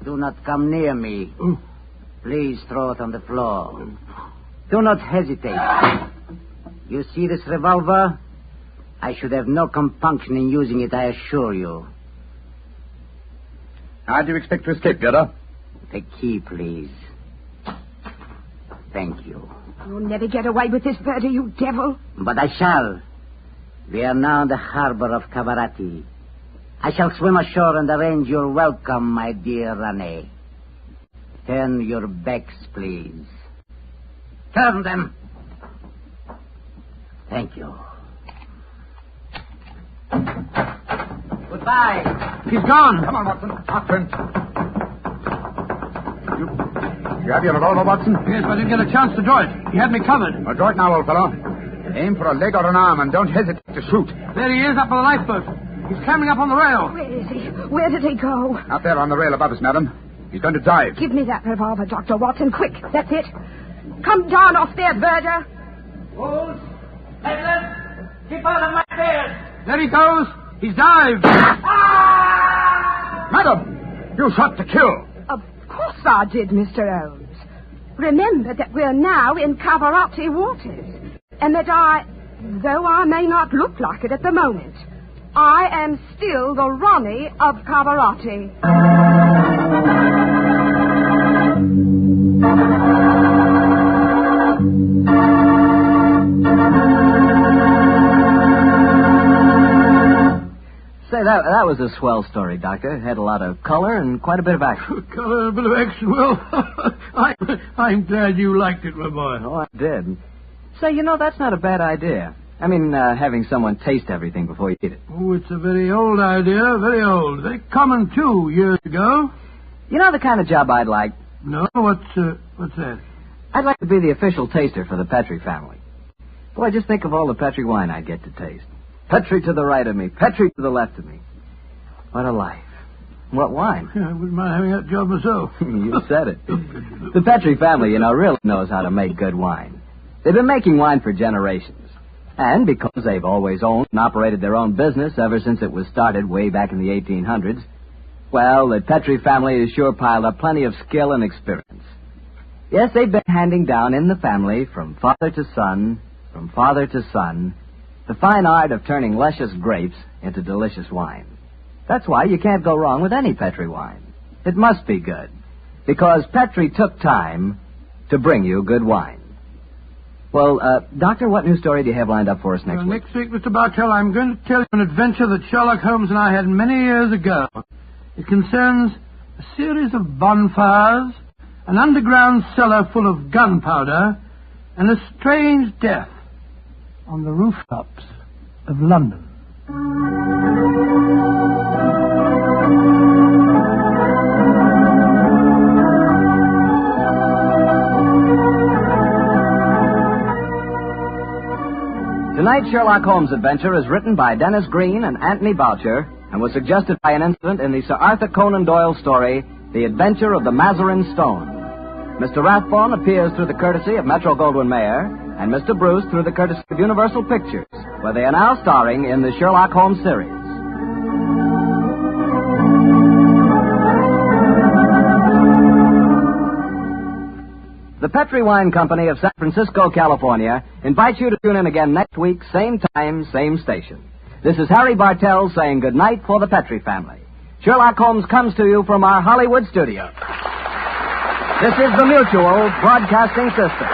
Do not come near me. Please throw it on the floor. Do not hesitate. You see this revolver? I should have no compunction in using it, I assure you. How do you expect to escape, Gerda? The key, please. Thank you. You'll never get away with this, Verda, you devil. But I shall. We are now in the harbor of Kavarati. I shall swim ashore and arrange your welcome, my dear Rane. Turn your backs, please. Turn them. Thank you. Goodbye. He's gone. Come on, Watson. After him. You have your revolver, Watson? Yes, but I didn't get a chance to draw it. He had me covered. Well, draw it now, old fellow. Aim for a leg or an arm and don't hesitate to shoot. There he is, up on the lifeboat. He's climbing up on the rail. Where is he? Where did he go? Up there on the rail above us, madam. He's going to dive. Give me that revolver, Dr. Watson, quick. That's it. Come down off there, Verda. Wolves, Edmund, keep out of my beard. There he goes. He's dived. Madam, you shot to kill. Of course I did, Mr. Holmes. Remember that we're now in Kavarati waters, and that though I may not look like it at the moment, I am still the Ronnie of Kavarati. Say, that was a swell story, Doctor. It had a lot of color and quite a bit of action. Color, a bit of action. Well, I'm glad you liked it, my boy. Oh, I did. Say, that's not a bad idea. I mean, having someone taste everything before you eat it. Oh, it's a very old idea, very old. Very common, too, years ago. You know the kind of job I'd like? No, what's that? I'd like to be the official taster for the Petrie family. Boy, just think of all the Petrie wine I'd get to taste. Petrie to the right of me, Petrie to the left of me. What a life. What wine? Yeah, I wouldn't mind having that job myself. You said it. The Petrie family, really knows how to make good wine. They've been making wine for generations. And because they've always owned and operated their own business ever since it was started way back in the 1800s, well, the Petrie family has sure piled up plenty of skill and experience. Yes, they've been handing down in the family from father to son, the fine art of turning luscious grapes into delicious wine. That's why you can't go wrong with any Petrie wine. It must be good, because Petrie took time to bring you good wine. Well, Doctor, what new story do you have lined up for us next week? Next week, Mr. Bartell, I'm going to tell you an adventure that Sherlock Holmes and I had many years ago. It concerns a series of bonfires, an underground cellar full of gunpowder, and a strange death on the rooftops of London. Tonight's Sherlock Holmes adventure is written by Dennis Green and Anthony Boucher and was suggested by an incident in the Sir Arthur Conan Doyle story, The Adventure of the Mazarin Stone. Mr. Rathbone appears through the courtesy of Metro-Goldwyn-Mayer, and Mr. Bruce through the courtesy of Universal Pictures, where they are now starring in the Sherlock Holmes series. The Petrie Wine Company of San Francisco, California, invites you to tune in again next week, same time, same station. This is Harry Bartell saying good night for the Petrie family. Sherlock Holmes comes to you from our Hollywood studio. This is the Mutual Broadcasting System.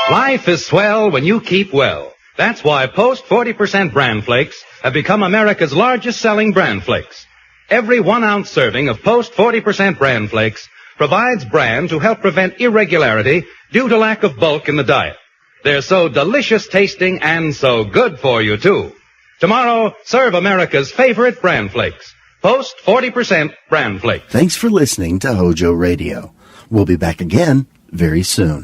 Life is swell when you keep well. That's why Post 40% Bran Flakes have become America's largest selling Bran Flakes. Every 1 ounce serving of Post 40% Bran Flakes provides bran to help prevent irregularity due to lack of bulk in the diet. They're so delicious tasting and so good for you, too. Tomorrow, serve America's favorite Bran Flakes. Post 40% Bran Flakes. Thanks for listening to HOJO Radio. We'll be back again very soon.